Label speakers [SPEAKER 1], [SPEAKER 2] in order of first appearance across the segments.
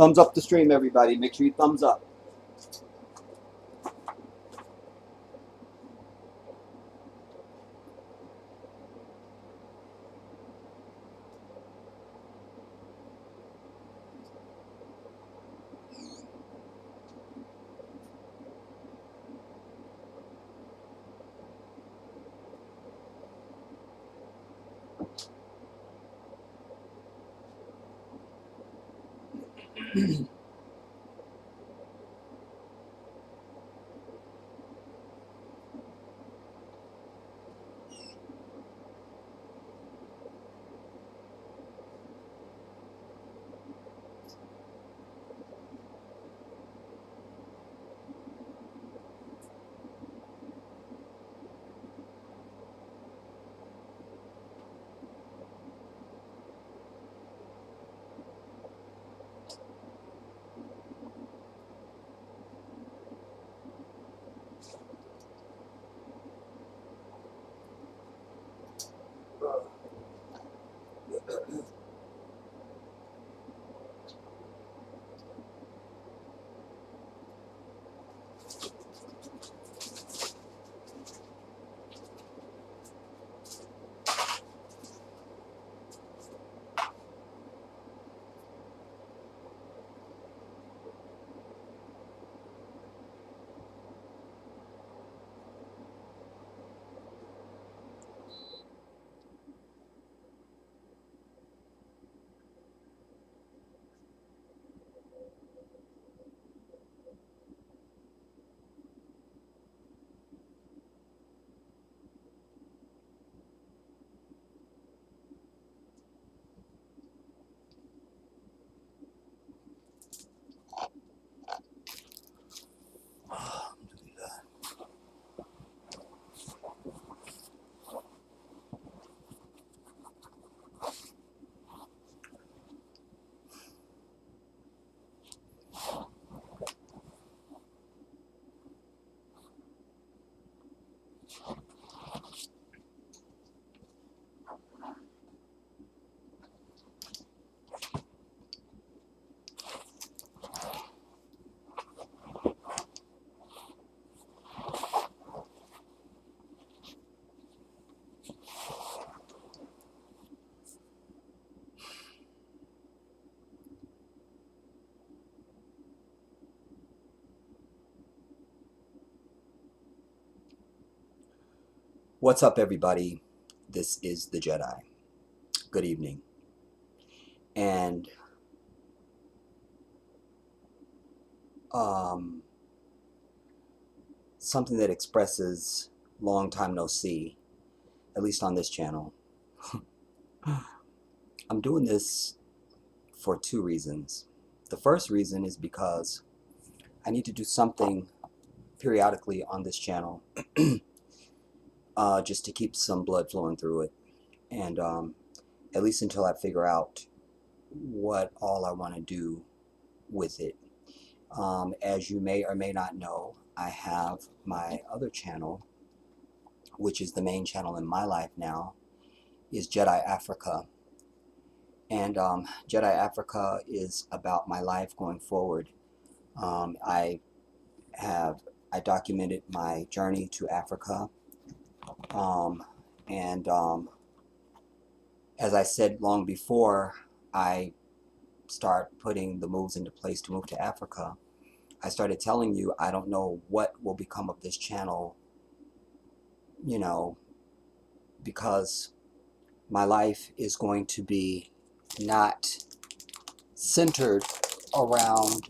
[SPEAKER 1] Thumbs up the stream, everybody. Make sure you thumbs up. What's up, everybody? This is the Jedi. Good evening. And something that expresses long time no see, at least on this channel. I'm doing this for two reasons. The first reason is because I need to do something periodically on this channel just to keep some blood flowing through it. And at least until I figure out what all I want to do with it. As you may or may not know, I have my other channel, which is the main channel in my life now, is Jedi Africa. And Jedi Africa is about my life going forward. I documented my journey to Africa. As I said long before I start putting the moves into place to move to Africa, I started telling you I don't know what will become of this channel, you know, because my life is going to be not centered around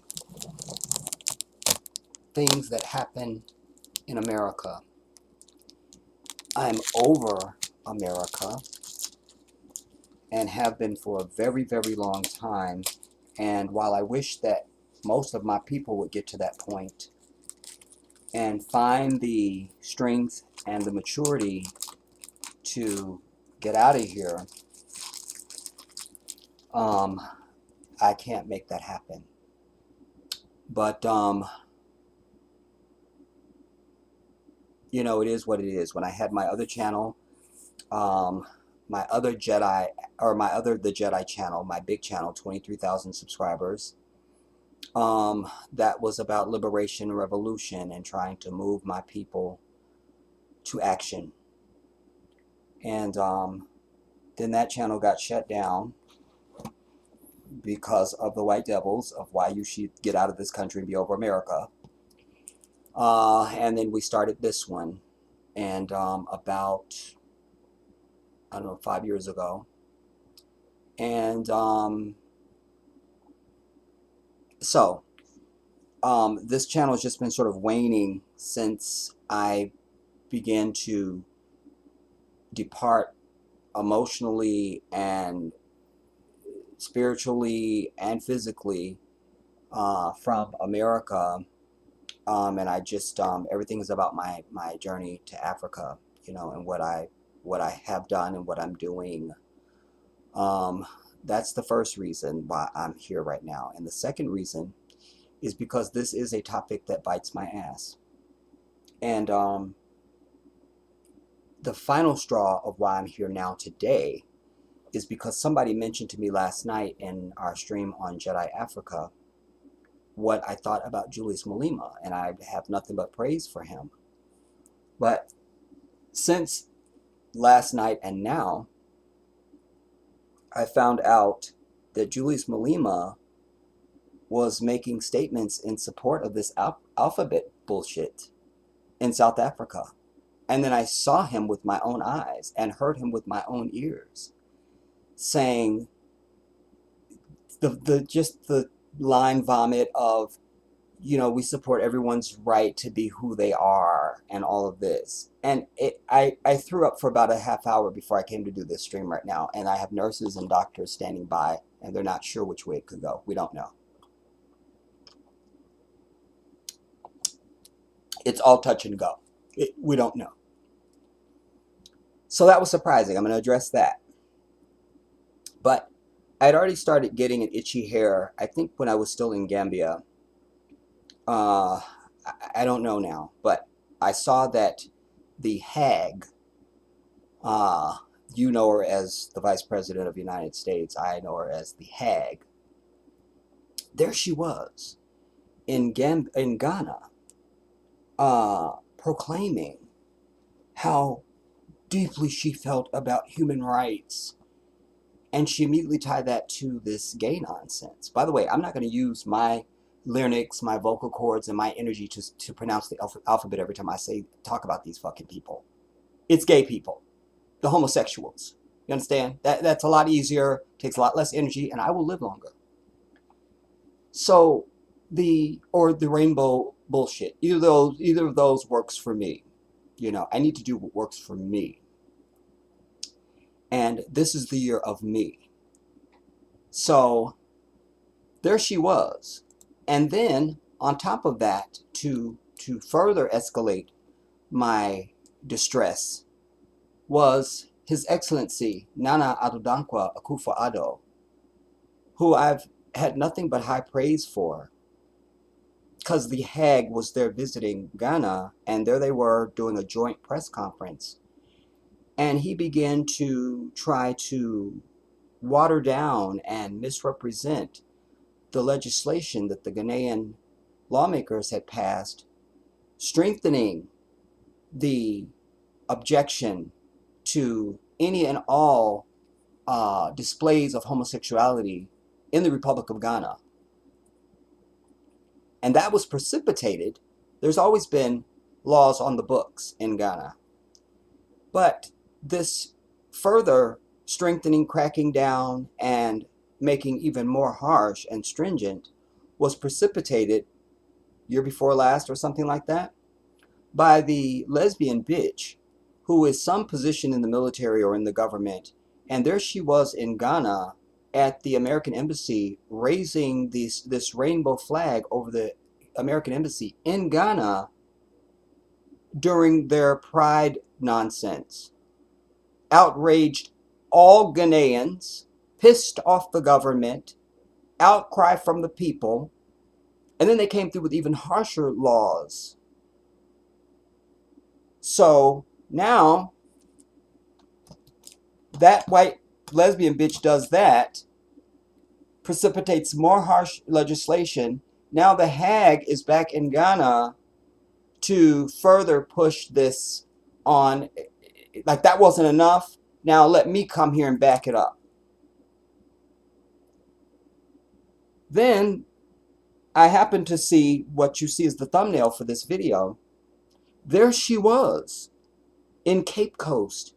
[SPEAKER 1] things that happen in America. I'm over America and have been for a very, very long time. And while I wish that most of my people would get to that point and find the strength and the maturity to get out of here, I can't make that happen. But you know, it is what it is. When I had my other channel, my other the Jedi channel, my big channel, 23,000 subscribers, that was about liberation and revolution and trying to move my people to action. And then that channel got shut down because of the white devils of why you should get out of this country and be over America. And then we started this one. And about, I don't know, 5 years ago. And so this channel has just been sort of waning since I began to depart emotionally and spiritually and physically from America. And I just everything is about my journey to Africa, you know, and what I have done and what I'm doing. That's the first reason why I'm here right now. And the second reason is because this is a topic that bites my ass. And the final straw of why I'm here now today is because somebody mentioned to me last night in our stream on Jedi Africa what I thought about Julius Malema, and I have nothing but praise for him. But since last night and now, I found out that Julius Malema was making statements in support of this alphabet bullshit in South Africa. And then I saw him with my own eyes and heard him with my own ears saying the line vomit of, you know, we support everyone's right to be who they are and all of this. And I threw up for about a half hour before I came to do this stream right now. And I have nurses and doctors standing by, and they're not sure which way it could go. We don't know. It's all touch and go. We don't know. So that was surprising. I'm going to address that. But I'd already started getting an itchy hair, I think when I was still in Gambia. I don't know now, but I saw that the hag, you know her as the Vice President of the United States, I know her as the hag. There she was in Ghana, proclaiming how deeply she felt about human rights. And she immediately tied that to this gay nonsense. By the way, I'm not going to use my larynx, my vocal cords, and my energy to pronounce the alphabet every time I talk about these fucking people. It's gay people, the homosexuals. You understand? That's a lot easier, takes a lot less energy, and I will live longer. So the rainbow bullshit, either of those works for me. You know, I need to do what works for me. And this is the year of me. So there she was. And then on top of that, to further escalate my distress, was His Excellency Nana Addo Dankwa Akufo-Addo, who I've had nothing but high praise for, because the hag was there visiting Ghana, and there they were doing a joint press conference. And he began to try to water down and misrepresent the legislation that the Ghanaian lawmakers had passed, strengthening the objection to any and all displays of homosexuality in the Republic of Ghana. And that was precipitated. There's always been laws on the books in Ghana. But this further strengthening, cracking down, and making even more harsh and stringent was precipitated year before last or something like that by the lesbian bitch who is some position in the military or in the government. And there she was in Ghana at the American Embassy raising this rainbow flag over the American Embassy in Ghana during their pride nonsense. Outraged all Ghanaians, pissed off the government, outcry from the people, and then they came through with even harsher laws. So now that white lesbian bitch does that, precipitates more harsh legislation, Now the Hague is back in Ghana to further push this on. Like that wasn't enough. Now let me come here and back it up. Then I happened to see what you see as the thumbnail for this video. There she was in Cape Coast,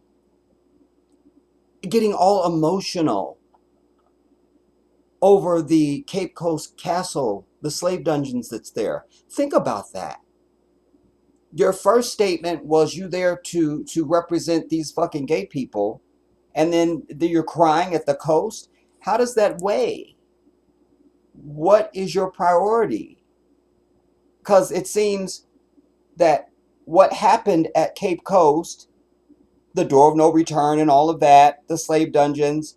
[SPEAKER 1] getting all emotional over the Cape Coast castle, the slave dungeons that's there. Think about that. Your first statement was you there to represent these fucking gay people, and then you're crying at the coast. How does that weigh? What is your priority? Because it seems that what happened at Cape Coast, the door of no return and all of that, the slave dungeons,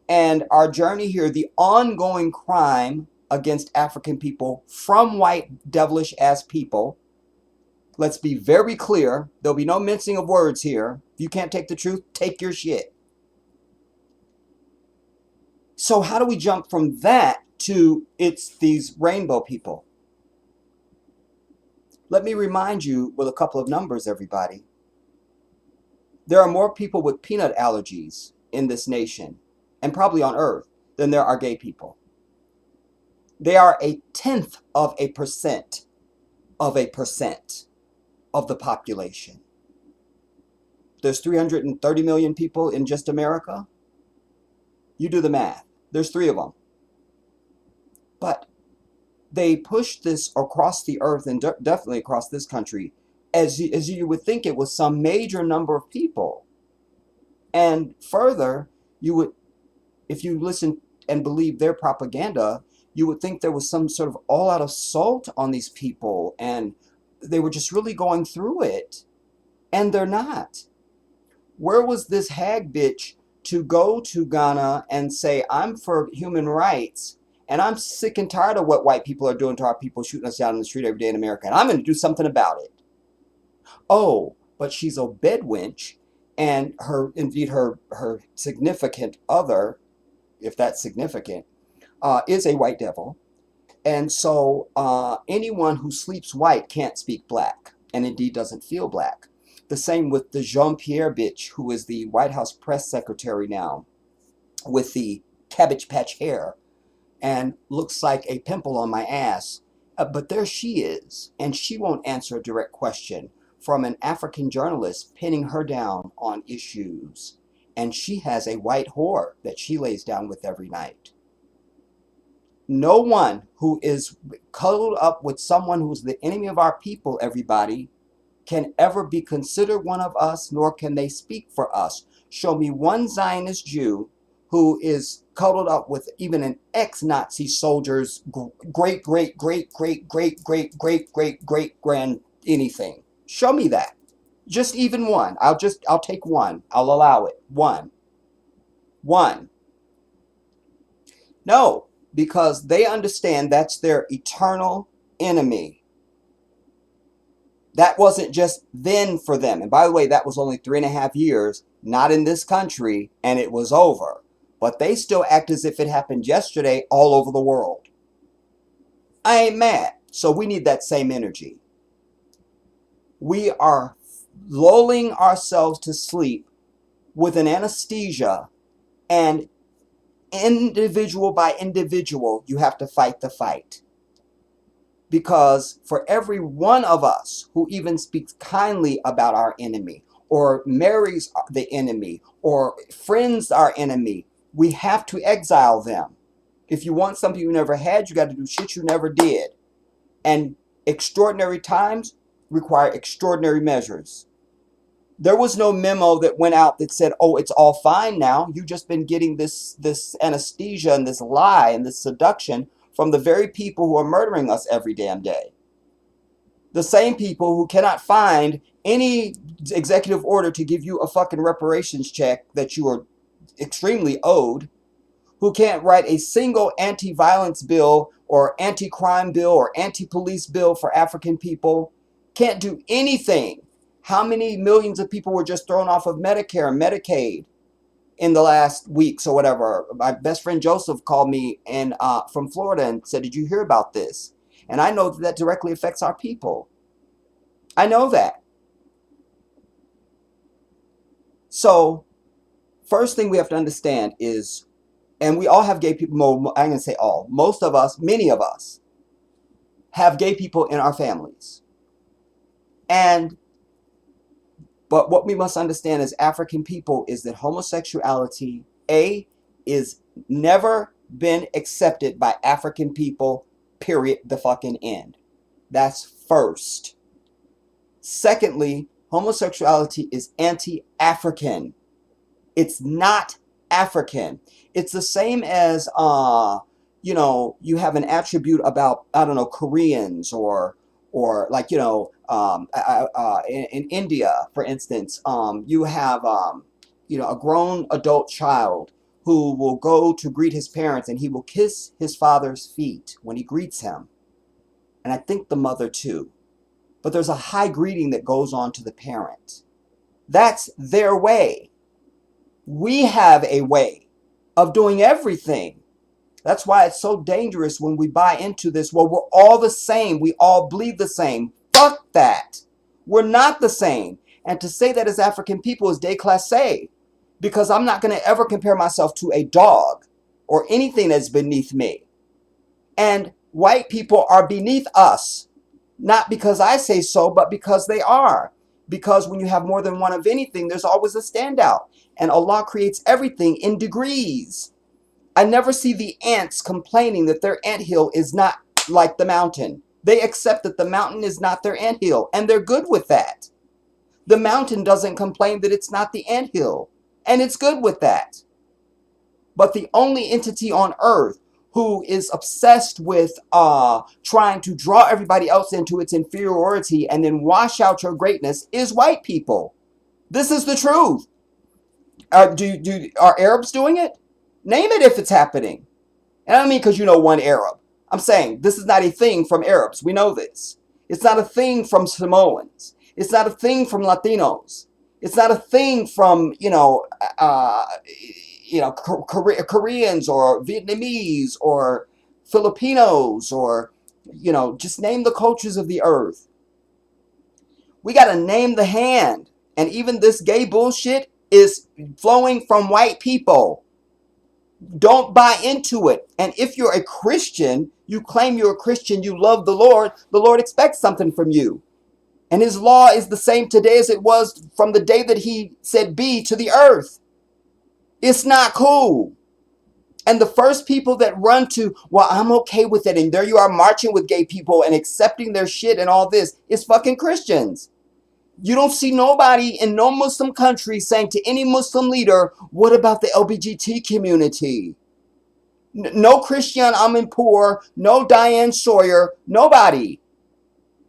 [SPEAKER 1] and our journey here, the ongoing crime against African people from white devilish ass people. Let's be very clear. There'll be no mincing of words here. If you can't take the truth, take your shit. So how do we jump from that to it's these rainbow people? Let me remind you with a couple of numbers, everybody. There are more people with peanut allergies in this nation, and probably on earth, than there are gay people. They are 0.1% of the population. There's 330 million people in just America. You do the math. There's 3 of them. But they pushed this across the earth, and definitely across this country, as you would think it was some major number of people. And further, you would, if you listen and believe their propaganda, you would think there was some sort of all-out assault on these people, and they were just really going through it. And they're not. Where was this hag bitch to go to Ghana and say, I'm for human rights, and I'm sick and tired of what white people are doing to our people, shooting us down in the street every day in America, and I'm going to do something about it. Oh, but she's a bedwench, and her significant other, if that's significant, is a white devil. And so anyone who sleeps white can't speak black, and indeed doesn't feel black. The same with the Jean-Pierre bitch, who is the White House press secretary now, with the Cabbage Patch hair, and looks like a pimple on my ass. But there she is, and she won't answer a direct question from an African journalist pinning her down on issues. And she has a white whore that she lays down with every night. No one who is cuddled up with someone who's the enemy of our people, everybody, can ever be considered one of us, nor can they speak for us. Show me one Zionist Jew who is cuddled up with even an ex-Nazi soldier's great grand anything. Show me that. Just even one. I'll take one. I'll allow it. One. No, because they understand that's their eternal enemy. That wasn't just then for them. And by the way, that was only 3.5 years, not in this country, and it was over. But they still act as if it happened yesterday all over the world. I ain't mad. So we need that same energy. We are lulling ourselves to sleep with an anesthesia, and individual by individual, you have to fight the fight. Because for every one of us who even speaks kindly about our enemy, or marries the enemy, or friends our enemy, we have to exile them. If you want something you never had, you got to do shit you never did. And extraordinary times require extraordinary measures. There was no memo that went out that said, oh, it's all fine now. You've just been getting this anesthesia and this lie and this seduction from the very people who are murdering us every damn day. The same people who cannot find any executive order to give you a fucking reparations check that you are extremely owed, who can't write a single anti-violence bill or anti-crime bill or anti-police bill for African people, can't do anything. How many millions of people were just thrown off of Medicare and Medicaid? in the last weeks or whatever. My best friend Joseph called me and from Florida and said, "Did you hear about this?" And I know that that directly affects our people. I know that. So first thing we have to understand is, and we all have gay people. I'm gonna say all. Most of us, many of us, have gay people in our families. And but what we must understand as African people is that homosexuality, A, is never been accepted by African people, period, the fucking end. That's first. Secondly, homosexuality is anti-African. It's not African. It's the same as you have an attribute about, I don't know, Koreans or like, in India, for instance, you have a grown adult child who will go to greet his parents and he will kiss his father's feet when he greets him. And I think the mother too. But there's a high greeting that goes on to the parent. That's their way. We have a way of doing everything. That's why it's so dangerous when we buy into this. Well, we're all the same. We all bleed the same. Fuck that. We're not the same. And to say that as African people is déclassé, because I'm not going to ever compare myself to a dog or anything that's beneath me. And white people are beneath us, not because I say so, but because they are. Because when you have more than one of anything, there's always a standout. And Allah creates everything in degrees. I never see the ants complaining that their anthill is not like the mountain. They accept that the mountain is not their anthill, and they're good with that. The mountain doesn't complain that it's not the anthill, and it's good with that. But the only entity on earth who is obsessed with trying to draw everybody else into its inferiority and then wash out your greatness is white people. This is the truth. Are Arabs doing it? Name it if it's happening. And I don't mean because you know one Arab. I'm saying this is not a thing from Arabs. We know this. It's not a thing from Samoans. It's not a thing from Latinos. It's not a thing from, Koreans or Vietnamese or Filipinos or, just name the cultures of the earth. We got to name the hand. And even this gay bullshit is flowing from white people. Don't buy into it. And if you're a Christian, you claim you're a Christian, you love the Lord expects something from you. And his law is the same today as it was from the day that he said be to the earth. It's not cool. And the first people that run to, well, I'm okay with it, and there you are marching with gay people and accepting their shit and all this, is fucking Christians. You don't see nobody in no Muslim country saying to any Muslim leader, what about the LGBT community? No Christian Amanpour, no Diane Sawyer, nobody.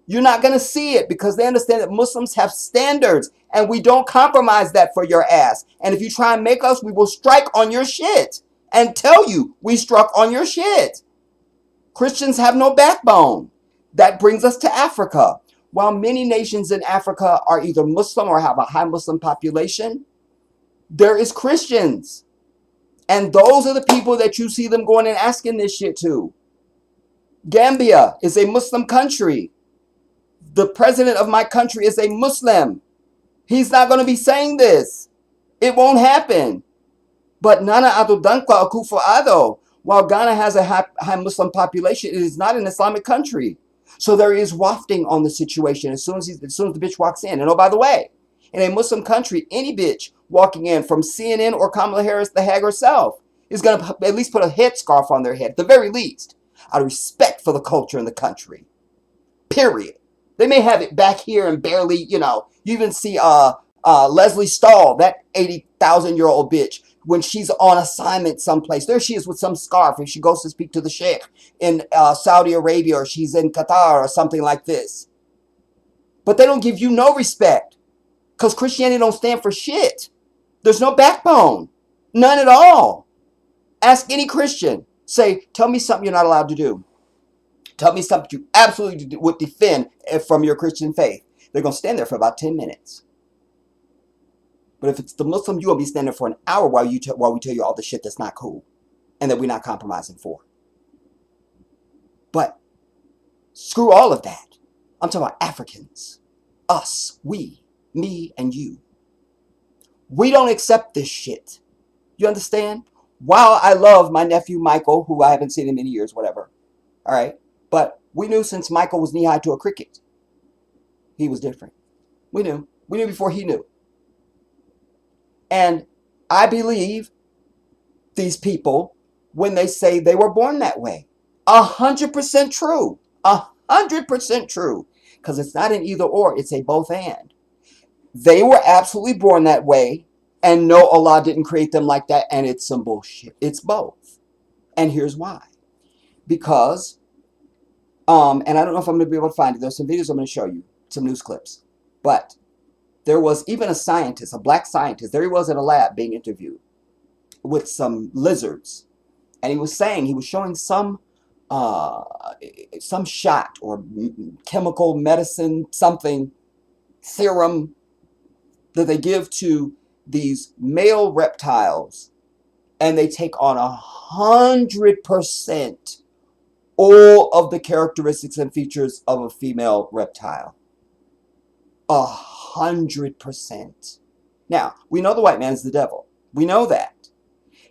[SPEAKER 1] You're not going to see it because they understand that Muslims have standards and we don't compromise that for your ass. And if you try and make us, we will strike on your shit and tell you we struck on your shit. Christians have no backbone. That brings us to Africa. While many nations in Africa are either Muslim or have a high Muslim population, there is Christians. And those are the people that you see them going and asking this shit to. Gambia is a Muslim country. The president of my country is a Muslim. He's not going to be saying this. It won't happen. But Nana Addo Dankwa Akufo Addo, while Ghana has a high Muslim population, it is not an Islamic country. So there is wafting on the situation as soon as the bitch walks in. And oh, by the way, in a Muslim country, any bitch walking in from CNN or Kamala Harris, the hag herself, is going to at least put a headscarf on their head, at the very least, out of respect for the culture in the country. Period. They may have it back here and barely, you even see Leslie Stahl, that 80,000-year-old bitch, when she's on assignment someplace. There she is with some scarf and she goes to speak to the sheikh in Saudi Arabia or she's in Qatar or something like this. But they don't give you no respect because Christianity don't stand for shit. There's no backbone. None at all. Ask any Christian. Say, tell me something you're not allowed to do. Tell me something you absolutely would defend from your Christian faith. They're going to stand there for about 10 minutes. But if it's the Muslim, you gonna be standing for an hour while while we tell you all the shit that's not cool and that we're not compromising for. But screw all of that. I'm talking about Africans. Us. We. Me and you. We don't accept this shit. You understand? While I love my nephew Michael, who I haven't seen in many years, whatever. All right. But we knew since Michael was knee high to a cricket, he was different. We knew. We knew before he knew. And I believe these people when they say they were born that way. 100% true. 100% true. Because it's not an either or, it's a both and. They were absolutely born that way, and no, Allah didn't create them like that, and it's some bullshit. It's both. And here's why. Because, and I don't know if I'm going to be able to find it. There's some videos I'm going to show you, some news clips. But there was even a scientist, a black scientist, there he was in a lab being interviewed with some lizards. And he was showing some shot or chemical medicine, something, serum that they give to these male reptiles, and they take on 100% all of the characteristics and features of a female reptile. 100%. Now, we know the white man is the devil. We know that.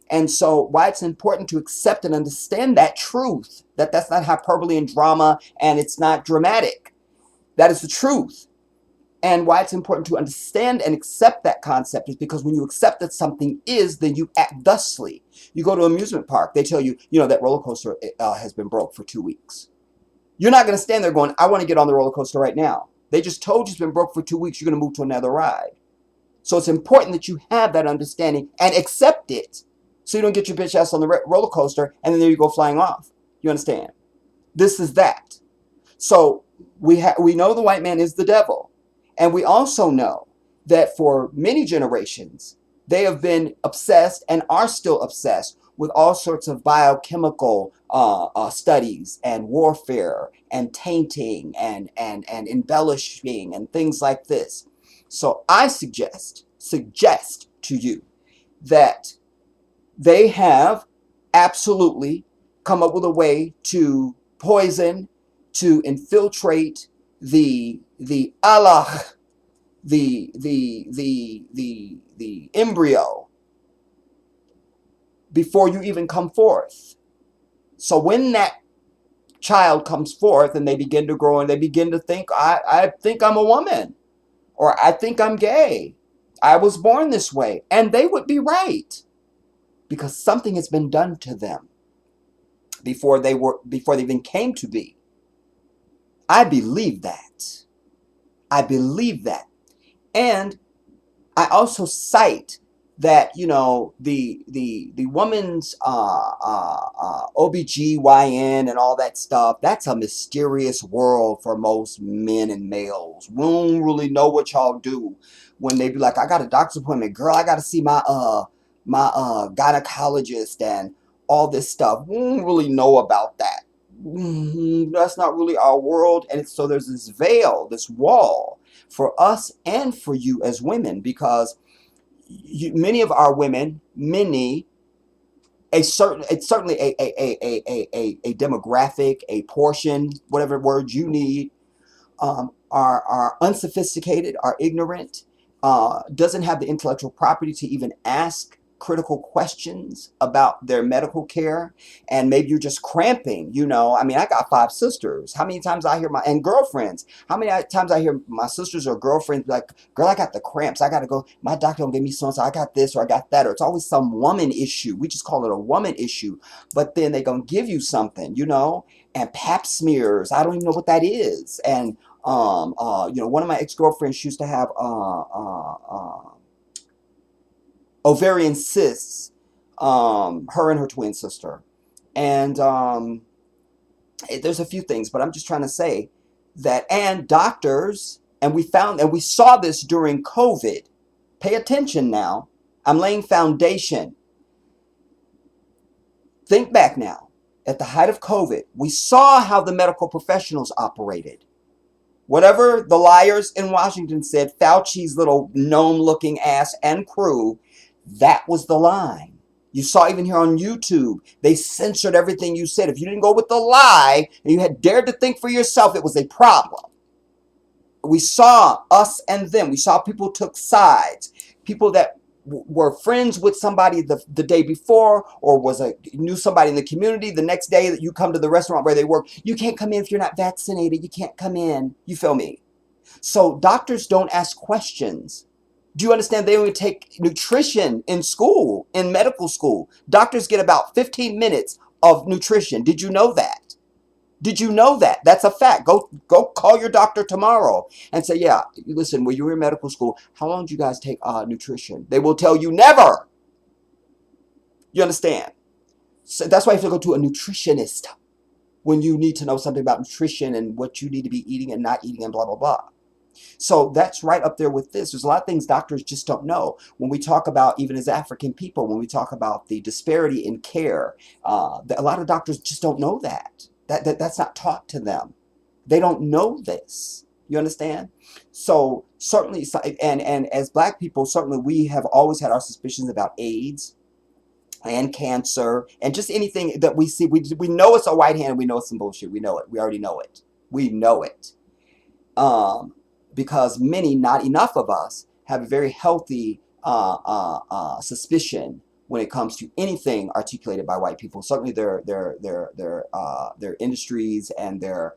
[SPEAKER 1] And so why it's important to accept and understand that truth, that that's not hyperbole and drama and it's not dramatic. That is the truth. And why it's important to understand and accept that concept is because when you accept that something is, then you act thusly. You go to an amusement park, they tell you, that roller coaster has been broke for 2 weeks. You're not going to stand there going, I want to get on the roller coaster right now. They just told you it's been broke for 2 weeks. You're going to move to another ride. So it's important that you have that understanding and accept it. So you don't get your bitch ass on the roller coaster and then there you go flying off. You understand? This is that. So we know the white man is the devil. And we also know that for many generations, they have been obsessed and are still obsessed with all sorts of biochemical studies and warfare and tainting and embellishing and things like this. So I suggest to you that they have absolutely come up with a way to poison, to infiltrate the Allah, the embryo before you even come forth. So when that child comes forth and they begin to grow and they begin to think, I think I'm a woman, or I think I'm gay, I was born this way, and they would be right. Because something has been done to them before they even came to be. I believe that. I believe that. And I also cite that, the woman's OBGYN and all that stuff, that's a mysterious world for most men and males. We don't really know what y'all do when they be like, I got a doctor's appointment. Girl, I got to see my gynecologist and all this stuff. We don't really know about that. That's not really our world. And so there's this veil, this wall for us and for you as women, because many of our women, it's certainly a demographic, a portion, whatever word you need, are unsophisticated, are ignorant, doesn't have the intellectual property to even ask critical questions about their medical care, and maybe you're just cramping. I mean, I got 5 sisters. How many times I hear and girlfriends, how many times I hear my sisters or girlfriends be like, girl, I got the cramps, I gotta go, my doctor don't give me so and so, I got this or I got that, or it's always some woman issue. We just call it a woman issue, but then they gonna give you something, and pap smears, I don't even know what that is. And one of my ex-girlfriends, she used to have ovarian cysts, her and her twin sister. And there's a few things, but I'm just trying to say that, and doctors, and we saw this during COVID. Pay attention now. I'm laying foundation. Think back now. At the height of COVID, we saw how the medical professionals operated. Whatever the liars in Washington said, Fauci's little gnome-looking ass and crew, that was the line. You saw even here on YouTube, they censored everything you said. If you didn't go with the lie and you had dared to think for yourself, it was a problem. We saw us and them. We saw people took sides. People that were friends with somebody the day before, or knew somebody in the community the next day, that you come to the restaurant where they work. You can't come in if you're not vaccinated. You can't come in. You feel me? So doctors don't ask questions. Do you understand? They only take nutrition in school, in medical school. Doctors get about 15 minutes of nutrition. Did you know that? Did you know that? That's a fact. Go call your doctor tomorrow and say, yeah, listen, when you were in medical school, how long did you guys take nutrition? They will tell you never. You understand? So that's why you have to go to a nutritionist when you need to know something about nutrition and what you need to be eating and not eating and blah, blah, blah. So that's right up there with this. There's a lot of things doctors just don't know. When we talk about, even as African people, when we talk about the disparity in care, a lot of doctors just don't know that. That's not taught to them. They don't know this. You understand? So certainly, and as black people, certainly we have always had our suspicions about AIDS and cancer and just anything that we see. We know it's a white hand. We know it's some bullshit. We know it. We already know it. We know it. Because many, not enough of us, have a very healthy suspicion when it comes to anything articulated by white people. Certainly their industries and their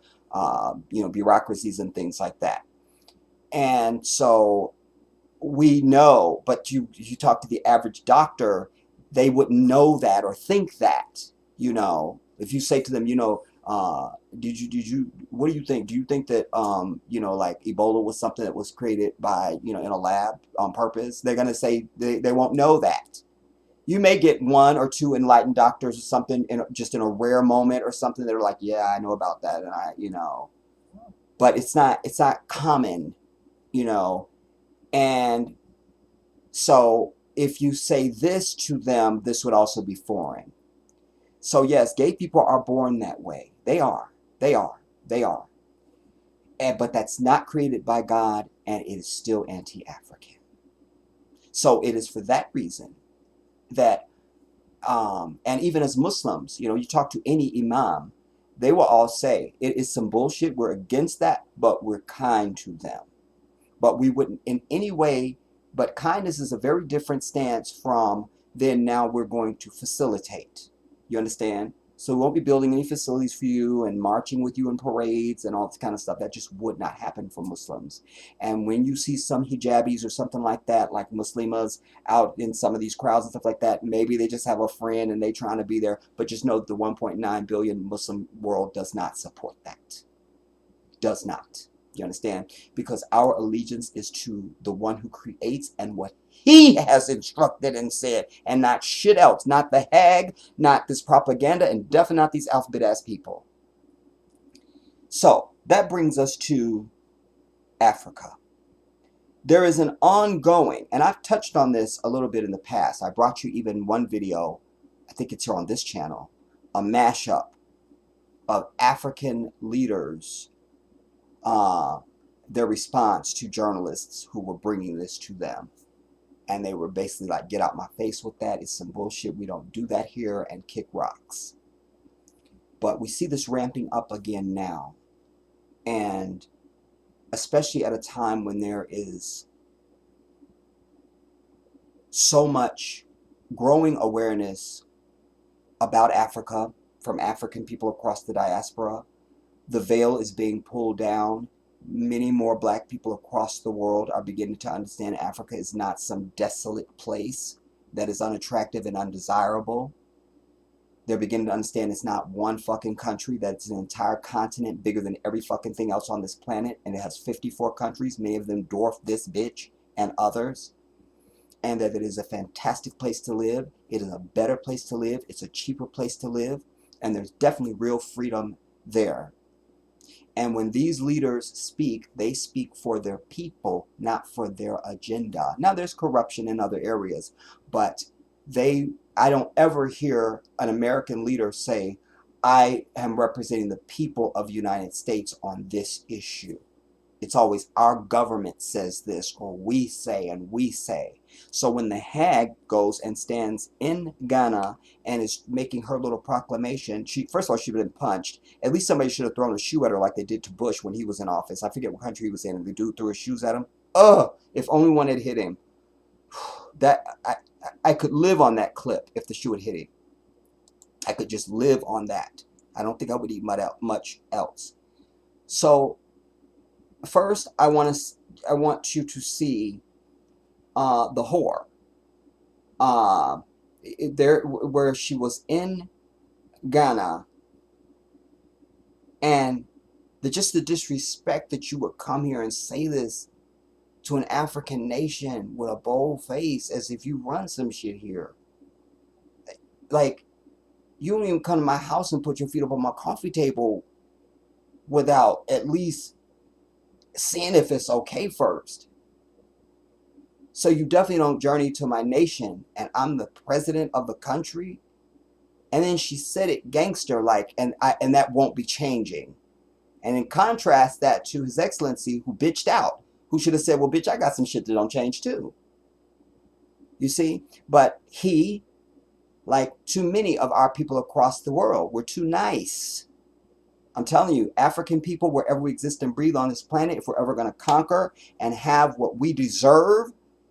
[SPEAKER 1] bureaucracies and things like that. And so we know, but you talk to the average doctor, they wouldn't know that or think that. If you say to them, what do you think? Do you think that, like Ebola was something that was created by, in a lab on purpose? They're going to say they won't know that. You may get one or two enlightened doctors or something just in a rare moment or something that are like, yeah, I know about that. But it's not common, and so if you say this to them, this would also be foreign. So yes, gay people are born that way. They are. They are. They are. But that's not created by God, and it is still anti-African. So it is for that reason that, and even as Muslims, you talk to any imam, they will all say, it is some bullshit, we're against that, but we're kind to them. But we wouldn't in any way, but kindness is a very different stance from then now we're going to facilitate. You understand? So we won't be building any facilities for you and marching with you in parades and all this kind of stuff. That just would not happen for Muslims. And when you see some hijabis or something like that, like Muslimas out in some of these crowds and stuff like that, maybe they just have a friend and they trying to be there. But just know that the 1.9 billion Muslim world does not support that. Does not. You understand? Because our allegiance is to the one who creates and what he has instructed and said, and not shit else. Not the hag, not this propaganda, and definitely not these alphabet-ass people. So, that brings us to Africa. There is an ongoing, and I've touched on this a little bit in the past. I brought you even one video, I think it's here on this channel, a mashup of African leaders, their response to journalists who were bringing this to them. And they were basically like, get out my face with that. It's some bullshit. We don't do that here, and kick rocks. But we see this ramping up again now. And especially at a time when there is so much growing awareness about Africa from African people across the diaspora. The veil is being pulled down. Many more black people across the world are beginning to understand Africa is not some desolate place that is unattractive and undesirable. They're beginning to understand it's not one fucking country, that it's an entire continent bigger than every fucking thing else on this planet, and it has 54 countries, many of them dwarf this bitch and others, and that it is a fantastic place to live. It is a better place to live. It's a cheaper place to live, and there's definitely real freedom there. And when these leaders speak, they speak for their people, not for their agenda. Now, there's corruption in other areas, but I don't ever hear an American leader say, I am representing the people of the United States on this issue. It's always our government says this, or we say and we say. So when the hag goes and stands in Ghana and is making her little proclamation, first of all, she'd been punched. At least somebody should have thrown a shoe at her like they did to Bush when he was in office. I forget what country he was in, and the dude threw his shoes at him. Ugh! If only one had hit him. That I could live on that clip if the shoe had hit him. I could just live on that. I don't think I would eat much else. So first, I want you to see the whore. There, where she was in Ghana, and just the disrespect that you would come here and say this to an African nation with a bold face, as if you run some shit here. Like, you don't even come to my house and put your feet up on my coffee table without at least seeing if it's okay first. So you definitely don't journey to my nation, and I'm the president of the country. And then she said it gangster like, and that won't be changing. And in contrast that to His Excellency, who bitched out, who should have said, well, bitch, I got some shit that don't change too. You see? But he, like too many of our people across the world, we're too nice. I'm telling you, African people, wherever we exist and breathe on this planet, if we're ever going to conquer and have what we deserve,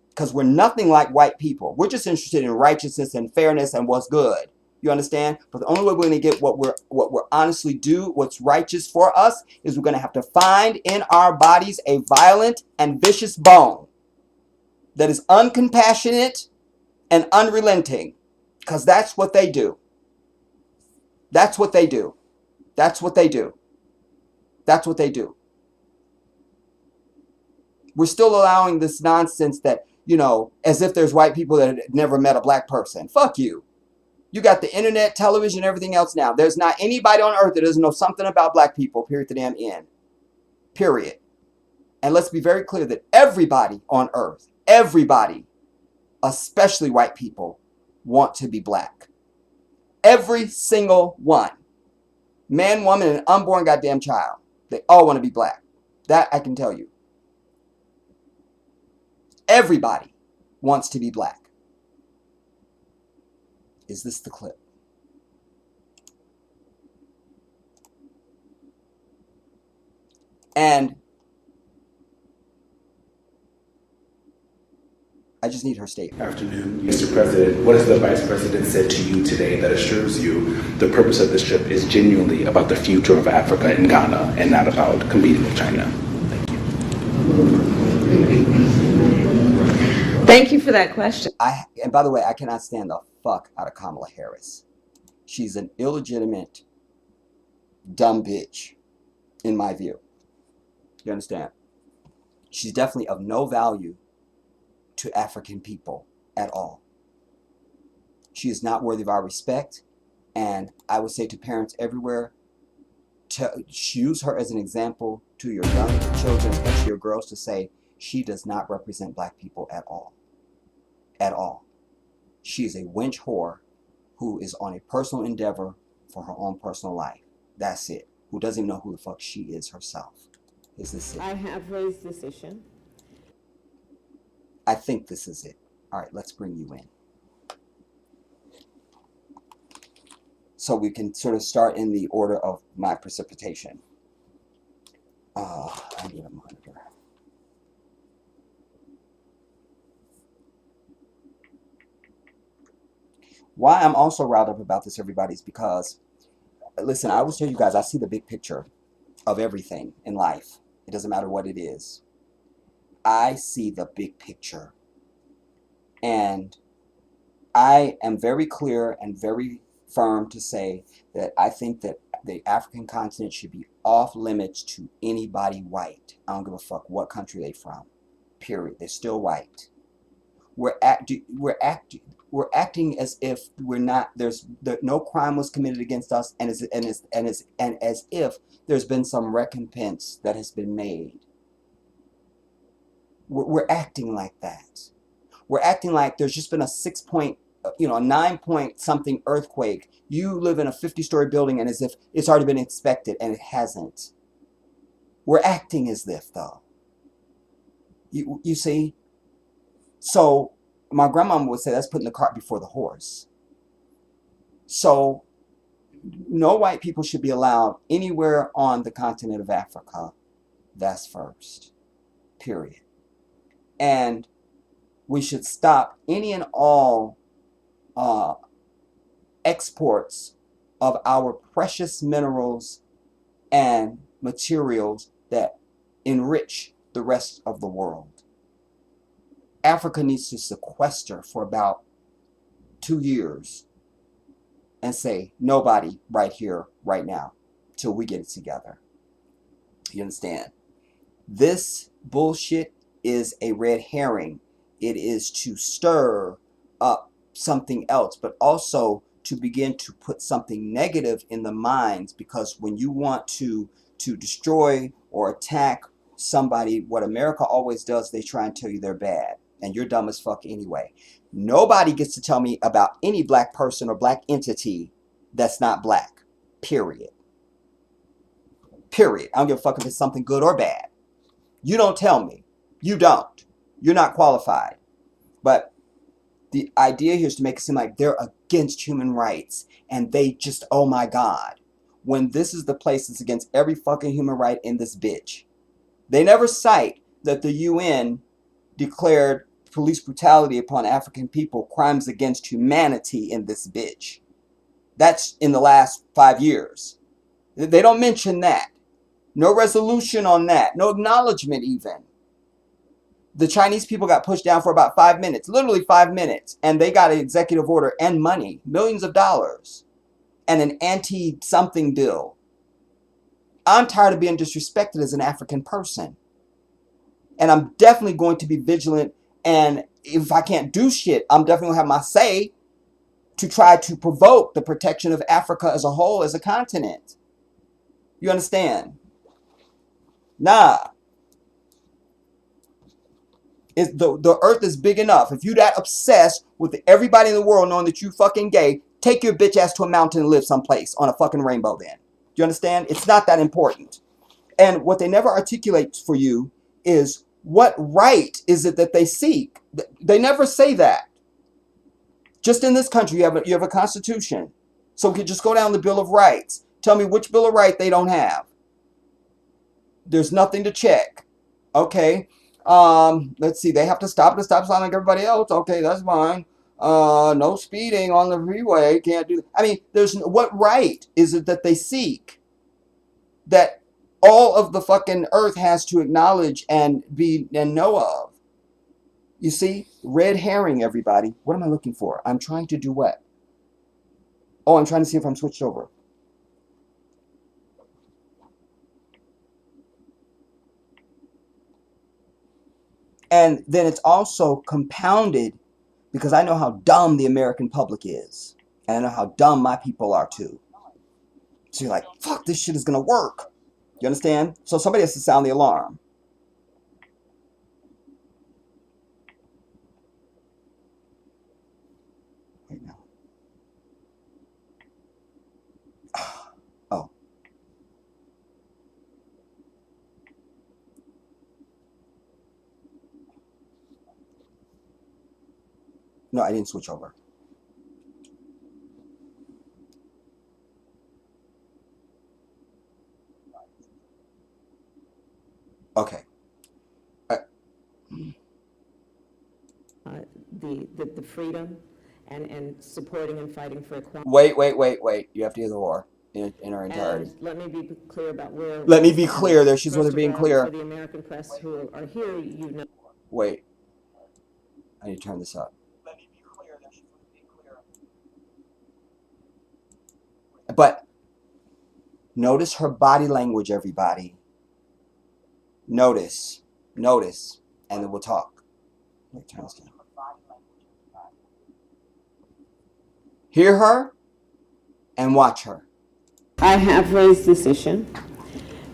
[SPEAKER 1] because we're nothing like white people. We're just interested in righteousness and fairness and what's good. You understand? But the only way we're going to get what we're honestly do, what's righteous for us, is we're going to have to find in our bodies a violent and vicious bone that is uncompassionate and unrelenting. Because that's what they do. That's what they do. That's what they do. That's what they do. We're still allowing this nonsense that, you know, as if there's white people that have never met a black person. Fuck you. You got the internet, television, everything else now. There's not anybody on earth that doesn't know something about black people, period, the damn end. Period. And let's be very clear that everybody on earth, everybody, especially white people, want to be black. Every single one. Man, woman, and unborn goddamn child. They all want to be black. That I can tell you. Everybody wants to be black. Is this the clip? And I just need her statement.
[SPEAKER 2] Afternoon, Mr. President. What has the Vice President said to you today that assures you the purpose of this trip is genuinely about the future of Africa and Ghana and not about competing with China? Thank you.
[SPEAKER 3] Thank you for that question.
[SPEAKER 1] And by the way, I cannot stand the fuck out of Kamala Harris. She's an illegitimate, dumb bitch, in my view. You understand? She's definitely of no value to African people at all. She is not worthy of our respect. And I would say to parents everywhere, to use her as an example to your young children, especially your girls, to say she does not represent black people at all. At all. She is a wench whore who is on a personal endeavor for her own personal life. That's it. Who doesn't even know who the fuck she is herself. Is this it?
[SPEAKER 3] I have raised this issue.
[SPEAKER 1] I think this is it. All right, let's bring you in. So we can sort of start in the order of my precipitation. I need a monitor. Why I'm also riled up about this, everybody, is because, listen, I always tell you guys, I see the big picture of everything in life. It doesn't matter what it is. I see the big picture. And I am very clear and very firm to say that I think that the African continent should be off limits to anybody white. I don't give a fuck what country they're from. Period. They're still white. We're acting as if we're not. No crime was committed against us, and as if there's been some recompense that has been made. We're acting like that. We're acting like there's just been a 9-point something earthquake. You live in a 50-story building, and as if it's already been inspected, and it hasn't. We're acting as if, though. You see? So my grandmama would say that's putting the cart before the horse. So no white people should be allowed anywhere on the continent of Africa. That's first. Period. And we should stop any and all exports of our precious minerals and materials that enrich the rest of the world. Africa needs to sequester for about 2 years and say, nobody right here, right now, till we get it together. You understand? This bullshit is a red herring. It is to stir up something else, but also to begin to put something negative in the minds, because when you want to destroy or attack somebody, what America always does, they try and tell you they're bad, and you're dumb as fuck anyway. Nobody gets to tell me about any black person or black entity that's not black. Period. Period. I don't give a fuck if it's something good or bad. You don't tell me. You don't. You're not qualified. But the idea here is to make it seem like they're against human rights and they just, oh my God. When this is the place that's against every fucking human right in this bitch. They never cite that the UN declared police brutality upon African people crimes against humanity in this bitch. That's in the last 5 years. They don't mention that. No resolution on that. No acknowledgement even. The Chinese people got pushed down for about 5 minutes. Literally 5 minutes. And they got an executive order and money. Millions of dollars. And an anti-something bill. I'm tired of being disrespected as an African person. And I'm definitely going to be vigilant. And if I can't do shit, I'm definitely going to have my say to try to provoke the protection of Africa as a whole, as a continent. You understand? Nah. The earth is big enough. If you that obsessed with everybody in the world knowing that you fucking gay, take your bitch ass to a mountain and live someplace on a fucking rainbow then. Do you understand? It's not that important. And what they never articulate for you is what right is it that they seek. They never say that. Just in this country, you have a constitution. So we could just go down the Bill of Rights. Tell me which Bill of Rights they don't have. There's nothing to check. Okay. Let's see. They have to stop at the stop sign like everybody else. Okay, that's fine. No speeding on the freeway. Can't do that. I mean, what right is it that they seek that all of the fucking earth has to acknowledge and know of? You see, red herring, everybody. What am I looking for? I'm trying to do what? Oh, I'm trying to see if I'm switched over. And then it's also compounded because I know how dumb the American public is. And I know how dumb my people are too. So you're like, fuck, this shit is going to work. You understand? So somebody has to sound the alarm. Wait now. Oh. No, I didn't switch over. Okay.
[SPEAKER 3] The freedom and supporting and fighting for equality.
[SPEAKER 1] Wait. You have to hear the war in her entirety.
[SPEAKER 3] And let me be clear about where.
[SPEAKER 1] Let me be clear. There, she's with her being clear.
[SPEAKER 3] For the American press who are here, you know.
[SPEAKER 1] Wait. I need to turn this up. Let me be clear. There, she's with her being clear. But notice her body language, everybody. Notice, and then we'll talk. Let me turn this down. Hear her and watch her.
[SPEAKER 3] I have raised this issue,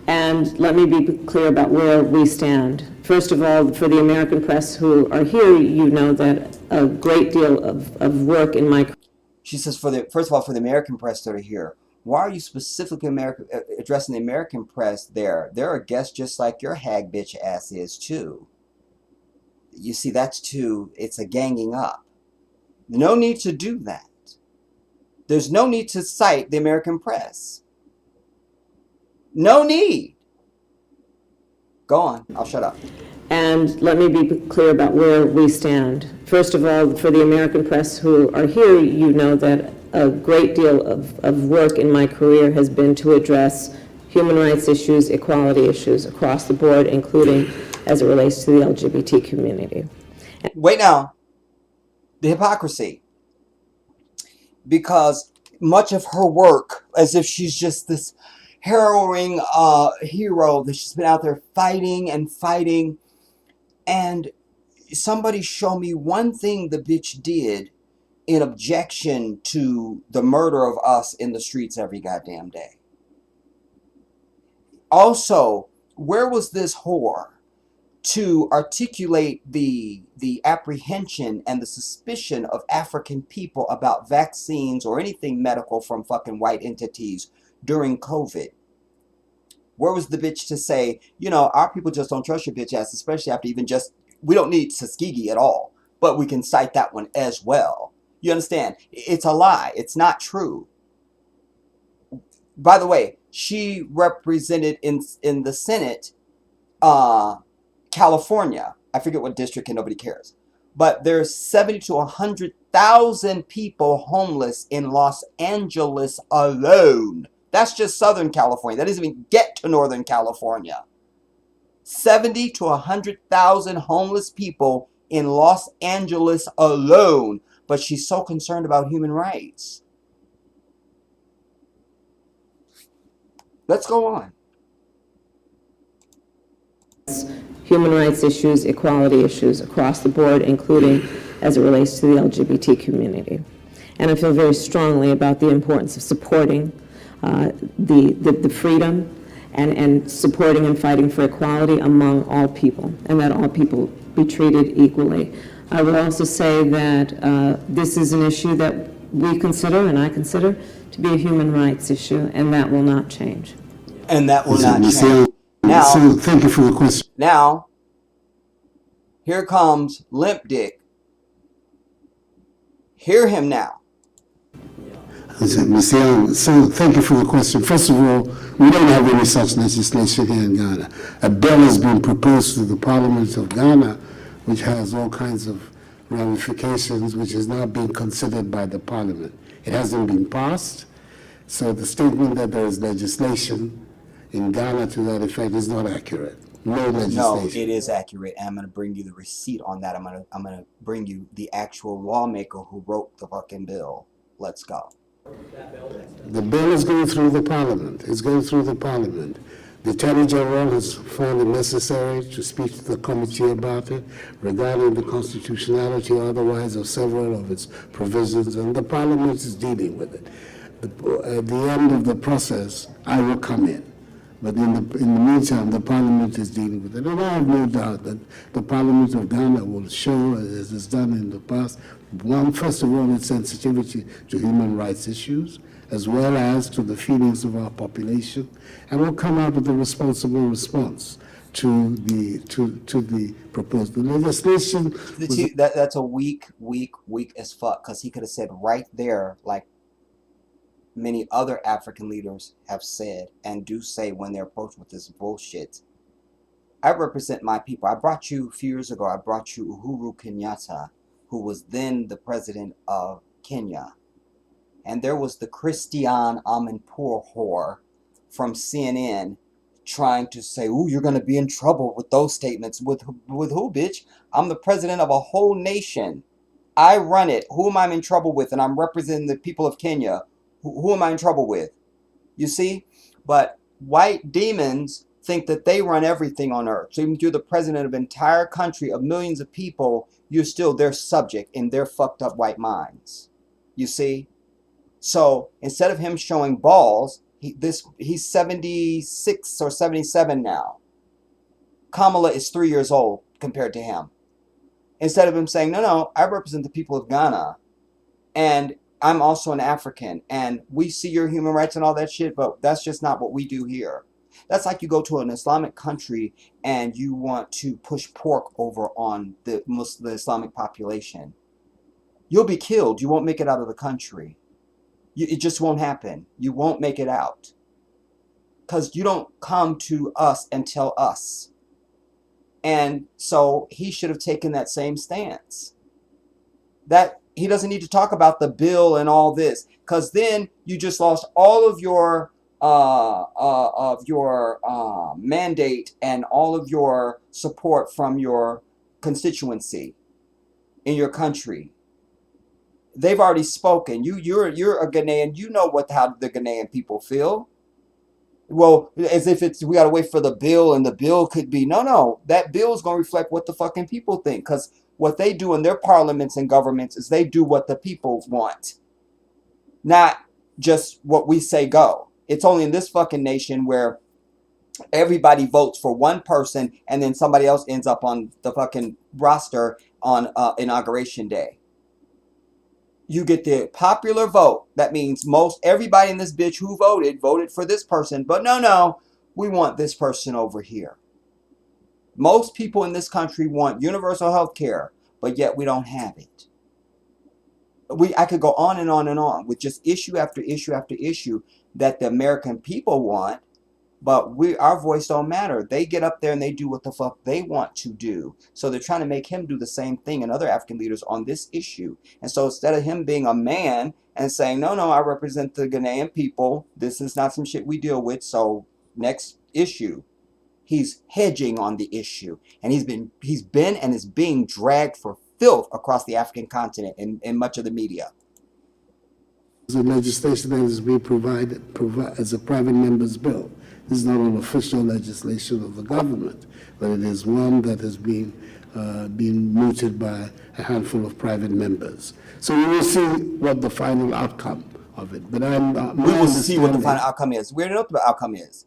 [SPEAKER 3] and let me be clear about where we stand. First of all, for the American press who are here, you know that a great deal of work in my...
[SPEAKER 1] She says, first of all, for the American press that are here, Why are you specifically addressing the American press there? They're a guest just like your hag bitch ass is too. You see, it's a ganging up. No need to do that. There's no need to cite the American press. No need. Go on. I'll shut up.
[SPEAKER 3] And let me be clear about where we stand. First of all, for the American press who are here, you know that a great deal of work in my career has been to address human rights issues, equality issues across the board, including as it relates to the LGBT community.
[SPEAKER 1] Wait now. The hypocrisy. Because much of her work, as if she's just this harrowing hero that she's been out there fighting and fighting, and somebody show me one thing the bitch did in objection to the murder of us in the streets every goddamn day. Also, where was this whore to articulate the apprehension and the suspicion of African people about vaccines or anything medical from fucking white entities during COVID? Where was the bitch to say, our people just don't trust your bitch ass, especially after we don't need Tuskegee at all, but we can cite that one as well. You understand? It's a lie. It's not true. By the way, she represented in the Senate, California. I forget what district and nobody cares. But there's 70 to 100,000 people homeless in Los Angeles alone. That's just Southern California. That doesn't even get to Northern California. 70 to 100,000 homeless people in Los Angeles alone. But she's so concerned about human rights. Let's go on.
[SPEAKER 3] Human rights issues, equality issues across the board, including as it relates to the LGBT community. And I feel very strongly about the importance of supporting the freedom and supporting and fighting for equality among all people, and that all people be treated equally. I would also say that this is an issue that we consider, and I consider, to be a human rights issue, and that will not change.
[SPEAKER 1] And that will not change. Now,
[SPEAKER 4] thank you for the question.
[SPEAKER 1] Now, here comes Limp Dick. Hear him now.
[SPEAKER 4] So thank you for the question. First of all, we don't have any such legislation here in Ghana. A bill has been proposed to the Parliament of Ghana, which has all kinds of ramifications, which is now being considered by the Parliament. It hasn't been passed, so the statement that there is legislation in Ghana to that effect is not accurate. No legislation.
[SPEAKER 1] No, it is accurate, and I'm going to bring you the receipt on that. I'm going to bring you the actual lawmaker who wrote the fucking bill. Let's go.
[SPEAKER 4] The bill is going through the Parliament. It's going through the Parliament. The Attorney General has found it necessary to speak to the committee about it regarding the constitutionality or otherwise of several of its provisions, and the Parliament is dealing with it. At the end of the process, I will come in. But in the meantime, the Parliament is dealing with it. And I have no doubt that the Parliament of Ghana will show, as it's done in the past, first of all, its sensitivity to human rights issues, as well as to the feelings of our population, and will come out with a responsible response to the proposed legislation.
[SPEAKER 1] That's a weak as fuck, because he could have said right there, like many other African leaders have said and do say when they're approached with this bullshit. I represent my people. A few years ago, I brought you Uhuru Kenyatta, who was then the president of Kenya. And there was the Christiane Amanpour whore from CNN trying to say, ooh, you're going to be in trouble with those statements. With who, bitch? I'm the president of a whole nation. I run it. Who am I in trouble with? And I'm representing the people of Kenya. Who am I in trouble with? You see? But white demons think that they run everything on earth. So even if you're the president of an entire country of millions of people, you're still their subject in their fucked up white minds. You see? So instead of him showing balls, he's 76 or 77 now. Kamala is 3 years old compared to him. Instead of him saying, no, I represent the people of Ghana, and I'm also an African, and we see your human rights and all that shit, but that's just not what we do here. That's like you go to an Islamic country and you want to push pork over on the Islamic population. You'll be killed. You won't make it out of the country. It just won't happen. You won't make it out. Because you don't come to us and tell us. And so he should have taken that same stance. That he doesn't need to talk about the bill and all this, because then you just lost all of your mandate and all of your support from your constituency in your country. They've already spoken. You're a Ghanaian. You know how the Ghanaian people feel. Well, as if we got to wait for the bill, and the bill could be no. That bill is going to reflect what the fucking people think, because what they do in their parliaments and governments is they do what the people want, not just what we say go. It's only in this fucking nation where everybody votes for one person and then somebody else ends up on the fucking roster on inauguration day. You get the popular vote. That means most everybody in this bitch who voted for this person. But no, we want this person over here. Most people in this country want universal health care, but yet we don't have it. I could go on and on and on with just issue after issue after issue that the American people want, but our voice don't matter. They get up there and they do what the fuck they want to do. So they're trying to make him do the same thing, and other African leaders on this issue. And so instead of him being a man and saying, no, I represent the Ghanaian people, this is not some shit we deal with, so next issue, he's hedging on the issue. And he's been and is being dragged for filth across the African continent in much of the media.
[SPEAKER 4] The legislation that is being provided as a private member's bill. This is not an official legislation of the government, but it is one that has been mooted by a handful of private members. So we will see what the final outcome of it. But
[SPEAKER 1] we will see what the final outcome is. We don't know what the outcome is.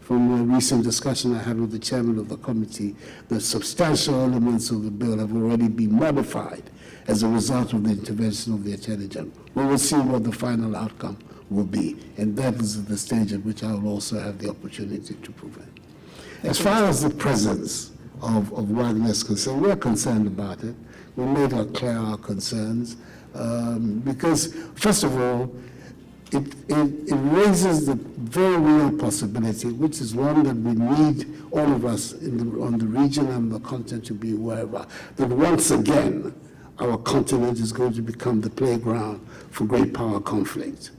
[SPEAKER 4] From a recent discussion I had with the chairman of the committee, the substantial elements of the bill have already been modified as a result of the intervention of the Attorney General. We will see what the final outcome will be, and that is the stage at which I will also have the opportunity to prevent. As far as the presence of Wagner is concerned, we're concerned about it. We made clear our concerns because, first of all, it raises the very real possibility, which is one that we need all of us on the region and the continent to be aware of, that once again, our continent is going to become the playground for great power conflict.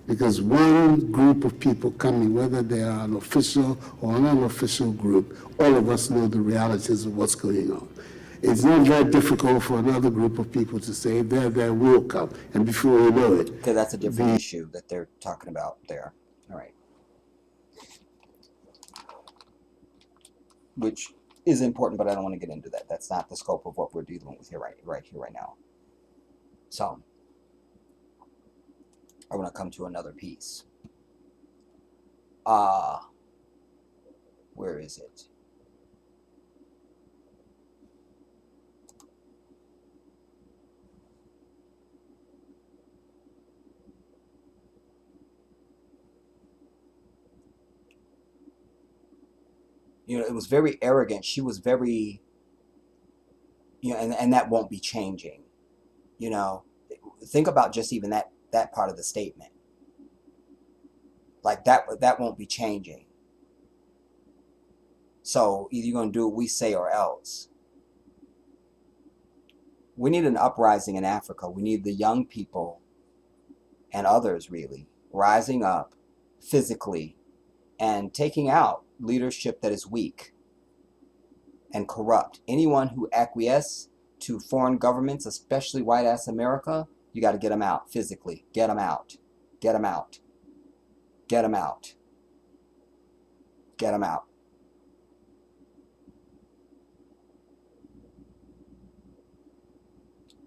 [SPEAKER 4] Because one group of people coming, whether they are an official or an unofficial group, all of us know the realities of what's going on. It's not very difficult for another group of people to say, there will come, and before you know it.
[SPEAKER 1] Because that's a different issue that they're talking about there. All right. Which is important, but I don't want to get into that. That's not the scope of what we're dealing with here, right now. So, I want to come to another piece. Where is it? It was very arrogant. She was very, and that won't be changing. Think about just even that part of the statement. Like that won't be changing. So either you're going to do what we say or else. We need an uprising in Africa. We need the young people and others really rising up physically and taking out leadership that is weak and corrupt. Anyone who acquiesces to foreign governments, especially white-ass America, you got to get them out physically. Get them out. Get them out. Get them out. Get them out.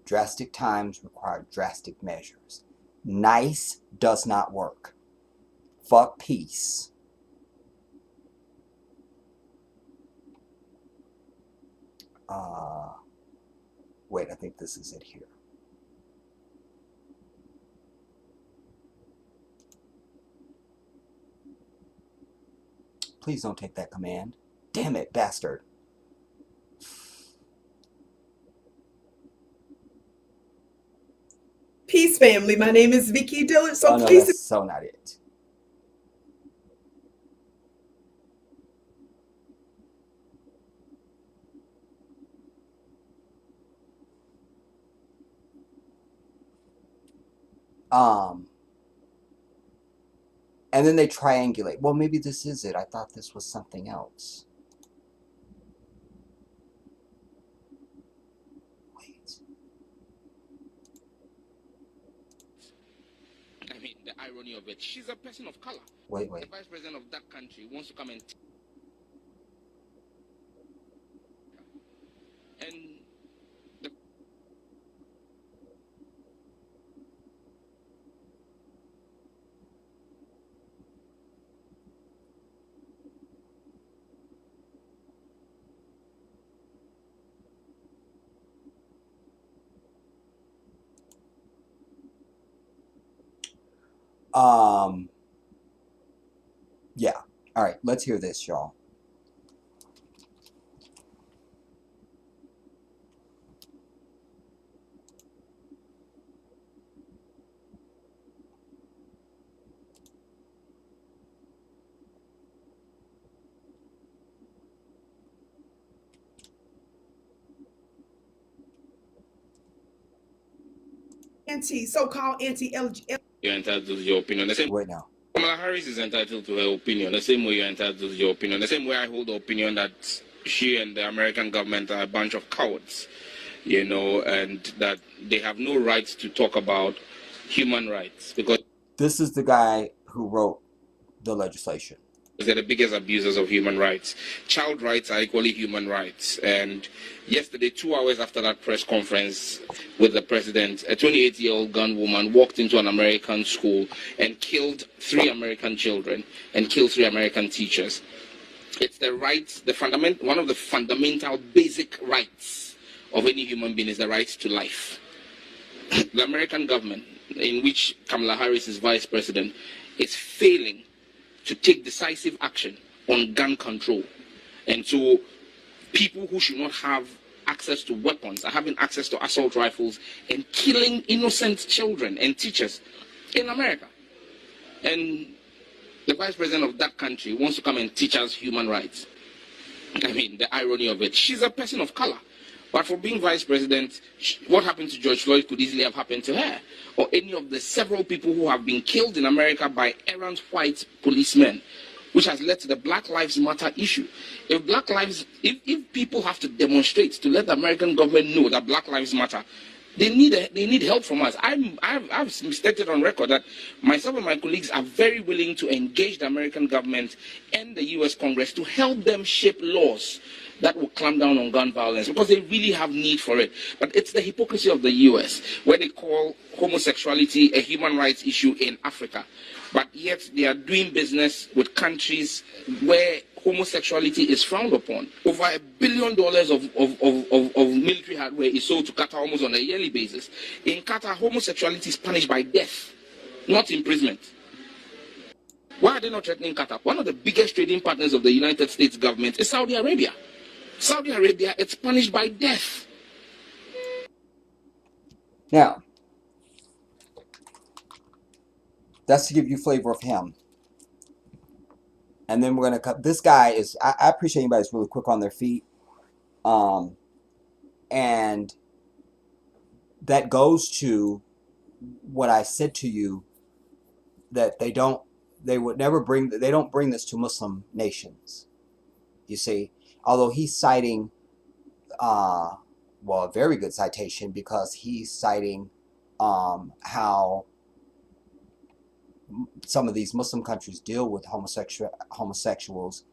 [SPEAKER 1] Drastic times require drastic measures. Nice does not work. Fuck peace. Wait, I think this is it here. Please don't take that command. Damn it, bastard.
[SPEAKER 5] Peace, family. My name is Vicky Dillon. So
[SPEAKER 1] Oh no,
[SPEAKER 5] please,
[SPEAKER 1] that's so not it. Um, and then they triangulate. Well, maybe this is it. I thought this was something else. Wait.
[SPEAKER 6] I mean, the irony of it. She's a person of color.
[SPEAKER 1] Wait.
[SPEAKER 6] The vice president of that country wants to come and the
[SPEAKER 1] Yeah. All right, let's hear this, y'all.
[SPEAKER 5] so-called anti-LGBT.
[SPEAKER 6] you're entitled to your opinion. The same
[SPEAKER 1] Wait now.
[SPEAKER 6] Kamala Harris is entitled to her opinion. The same way you're entitled to your opinion. The same way I hold the opinion that she and the American government are a bunch of cowards, and that they have no right to talk about human rights because
[SPEAKER 1] This is the guy who wrote the legislation.
[SPEAKER 6] they're the biggest abusers of human rights. Child rights are equally human rights. And yesterday, 2 hours after that press conference with the president, a 28-year-old gun woman walked into an American school and killed 3 American children and killed 3 American teachers. It's the rights, one of the fundamental basic rights of any human being is the right to life. The American government, in which Kamala Harris is vice president, is failing to take decisive action on gun control. And so people who should not have access to weapons are having access to assault rifles and killing innocent children and teachers in America. And the vice president of that country wants to come and teach us human rights. I mean, the irony of it. She's a person of color. But for being vice president, what happened to George Floyd could easily have happened to her, or any of the several people who have been killed in America by errant white policemen, which has led to the Black Lives Matter issue. If people have to demonstrate to let the American government know that Black Lives Matter, they need help from us. I've stated on record that myself and my colleagues are very willing to engage the American government and the U.S. Congress to help them shape laws that will clamp down on gun violence because they really have need for it. But it's the hypocrisy of the U.S. where they call homosexuality a human rights issue in Africa, but yet they are doing business with countries where homosexuality is frowned upon. Over $1 billion of military hardware is sold to Qatar almost on a yearly basis. In Qatar, homosexuality is punished by death, not imprisonment. Why are they not threatening Qatar? One of the biggest trading partners of the United States government is Saudi Arabia. Saudi Arabia, it's punished by death.
[SPEAKER 1] Now, that's to give you flavor of him. And then we're going to cut. This guy is, I appreciate anybody that's really quick on their feet. And that goes to what I said to you, that they don't bring this to Muslim nations. You see, although he's citing, a very good citation, because he's citing how some of these Muslim countries deal with homosexuals,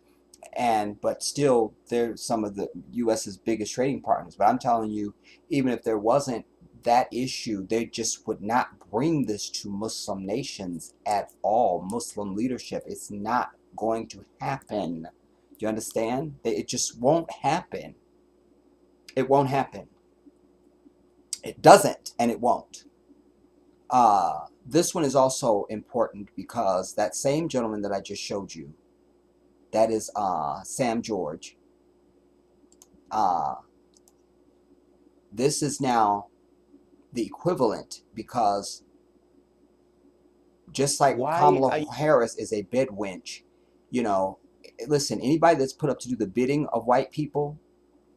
[SPEAKER 1] but still they're some of the U.S.'s biggest trading partners. But I'm telling you, even if there wasn't that issue, they just would not bring this to Muslim nations at all. Muslim leadership, it's not going to happen. Do you understand? It just won't happen. It won't happen. It doesn't, and it won't. This one is also important because that same gentleman that I just showed you, That is Sam George. This is now the equivalent, because just like Kamala Harris is a bed wench, you know, listen, anybody that's put up to do the bidding of white people,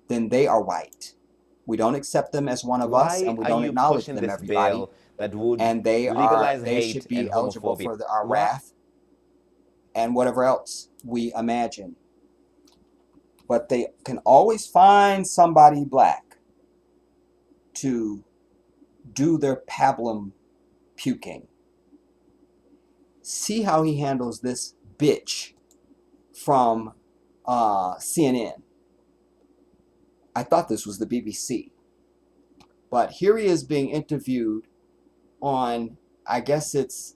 [SPEAKER 1] then they are white. We don't accept them as one of us, and we don't acknowledge them, everybody. And they should be eligible for our wrath and whatever else we imagine. But they can always find somebody black to do their pablum puking. See how he handles this bitch from CNN. I thought this was the BBC. But here he is being interviewed on, I guess it's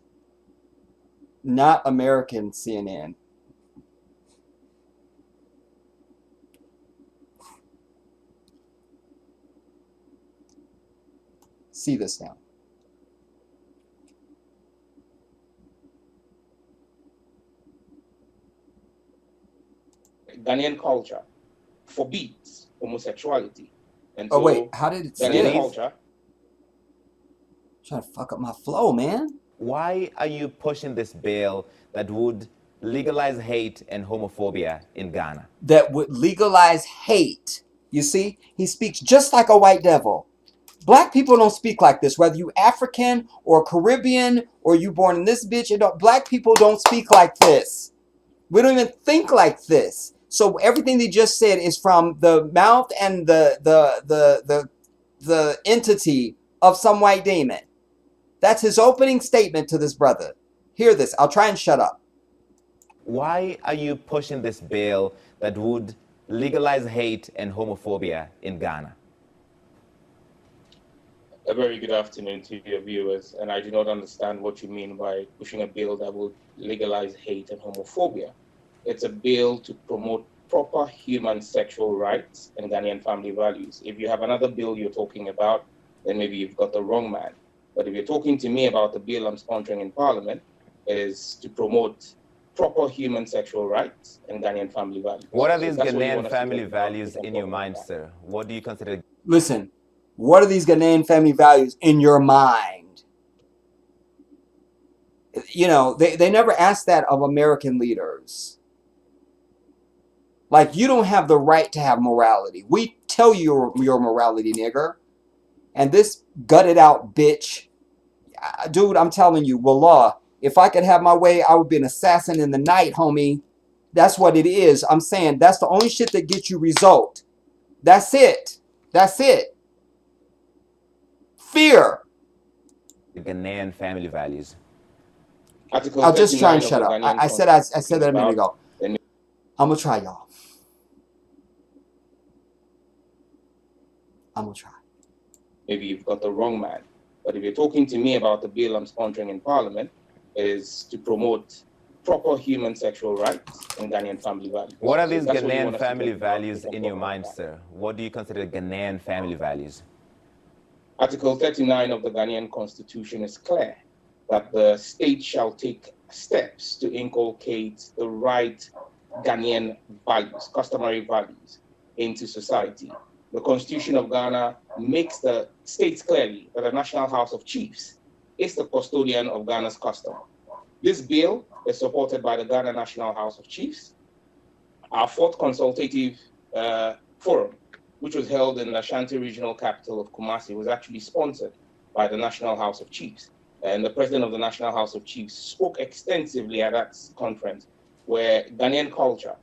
[SPEAKER 1] not American CNN. See this now.
[SPEAKER 6] Ghanaian culture forbids homosexuality. And
[SPEAKER 1] oh, wait, how did it say
[SPEAKER 6] Ghanaian culture?
[SPEAKER 1] Trying to fuck up my flow, man.
[SPEAKER 7] Why are you pushing this bill that would legalize hate and homophobia in Ghana?
[SPEAKER 1] That would legalize hate. You see, he speaks just like a white devil. Black people don't speak like this, whether you African or Caribbean or you born in this bitch. Black people don't speak like this. We don't even think like this. So everything they just said is from the mouth and the entity of some white demon. That's his opening statement to this brother. Hear this. I'll try and shut up.
[SPEAKER 7] Why are you pushing this bill that would legalize hate and homophobia in Ghana?
[SPEAKER 6] A very good afternoon to your viewers, and I do not understand what you mean by pushing a bill that will legalize hate and homophobia. It's a bill to promote proper human sexual rights and Ghanaian family values. If you have another bill you're talking about, then maybe you've got the wrong man. But if you're talking to me about the bill I'm sponsoring in Parliament, it is to promote proper human sexual rights and Ghanaian family values.
[SPEAKER 7] What are these Ghanaian family values in your mind, sir? What do you consider?
[SPEAKER 1] Listen, what are these Ghanaian family values in your mind? You know, they never ask that of American leaders. Like, you don't have the right to have morality. We tell you your morality, nigger. And this gutted out bitch, dude, I'm telling you, wallah, if I could have my way, I would be an assassin in the night, homie. That's what it is. I'm saying that's the only shit that gets you result. That's it. That's it. Fear.
[SPEAKER 7] Ghanaian family values.
[SPEAKER 1] I'll just try and shut up. I said that a minute ago. I'm gonna try, y'all. I'm gonna try.
[SPEAKER 6] Maybe you've got the wrong man. But if you're talking to me about the bill I'm sponsoring in Parliament, it is to promote proper human sexual rights and Ghanaian family values.
[SPEAKER 7] What are these Ghanaian family values in your mind, sir? What do you consider Ghanaian family values?
[SPEAKER 6] Article 39 of the Ghanaian Constitution is clear that the state shall take steps to inculcate the right Ghanaian values, customary values, into society. The Constitution of Ghana makes the states clearly that the National House of Chiefs is the custodian of Ghana's custom. This bill is supported by the Ghana National House of Chiefs. Our fourth consultative forum, which was held in the Ashanti regional capital of Kumasi, was actually sponsored by the National House of Chiefs. And the president of the National House of Chiefs spoke extensively at that conference, where Ghanaian culture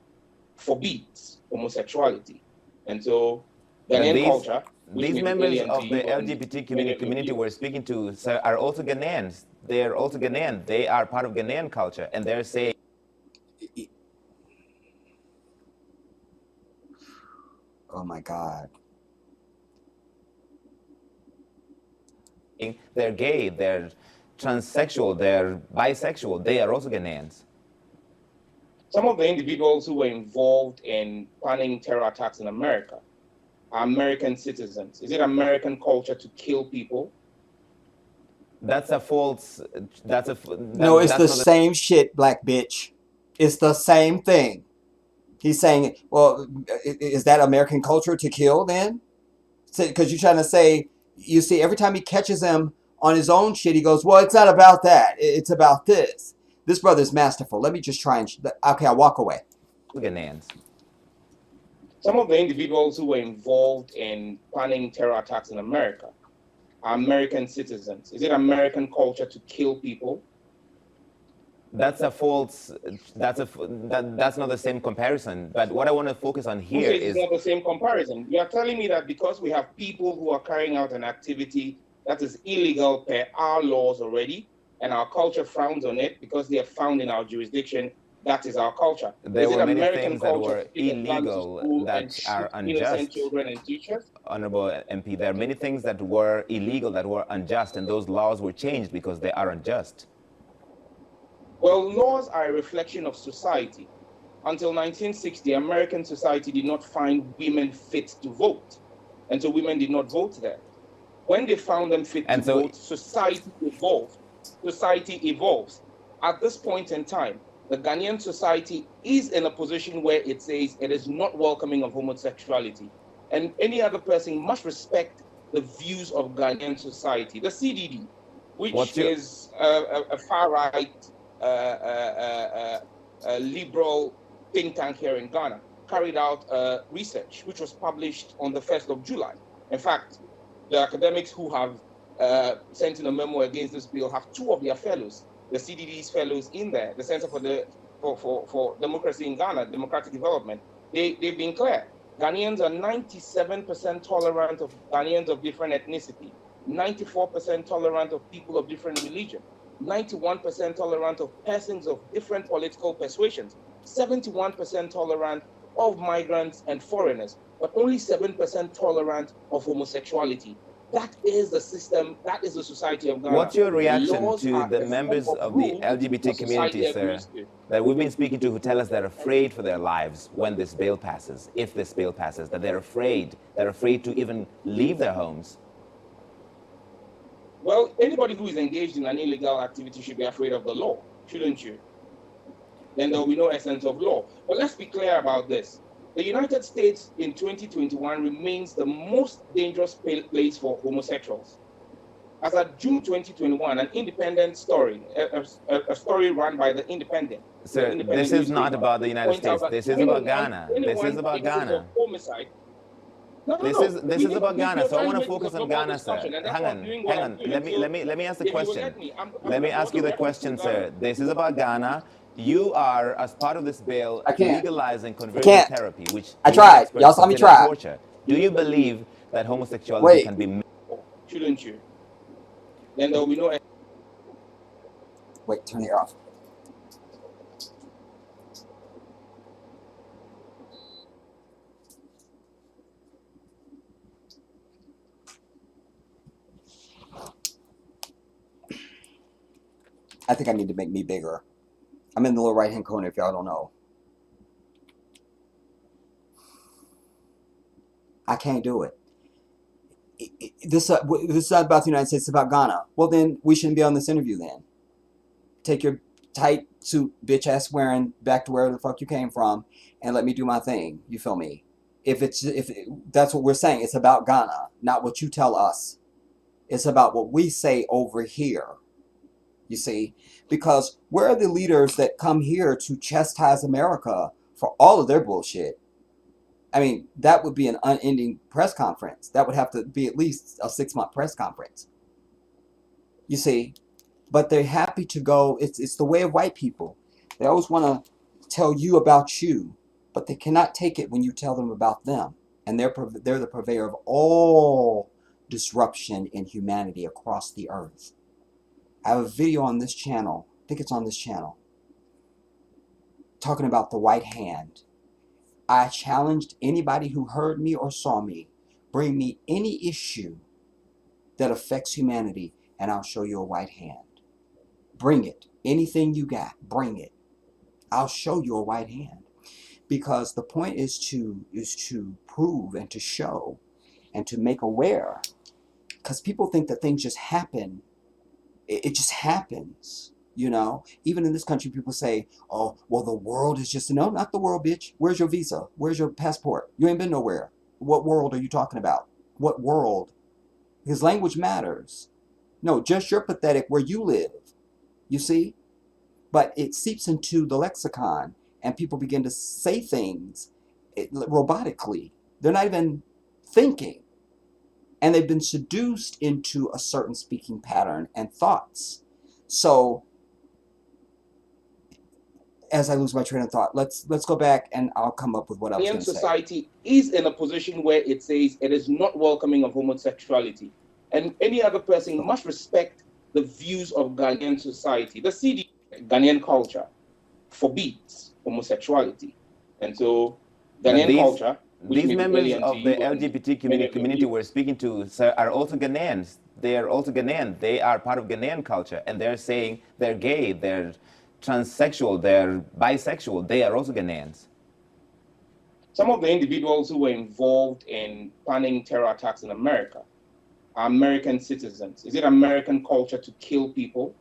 [SPEAKER 6] forbids homosexuality. And so Ghanaian culture...
[SPEAKER 7] These members of the LGBT community we're speaking to, sir, are also Ghanaians. They're also Ghanaian. They are part of Ghanaian culture. And they're saying...
[SPEAKER 1] Oh my God.
[SPEAKER 7] They're gay, they're transsexual, they're bisexual. They are also Ghanaians.
[SPEAKER 6] Some of the individuals who were involved in planning terror attacks in America are American citizens. Is it American culture to kill people?
[SPEAKER 7] That's a false...
[SPEAKER 1] No, it's the same shit, black bitch. It's the same thing. He's saying, well, is that American culture to kill then? Because you're trying to say, you see, every time he catches him on his own shit, he goes, well, it's not about that. It's about this. This brother's masterful. Let me just try and, okay, I'll walk away.
[SPEAKER 7] Ghanaians.
[SPEAKER 6] Some of the individuals who were involved in planning terror attacks in America are American citizens. Is it American culture to kill people?
[SPEAKER 7] That's a false. That's not the same comparison. But what I want to focus on
[SPEAKER 6] Who
[SPEAKER 7] here
[SPEAKER 6] says
[SPEAKER 7] is
[SPEAKER 6] it's not the same comparison? You are telling me that because we have people who are carrying out an activity that is illegal per our laws already, and our culture frowns on it because they are found in our jurisdiction, that is our culture.
[SPEAKER 7] there
[SPEAKER 6] Is it
[SPEAKER 7] were many
[SPEAKER 6] American
[SPEAKER 7] things that
[SPEAKER 6] culture
[SPEAKER 7] were
[SPEAKER 6] to take a gun to
[SPEAKER 7] illegal
[SPEAKER 6] school and
[SPEAKER 7] that
[SPEAKER 6] shoot
[SPEAKER 7] are
[SPEAKER 6] innocent
[SPEAKER 7] unjust.
[SPEAKER 6] children and teachers?
[SPEAKER 7] Honorable MP, there are many things that were illegal that were unjust, and those laws were changed because they are unjust.
[SPEAKER 6] Well, laws are a reflection of society. Until 1960, American society did not find women fit to vote, and so women did not vote there. When they found them fit
[SPEAKER 7] And
[SPEAKER 6] to
[SPEAKER 7] so-
[SPEAKER 6] vote, society evolved. Society evolves. At this point in time, the Ghanaian society is in a position where it says it is not welcoming of homosexuality, and any other person must respect the views of Ghanaian society. The CDD, which is a far-right liberal think tank here in Ghana, carried out research which was published on the 1st of July. In fact, the academics who have sent in a memo against this bill have two of their fellows, the CDD's fellows in there, the Center for Democracy in Ghana, Democratic Development. They've been clear. Ghanaians are 97% tolerant of Ghanaians of different ethnicity, 94% tolerant of people of different religion, 91% tolerant of persons of different political persuasions, 71% tolerant of migrants and foreigners, but only 7% tolerant of homosexuality. That is the system, that is the society of Ghana.
[SPEAKER 7] What's your reaction
[SPEAKER 6] Laws
[SPEAKER 7] to
[SPEAKER 6] are
[SPEAKER 7] the
[SPEAKER 6] a form
[SPEAKER 7] members of the
[SPEAKER 6] rule
[SPEAKER 7] LGBT community,
[SPEAKER 6] society
[SPEAKER 7] sir,
[SPEAKER 6] agrees to.
[SPEAKER 7] that we've been speaking to who tell us they're afraid for their lives when this bill passes, if this bill passes, that they're afraid to even leave their homes?
[SPEAKER 6] Well, anybody who is engaged in an illegal activity should be afraid of the law, shouldn't you? Then there will be no essence of law. But let's be clear about this. The United States in 2021 remains the most dangerous place for homosexuals. As of June 2021, an independent story, a story run by the Independent.
[SPEAKER 7] Sir, this is not about the United States. This is about Ghana. This is about Ghana.
[SPEAKER 6] Homicide.
[SPEAKER 7] This is about Ghana, so I want to focus on Ghana, sir. Hang on. Let me ask the question. Let me ask you the question, sir. This is about Ghana. You are, as part of this bill, legalizing conversion therapy, which
[SPEAKER 1] I tried. Y'all saw me try.
[SPEAKER 7] Torture. Do you believe that homosexuality can be?
[SPEAKER 6] Shouldn't you? Then there will be no.
[SPEAKER 1] Wait, turn it off. I think I need to make me bigger. I'm in the lower right-hand corner if y'all don't know. I can't do it. This is not about the United States, it's about Ghana. Well, then we shouldn't be on this interview then. Take your tight suit, bitch ass wearing back to where the fuck you came from and let me do my thing. You feel me? If that's what we're saying, it's about Ghana, not what you tell us. It's about what we say over here. You see, because where are the leaders that come here to chastise America for all of their bullshit? I mean, that would be an unending press conference. That would have to be at least a 6-month press conference. You see, but they're happy to go. It's the way of white people. They always want to tell you about you, but they cannot take it when you tell them about them. And they're the purveyor of all disruption in humanity across the earth. I have a video on this channel, I think it's on this channel, talking about the white hand. I challenged anybody who heard me or saw me, bring me any issue that affects humanity and I'll show you a white hand. Bring it. Anything you got, bring it. I'll show you a white hand. Because the point is to prove and to show and to make aware. Because people think that things just happen. It just happens. You know, even in this country, people say, "Oh, well, the world is just no, not the world, bitch. Where's your visa? Where's your passport? You ain't been nowhere. What world are you talking about? What world? Because language matters. No, just you're pathetic where you live. You see, but it seeps into the lexicon, and people begin to say things robotically. They're not even thinking, and they've been seduced into a certain speaking pattern and thoughts. So as I lose my train of thought, let's go back and I'll come up with what I was going
[SPEAKER 6] Ghanaian
[SPEAKER 1] to say.
[SPEAKER 6] society is in a position where it says it is not welcoming of homosexuality, and any other person must respect the views of Ghanaian society. The CD, Ghanaian culture, forbids homosexuality, and so
[SPEAKER 7] But
[SPEAKER 6] Ghanaian culture, which
[SPEAKER 7] these
[SPEAKER 6] may be
[SPEAKER 7] members
[SPEAKER 6] alien to
[SPEAKER 7] of the
[SPEAKER 6] you and
[SPEAKER 7] LGBT
[SPEAKER 6] many of
[SPEAKER 7] community
[SPEAKER 6] you,
[SPEAKER 7] we're speaking to, sir, are also Ghanaians. They are also Ghanaian. They are part of Ghanaian culture, and they're saying they're gay, they're transsexual, they're bisexual. They are also Ghanaians.
[SPEAKER 6] some of the individuals who were involved in planning terror attacks in America are American citizens. Is it American culture to kill people?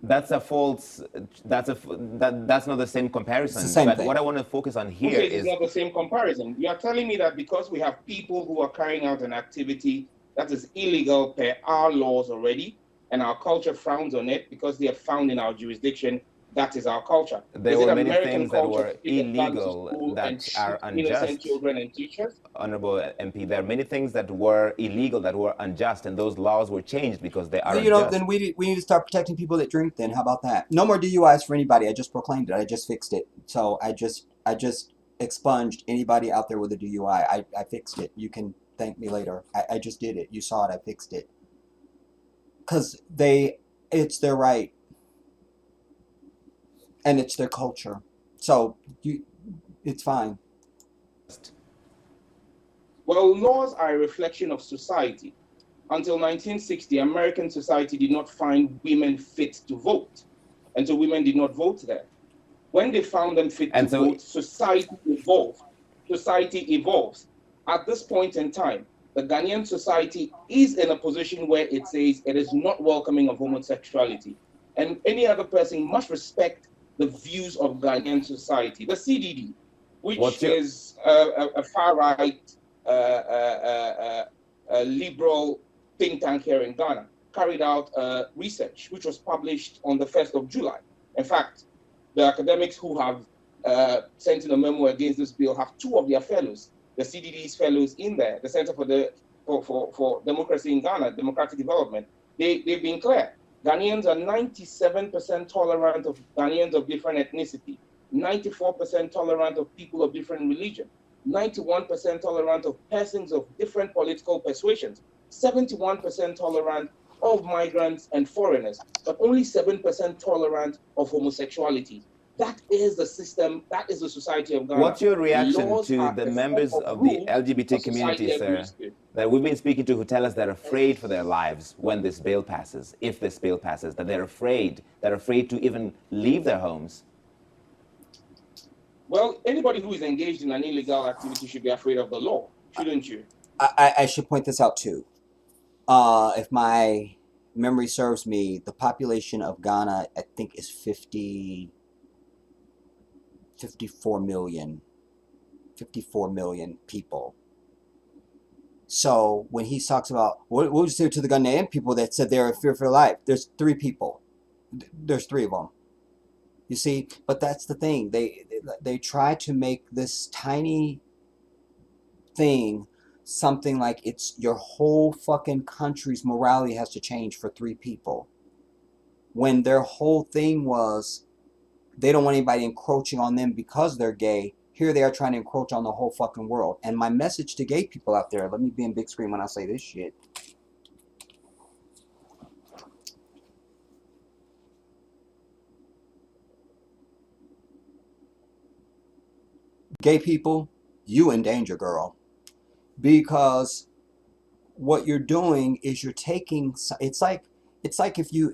[SPEAKER 7] That's a false. That's not the same
[SPEAKER 1] It's
[SPEAKER 7] comparison.
[SPEAKER 1] the same
[SPEAKER 7] But
[SPEAKER 1] thing.
[SPEAKER 7] what I want to focus on
[SPEAKER 6] Who
[SPEAKER 7] here
[SPEAKER 6] says it's
[SPEAKER 7] is
[SPEAKER 6] not the same comparison? You are telling me that because we have people who are carrying out an activity that is illegal per our laws already, and our culture frowns on it because they are found in our jurisdiction, that is our culture.
[SPEAKER 7] there
[SPEAKER 6] Is it
[SPEAKER 7] were many
[SPEAKER 6] American
[SPEAKER 7] things that
[SPEAKER 6] culture
[SPEAKER 7] were
[SPEAKER 6] to take a gun to
[SPEAKER 7] illegal
[SPEAKER 6] school and
[SPEAKER 7] that are
[SPEAKER 6] shoot innocent
[SPEAKER 7] unjust.
[SPEAKER 6] children and teachers?
[SPEAKER 7] Honorable MP, there are many things that were illegal, that were unjust, and those laws were changed because they are
[SPEAKER 1] You know,
[SPEAKER 7] unjust.
[SPEAKER 1] then we need to start protecting people that drink. Then how about that? No more DUIs for anybody. I just proclaimed it. I just fixed it. So I just expunged anybody out there with a DUI. I fixed it. You can thank me later. I just did it. You saw it. I fixed it. Because it's their right and it's their culture. So it's fine.
[SPEAKER 6] Well, laws are a reflection of society. Until 1960, American society did not find women fit to vote. And so women did not vote there. When they found them fit
[SPEAKER 7] And
[SPEAKER 6] to
[SPEAKER 7] so
[SPEAKER 6] vote, society evolved. Society evolves. At this point in time, the Ghanaian society is in a position where it says it is not welcoming of homosexuality. And any other person must respect the views of Ghanaian society. The CDD, which
[SPEAKER 7] what's your
[SPEAKER 6] is a far right liberal think tank here in Ghana, carried out research which was published on the 1st of July. In fact, the academics who have sent in a memo against this bill have two of their fellows, the CDD's fellows in there, the Center for Democracy in Ghana, Democratic Development. They've been clear. Ghanaians are 97% tolerant of Ghanaians of different ethnicity, 94% tolerant of people of different religion, 91% tolerant of persons of different political persuasions, 71% tolerant of migrants and foreigners, but only 7% tolerant of homosexuality. That is the system, that is the society of Ghana.
[SPEAKER 7] What's your reaction
[SPEAKER 6] Laws
[SPEAKER 7] to
[SPEAKER 6] are
[SPEAKER 7] the
[SPEAKER 6] a form
[SPEAKER 7] members of the
[SPEAKER 6] rule
[SPEAKER 7] LGBT
[SPEAKER 6] a society
[SPEAKER 7] community, sir,
[SPEAKER 6] agrees to.
[SPEAKER 7] that we've been speaking to who tell us they're afraid for their lives when this bill passes, if this bill passes, that they're afraid to even leave their homes?
[SPEAKER 6] Well, anybody who is engaged in an illegal activity should be afraid of the law, shouldn't you?
[SPEAKER 1] I should point this out too. If my memory serves me, the population of Ghana, I think, is 54 million people. So when he talks about, what would you say to the Ghanaian people that said they're in fear for their life? There's three people. There's three of them. You see, but that's the thing. They try to make this tiny thing something like it's your whole fucking country's morality has to change for three people. When their whole thing was they don't want anybody encroaching on them because they're gay. Here they are trying to encroach on the whole fucking world. And my message to gay people out there, let me be in big screen when I say this shit. Gay people, you in danger, girl. Because what you're doing is you're taking, it's like if you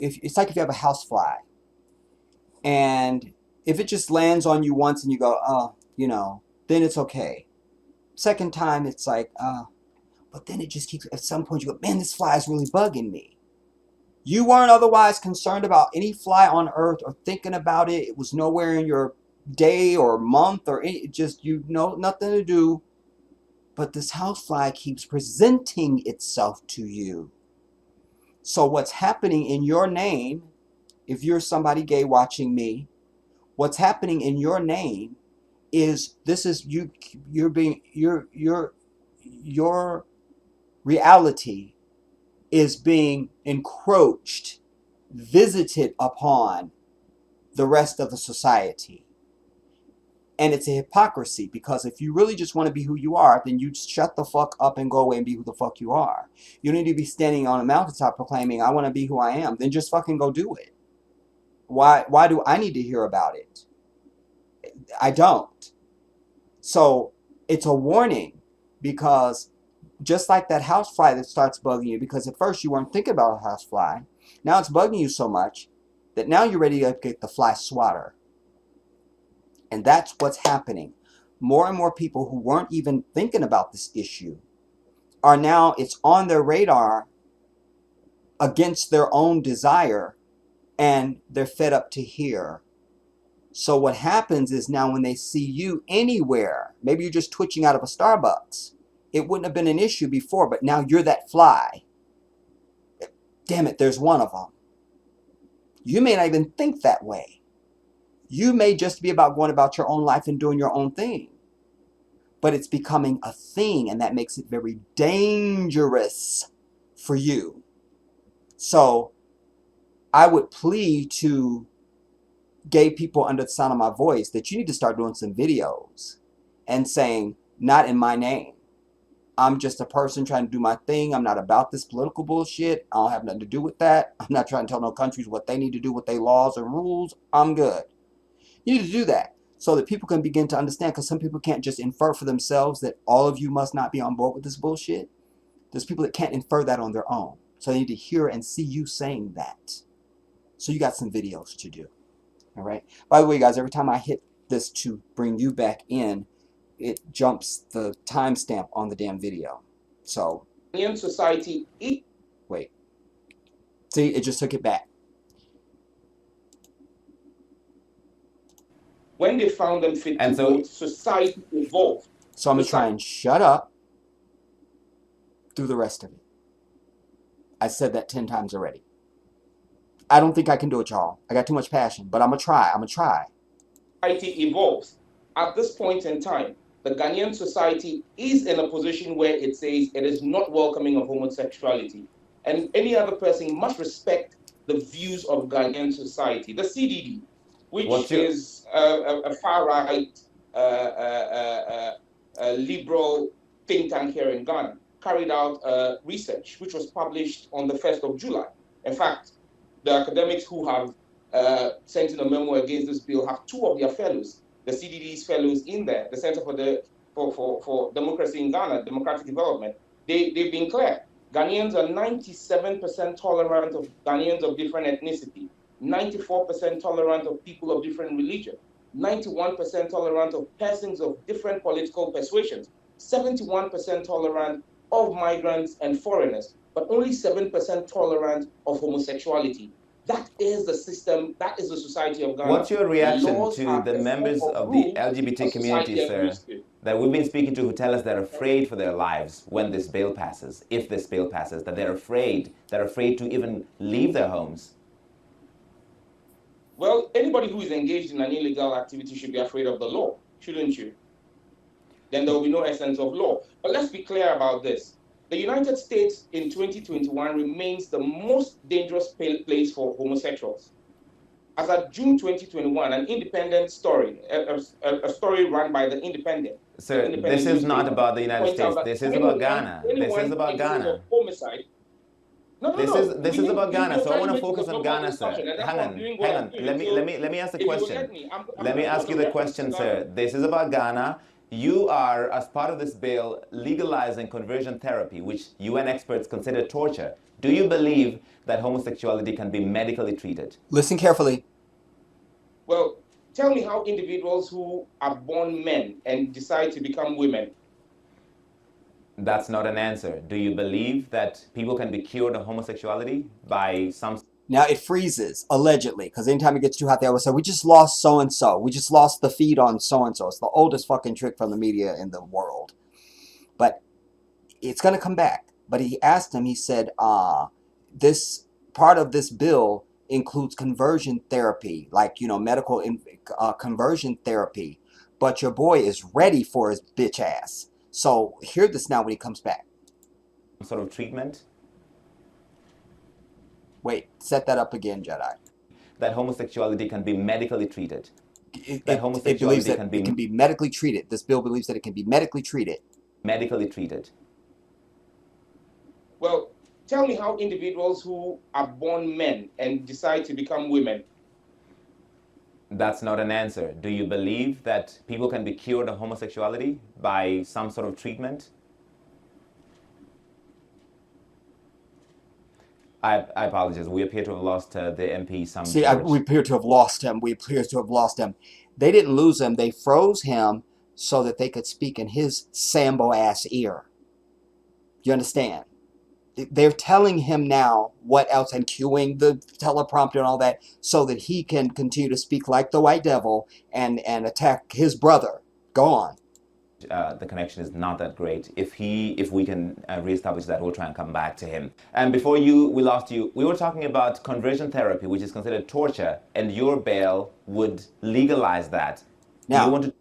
[SPEAKER 1] have a house fly and if it just lands on you once and you go, oh, then it's okay. Second time, it's like, but then it just keeps, at some point you go, man, this fly is really bugging me. You weren't otherwise concerned about any fly on earth or thinking about it. It was nowhere in your day or month or any, just, you know, nothing to do. But this housefly keeps presenting itself to you. So what's happening in your name, if you're somebody gay watching me, what's happening in your name is this is you, your reality is being encroached, visited upon the rest of the society. And it's a hypocrisy, because if you really just want to be who you are, then you shut the fuck up and go away and be who the fuck you are. You don't need to be standing on a mountaintop proclaiming, I want to be who I am. Then just fucking go do it. Why do I need to hear about it? I don't. So it's a warning, because just like that housefly that starts bugging you, because at first you weren't thinking about a housefly, now it's bugging you so much that now you're ready to get the fly swatter. And that's what's happening. More and more people who weren't even thinking about this issue are now, it's on their radar against their own desire, and they're fed up to hear. So what happens is now when they see you anywhere, maybe you're just twitching out of a Starbucks, it wouldn't have been an issue before, but now you're that fly. Damn it, there's one of them. You may not even think that way. You may just be about going about your own life and doing your own thing. But it's becoming a thing, and that makes it very dangerous for you. So I would plead to gay people under the sound of my voice that you need to start doing some videos and saying, not in my name. I'm just a person trying to do my thing. I'm not about this political bullshit. I don't have nothing to do with that. I'm not trying to tell no countries what they need to do with their laws and rules. I'm good. You need to do that so that people can begin to understand, because some people can't just infer for themselves that all of you must not be on board with this bullshit. There's people that can't infer that on their own. So they need to hear and see you saying that. So you got some videos to do. All right. By the way, guys, every time I hit this to bring you back in, it jumps the timestamp on the damn video. So.
[SPEAKER 6] In society.
[SPEAKER 1] Wait. See, it just took it back.
[SPEAKER 6] When they found them fit to vote, society evolved.
[SPEAKER 1] So I'm going to try and shut up through the rest of it. I said that 10 times already. I don't think I can do it, y'all. I got too much passion, but I'm going to try. I'm going to try.
[SPEAKER 6] Society evolves. At this point in time, the Ghanaian society is in a position where it says it is not welcoming of homosexuality. And any other person must respect the views of Ghanaian society. The CDD, which is a far-right liberal think tank here in Ghana, carried out research which was published on the 1st of July. In fact, the academics who have sent in a memo against this bill have two of their fellows, the CDD's fellows in there, the Center for Democracy in Ghana, Democratic Development. They've been clear. Ghanaians are 97% tolerant of Ghanaians of different ethnicity, 94% tolerant of people of different religion, 91% tolerant of persons of different political persuasions, 71% tolerant of migrants and foreigners, but only 7% tolerant of homosexuality. That is the system, that is the society of Ghana.
[SPEAKER 7] What's your reaction to the members of the LGBT community, sir, that we've been speaking to, who tell us they're afraid for their lives when this bill passes, if this bill passes, that they're afraid to even leave their homes?
[SPEAKER 6] Well, anybody who is engaged in an illegal activity should be afraid of the law, shouldn't you? Then there will be no essence of law. But let's be clear about this. The United States in 2021 remains the most dangerous place for homosexuals. As of June 2021, an independent story, a story run by the Independent.
[SPEAKER 7] Sir, this is not about the United States. This is about Ghana. This is about Ghana.
[SPEAKER 6] Homicide.
[SPEAKER 7] This is about Ghana, so I want to focus on Ghana, sir. Hang on. Let me ask the question. Let me ask you the question, sir. This is about Ghana. You are, as part of this bill, legalizing conversion therapy, which UN experts consider torture. Do you believe that homosexuality can be medically treated?
[SPEAKER 1] Listen carefully.
[SPEAKER 6] Well, tell me how individuals who are born men and decide to become women
[SPEAKER 7] That's not an answer. Do you believe that people can be cured of homosexuality by some
[SPEAKER 1] Now it freezes, allegedly, because anytime it gets too hot, they always say, we just lost so and so. We just lost the feed on so and so. It's the oldest fucking trick from the media in the world. But it's going to come back. But he asked him, he said, this part of this bill includes conversion therapy, like, medical conversion therapy. But your boy is ready for his bitch ass. So hear this now when he comes back.
[SPEAKER 7] sort of treatment?
[SPEAKER 1] Wait, set that up again, Jedi.
[SPEAKER 7] That homosexuality can be medically treated.
[SPEAKER 1] It
[SPEAKER 7] That
[SPEAKER 1] believes
[SPEAKER 7] homosexuality
[SPEAKER 1] that it can be medically treated. This bill believes that it can be medically treated.
[SPEAKER 7] medically treated.
[SPEAKER 6] Well, tell me how individuals who are born men and decide to become women.
[SPEAKER 7] That's not an answer. Do you believe that people can be cured of homosexuality by some sort of treatment? I apologize. We appear to have lost the MP.
[SPEAKER 1] See, we appear to have lost him. We appear to have lost him. They didn't lose him. They froze him so that they could speak in his Sambo ass ear. You understand? They're telling him now what else and cueing the teleprompter and all that so that he can continue to speak like the white devil and attack his brother. Go on.
[SPEAKER 7] The connection is not that great. If we can reestablish that, we'll try and come back to him. And before we lost you, we were talking about conversion therapy, which is considered torture, and your bill would legalize that.
[SPEAKER 1] Now,
[SPEAKER 7] you want to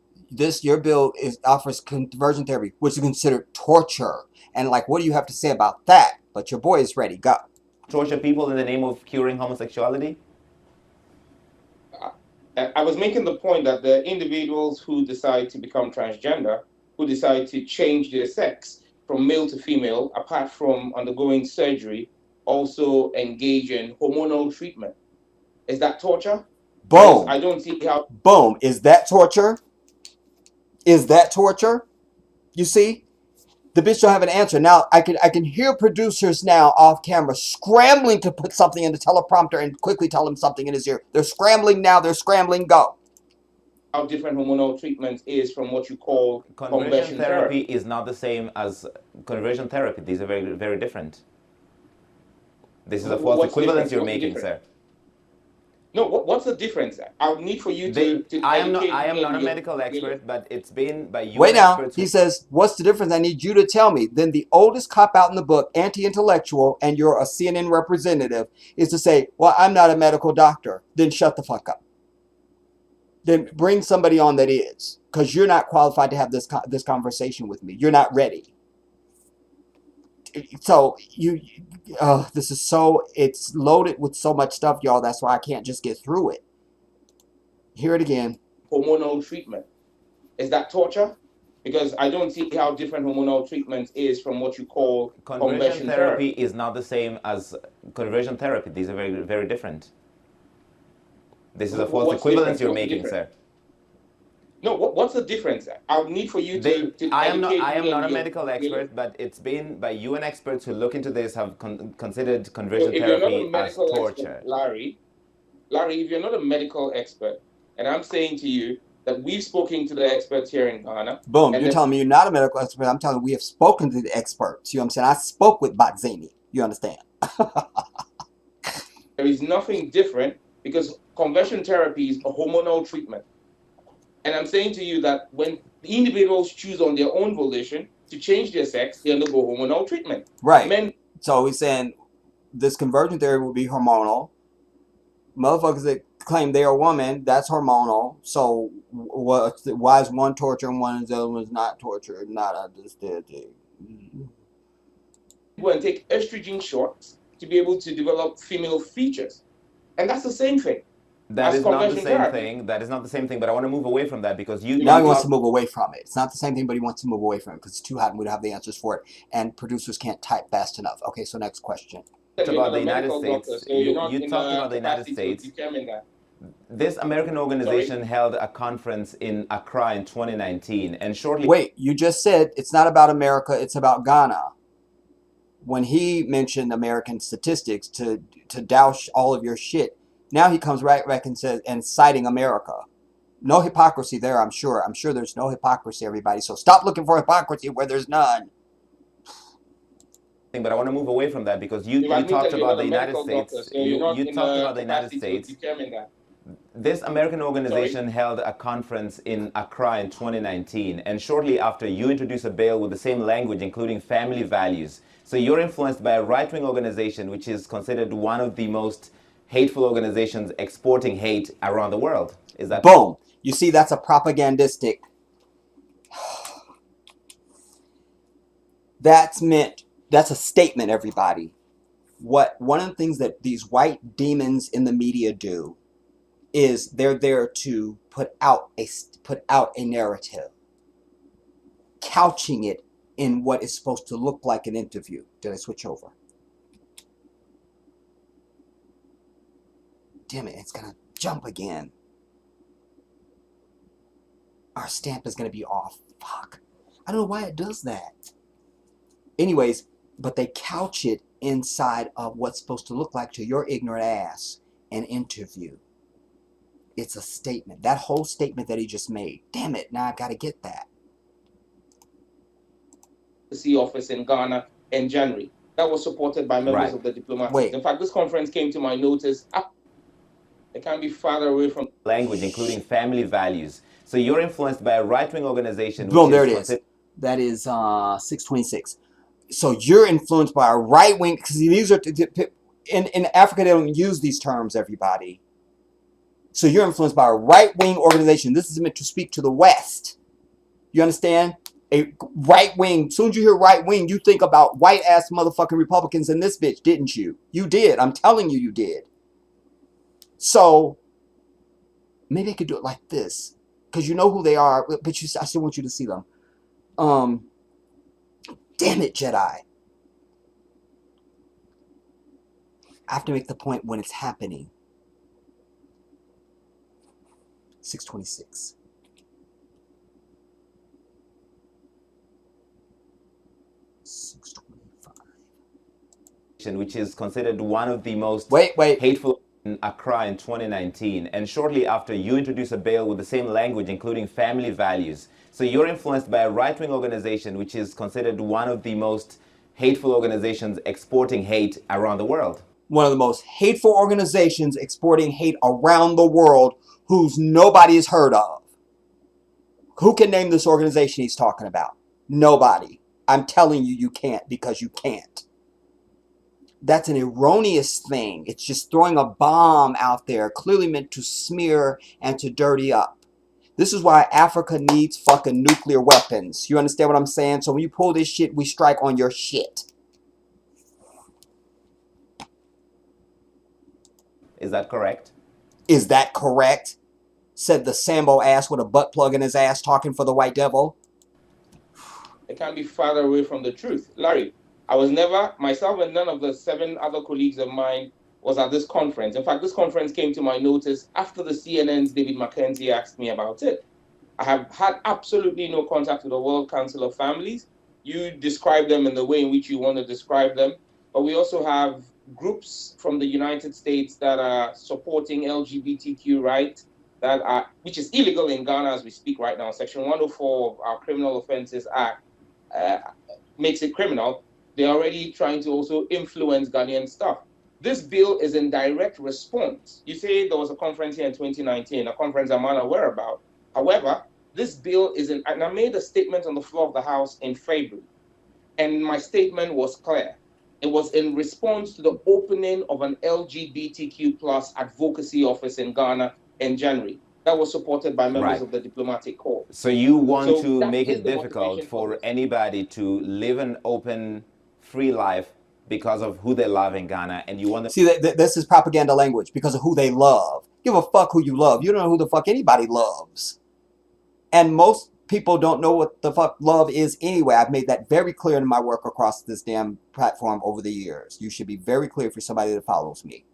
[SPEAKER 1] your bill offers conversion therapy, which is considered torture. And what do you have to say about that? But your boy is ready. Go.
[SPEAKER 7] torture people in the name of curing homosexuality?
[SPEAKER 6] I was making the point that the individuals who decide to become transgender, who decide to change their sex from male to female, apart from undergoing surgery, also engage in hormonal treatment. Is that torture?
[SPEAKER 1] Boom.
[SPEAKER 6] Because I don't see how.
[SPEAKER 1] Boom. Is that torture? Is that torture? You see? The bitch don't have an answer. Now, I can hear producers now off camera scrambling to put something in the teleprompter and quickly tell him something in his ear. They're scrambling now. They're scrambling. Go.
[SPEAKER 6] How different hormonal treatment is from what you call
[SPEAKER 7] Conversion therapy is not the same as conversion therapy. These are very, very different. This is a false equivalence you're making, sir.
[SPEAKER 6] No, what's the difference? I'll need for you to
[SPEAKER 7] I am not a medical expert, but it's been by you.
[SPEAKER 1] Wait now. He says, what's the difference? I need you to tell me. Then the oldest cop out in the book, anti-intellectual, and you're a CNN representative, is to say, well, I'm not a medical doctor. Then shut the fuck up. Then bring somebody on that is. Because you're not qualified to have this conversation with me. You're not ready. So this is it's loaded with so much stuff, y'all. That's why I can't just get through it. Hear it again.
[SPEAKER 6] Hormonal treatment. Is that torture? Because I don't see how different hormonal treatment is from what you call
[SPEAKER 7] conversion therapy is not the same as conversion therapy. These are very, very different. This is a false equivalence you're making, sir.
[SPEAKER 6] No, what's the difference? I'll need for you to
[SPEAKER 7] I am not a medical expert, but it's been by UN experts who look into this have considered conversion therapy as torture.
[SPEAKER 6] Larry, if you're not a medical expert, and I'm saying to you that we've spoken to the experts here in Ghana.
[SPEAKER 1] Boom, you're telling me you're not a medical expert. I'm telling you we have spoken to the experts. You know what I'm saying? I spoke with Batzini. You understand?
[SPEAKER 6] There is nothing different because conversion therapy is a hormonal treatment. And I'm saying to you that when individuals choose on their own volition to change their sex, they undergo hormonal treatment.
[SPEAKER 1] Right. So he's saying this conversion therapy will be hormonal. Motherfuckers that claim they are a woman, that's hormonal. So why is one torture and the other one's not torture? Not understanding.
[SPEAKER 6] Go and take estrogen shots to be able to develop female features. And that's the same thing.
[SPEAKER 7] That is not the same thing. That is not the same thing. But I want to move away from that because
[SPEAKER 1] now he wants to move away from it. It's not the same thing, but he wants to move away from it because it's too hot and we don't have the answers for it. And producers can't type fast enough. Okay, so next question.
[SPEAKER 7] About the United States. You talked about the United States. This American organization held a conference in Accra in 2019, and shortly.
[SPEAKER 1] Wait, you just said it's not about America. It's about Ghana. When he mentioned American statistics to douse all of your shit. Now he comes right back and says, and citing America. No hypocrisy there, I'm sure. I'm sure there's no hypocrisy, everybody. So stop looking for hypocrisy where there's none.
[SPEAKER 7] But I want to move away from that because you talked about the United States. You talked about the United States. This American organization held a conference in Accra in 2019, and shortly after, you introduced a bill with the same language, including family values. So you're influenced by a right-wing organization, which is considered one of the most hateful organizations exporting hate around the world. Is that
[SPEAKER 1] boom? You see, that's a propagandistic. That's a statement, everybody. One of the things that these white demons in the media do is they're there to put out a narrative, couching it in what is supposed to look like an interview. Did I switch over? Damn it, it's gonna jump again. Our stamp is gonna be off. Fuck. I don't know why it does that. Anyways, but they couch it inside of what's supposed to look like to your ignorant ass an interview. It's a statement. That whole statement that he just made. Damn it, now I gotta get that.
[SPEAKER 6] Office in Ghana in January. That was supported by members of the diplomatic.
[SPEAKER 1] Wait.
[SPEAKER 6] In fact, this conference came to my notice. It can't be farther away from
[SPEAKER 7] language, including family values. So you're influenced by a right-wing organization.
[SPEAKER 1] Boom, there it is. That is 626. So you're influenced by a right wing, because these are in Africa they don't use these terms, everybody. So you're influenced by a right wing organization. This is meant to speak to the West. You understand? A right wing. As soon as you hear right wing, you think about white ass motherfucking Republicans in this bitch, didn't you? You did. I'm telling you, you did. So maybe I could do it like this, because you know who they are, but I still want you to see them. Damn it, Jedi. I have to make the point when it's happening. 626.
[SPEAKER 7] Which is considered one of the most
[SPEAKER 1] hateful
[SPEAKER 7] in Accra in 2019. And shortly after, you introduced a bill with the same language, including family values. So you're influenced by a right-wing organization, which is considered one of the most hateful organizations exporting hate around the world.
[SPEAKER 1] One of the most hateful organizations exporting hate around the world, whose nobody has heard of. Who can name this organization he's talking about? Nobody. I'm telling you, you can't, because you can't. That's an erroneous thing. It's just throwing a bomb out there, clearly meant to smear and to dirty up. This is why Africa needs fucking nuclear weapons. You understand what I'm saying? So when you pull this shit, we strike on your shit.
[SPEAKER 7] Is that correct?
[SPEAKER 1] Is that correct? Said the Sambo ass with a butt plug in his ass talking for the white devil.
[SPEAKER 6] It can't be farther away from the truth. Larry, I was never, myself and none of the 7 other colleagues of mine was at this conference. In fact, this conference came to my notice after the CNN's David McKenzie asked me about it. I have had absolutely no contact with the World Council of Families. You describe them in the way in which you want to describe them. But we also have groups from the United States that are supporting LGBTQ rights, which is illegal in Ghana as we speak right now. Section 104 of our Criminal Offences Act makes it criminal. They're already trying to also influence Ghanaian stuff. This bill is in direct response. You say there was a conference here in 2019, a conference I'm unaware about. However, this bill is in, and I made a statement on the floor of the House in February, and my statement was clear. It was in response to the opening of an LGBTQ plus advocacy office in Ghana in January. That was supported by members of the diplomatic corps.
[SPEAKER 7] So you want to make it difficult for anybody to live an open, free life because of who they love in Ghana, and you want to...
[SPEAKER 1] See, this is propaganda language, because of who they love. Give a fuck who you love. You don't know who the fuck anybody loves. And most people don't know what the fuck love is anyway. I've made that very clear in my work across this damn platform over the years. You should be very clear for somebody that follows me.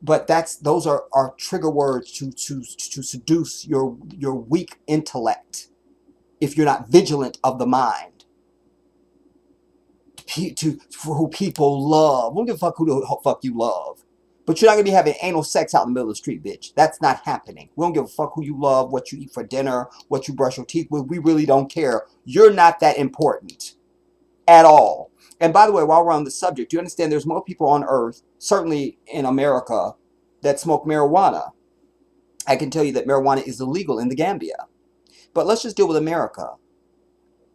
[SPEAKER 1] But those are trigger words to seduce your weak intellect if you're not vigilant of the mind. For who people love. We don't give a fuck who the fuck you love. But you're not going to be having anal sex out in the middle of the street, bitch. That's not happening. We don't give a fuck who you love, what you eat for dinner, what you brush your teeth with. We really don't care. You're not that important. at all. And by the way, while we're on the subject, do you understand there's more people on earth, certainly in America, that smoke marijuana? I can tell you that marijuana is illegal in the Gambia. But let's just deal with America.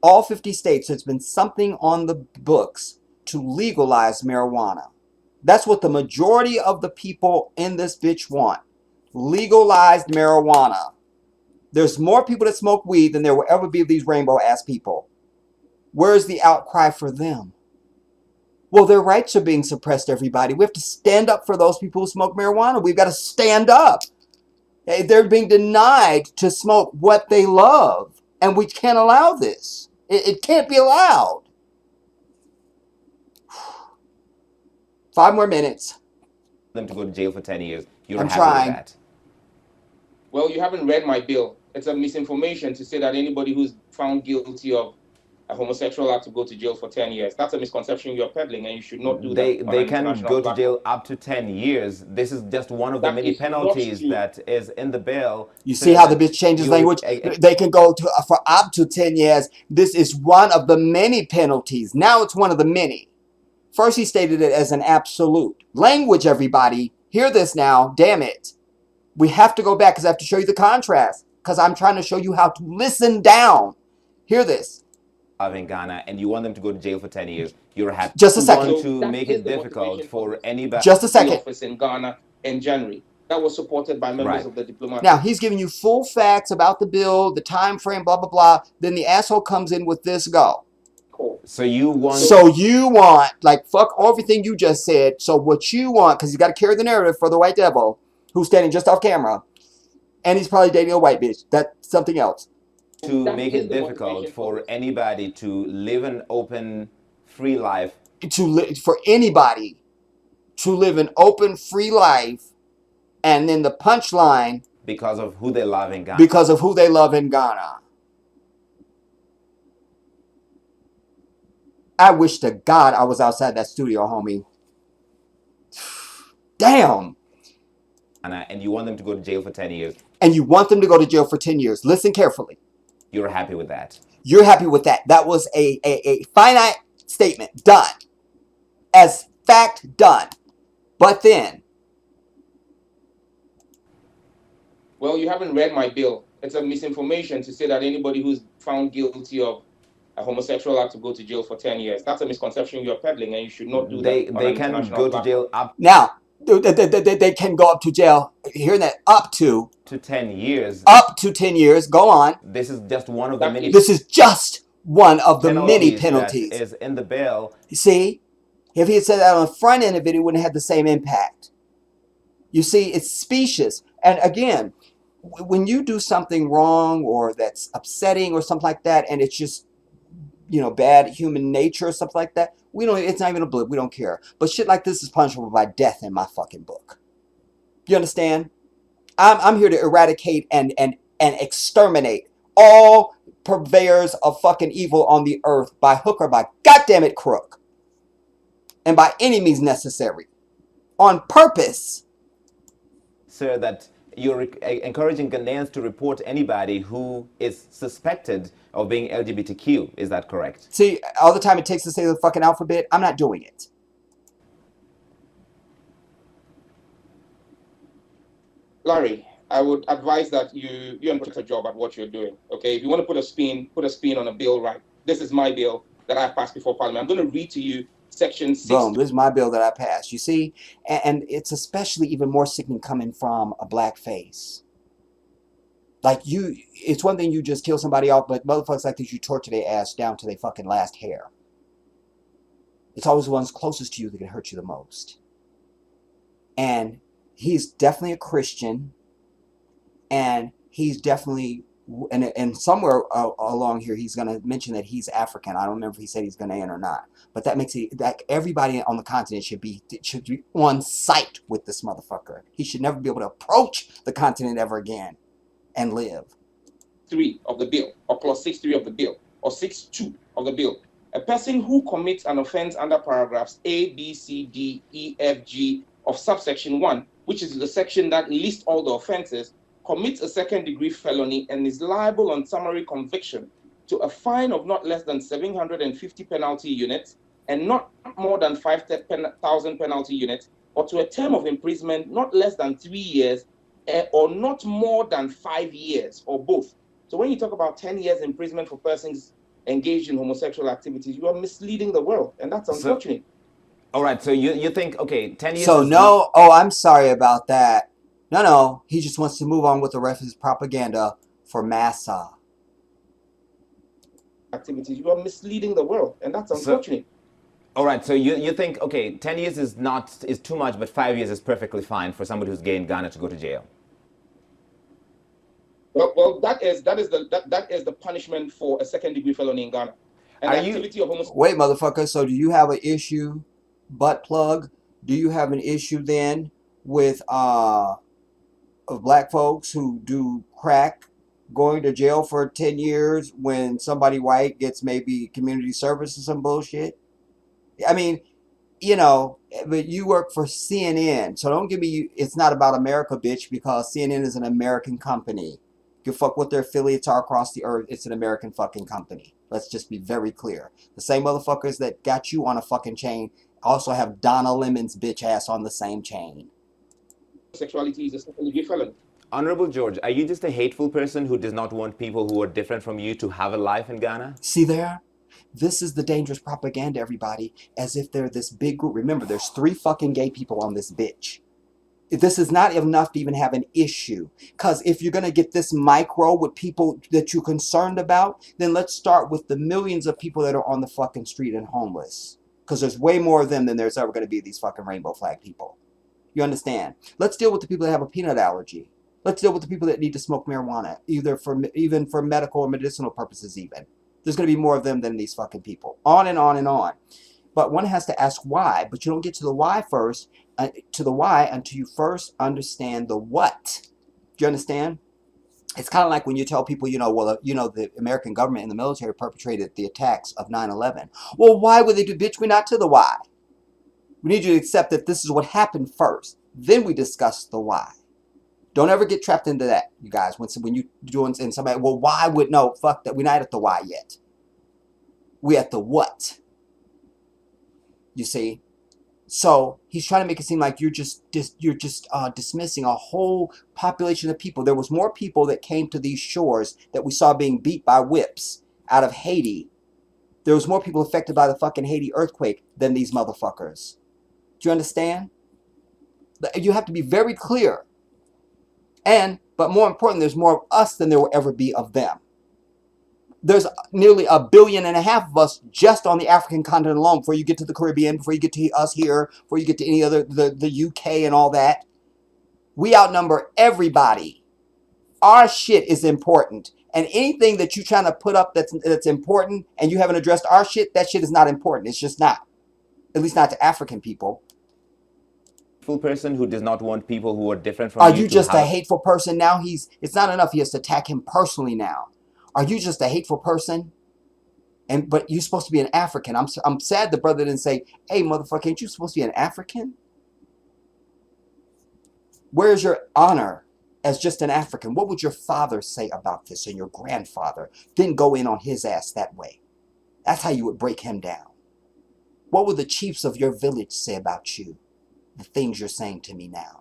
[SPEAKER 1] All 50 states, there's been something on the books to legalize marijuana. That's what the majority of the people in this bitch want. Legalized marijuana. There's more people that smoke weed than there will ever be of these rainbow ass people. Where's the outcry for them? Well, their rights are being suppressed, everybody. We have to stand up for those people who smoke marijuana. We've got to stand up. They're being denied to smoke what they love. And we can't allow this. It can't be allowed. 5 more minutes.
[SPEAKER 7] Them to go to jail for 10 years. You're
[SPEAKER 1] I'm
[SPEAKER 7] happy
[SPEAKER 1] trying.
[SPEAKER 7] with that?
[SPEAKER 6] Well, you haven't read my bill. It's a misinformation to say that anybody who's found guilty of a homosexual act to go to jail for 10 years. That's a misconception you're peddling, and you should not do
[SPEAKER 7] They
[SPEAKER 6] that.
[SPEAKER 7] they can go to jail up to 10 years. This is just one of the many penalties that is in the bill.
[SPEAKER 1] You see how the bitch changes language? They can go to for up to 10 years. This is one of the many penalties. Now it's one of the many. First, he stated it as an absolute. Language, everybody. Hear this now. Damn it. We have to go back because I have to show you the contrast. Because I'm trying to show you how to listen down. Hear this.
[SPEAKER 7] In Ghana, and you want them to go to jail for 10 years. You're happy.
[SPEAKER 1] Just a second.
[SPEAKER 7] You want to make it difficult for anybody.
[SPEAKER 1] Just a second.
[SPEAKER 6] Office in Ghana in January. That was supported by members of the diplomatic.
[SPEAKER 1] Now, he's giving you full facts about the bill, the time frame, blah, blah, blah. Then the asshole comes in with this go.
[SPEAKER 7] So you want...
[SPEAKER 1] So you want, like, fuck everything you just said. So what you want, because he's got to carry the narrative for the white devil, who's standing just off camera, and he's probably dating a white bitch. That's something else.
[SPEAKER 7] To make it difficult for anybody to live an open, free life.
[SPEAKER 1] For anybody to live an open, free life, and then the punchline...
[SPEAKER 7] Because of who they love in Ghana.
[SPEAKER 1] Because of who they love in Ghana. I wish to God I was outside that studio, homie. Damn.
[SPEAKER 7] And you want them to go to jail for 10 years.
[SPEAKER 1] And you want them to go to jail for 10 years. Listen carefully.
[SPEAKER 7] You're happy with that.
[SPEAKER 1] You're happy with that. That was a finite statement. Done. As fact, done. But then.
[SPEAKER 6] Well, you haven't read my bill. It's a misinformation to say that anybody who's found guilty of a homosexual act to go to jail for 10 years. That's a misconception you're peddling, and you should not do that.
[SPEAKER 7] They can go to jail up...
[SPEAKER 1] Now, they can go up to jail. Hearing that, up to
[SPEAKER 7] 10 years.
[SPEAKER 1] Up to 10 years. Go on.
[SPEAKER 7] This is just one of the many...
[SPEAKER 1] This is just one of the many penalties.
[SPEAKER 7] That is in the bill.
[SPEAKER 1] You see, if he had said that on the front end of it, it wouldn't have the same impact. You see, it's specious. And again, when you do something wrong or that's upsetting or something like that, and it's just, you know, bad human nature or something like that, it's not even a blip. We don't care. But shit like this is punishable by death in my fucking book. You understand? I'm here to eradicate and exterminate all purveyors of fucking evil on the earth by hook or by goddamn it crook. And by any means necessary. On purpose.
[SPEAKER 7] Sir, that you're encouraging Ghanaians to report anybody who is suspected of being LGBTQ. Is that correct?
[SPEAKER 1] See, all the time it takes to say the fucking alphabet, I'm not doing it.
[SPEAKER 6] Larry, I would advise that you take a job at what you're doing. Okay, if you want to put a spin on a bill, right? This is my bill that I passed before Parliament. I'm going to read to you Section 6.
[SPEAKER 1] Boom, this is my bill that I passed. You see, and it's especially even more sickening coming from a black face. Like it's one thing you just kill somebody off, but motherfuckers like this, you torture their ass down to their fucking last hair. It's always the ones closest to you that can hurt you the most. And he's definitely a Christian, and he's definitely, and somewhere along here he's going to mention that he's African. I don't remember if he said he's Ghanaian or not, but that makes it like everybody on the continent should be on site with this motherfucker. He should never be able to approach the continent ever again and live.
[SPEAKER 6] 3 of the bill, or clause 6.3 of the bill, or 6.2 of the bill. A person who commits an offense under paragraphs A, B, C, D, E, F, G of subsection 1, which is the section that lists all the offenses, commits a second-degree felony and is liable on summary conviction to a fine of not less than 750 penalty units and not more than 5,000 penalty units, or to a term of imprisonment not less than 3 years or not more than 5 years, or both. So when you talk about 10 years imprisonment for persons engaged in homosexual activities, you are misleading the world, and that's unfortunate.
[SPEAKER 7] All right, so you think, okay, 10 years
[SPEAKER 1] So
[SPEAKER 7] is
[SPEAKER 1] no, oh, I'm sorry about that. No, he just wants to move on with the rest of his propaganda for massa.
[SPEAKER 6] Activities, you are misleading the world, and that's unfortunate.
[SPEAKER 7] All right, so you think, okay, 10 years is too much, but 5 years is perfectly fine for somebody who's gay in Ghana to go to jail.
[SPEAKER 6] Well, that is the punishment for a second-degree felony in Ghana. And the activity of homosexuality.
[SPEAKER 1] Wait, motherfucker. So do you have an issue, butt plug? Do you have an issue then with of black folks who do crack going to jail for 10 years when somebody white gets maybe community service or some bullshit? I mean, you know, but you work for CNN, so don't give me, it's not about America, bitch, because CNN is an American company. Give a fuck what their affiliates are across the earth, it's an American fucking company. Let's just be very clear. The same motherfuckers that got you on a fucking chain also have Donna Lemon's bitch ass on the same chain.
[SPEAKER 6] Sexuality is a second-degree felony.
[SPEAKER 7] Honorable George, are you just a hateful person who does not want people who are different from you to have a life in Ghana?
[SPEAKER 1] See there? This is the dangerous propaganda, everybody, as if they're this big group. Remember, there's 3 fucking gay people on this bitch. This is not enough to even have an issue. Because if you're going to get this micro with people that you're concerned about, then let's start with the millions of people that are on the fucking street and homeless. Because there's way more of them than there's ever going to be these fucking rainbow flag people. You understand? Let's deal with the people that have a peanut allergy. Let's deal with the people that need to smoke marijuana, even for medical or medicinal purposes even. There's going to be more of them than these fucking people. On and on and on. But one has to ask why. But you don't get to the why first, until you first understand the what. Do you understand? It's kind of like when you tell people, the American government and the military perpetrated the attacks of 9/11. Well, why would they do? Bitch, we're not to the why. We need you to accept that this is what happened first. Then we discuss the why. Don't ever get trapped into that, you guys. When you doing and somebody, well, why would no? Fuck that. We're not at the why yet. We're at the what. You see. So he's trying to make it seem like you're just dismissing a whole population of people. There was more people that came to these shores that we saw being beat by whips out of Haiti. There was more people affected by the fucking Haiti earthquake than these motherfuckers. Do you understand? You have to be very clear. But more important, there's more of us than there will ever be of them. There's nearly 1.5 billion of us just on the African continent alone before you get to the Caribbean, before you get to us here, before you get to any other, the UK and all that. We outnumber everybody. Our shit is important. And anything that you're trying to put up that's important and you haven't addressed our shit, that shit is not important. It's just not. At least not to African people.
[SPEAKER 7] Person who does not want people who are different from you.
[SPEAKER 1] Are you just a hateful person now? It's not enough he has to attack him personally now. Are you just a hateful person? But you're supposed to be an African. I'm sad the brother didn't say, hey, motherfucker, ain't you supposed to be an African? Where's your honor as just an African? What would your father say about this and your grandfather? Then go in on his ass that way. That's how you would break him down. What would the chiefs of your village say about you? The things you're saying to me now.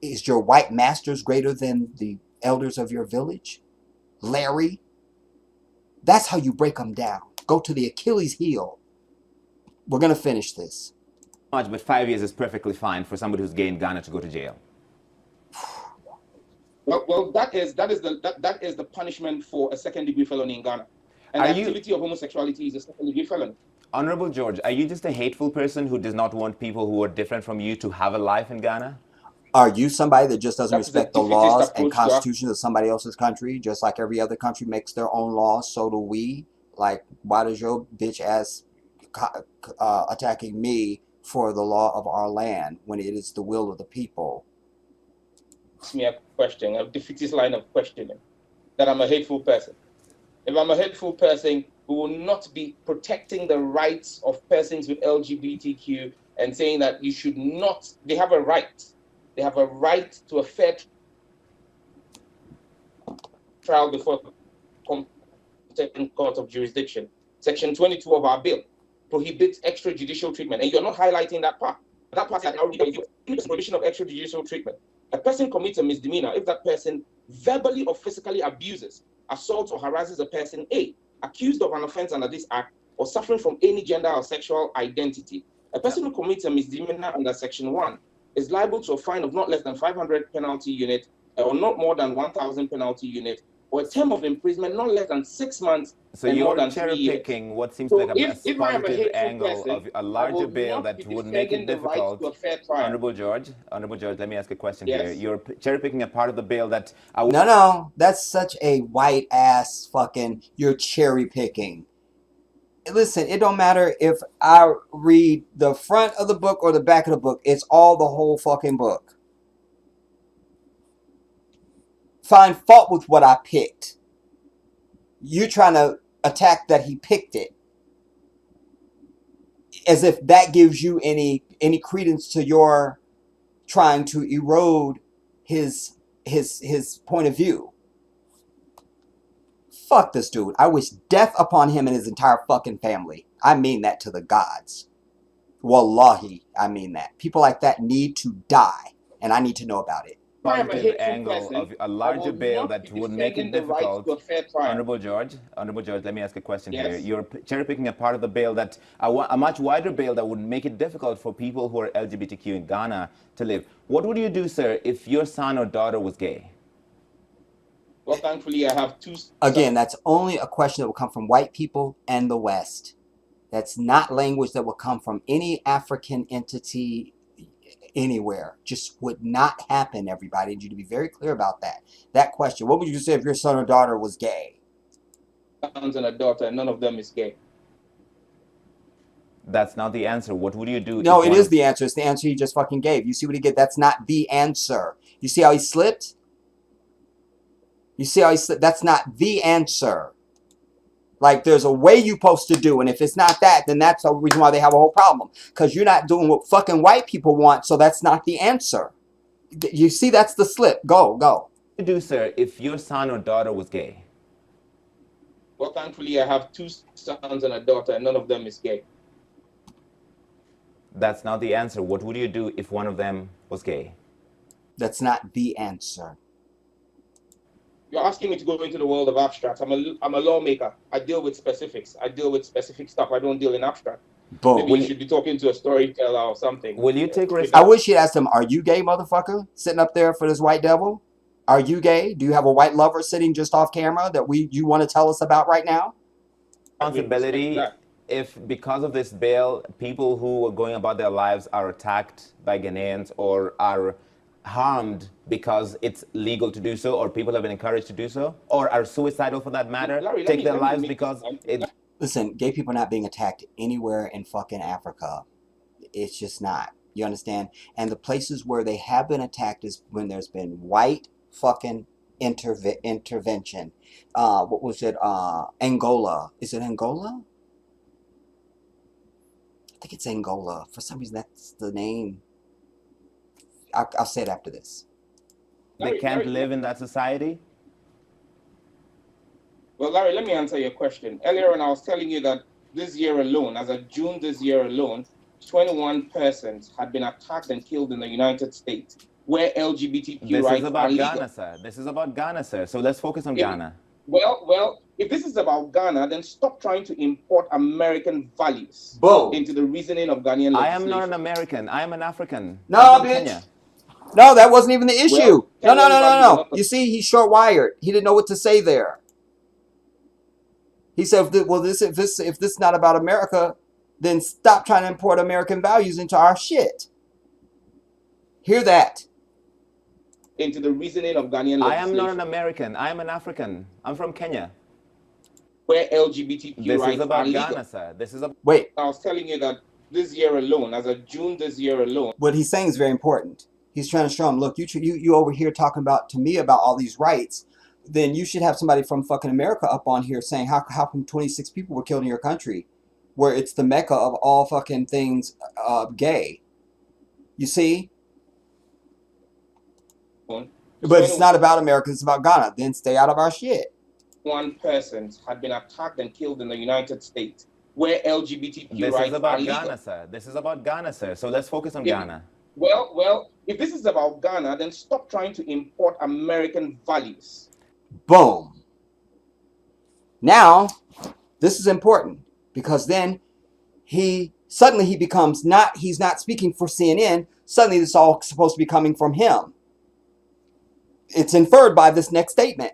[SPEAKER 1] Is your white masters greater than the elders of your village? Larry? That's how you break them down. Go to the Achilles heel. We're going to finish this.
[SPEAKER 7] But 5 years is perfectly fine for somebody who's gay in Ghana to go to jail.
[SPEAKER 6] Well, that is the punishment for a second-degree felony in Ghana. And the activity of homosexuality is a second-degree felony.
[SPEAKER 7] Honorable George, are you just a hateful person who does not want people who are different from you to have a life in Ghana?
[SPEAKER 1] Are you somebody that just doesn't respect the laws and constitutions of somebody else's country? Just like every other country makes their own laws, so do we. Like, why does your bitch ass attacking me for the law of our land when it is the will of the people?
[SPEAKER 6] Ask me a question, a defeatist line of questioning, that I'm a hateful person. If I'm a hateful person, we will not be protecting the rights of persons with LGBTQ and saying that you should not, they have a right. They have a right to a fair trial before competent court of jurisdiction. Section 22 of our bill prohibits extrajudicial treatment, and you're not highlighting that part. That part is the prohibition of extrajudicial treatment. A person commits a misdemeanor if that person verbally or physically abuses, assaults, or harasses a person A, accused of an offense under this act, or suffering from any gender or sexual identity. A person who commits a misdemeanor under Section 1 is liable to a fine of not less than 500 penalty unit, or not more than 1,000 penalty unit, or a term of imprisonment not less than 6 months
[SPEAKER 7] So
[SPEAKER 6] and more
[SPEAKER 7] you're
[SPEAKER 6] than 3
[SPEAKER 7] cherry
[SPEAKER 6] years.
[SPEAKER 7] picking what seems
[SPEAKER 6] So
[SPEAKER 7] like a
[SPEAKER 6] if I am a
[SPEAKER 7] positive
[SPEAKER 6] hateful
[SPEAKER 7] angle
[SPEAKER 6] person,
[SPEAKER 7] of a
[SPEAKER 6] I
[SPEAKER 7] larger
[SPEAKER 6] will
[SPEAKER 7] bill
[SPEAKER 6] not
[SPEAKER 7] that
[SPEAKER 6] be
[SPEAKER 7] would make it
[SPEAKER 6] defending the right to a
[SPEAKER 7] difficult.
[SPEAKER 6] fair trial.
[SPEAKER 7] Honorable George, let me ask a question here.
[SPEAKER 6] Yes.
[SPEAKER 7] You're cherry picking a part of the bill that I
[SPEAKER 1] No, that's such a white ass fucking, you're cherry picking. Listen, it don't matter if I read the front of the book or the back of the book. It's all the whole fucking book. Find fault with what I picked. You trying to attack that he picked it, as if that gives you any credence to your trying to erode his point of view. Fuck this dude. I wish death upon him and his entire fucking family. I mean that to the gods. Wallahi, I mean that. People like that need to die, and I need to know about it.
[SPEAKER 7] positive angle of a larger bill that would make it difficult. Honorable George, let me ask a question here. You're cherry picking a part of the bill that a much wider bill that would make it difficult for people who are LGBTQ in Ghana to live. What would you do, sir, if your son or daughter was gay?
[SPEAKER 6] Well, thankfully, I have two.
[SPEAKER 1] Again, that's only a question that will come from white people and the West. That's not language that will come from any African entity anywhere. Just would not happen, everybody. I need you to be very clear about that. That question, what would you say if your son or daughter was gay?
[SPEAKER 6] Sons and a daughter, and none of them is gay.
[SPEAKER 7] That's not the answer. What would you do?
[SPEAKER 1] No, it is the answer. It's the answer he just fucking gave. You see what he did? That's not the answer. You see how he slipped? You see how he slipped? That's not the answer. Like, there's a way you're supposed to do, and if it's not that, then that's the reason why they have a whole problem. Because you're not doing what fucking white people want, so that's not the answer. You see, that's the slip. Go.
[SPEAKER 7] What would you do, sir, if your son or daughter was gay?
[SPEAKER 6] Well, thankfully, I have two sons and a daughter, and none of them is gay.
[SPEAKER 7] That's not the answer. What would you do if one of them was gay?
[SPEAKER 1] That's not the answer.
[SPEAKER 6] You're asking me to go into the world of abstract. I'm a lawmaker. I deal with specifics. I deal with specific stuff. I don't deal in abstract.
[SPEAKER 1] Boom.
[SPEAKER 6] Maybe you should be talking to a storyteller or something.
[SPEAKER 7] Will you take risk?
[SPEAKER 1] I wish you'd asked him, are you gay, motherfucker? Sitting up there for this white devil? Are you gay? Do you have a white lover sitting just off camera that you want to tell us about right now?
[SPEAKER 7] Responsibility if because of this bill, people who are going about their lives are attacked by Ghanaians or are harmed because it's legal to do so, or people have been encouraged to do so, or are suicidal for that matter,
[SPEAKER 6] Larry,
[SPEAKER 7] take their lives because it...
[SPEAKER 1] Listen, gay people are not being attacked anywhere in fucking Africa. It's just not. You understand? And the places where they have been attacked is when there's been white fucking intervention. What was it? Angola. Is it Angola? I think it's Angola. For some reason, that's the name. I'll say it after this.
[SPEAKER 7] They can't live in that society?
[SPEAKER 6] Well, Larry, let me answer your question. Earlier on, I was telling you that this year alone, as of June this year alone, 21 persons had been attacked and killed in the United States, where LGBTQ rights are legal.
[SPEAKER 7] Ghana, sir. This is about Ghana, sir. So let's focus on Ghana.
[SPEAKER 6] Well, if this is about Ghana, then stop trying to import American values into the reasoning of Ghanaian legislation.
[SPEAKER 7] I am not an American. I am an African.
[SPEAKER 1] No, bitch. Kenya. No, that wasn't even the issue. Well, no. You see, he's short-wired. He didn't know what to say there. He said, well, if this is not about America, then stop trying to import American values into our shit. Hear that.
[SPEAKER 6] Into the reasoning of Ghanaian legislation.
[SPEAKER 7] I am not an American. I am an African. I'm from Kenya.
[SPEAKER 6] Where LGBTQ rights are legal.
[SPEAKER 7] This is about Ghana, sir. This is about...
[SPEAKER 1] Wait.
[SPEAKER 6] I was telling you that this year alone, as of June this year alone.
[SPEAKER 1] What he's saying is very important. He's trying to show him, look, you over here talking to me about all these rights. Then you should have somebody from fucking America up on here saying how come 26 people were killed in your country, where it's the mecca of all fucking things gay. You see? But it's not about America, it's about Ghana. Then stay out of our shit.
[SPEAKER 6] one persons had been attacked and killed in the United States, where LGBTQ
[SPEAKER 7] This is
[SPEAKER 6] rights are
[SPEAKER 7] about
[SPEAKER 6] legal.
[SPEAKER 7] Ghana, sir. This is about Ghana, sir. So let's focus on
[SPEAKER 6] If-
[SPEAKER 7] Ghana.
[SPEAKER 6] Well, if this is about Ghana, then stop trying to import American values.
[SPEAKER 1] Boom. Now, this is important because then suddenly he becomes he's not speaking for CNN. Suddenly this is all supposed to be coming from him. It's inferred by this next statement.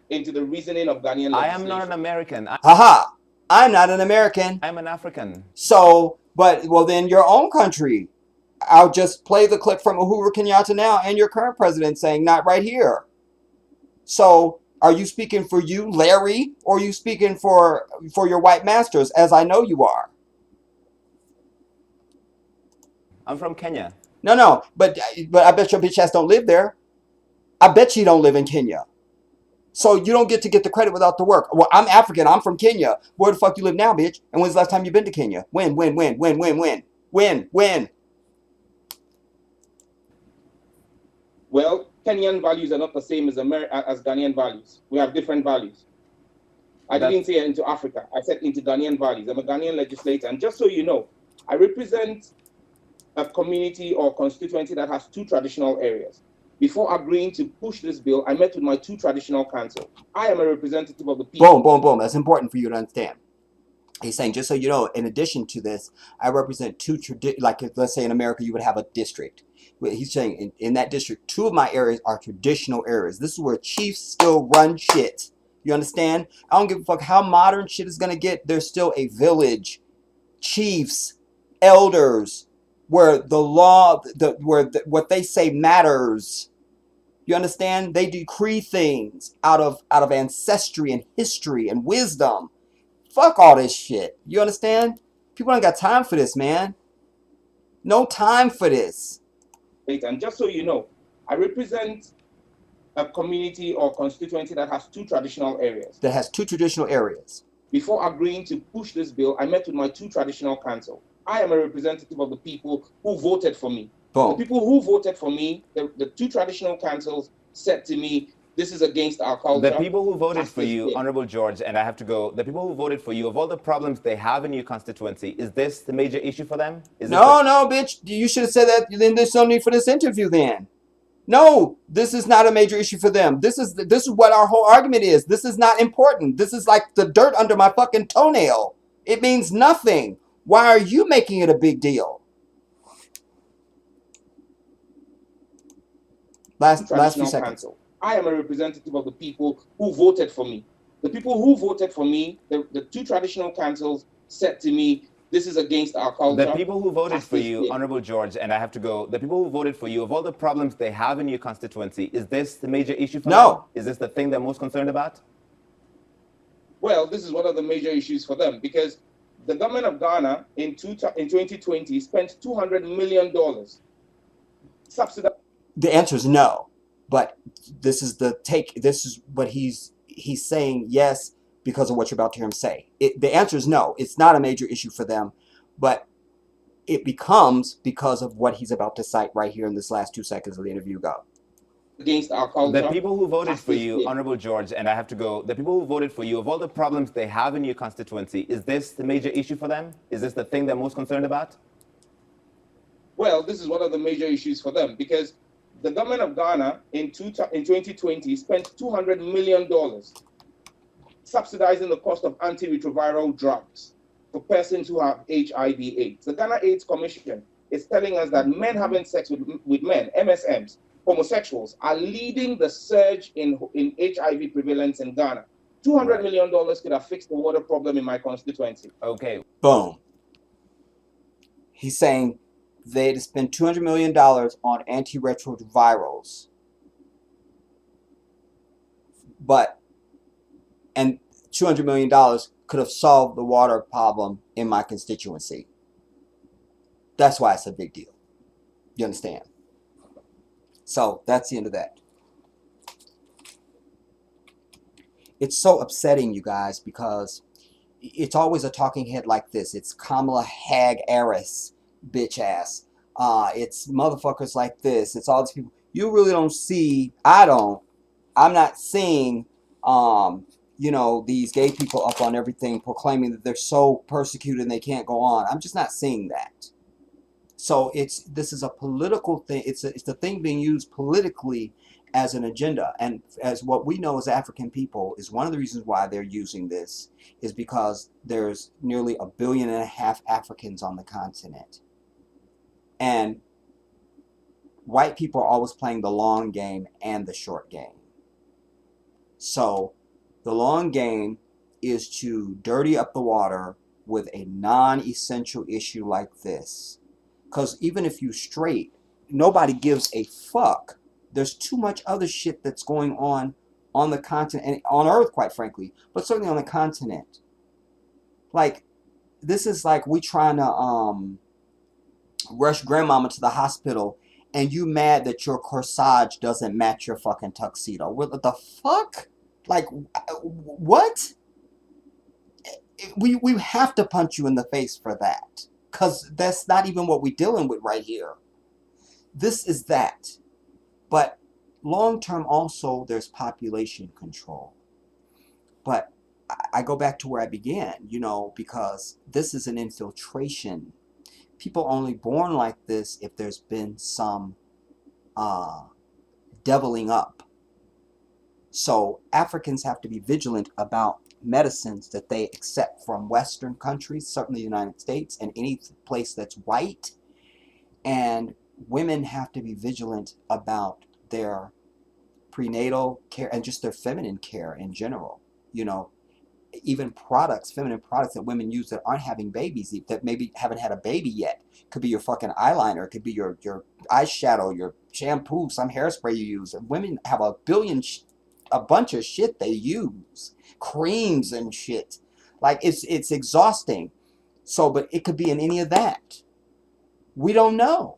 [SPEAKER 6] Into the reasoning of Ghanaian legislation.
[SPEAKER 7] I am not an American.
[SPEAKER 1] Haha. I'm not an American.
[SPEAKER 7] I'm an African.
[SPEAKER 1] So, well then your own country. I'll just play the clip from Uhuru Kenyatta now and your current president saying not right here. So, are you speaking for you, Larry, or are you speaking for your white masters, as I know you are?
[SPEAKER 7] I'm from Kenya.
[SPEAKER 1] No, but I bet your bitch ass don't live there. I bet you don't live in Kenya. So you don't get to get the credit without the work. Well, I'm African. I'm from Kenya. Where the fuck you live now, bitch? And when's the last time you been to Kenya? When?
[SPEAKER 6] Well, Kenyan values are not the same as Ghanaian values. We have different values. I didn't say into Africa. I said into Ghanaian values. I'm a Ghanaian legislator. And just so you know, I represent a community or constituency that has two traditional areas. Before agreeing to push this bill, I met with my two traditional councils. I am a representative of the people.
[SPEAKER 1] Boom. That's important for you to understand. He's saying, just so you know, in addition to this, I represent two, like let's say in America, you would have a district. He's saying in that district, two of my areas are traditional areas. This is where chiefs still run shit. You understand? I don't give a fuck how modern shit is going to get. There's still a village, chiefs, elders, where the law, what they say matters. You understand? They decree things out of ancestry and history and wisdom. Fuck all this shit. You understand? People don't got time for this, man. No time for this.
[SPEAKER 6] And just so you know, I represent a community or constituency that has two traditional areas. Before agreeing to push this bill, I met with my two traditional councils. I am a representative of the people who voted for me.
[SPEAKER 1] Boom.
[SPEAKER 6] The people who voted for me, the two traditional councils said to me, this is against our culture.
[SPEAKER 7] The people who voted for you, Honorable George, and I have to go, the people who voted for you, of all the problems they have in your constituency, is this the major issue for them?
[SPEAKER 1] No, bitch. You should have said that. Then there's no need for this interview then. No, this is not a major issue for them. This is what our whole argument is. This is not important. This is like the dirt under my fucking toenail. It means nothing. Why are you making it a big deal? Last few seconds.
[SPEAKER 6] Council. I am a representative of the people who voted for me. The people who voted for me, the two traditional councils said to me, this is against our culture.
[SPEAKER 7] The people who voted for you, Honorable George, and I have to go, the people who voted for you, of all the problems they have in your constituency, is this the major issue for them?
[SPEAKER 1] No.
[SPEAKER 7] Is this the thing they're most concerned about?
[SPEAKER 6] Well, this is one of the major issues for them because the government of Ghana in 2020 spent $200 million subsidizing.
[SPEAKER 1] The answer is no. But this is the take. This is what he's saying yes because of what you're about to hear him say. The answer is no. It's not a major issue for them, but it becomes because of what he's about to cite right here in this last 2 seconds of the interview. Go.
[SPEAKER 6] Against our culture.
[SPEAKER 7] The people who voted for you, Honorable George, and I have to go, the people who voted for you, of all the problems they have in your constituency, is this the major issue for them? Is this the thing they're most concerned about?
[SPEAKER 6] Well, this is one of the major issues for them because the government of Ghana in 2020 spent $200 million subsidizing the cost of antiretroviral drugs for persons who have HIV/AIDS. The Ghana AIDS Commission is telling us that men having sex with men, MSMs, homosexuals, are leading the surge in HIV prevalence in Ghana. $200 million could have fixed the water problem in my constituency.
[SPEAKER 7] Okay.
[SPEAKER 1] Boom. He's saying they had to spend $200 million on antiretrovirals. And $200 million could have solved the water problem in my constituency. That's why it's a big deal. You understand? So that's the end of that. It's so upsetting, you guys, because it's always a talking head like this. It's Kamala Harris, bitch ass. It's motherfuckers like this. It's all these people. You really don't see, I'm not seeing these gay people up on everything proclaiming that they're so persecuted and they can't go on. I'm just not seeing that. So this is a political thing. It's the thing being used politically as an agenda. And as what we know as African people is one of the reasons why they're using this is because there's nearly 1.5 billion Africans on the continent. And white people are always playing the long game and the short game. So the long game is to dirty up the water with a non-essential issue like this. Because even if you straight, nobody gives a fuck. There's too much other shit that's going on the continent and on Earth, quite frankly, but certainly on the continent. Like, this is like we trying to rush grandmama to the hospital and you mad that your corsage doesn't match your fucking tuxedo. What the fuck? Like, what? We have to punch you in the face for that. Because that's not even what we're dealing with right here. This is that. But long term also, there's population control. But I go back to where I began, because this is an infiltration. People only born like this if there's been some deviling up. So Africans have to be vigilant about medicines that they accept from Western countries, certainly the United States, and any place that's white. And women have to be vigilant about their prenatal care and just their feminine care in general. Even feminine products that women use that aren't having babies, that maybe haven't had a baby yet. Could be your fucking eyeliner, could be your eyeshadow, your shampoo, some hairspray you use. And women have a bunch of shit they use, creams and shit. Like it's exhausting. So, but it could be in any of that. We don't know.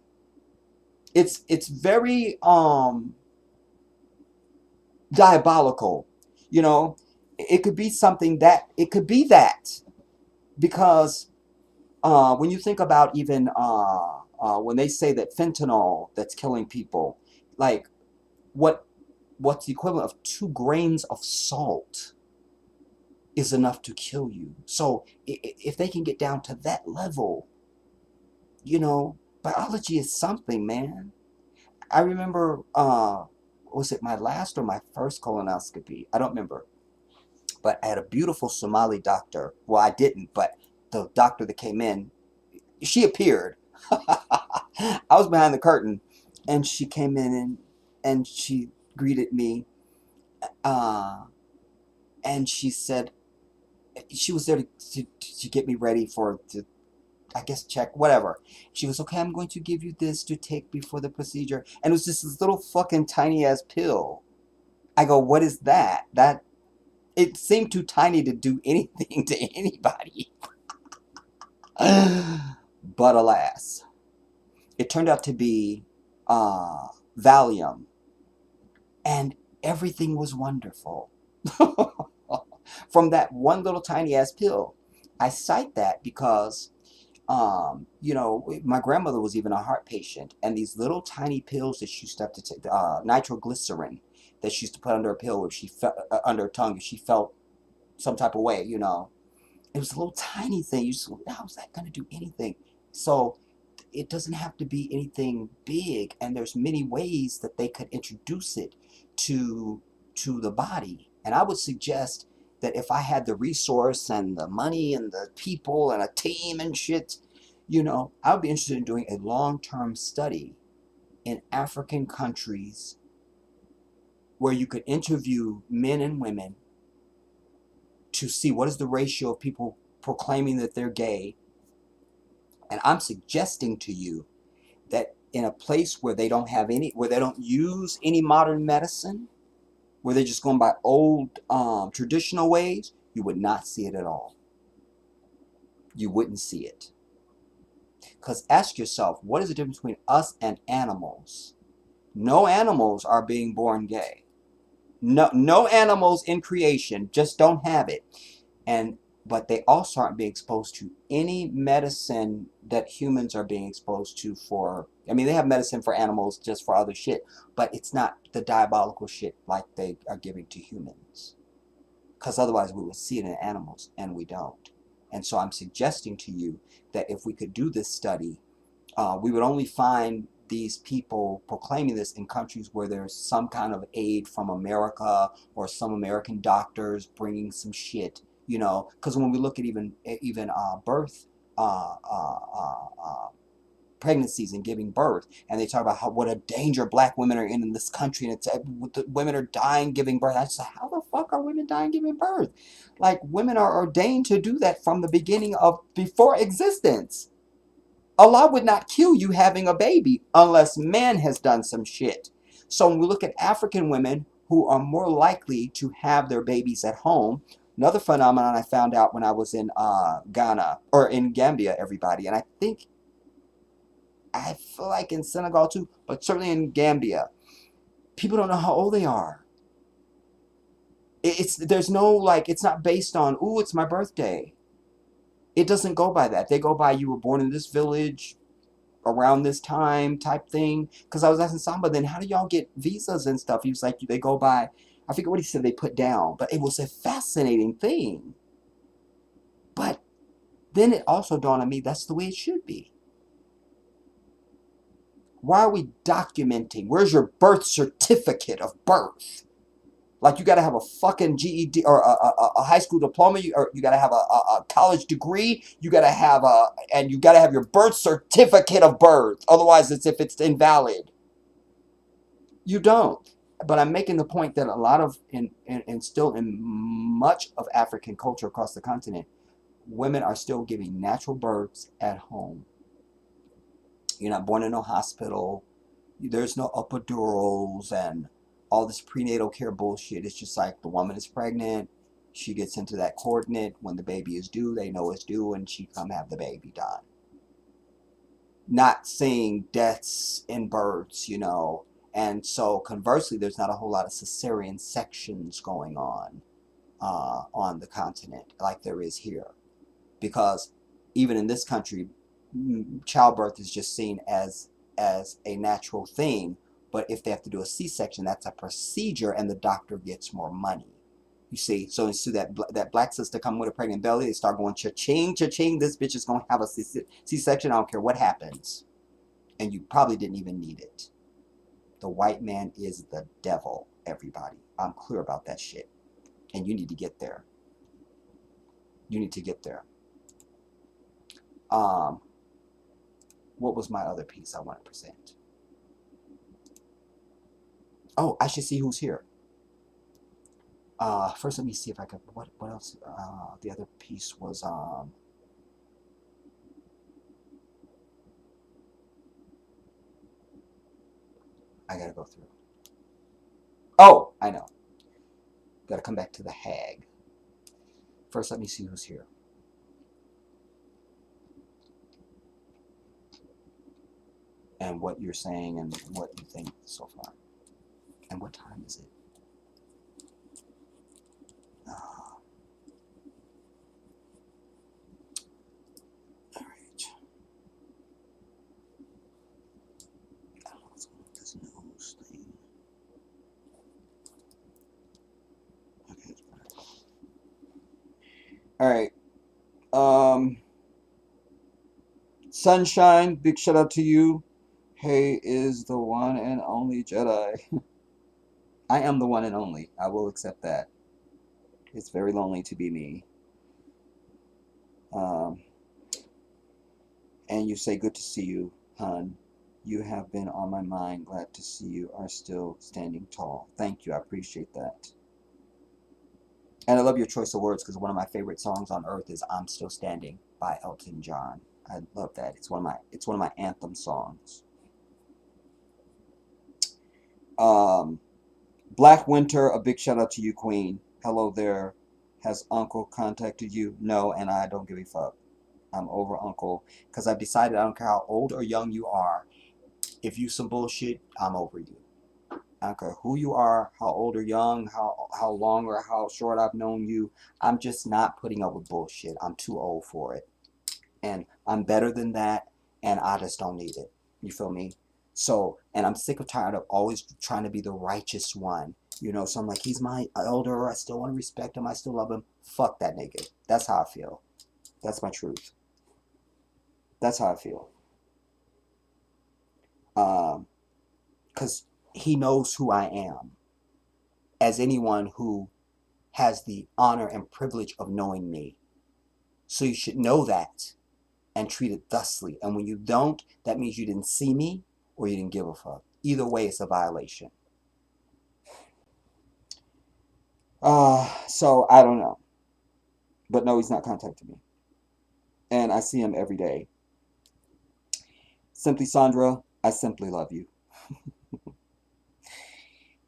[SPEAKER 1] It's very diabolical. It could be something that it could be that because when you think about even when they say that fentanyl that's killing people, like what's the equivalent of 2 grains of salt is enough to kill you. So if they can get down to that level, biology is something, man. I remember, was it my last or my first colonoscopy? I don't remember. But I had a beautiful Somali doctor. Well, I didn't, but the doctor that came in, she appeared. I was behind the curtain, and she came in and she greeted me. And she said, she was there to get me ready I guess, check, whatever. She goes, okay, I'm going to give you this to take before the procedure. And it was just this little fucking tiny ass pill. I go, what is that? It seemed too tiny to do anything to anybody. But alas, it turned out to be Valium. And everything was wonderful. From that one little tiny ass pill. I cite that because my grandmother was even a heart patient, and these little tiny pills that she used to have to take, nitroglycerin, that she used to put under a pill if she felt under her tongue if she felt some type of way, It was a little tiny thing. How is that going to do anything? So it doesn't have to be anything big, and there's many ways that they could introduce it to the body. And I would suggest that if I had the resource and the money and the people and a team and shit, I would be interested in doing a long-term study in African countries where you could interview men and women to see what is the ratio of people proclaiming that they're gay. And I'm suggesting to you that in a place where they don't use any modern medicine, where they're just going by old traditional ways, you would not see it at all. You wouldn't see it. Because ask yourself, what is the difference between us and animals? No animals are being born gay. No animals in creation just don't have it. But they also aren't being exposed to any medicine that humans are being exposed to they have medicine for animals just for other shit, but it's not the diabolical shit like they are giving to humans. because otherwise we would see it in animals, and we don't. And so I'm suggesting to you that if we could do this study, we would only find these people proclaiming this in countries where there's some kind of aid from America or some American doctors bringing some shit, you know. Because when we look at even birth, uh, uh, uh, pregnancies and giving birth, and they talk about what a danger black women are in this country, and it's women are dying giving birth. I just say, how the fuck are women dying giving birth? Like, women are ordained to do that from the beginning of before existence. Allah would not kill you having a baby unless man has done some shit. So when we look at African women who are more likely to have their babies at home, another phenomenon I found out when I was in Ghana, or in Gambia, everybody, and I feel like in Senegal too, but certainly in Gambia, people don't know how old they are. There's no, like, it's not based on, ooh, it's my birthday. It doesn't go by that. They go by, you were born in this village around this time type thing. Because I was asking Samba, then how do y'all get visas and stuff? He was like, they go by, I forget what he said they put down, but it was a fascinating thing. But then it also dawned on me, that's the way it should be. Why are we documenting? Where's your birth certificate of birth? Like, you got to have a fucking GED or a high school diploma, or you got to have a college degree. You got to have and you got to have your birth certificate of birth. Otherwise, it's invalid. You don't. But I'm making the point that a lot of, and still in much of African culture across the continent, women are still giving natural births at home. You're not born in no hospital. There's no epidurals and all this prenatal care bullshit. It's just like the woman is pregnant. She gets into that coordinate. When the baby is due, they know it's due, and she come have the baby done. Not seeing deaths in births, you know. And so conversely, there's not a whole lot of cesarean sections going on the continent like there is here. Because even in this country, childbirth is just seen as a natural thing. But if they have to do a C-section, that's a procedure, and the doctor gets more money. You see, so instead that black sister come with a pregnant belly, they start going cha-ching, cha-ching. This bitch is gonna have a C-section. I don't care what happens, and you probably didn't even need it. The white man is the devil. Everybody, I'm clear about that shit, and you need to get there. You need to get there. What was my other piece I want to present? Oh, I should see who's here. First, let me see if I could. What else? The other piece was I gotta go through. Oh, I know. Gotta come back to the hag. First, let me see who's here. And what you're saying and what you think so far. And what time is it? All right. I don't know what's going on with this news thing. Okay, it's better. All right. Sunshine, big shout out to you. Hey is the one and only Jedi. I am the one and only. I will accept that. It's very lonely to be me. And you say, good to see you, hun. You have been on my mind. Glad to see you are still standing tall. Thank you. I appreciate that. And I love your choice of words, because one of my favorite songs on earth is "I'm Still Standing" by Elton John. I love that. It's one of my anthem songs. Black Winter, a big shout out to you, Queen. Hello there. Has Uncle contacted you? No, and I don't give a fuck. I'm over Uncle, because I've decided I don't care how old or young you are. If you some bullshit, I'm over you. I don't care who you are, how old or young, how long or how short I've known you. I'm just not putting up with bullshit. I'm too old for it. And I'm better than that, and I just don't need it. You feel me? So, and I'm sick of tired of always trying to be the righteous one. You know, so I'm like, he's my elder. I still want to respect him. I still love him. Fuck that nigga. That's how I feel. That's my truth. That's how I feel. Because he knows who I am as anyone who has the honor and privilege of knowing me. So you should know that and treat it thusly. And when you don't, that means you didn't see me or you didn't give a fuck. Either way, it's a violation. So I don't know. But no, he's not contacting me. And I see him every day. Simply Sandra, I simply love you.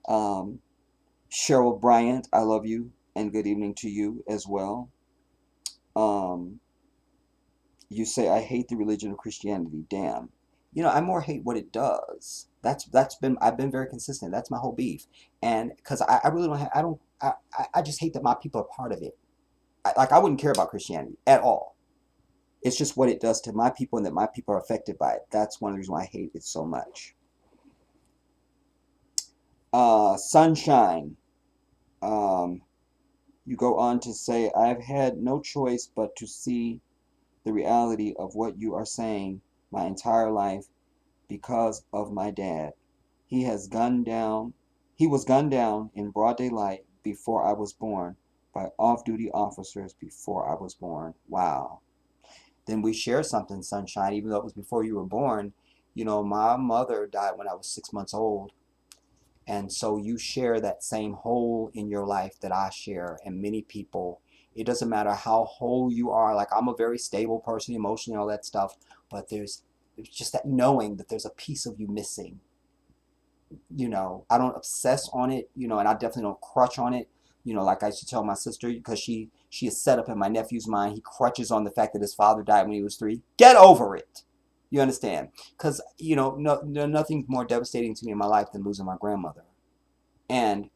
[SPEAKER 1] Um, Cheryl Bryant, I love you. And good evening to you as well. Um, you say I hate the religion of Christianity. Damn. You know, I more hate what it does. That's been I've been very consistent. That's my whole beef. And because I really don't have I don't I just hate that my people are part of it. Like I wouldn't care about Christianity at all. It's just what it does to my people and that my people are affected by it. That's one of the reasons why I hate it so much. Sunshine. Um, you go on to say, I've had no choice but to see the reality of what you are saying my entire life because of my dad. He has gunned down, he was gunned down in broad daylight before I was born by off-duty officers before I was born. Wow. Then we share something, Sunshine, even though it was before you were born. You know, my mother died when I was 6 months old. And so you share that same hole in your life that I share, and many people. It doesn't matter how whole you are. Like I'm a very stable person, emotionally, all that stuff. But there's just that knowing that there's a piece of you missing. You know, I don't obsess on it. You know, and I definitely don't crutch on it. You know, like I used to tell my sister, because she is set up in my nephew's mind. He crutches on the fact that his father died when he was 3. Get over it. You understand? Because you know, nothing's more devastating to me in my life than losing my grandmother. And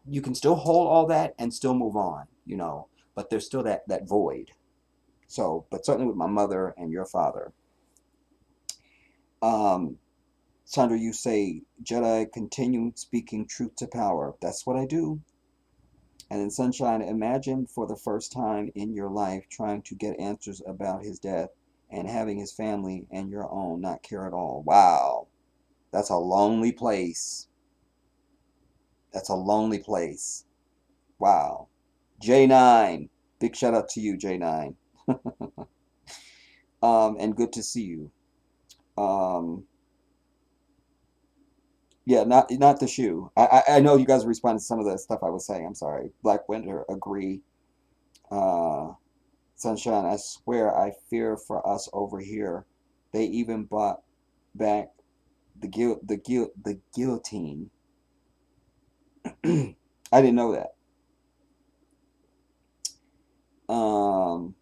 [SPEAKER 1] you can still hold all that and still move on, you know, but there's still that void. So, but certainly with my mother and your father. Um, Sandra, you say Jedi continue speaking truth to power. That's what I do. And then Sunshine, imagine for the first time in your life trying to get answers about his death and having his family and your own not care at all. Wow. That's a lonely place. That's a lonely place. Wow. J9. Big shout out to you, J9. And good to see you. Um, yeah, not the shoe. I know you guys responded to some of the stuff I was saying. I'm sorry. Black Winter, agree. Uh, Sunshine, I swear I fear for us over here. They even bought back the guillotine. I didn't know that. Um,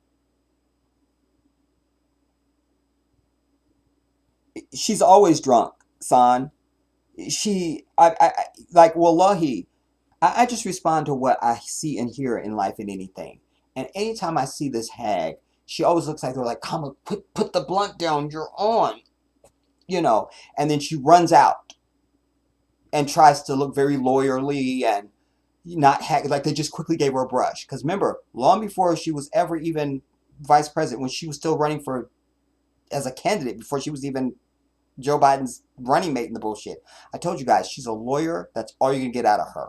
[SPEAKER 1] she's always drunk, San. Like, wallahi, I just respond to what I see and hear in life and anything. And anytime I see this hag, she always looks like they're like, come on, put the blunt down, you're on, you know. And then she runs out and tries to look very lawyerly and not hag, like they just quickly gave her a brush. Because remember, long before she was ever even vice president, when she was still running for as a candidate, before she was even Joe Biden's running mate in the bullshit. I told you guys, she's a lawyer. That's all you're going to get out of her.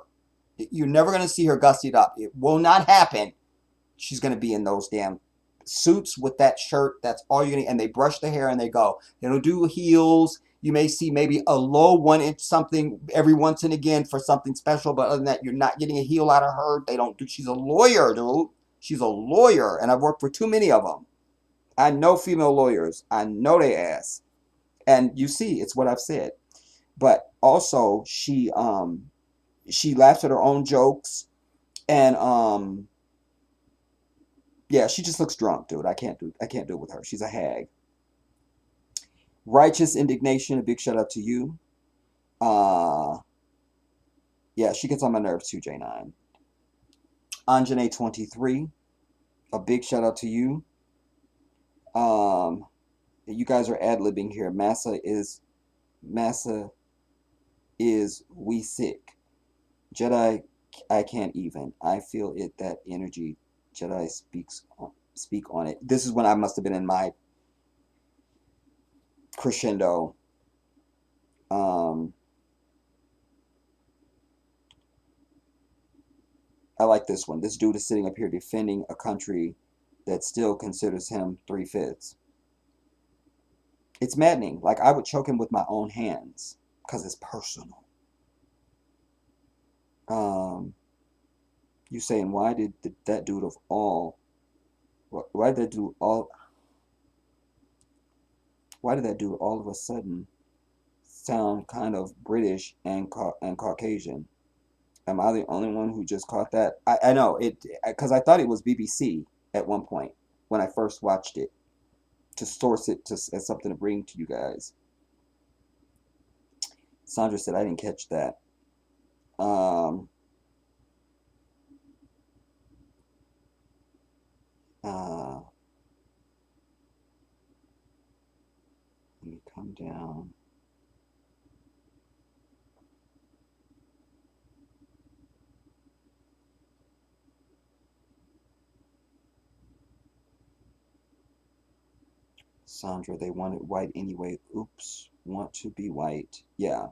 [SPEAKER 1] You're never going to see her gussied up. It will not happen. She's going to be in those damn suits with that shirt. That's all you're going to. And they brush the hair and they go. They don't do heels. You may see maybe a low 1 inch something every once and again for something special. But other than that, you're not getting a heel out of her. They don't do. She's a lawyer, dude. She's a lawyer. And I've worked for too many of them. I know female lawyers. I know they ass. And you see, it's what I've said. But also, she laughs at her own jokes, and yeah, she just looks drunk, dude. I can't do it with her. She's a hag. Righteous indignation. A big shout out to you. Uh, yeah, she gets on my nerves too. J9. Anjane 23. A big shout out to you. Um, you guys are ad libbing here. Massa is we sick. Jedi, I can't even. I feel it, that energy. Jedi speak on it. This is when I must have been in my crescendo. Um, I like this one. This dude is sitting up here defending a country that still considers him three-fifths. It's maddening. Like, I would choke him with my own hands because it's personal. Um, you saying, why did that dude of all, why did that dude all, why did that dude all of a sudden sound kind of British and Caucasian? Am I the only one who just caught that? I know it because I thought it was BBC at one point when I first watched it to source it to as something to bring to you guys. Sandra said I didn't catch that. Um, uh, let me come down. Sandra, they wanted white anyway. Oops, want to be white. Yeah,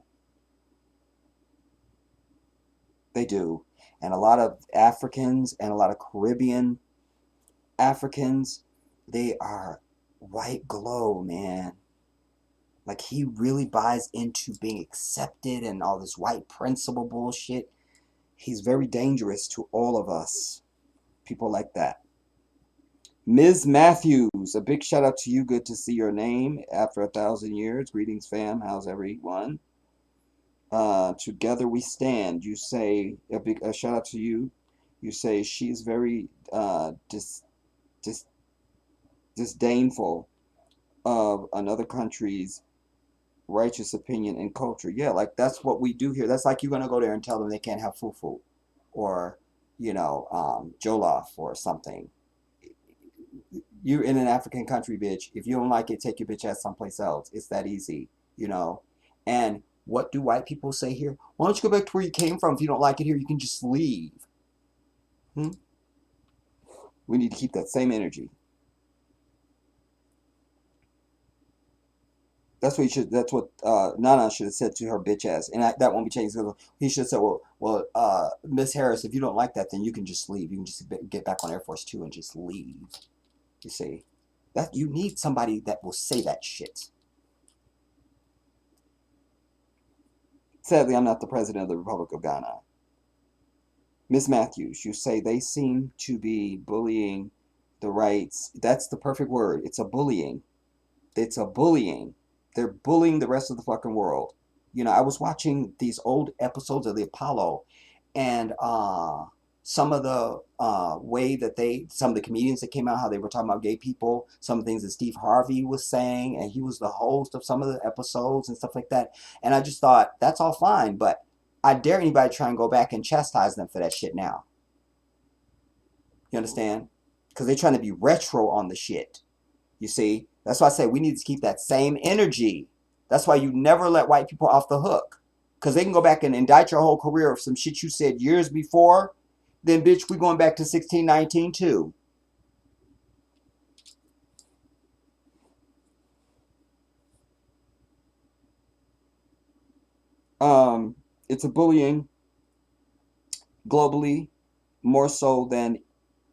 [SPEAKER 1] they do. And a lot of Africans and a lot of Caribbean Africans, they are white glow, man. Like he really buys into being accepted and all this white principle bullshit. He's very dangerous to all of us. People like that. Ms. Matthews, a big shout out to you. Good to see your name after 1,000 years. Greetings, fam. How's everyone? Together we stand. You say a shout out to you. You say she's very dis, disdainful of another country's righteous opinion and culture. Yeah, like that's what we do here. That's like you're gonna go there and tell them they can't have fufu, or jollof or something. You're in an African country, bitch. If you don't like it, take your bitch ass someplace else. It's that easy, you know. And what do white people say here? Why don't you go back to where you came from? If you don't like it here, you can just leave. Hmm? We need to keep that same energy. That's what he should. That's what Nana should have said to her bitch ass, and that won't be changed. He should have said, Miss Harris, if you don't like that, then you can just leave. You can just get back on Air Force Two and just leave. You see, that you need somebody that will say that shit. Sadly, I'm not the president of the Republic of Ghana. Miss Matthews, you say they seem to be bullying the rights. That's the perfect word. It's a bullying. It's a bullying. They're bullying the rest of the fucking world. I was watching these old episodes of the Apollo, and some of the way that some of the comedians that came out, how they were talking about gay people, some of the things that Steve Harvey was saying, and he was the host of some of the episodes and stuff like that. And I just thought, that's all fine, but I dare anybody try and go back and chastise them for that shit now. You understand? Because they're trying to be retro on the shit. You see? That's why I say we need to keep that same energy. That's why you never let white people off the hook. Because they can go back and indict your whole career of some shit you said years before. Then, bitch, we going back to 1619 too. It's a bullying globally more so than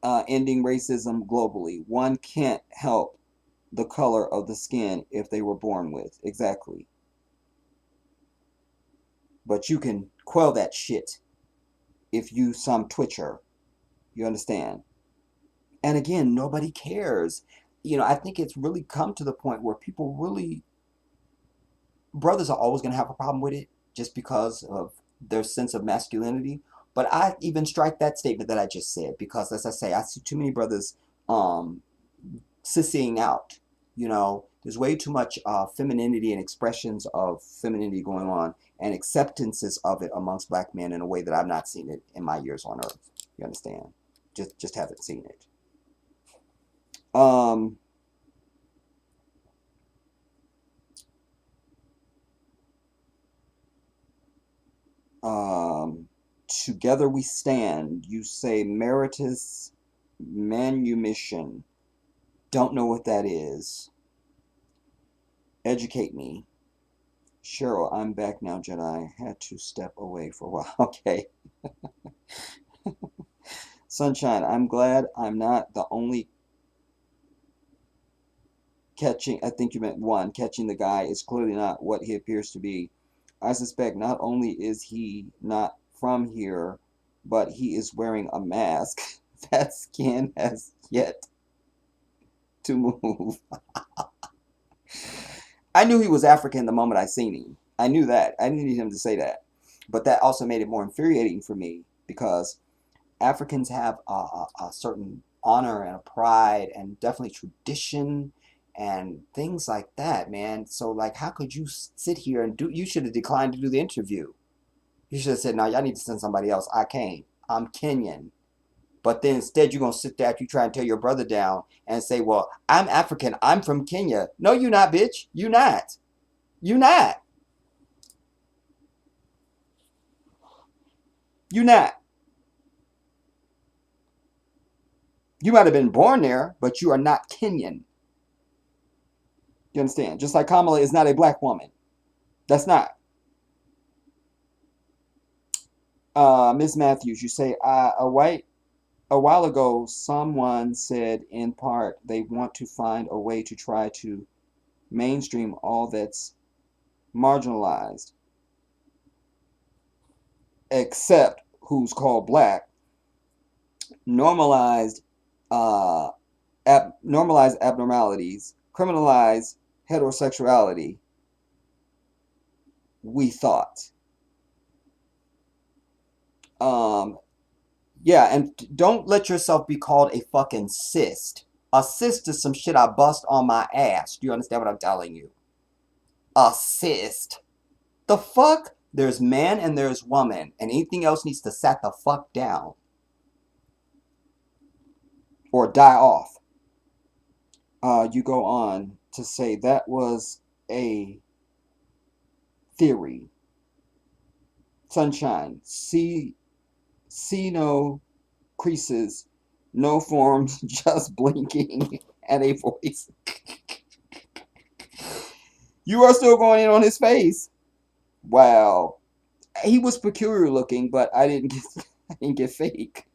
[SPEAKER 1] ending racism globally. One can't help the color of the skin if they were born with. Exactly. But you can quell that shit if you some twitcher. You understand? And again, nobody cares. I think it's really come to the point where people really, brothers are always going to have a problem with it just because of their sense of masculinity. But I even strike that statement that I just said because, as I say, I see too many brothers um, sissying out. There's way too much femininity and expressions of femininity going on and acceptances of it amongst black men in a way that I've not seen it in my years on earth. You understand? Just haven't seen it. Um, um, Together we stand. You say meritus manumission. Don't know what that is. Educate me. Cheryl, I'm back now, Jedi. Had to step away for a while. Okay. Sunshine, I'm glad I'm not the only catching. I think you meant one. Catching the guy is clearly not what he appears to be. I suspect not only is he not from here, but he is wearing a mask. That skin has yet to move. I knew he was African the moment I seen him. I knew that. I didn't need him to say that. But that also made it more infuriating for me because Africans have a certain honor and a pride and definitely tradition and things like that, man. So, like, how could you sit here and do? You should have declined to do the interview. You should have said, "No, y'all need to send somebody else. I can't. I'm Kenyan." But then instead, you're gonna sit there after you try and tear your brother down and say, "Well, I'm African. I'm from Kenya." No, you not, bitch. You not. You not. You not. You might have been born there, but you are not Kenyan. You understand? Just like Kamala is not a black woman. That's not. Miss Matthews, you say a while ago someone said in part they want to find a way to try to mainstream all that's marginalized, except who's called black, normalized normalize abnormalities, criminalize heterosexuality, we thought. Yeah, and don't let yourself be called a fucking cyst. A cyst is some shit I bust on my ass. Do you understand what I'm telling you? A cyst. The fuck? There's man and there's woman, and anything else needs to sat the fuck down. Or die off. You go on to say that was a theory. Sunshine. See no creases, no forms, just blinking and a voice. You are still going in on his face. Wow. He was peculiar looking, but I didn't get fake.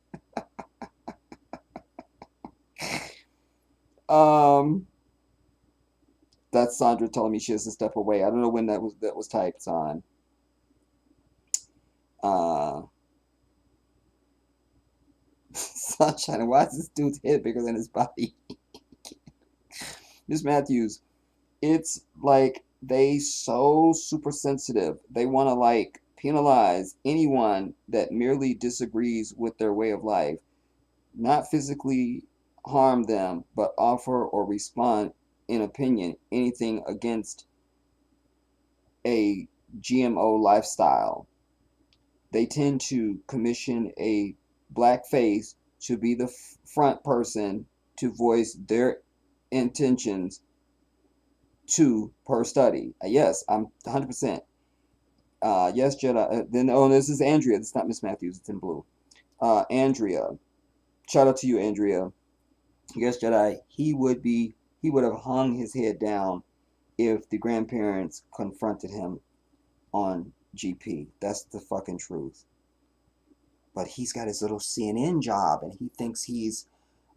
[SPEAKER 1] That's Sandra telling me she has to step away. I don't know when that was typed on. Sunshine, why is this dude's head bigger than his body? Miss Matthews, it's like they so super sensitive. They want to like penalize anyone that merely disagrees with their way of life, not physically harm them, but offer or respond in opinion anything against a GMO lifestyle. They tend to commission a black face to be the front person to voice their intentions to per study. Yes, I'm 100%. Yes, Jedi. Then, oh, this is Andrea. This is not Miss Matthews. It's in blue. Andrea. Shout out to you, Andrea. Yes, Jedi. He would have hung his head down if the grandparents confronted him on GP. That's the fucking truth. But he's got his little CNN job and he thinks he's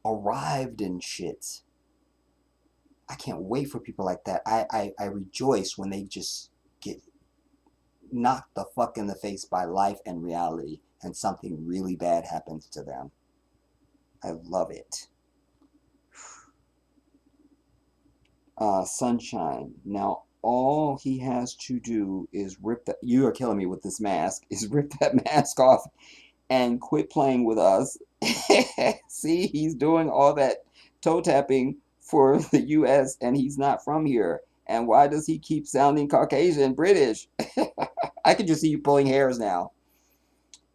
[SPEAKER 1] arrived in shit. I can't wait for people like that. I rejoice when they just get knocked the fuck in the face by life and reality and something really bad happens to them. I love it. Sunshine. Now, all he has to do is rip that. You are killing me with this mask. Is rip that mask off and quit playing with us. See, he's doing all that toe tapping for the U.S. and he's not from here. And why does he keep sounding Caucasian, British? I can just see you pulling hairs now.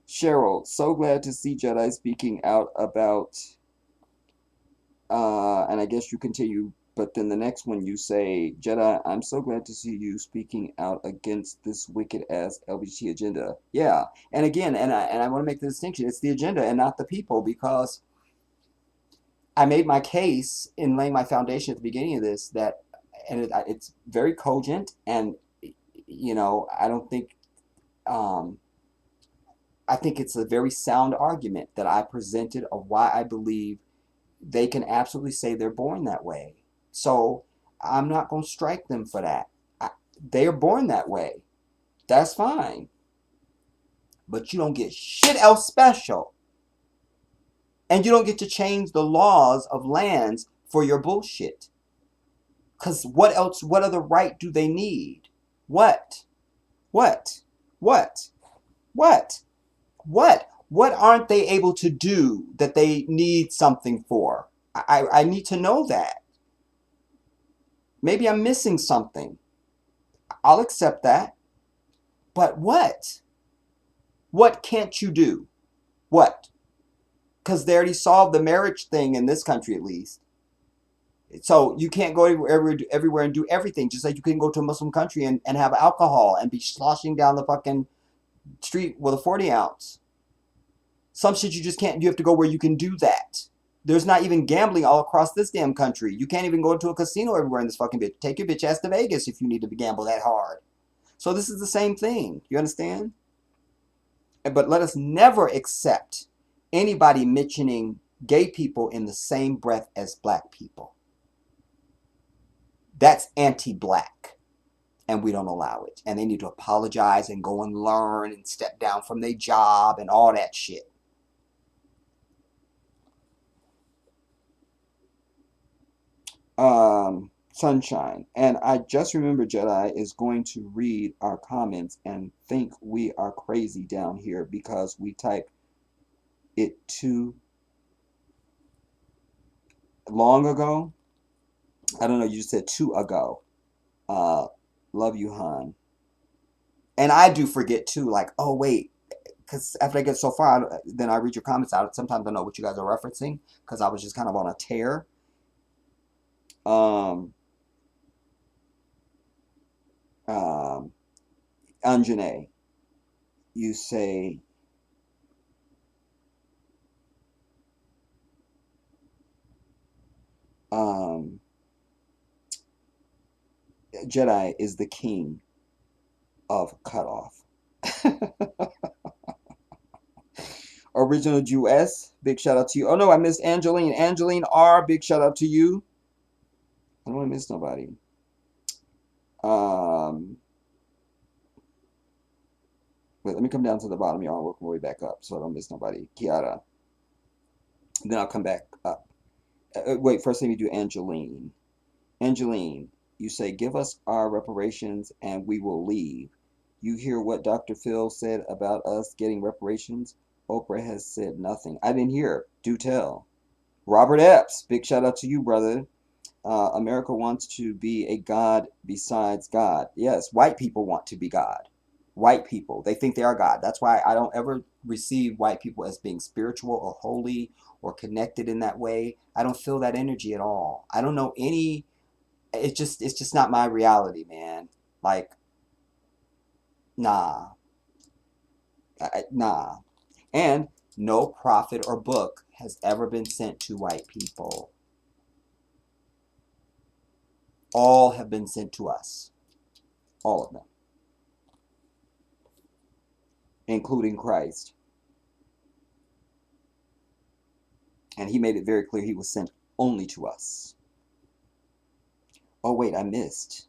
[SPEAKER 1] Cheryl, so glad to see Jedi speaking out about, and I guess you continue
[SPEAKER 8] But then the next one you say, Jedi, I'm so glad to see you speaking out against this wicked ass LGBT agenda. Yeah. And again, and I want to make the distinction, it's the agenda and not the people, because I made my case in laying my foundation at the beginning of this that, and it's very cogent, and I don't think, um, I think it's a very sound argument that I presented of why I believe they can absolutely say they're born that way. So I'm not going to strike them for that. They are born that way. That's fine. But you don't get shit else special. And you don't get to change the laws of lands for your bullshit. Because what else, what other right do they need? What? What? What? What? What? What aren't they able to do that they need something for? I need to know that. Maybe I'm missing something. I'll accept that. But what? What can't you do? What? Because they already solved the marriage thing in this country, at least. So you can't go everywhere and do everything. Just like you can go to a Muslim country and have alcohol and be sloshing down the fucking street with a 40 ounce. Some shit you just can't. You have to go where you can do that. There's not even gambling all across this damn country. You can't even go to a casino everywhere in this fucking bitch. Take your bitch ass to Vegas if you need to gamble that hard. So this is the same thing. You understand? But let us never accept anybody mentioning gay people in the same breath as black people. That's anti-black. And we don't allow it. And they need to apologize and go and learn and step down from their job and all that shit. Sunshine. And I just remember Jedi is going to read our comments and think we are crazy down here because we type it too long ago. I don't know, you just said 2 ago. Love you, hon. And I do forget too, like, oh wait, because after I get so far, then I read your comments out. Sometimes I know what you guys are referencing because I was just kind of on a tear. Anjane, you say, Jedi is the king of cutoff. Original Jewess, big shout out to you. Oh no, I missed Angeline. Angeline R, big shout out to you. I don't want to miss nobody. Wait, let me come down to the bottom, y'all. Work my way back up so I don't miss nobody. Kiara. Then I'll come back up. Wait, first let me do Angeline. Angeline, you say, give us our reparations and we will leave. You hear what Dr. Phil said about us getting reparations? Oprah has said nothing. I didn't hear. Do tell. Robert Epps, big shout out to you, brother. America wants to be a God besides God. Yes, white people want to be God. White people, they think they are God. That's why I don't ever receive white people as being spiritual or holy or connected in that way. I don't feel that energy at all. I don't know any. It's just not my reality, man. Like, nah, nah. And no prophet or book has ever been sent to white people. All have been sent to us. All of them. Including Christ. And he made it very clear he was sent only to us. Oh, wait, I missed.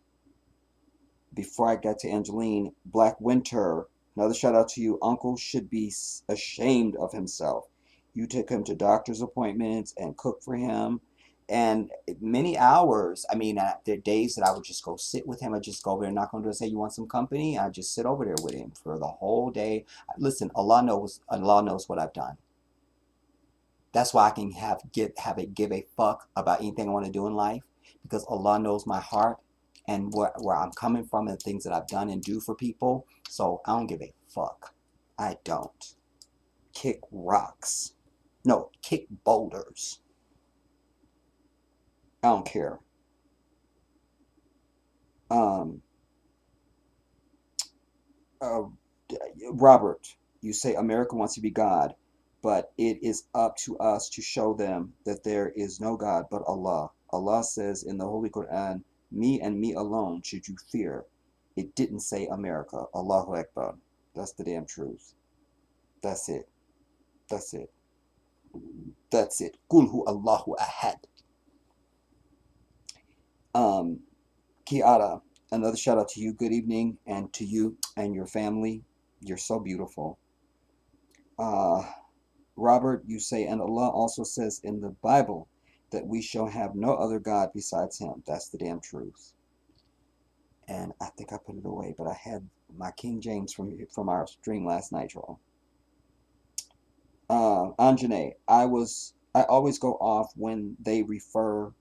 [SPEAKER 8] Before I got to Angeline, Black Winter, another shout out to you. Uncle should be ashamed of himself. You took him to doctor's appointments and cooked for him. And many hours, I mean, there are days that I would just go sit with him. I'd just go over there, knock on the door, say, you want some company? I'd just sit over there with him for the whole day. Listen, Allah knows what I've done. That's why I can give a fuck about anything I want to do in life, because Allah knows my heart and where I'm coming from and the things that I've done and do for people. So I don't give a fuck. I don't. Kick rocks. No, kick boulders. I don't care. uh, Robert, you say America wants to be God, but it is up to us to show them that there is no God but Allah. Allah says in the Holy Quran, me and me alone should you fear. It didn't say America. Allahu Akbar. That's the damn truth. That's it. That's it. That's it. Kulhu Allahu Ahad. Um, Kiara, another shout out to you. Good evening, and to you and your family. You're so beautiful. Uh, Robert, you say, and Allah also says in the Bible that we shall have no other God besides Him. That's the damn truth. And I think I put it away, but I had my King James from our stream last night, y'all. Anjane, I always go off when they refer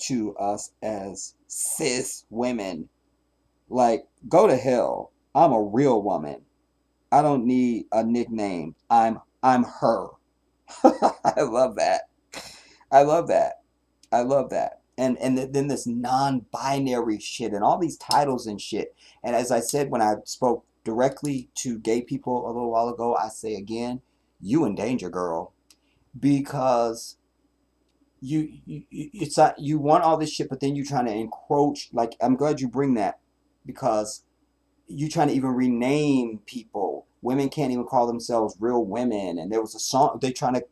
[SPEAKER 8] to us as cis women. Like, go to hell. I'm a real woman. I don't need a nickname. I'm her. I love that. I love that. I love that. And then this non-binary shit and all these titles and shit. And as I said when I spoke directly to gay people a little while ago, I say again, you in danger, girl, because it's not, you want all this shit, but then you're trying to encroach. Like, I'm glad you bring that, because you trying to even rename people. Women can't even call themselves real women. And there was a song they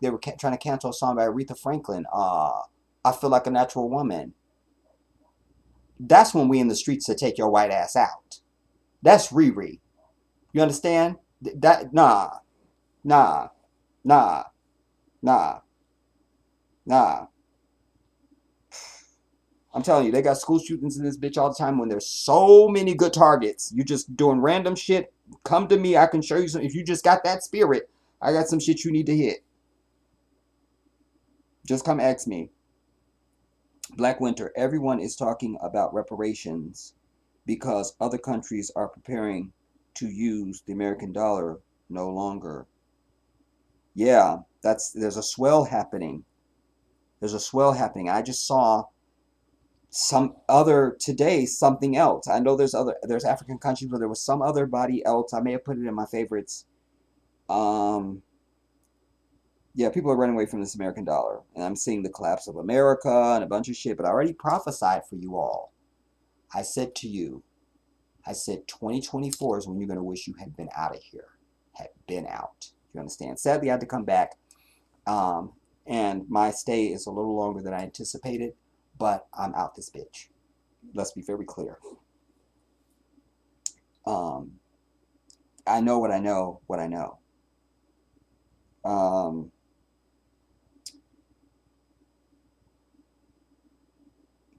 [SPEAKER 8] were trying to cancel a song by Aretha Franklin. I feel like a natural woman. That's when we in the streets to take your white ass out. That's Riri. You understand? That nah, nah, nah, nah, nah. I'm telling you, they got school shootings in this bitch all the time when there's so many good targets. You just doing random shit. Come to me, I can show you some. If you just got that spirit, I got some shit you need to hit. Just come ask me. Black Winter, everyone is talking about reparations because other countries are preparing to use the American dollar no longer. Yeah, there's a swell happening. There's a swell happening. I just saw something else. I know there's African countries, but there was some other body else. I may have put it in my favorites. Yeah, people are running away from this American dollar, and I'm seeing the collapse of America and a bunch of shit, but I already prophesied for you all. I said to you, I said 2024 is when you're going to wish you had been out of here, had been out. You understand? Sadly, I had to come back, and my stay is a little longer than I anticipated, but I'm out this bitch. Let's be very clear. I know what I know, what I know.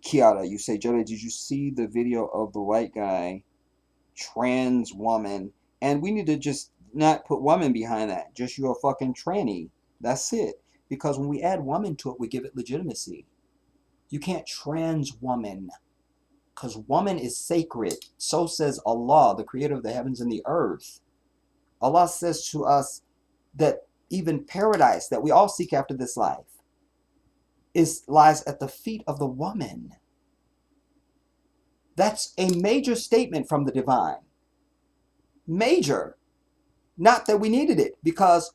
[SPEAKER 8] Kiara, you say, Joda, did you see the video of the white guy, trans woman? And we need to just not put woman behind that. Just you're a fucking tranny. That's it. Because when we add woman to it, we give it legitimacy. You can't trans woman. Because woman is sacred. So says Allah, the creator of the heavens and the earth. Allah says to us that even paradise that we all seek after this life lies at the feet of the woman. That's a major statement from the divine. Major. Not that we needed it, because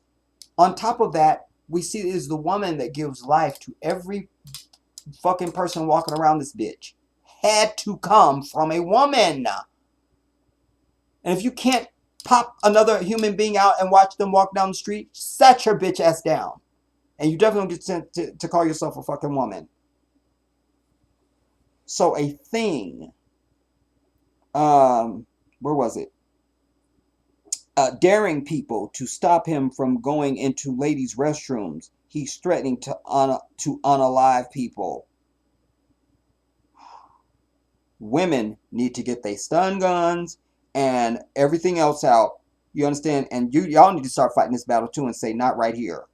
[SPEAKER 8] on top of that, we see it is the woman that gives life to every fucking person walking around this bitch. Had to come from a woman. And if you can't pop another human being out and watch them walk down the street, set your bitch ass down. And you definitely don't get sent to call yourself a fucking woman. So a thing. Where was it? Daring people to stop him from going into ladies' restrooms. He's threatening to unalive people. Women need to get their stun guns and everything else out. You understand? And y'all need to start fighting this battle too and say, not right here.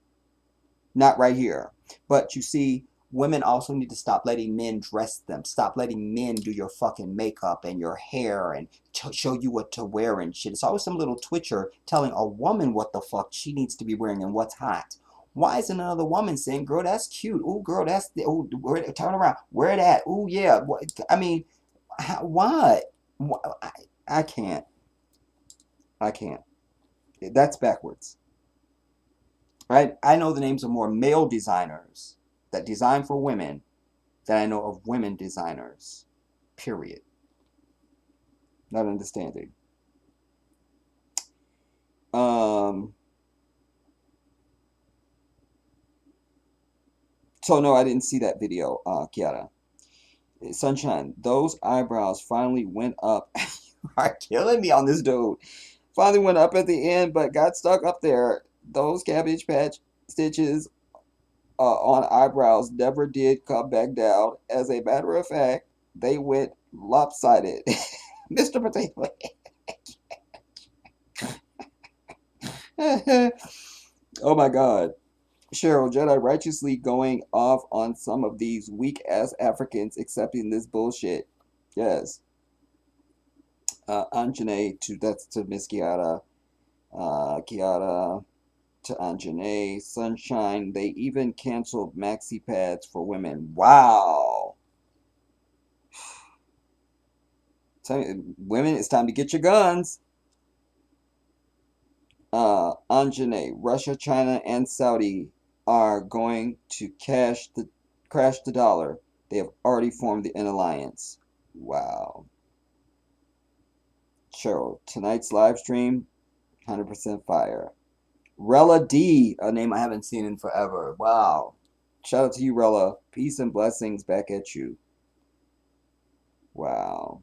[SPEAKER 8] Not right here. But you see, women also need to stop letting men dress them. Stop letting men do your fucking makeup and your hair and show you what to wear and shit. It's always some little twitcher telling a woman what the fuck she needs to be wearing and what's hot. Why isn't another woman saying, girl, that's cute. Ooh, girl, turn around. Wear that. Ooh, yeah. I mean, what? I can't. I can't. That's backwards. Right? I know the names of more male designers that design for women than I know of women designers. Period. Not understanding. Um, so no, I didn't see that video, Kiara. Sunshine, those eyebrows finally went up. You are killing me on this dude. Finally went up at the end, but got stuck up there. Those Cabbage Patch stitches on eyebrows never did come back down. As a matter of fact, they went lopsided. Mr. Potato. Oh my God. Cheryl, Jedi righteously going off on some of these weak ass Africans accepting this bullshit. Yes. Anjane that's to Miss Kiara. Kiara to Anjane. Sunshine. They even canceled maxi pads for women. Wow. Women, it's time to get your guns. Anjane, Russia, China, and Saudi are going to crash the dollar. They have already formed an alliance. Wow. Cheryl, tonight's live stream, 100% fire. Rella D, a name I haven't seen in forever. Wow. Shout out to you, Rella. Peace and blessings back at you. Wow.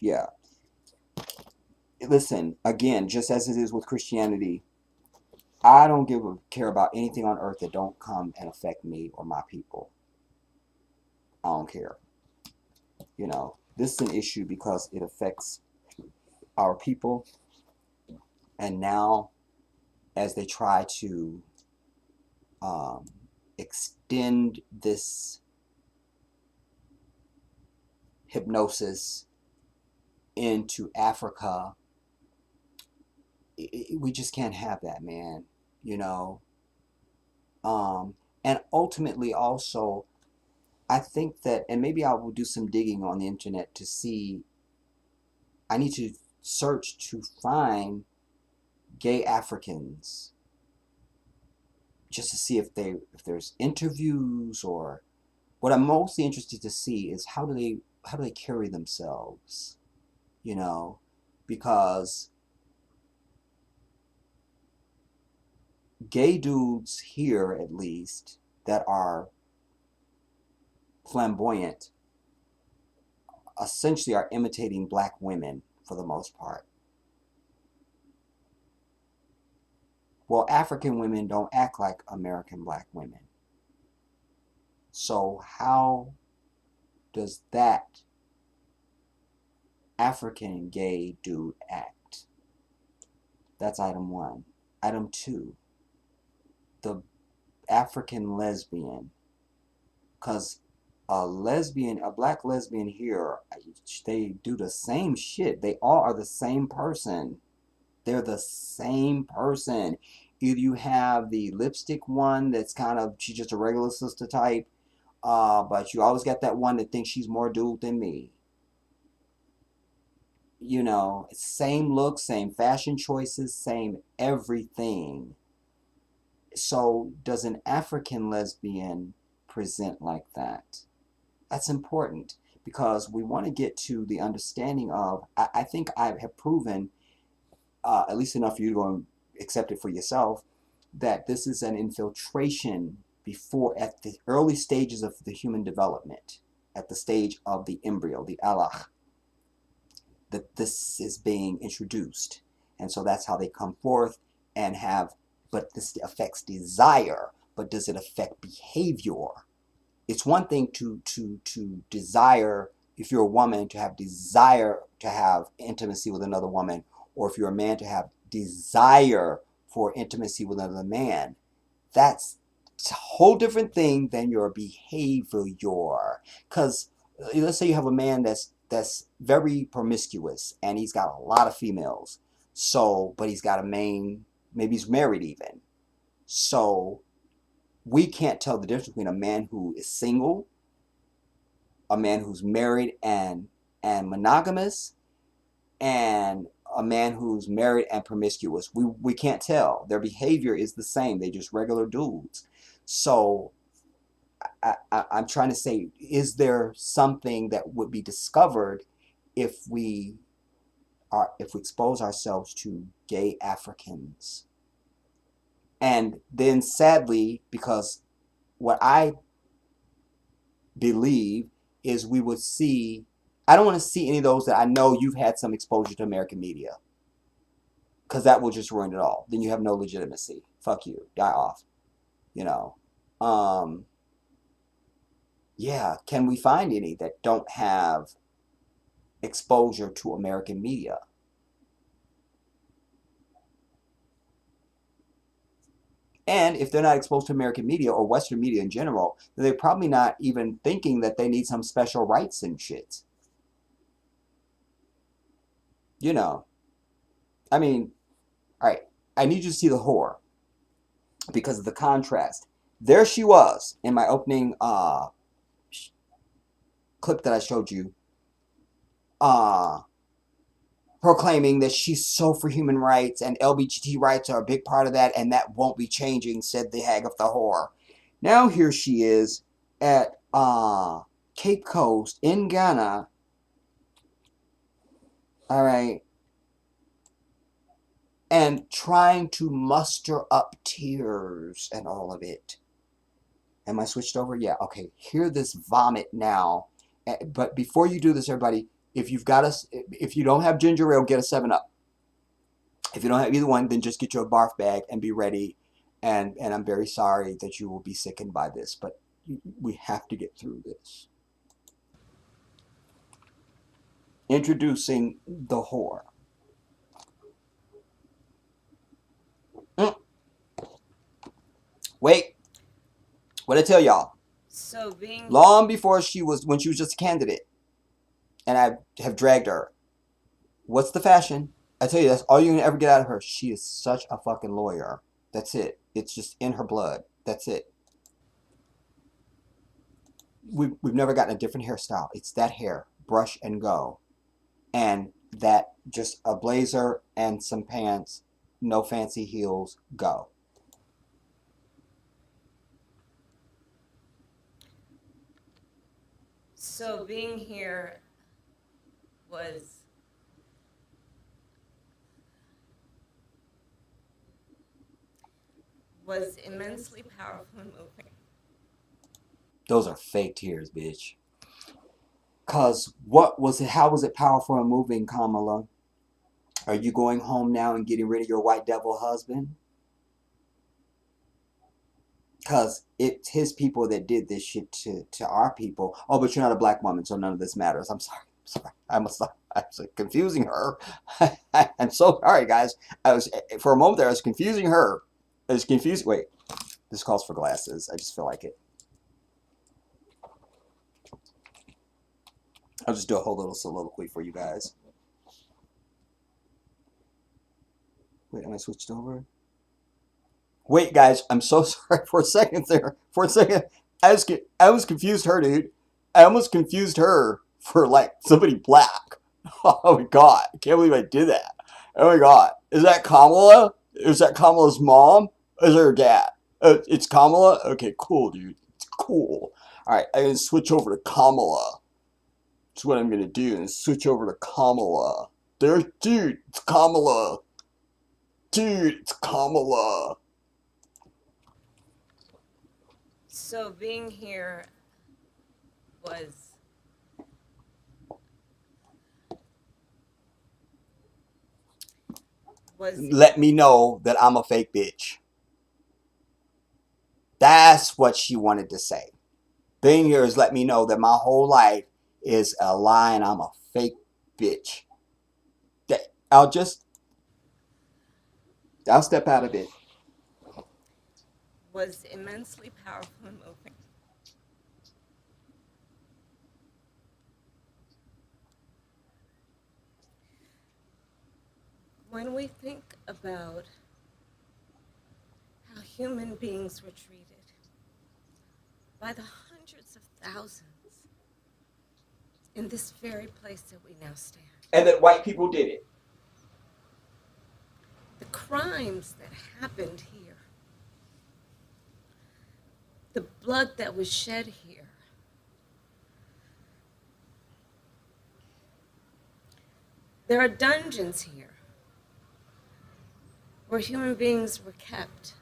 [SPEAKER 8] Yeah. Listen, again, just as it is with Christianity, I don't care about anything on earth that don't come and affect me or my people. I don't care. You know, this is an issue because it affects our people. And now, as they try to extend this hypnosis into Africa, we just can't have that, man. You know, and ultimately also, I think that, and maybe I will do some digging on the internet to see. I need to search to find gay Africans just to see if there's interviews, or what I'm mostly interested to see is how do they carry themselves, you know, because gay dudes here, at least, that are flamboyant essentially are imitating black women for the most part. Well, African women don't act like American black women. So how does that African gay dude act? That's item one. Item two, the African lesbian. Because a black lesbian here, they do the same shit. They all are the same person. They're the same person. Either you have the lipstick one that's she's just a regular sister type, but you always got that one that thinks she's more dude than me. You know, same look, same fashion choices, same everything. So does an African lesbian present like that? That's important because we want to get to the understanding of, I think I have proven, at least enough for you to go and accept it for yourself, that this is an infiltration at the early stages of the human development, at the stage of the embryo, the alach, that this is being introduced. And so that's how they come forth and but this affects desire, but does it affect behavior? It's one thing to desire, if you're a woman, to have desire to have intimacy with another woman, or if you're a man to have desire for intimacy with another man. That's a whole different thing than your behavior. Because let's say you have a man that's very promiscuous and he's got a lot of females. So, but he's got a main, maybe he's married even. So we can't tell the difference between a man who is single, a man who's married, and
[SPEAKER 1] and monogamous, and a man who's married and promiscuous. We can't tell. Their behavior is the same. They just regular dudes. So I'm trying to say, is there something that would be discovered if we if we expose ourselves to gay Africans? And then sadly, because what I believe is we would see, I don't want to see any of those that I know you've had some exposure to American media, because that will just ruin it all. Then you have no legitimacy. Fuck you. Die off. You know. Um, yeah, can we find any that don't have exposure to American media? And if they're not exposed to American media or Western media in general, then they're probably not even thinking that they need some special rights and shit. You know, I mean, all right, I need you to see the whore because of the contrast. There she was in my opening clip that I showed you, uh, proclaiming that she's so for human rights and LGBT rights are a big part of that, and that won't be changing, said the hag of the whore. Now here she is at Cape Coast in Ghana, all right, and trying to muster up tears and all of it. Am I switched over? Yeah, okay. Hear this vomit now. But before you do this, everybody, if you don't have ginger ale, get a 7-Up. If you don't have either one, then just get you a barf bag and be ready. And I'm very sorry that you will be sickened by this, but we have to get through this. Introducing the whore. Mm. Wait, what I tell y'all? Long before when she was just a candidate, and I have dragged her. What's the fashion? I tell you, that's all you're gonna ever get out of her. She is such a fucking lawyer. That's it. It's just in her blood. That's it. We've never gotten a different hairstyle. It's that hair, brush and go, and that just a blazer and some pants, no fancy heels, go.
[SPEAKER 3] So being here was immensely powerful and moving.
[SPEAKER 1] Those are fake tears, bitch. Cause what was it? How was it powerful and moving, Kamala? Are you going home now and getting rid of your white devil husband? Because it's his people that did this shit to our people. Oh, but you're not a black woman, so none of this matters. I'm sorry. I was confusing her. I'm so sorry, guys. For a moment there, I was confusing her. I was confused. Wait, this calls for glasses. I just feel like it. I'll just do a whole little soliloquy for you guys. Wait, am I switched over? Wait, guys, I'm so sorry for a second there. For a second, I was confused her, dude. I almost confused her for like somebody black. Oh my god, I can't believe I did that. Oh my god, is that Kamala? Is that Kamala's mom? Is her dad? It's Kamala. Okay, cool, dude. It's cool. All right, I'm gonna switch over to Kamala. That's what I'm gonna do. And switch over to Kamala. Dude, it's Kamala. Dude, it's Kamala.
[SPEAKER 3] So being here was
[SPEAKER 1] Let me know that I'm a fake bitch. That's what she wanted to say. Being here is let me know that my whole life is a lie and I'm a fake bitch. I'll step out of it.
[SPEAKER 3] was immensely powerful and moving. When we think about how human beings were treated by the hundreds of thousands in this very place that we now stand.
[SPEAKER 8] And that white people did it.
[SPEAKER 3] The crimes that happened here, the blood that was shed here, there are dungeons here where human beings were kept,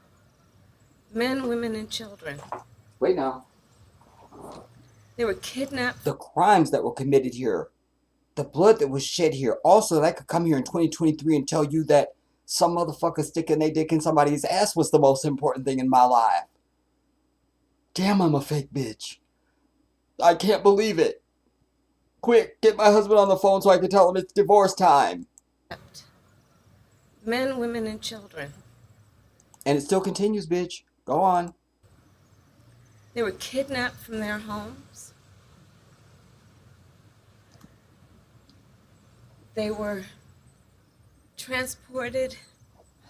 [SPEAKER 3] men, women, and children.
[SPEAKER 8] Wait now.
[SPEAKER 3] They were kidnapped.
[SPEAKER 8] The crimes that were committed here, the blood that was shed here. Also, I could come here in 2023 and tell you that some motherfucker sticking their dick in somebody's ass was the most important thing in my life. Damn, I'm a fake bitch. I can't believe it. Quick, get my husband on the phone so I can tell him it's divorce time.
[SPEAKER 3] Men, women, and children.
[SPEAKER 8] And it still continues, bitch. Go on.
[SPEAKER 3] They were kidnapped from their homes. They were transported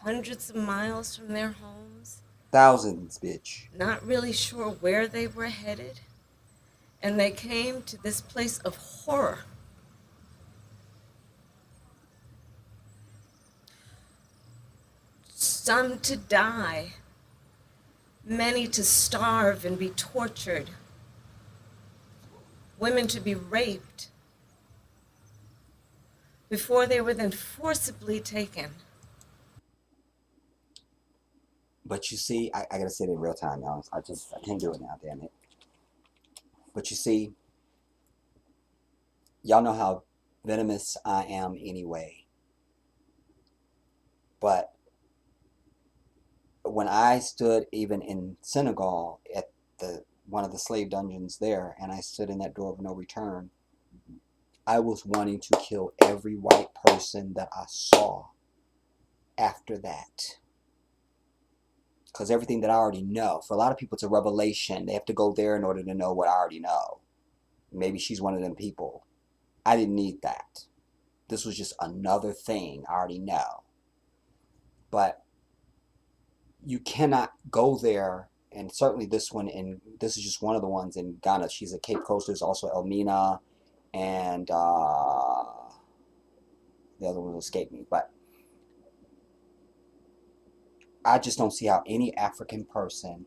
[SPEAKER 3] hundreds of miles from their homes.
[SPEAKER 8] Thousands, bitch.
[SPEAKER 3] Not really sure where they were headed. And they came to this place of horror. Some to die, many to starve and be tortured, women to be raped before they were then forcibly taken.
[SPEAKER 8] But you see, I gotta say it in real time, y'all. I can't do it now, damn it. But you see, y'all know how venomous I am anyway. But when I stood even in Senegal at one of the slave dungeons there, and I stood in that door of no return, I was wanting to kill every white person that I saw after that. Because everything that I already know, for a lot of people it's a revelation. They have to go there in order to know what I already know. Maybe she's one of them people. I didn't need that. This was just another thing I already know. But you cannot go there, and certainly this is just one of the ones in Ghana. She's at Cape Coast. There's also Elmina, and the other one will escape me. But I just don't see how any African person,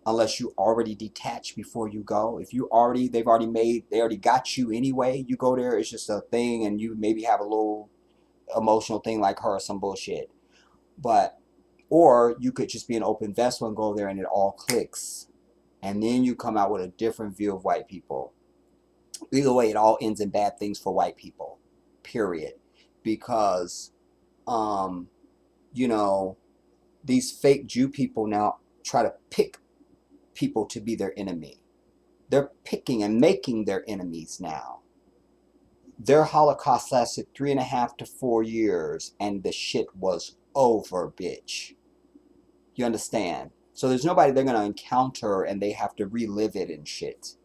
[SPEAKER 8] unless you already detach before you go, if they already got you anyway, you go there, it's just a thing, and you maybe have a little emotional thing like her or some bullshit. Or you could just be an open vessel and go there and it all clicks. And then you come out with a different view of white people. Either way, it all ends in bad things for white people. Period. Because these fake Jew people now try to pick people to be their enemy. They're picking and making their enemies now. Their Holocaust lasted 3.5 to 4 years, and the shit was over, bitch. You understand? So there's nobody they're going to encounter and they have to relive it and shit.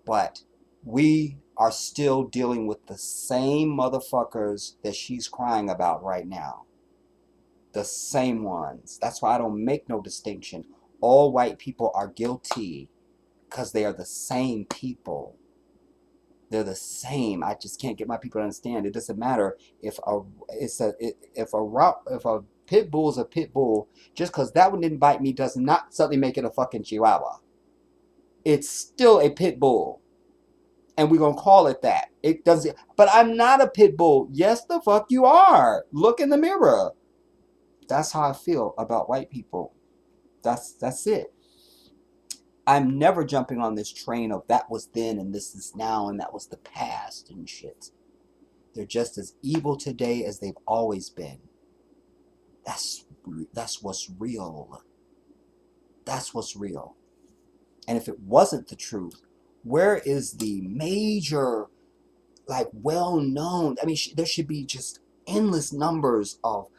[SPEAKER 8] But we are still dealing with the same motherfuckers that she's crying about right now. The same ones. That's why I don't make no distinction. All white people are guilty because they are the same people. They're the same. I just can't get my people to understand. It doesn't matter if a pit bull is a pit bull. Just because that one didn't bite me does not suddenly make it a fucking chihuahua. It's still a pit bull, and we're gonna call it that. It doesn't. But I'm not a pit bull. Yes, the fuck you are. Look in the mirror. That's how I feel about white people. That's it. I'm never jumping on this train of that was then and this is now and that was the past and shit. They're just as evil today as they've always been. That's what's real. That's what's real. And if it wasn't the truth, where is the major, well-known, there should be just endless numbers of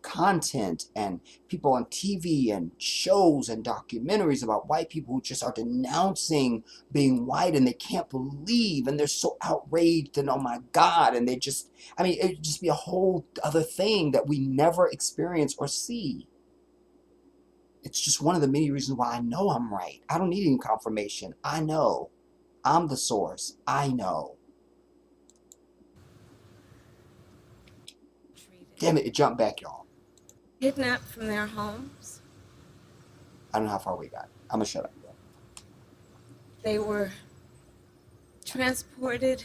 [SPEAKER 8] content and people on TV and shows and documentaries about white people who just are denouncing being white, and they can't believe, and they're so outraged, and oh my God, and it'd just be a whole other thing that we never experience or see.
[SPEAKER 1] It's just one of the many reasons why I know I'm right. I don't need any confirmation. I know. I'm the source. I know. Damn it, it jumped back, y'all.
[SPEAKER 9] Kidnapped from their homes.
[SPEAKER 1] I don't know how far we got. I'm gonna shut up.
[SPEAKER 9] They were transported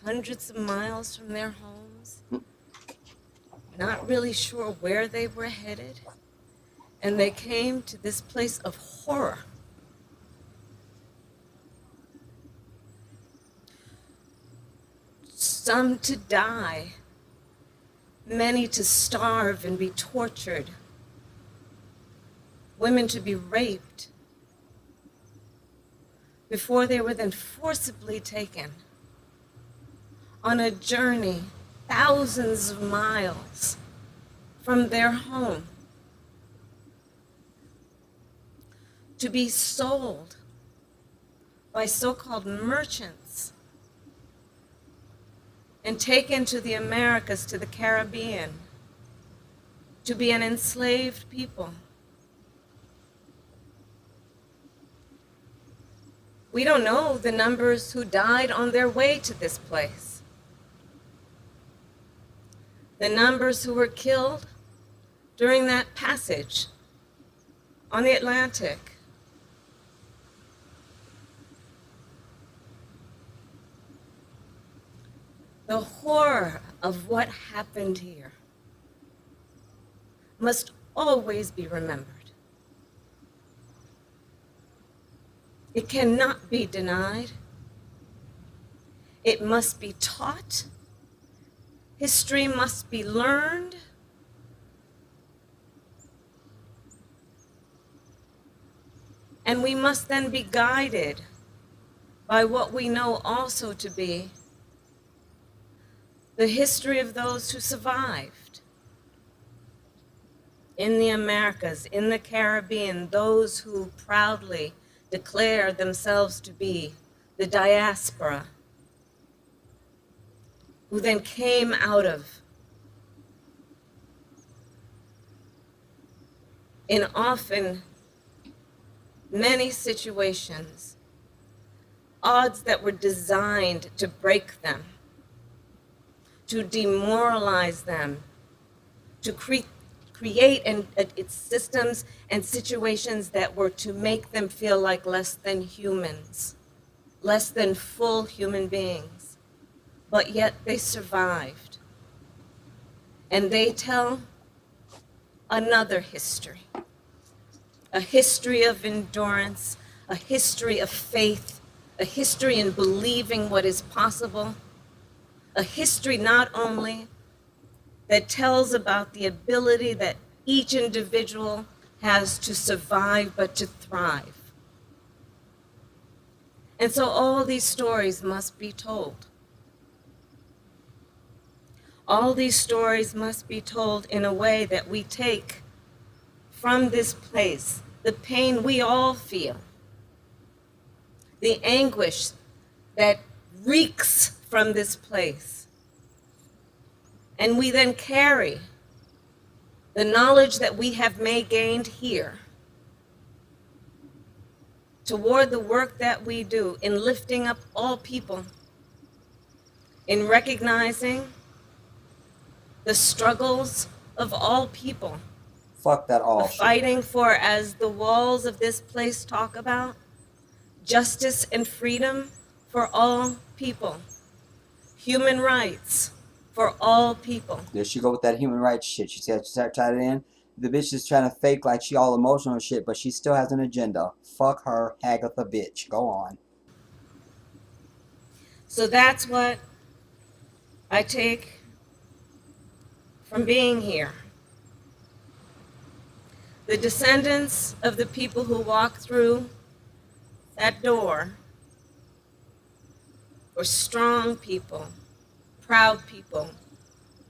[SPEAKER 9] hundreds of miles from their homes, not really sure where they were headed, and they came to this place of horror. Some to die, many to starve and be tortured, women to be raped, before they were then forcibly taken on a journey thousands of miles from their home to be sold by so-called merchants and taken to the Americas, to the Caribbean, to be an enslaved people. We don't know the numbers who died on their way to this place. The numbers who were killed during that passage on the Atlantic. The horror of what happened here must always be remembered. It cannot be denied. It must be taught. History must be learned. And we must then be guided by what we know also to be the history of those who survived in the Americas, in the Caribbean, those who proudly declare themselves to be the diaspora, who then came out of, in often many situations, odds that were designed to break them, to demoralize them, to create its systems and situations that were to make them feel like less than humans, less than full human beings. But yet they survived. And they tell another history, a history of endurance, a history of faith, a history in believing what is possible, a history not only that tells about the ability that each individual has to survive, but to thrive. And so all these stories must be told. All these stories must be told in a way that we take from this place the pain we all feel, the anguish that reeks from this place. And we then carry the knowledge that we have gained here toward the work that we do in lifting up all people, in recognizing the struggles of all people,
[SPEAKER 1] Fuck that all shit.
[SPEAKER 9] fighting for, as the walls of this place talk about, justice and freedom for all people, human rights for all people.
[SPEAKER 1] There she go with that human rights shit. She said she tied it in. The bitch is trying to fake like she all emotional and shit, but she still has an agenda. Fuck her, Agatha bitch. Go on.
[SPEAKER 9] So that's what I take from being here. The descendants of the people who walked through that door were strong people, proud people,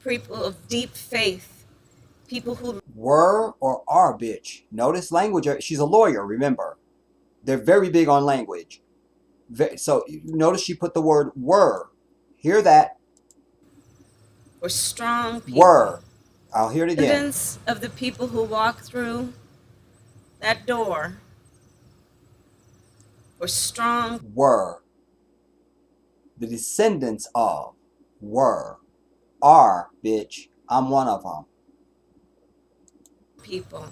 [SPEAKER 9] people of deep faith, people who
[SPEAKER 1] Were or are bitch. Notice language. She's a lawyer, remember. They're very big on language. So notice she put the word were. Hear that.
[SPEAKER 9] were strong people.
[SPEAKER 1] Were. I'll hear it again.
[SPEAKER 9] Descendants of the people who walked through that door were strong
[SPEAKER 1] Were. The descendants of. Were. Are, bitch. I'm one of them.
[SPEAKER 9] people,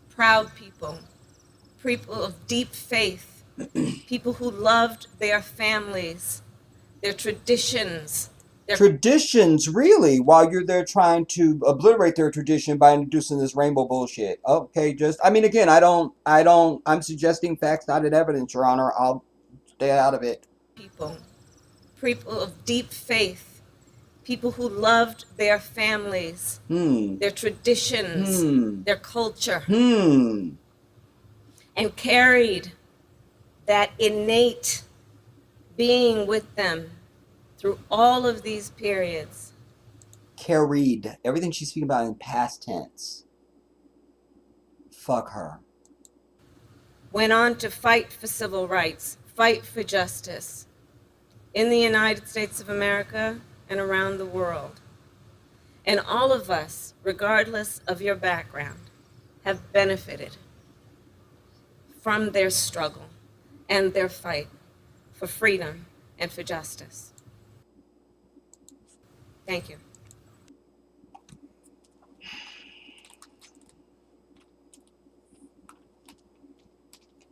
[SPEAKER 9] proud people, people of deep faith, people who loved their families, their traditions, their
[SPEAKER 1] Traditions, really, while you're there trying to obliterate their tradition by introducing this rainbow bullshit. Okay, again, I'm suggesting facts, not in evidence, Your Honor. I'll stay out of it.
[SPEAKER 9] people, people of deep faith, people who loved their families, their traditions, their culture, and carried that innate being with them through all of these periods.
[SPEAKER 1] Carried. Everything she's speaking about in past tense. Fuck her.
[SPEAKER 9] Went on to fight for civil rights, fight for justice in the United States of America and around the world. And all of us, regardless of your background, have benefited from their struggle and their fight for freedom and for justice. Thank you.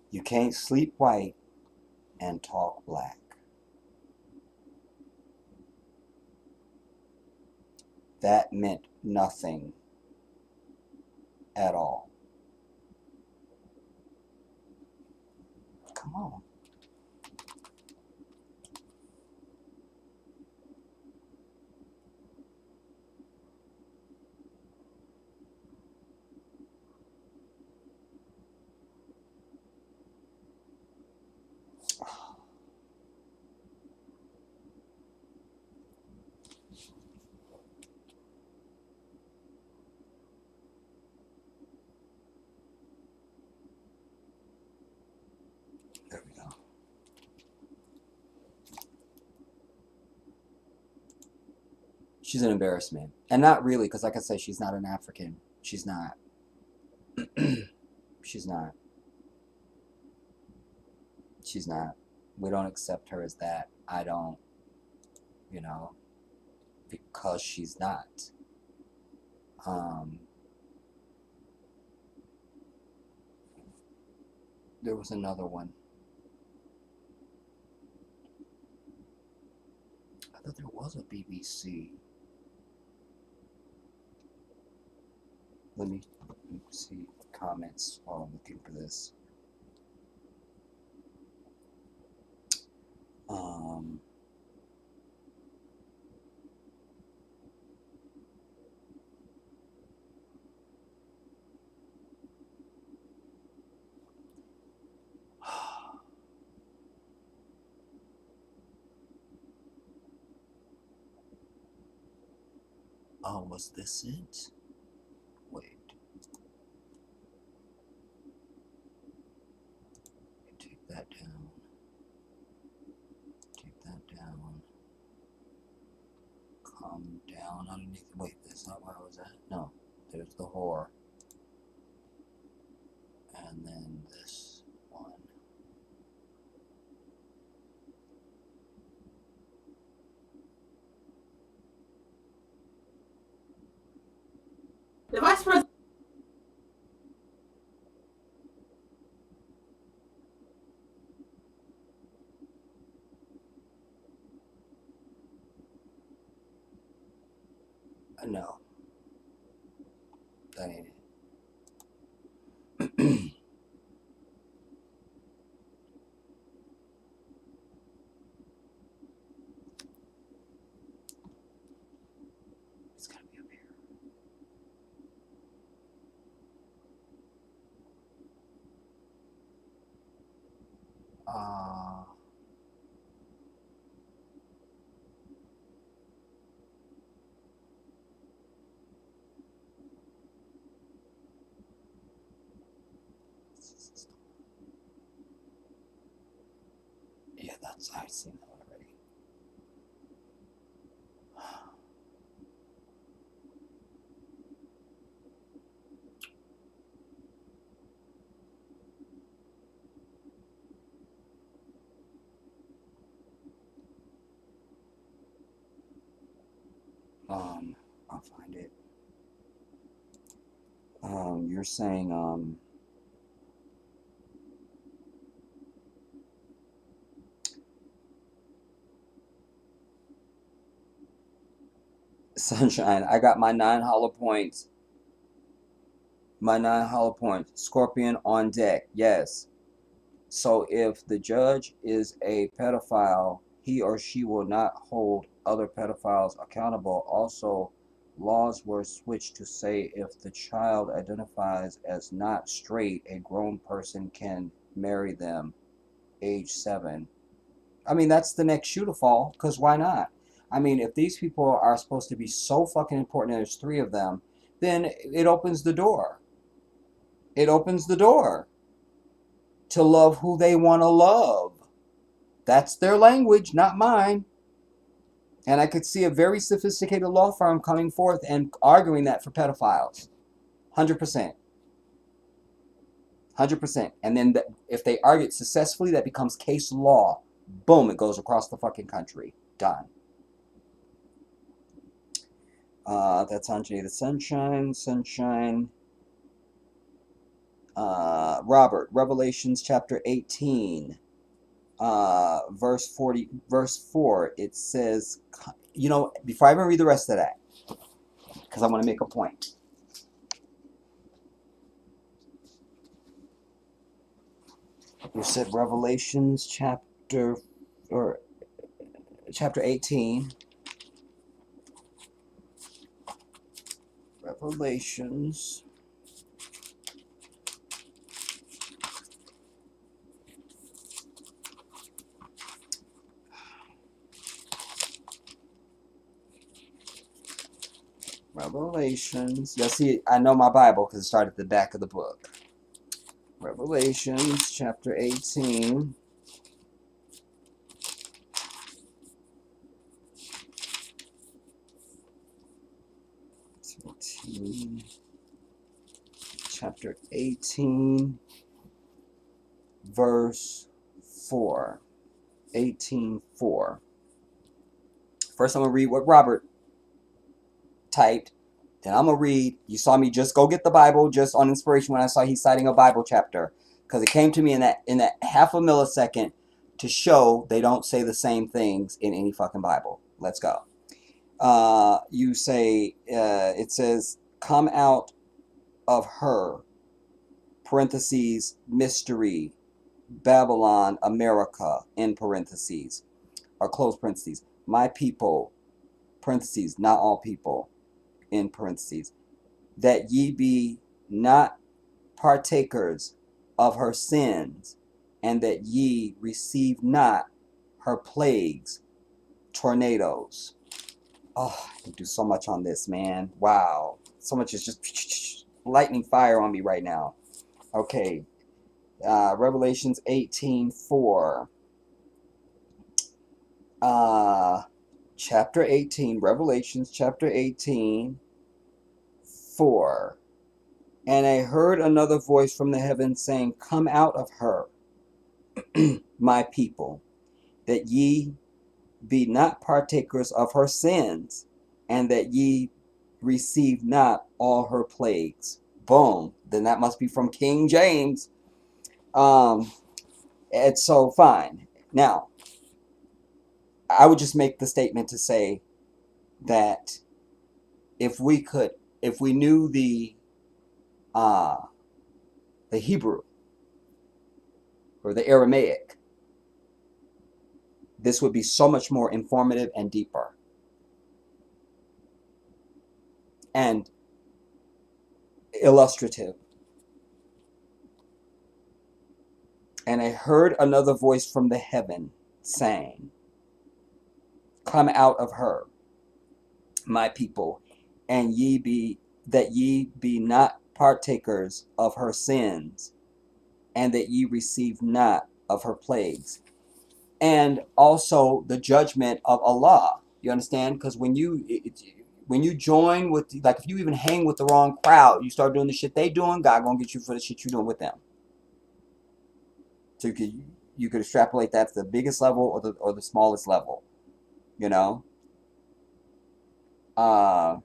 [SPEAKER 1] You can't sleep white and talk black. That meant nothing at all. Come on. There we go. She's an embarrassment. And not really, because like I said, she's not an African. She's not. She's not. She's not. We don't accept her as that. I don't, because she's not. There was another one. I thought there was a BBC. Let me see comments while I'm looking for this. Oh, was this it? Wait. Take that down. Take that down. Come down underneath. Wait, that's not where I was at. No, there's the whore. And then this one.
[SPEAKER 5] The vice president.
[SPEAKER 1] No, that ain't it. It's gotta be up here. Yeah, I've seen that already.
[SPEAKER 8] I'll find it. You're saying, Sunshine, I got my 9 hollow points. My 9 hollow points. Scorpion on deck. Yes. So if the judge is a pedophile, he or she will not hold other pedophiles accountable. Also, laws were switched to say if the child identifies as not straight, a grown person can marry them age 7. I mean, that's the next shoe to fall, because why not? I mean, if these people are supposed to be so fucking important, and there's 3 of them, then it opens the door. It opens the door to love who they want to love. That's their language, not mine. And I could see a very sophisticated law firm coming forth and arguing that for pedophiles. 100%. 100%. And then if they argue it successfully, that becomes case law. Boom, it goes across the fucking country. Done. That's Anjani the Sunshine. Sunshine. Robert, Revelations chapter 18. Verse 4, it says, before I even read the rest of that, because I want to make a point. You said Revelations chapter 18. Revelations. Revelations. You'll see, I know my Bible because it started at the back of the book. Revelations chapter 18. Chapter 18, verse 4. 18:4. First, I'm going to read what Robert typed. Then I'm going to read. You saw me just go get the Bible just on inspiration when I saw he's citing a Bible chapter. Because it came to me in that half a millisecond to show they don't say the same things in any fucking Bible. Let's go. You say, it says, come out of her, parentheses, mystery, Babylon, America, in parentheses, or close parentheses, my people, parentheses, not all people, in parentheses, that ye be not partakers of her sins, and that ye receive not her plagues, tornadoes. Oh, I can do so much on this, man. Wow. So much is just lightning fire on me right now. Okay. Revelations 18:4. Chapter 18. Revelations chapter 18:4. And I heard another voice from the heavens saying, come out of her, my people, that ye be not partakers of her sins, and that ye receive not all her plagues. Boom. Then that must be from King James. And so fine. Now, I would just make the statement to say that if we knew the Hebrew or the Aramaic, this would be so much more informative and deeper. And illustrative. And I heard another voice from the heaven saying, come out of her, my people, and ye be not partakers of her sins, and that ye receive not of her plagues. And also the judgment of Allah. You understand? Because when you join with, like, if you even hang with the wrong crowd, you start doing the shit they doing, God gonna get you for the shit you're doing with them. So you could extrapolate that to the biggest level or the smallest level, you know. Uh,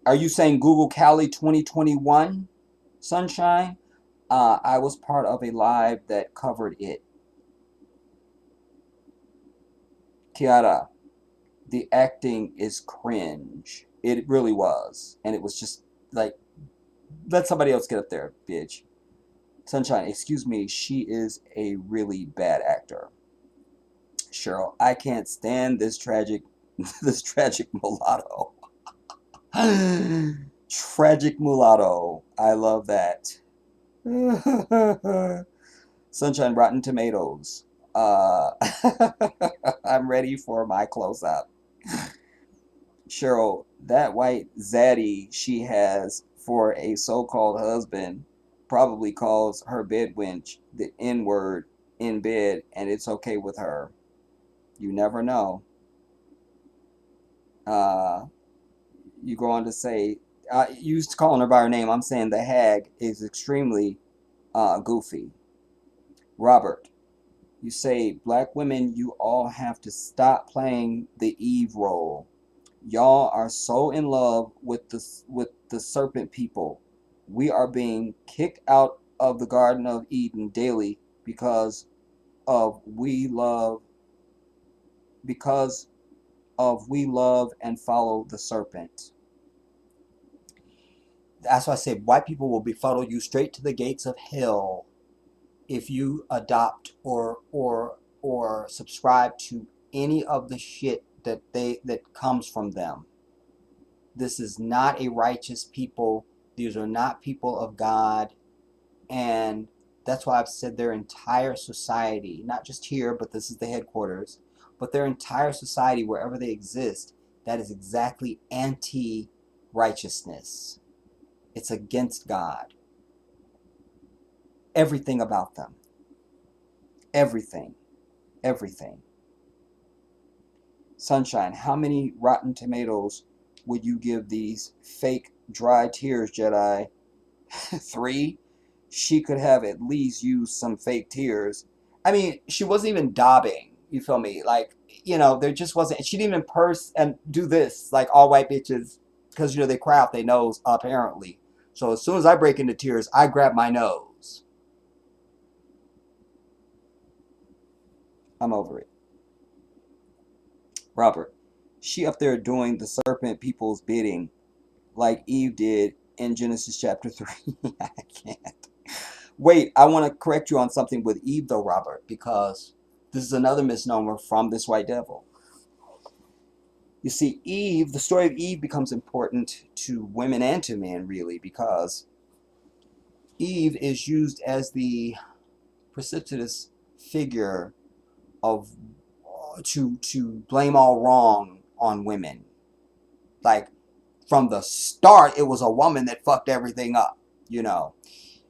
[SPEAKER 8] are you saying Google Cali 2021, Sunshine? I was part of a live that covered it. Kiara, the acting is cringe. It really was. And it was just like, let somebody else get up there, bitch. Sunshine, excuse me, she is a really bad actor. Cheryl, I can't stand this tragic this tragic mulatto. Tragic mulatto. I love that. Sunshine, Rotten Tomatoes. Uh, I'm ready for my close up. Cheryl, that white zaddy she has for a so-called husband probably calls her bed wench the N-word in bed, and it's okay with her. You never know. Uh, you go on to say, you used to calling her by her name. I'm saying the hag is extremely goofy. Robert, you say, black women, you all have to stop playing the Eve role. Y'all are so in love with the serpent people. We are being kicked out of the Garden of Eden daily because of because we love and follow the serpent. That's why I say white people will follow you straight to the gates of hell if you adopt or subscribe to any of the shit that comes from them. This is not a righteous people. These are not people of God. And that's why I've said their entire society, not just here, but this is the headquarters, but their entire society, wherever they exist, that is exactly anti-righteousness. It's against God. Everything about them. Everything. Everything. Sunshine, how many Rotten Tomatoes would you give these fake dry tears, Jedi? 3? She could have at least used some fake tears. I mean, she wasn't even daubing. You feel me? Like, there just wasn't. She didn't even purse and do this like all white bitches because, they cry out their nose, apparently. So as soon as I break into tears, I grab my nose. I'm over it. Robert, she up there doing the serpent people's bidding like Eve did in Genesis chapter 3. I can't. Wait, I want to correct you on something with Eve, though, Robert, because this is another misnomer from this white devil. You see, Eve, the story of Eve becomes important to women and to men, really, because Eve is used as the precipitous figure of to blame all wrong on women. Like, from the start, it was a woman that fucked everything up,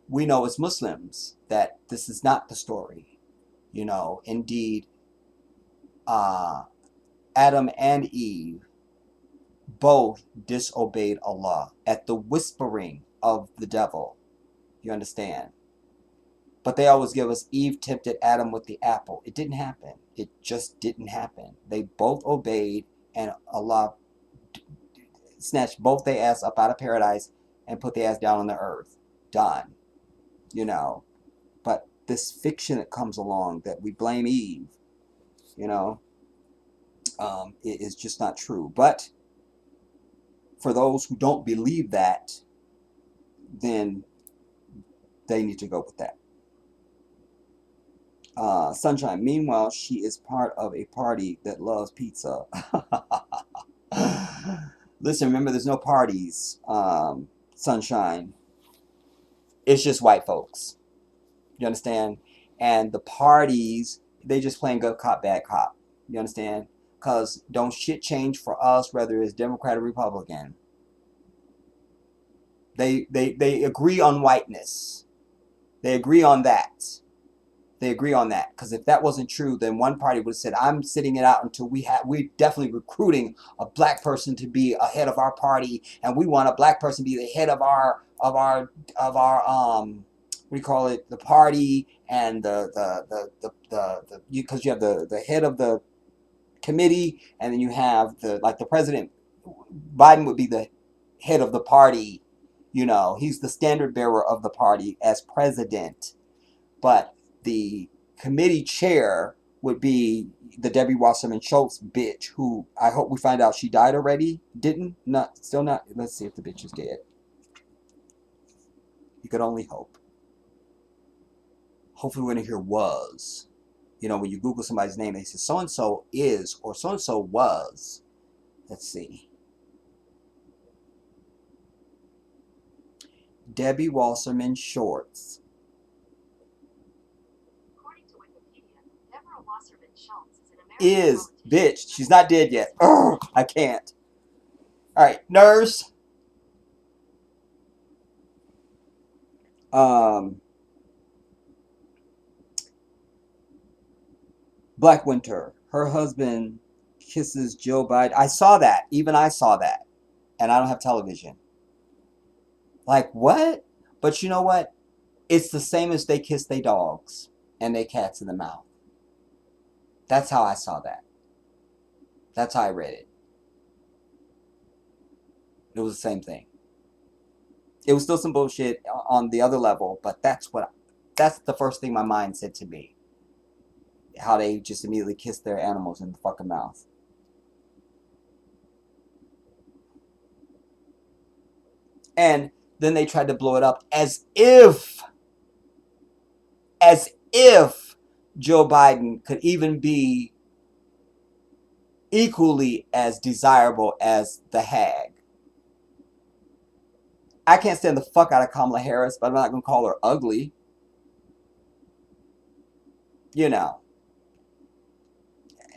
[SPEAKER 8] We know as Muslims that this is not the story. Indeed, Adam and Eve both disobeyed Allah at the whispering of the devil. You understand? But they always give us Eve tempted Adam with the apple. It didn't happen. It just didn't happen. They both obeyed, and Allah snatched both their ass up out of paradise and put their ass down on the earth. Done. But this fiction that comes along that we blame Eve, it is just not true. But for those who don't believe that, then they need to go with that. Sunshine, meanwhile, she is part of a party that loves pizza. Listen, remember, there's no parties, Sunshine. It's just white folks. You understand? And the parties, they just playing good cop, bad cop. You understand? Because don't shit change for us, whether it's Democrat or Republican. They agree on whiteness. They agree on that. They agree on that. Because if that wasn't true, then one party would have said, I'm sitting it out until we're definitely recruiting a black person to be ahead of our party, and we want a black person to be the head of our
[SPEAKER 1] what do you call it, the party and because you have the head of the committee, and then you have the president. Biden would be the head of the party. He's the standard bearer of the party as president, but the committee chair would be the Debbie Wasserman Schultz bitch, who I hope we find out she died already. Didn't? Not, still not. Let's see if the bitch is dead. You could only hope. Hopefully we're going to hear was. When you Google somebody's name, they say so-and-so is or so-and-so was. Let's see. Debbie Wasserman Schultz.
[SPEAKER 10] According to Wikipedia, Deborah Wasserman Schultz is an American
[SPEAKER 1] Is, bitch. She's not dead yet. Ugh, I can't. All right, nurse. Black Winter. Her husband kisses Joe Biden. I saw that. Even I saw that. And I don't have television. Like, what? But you know what? It's the same as they kiss their dogs and their cats in the mouth. That's how I saw that. That's how I read it. It was the same thing. It was still some bullshit on the other level, but that's the first thing my mind said to me. How they just immediately kiss their animals in the fucking mouth. And then they tried to blow it up as if Joe Biden could even be equally as desirable as the hag. I can't stand the fuck out of Kamala Harris, but I'm not going to call her ugly.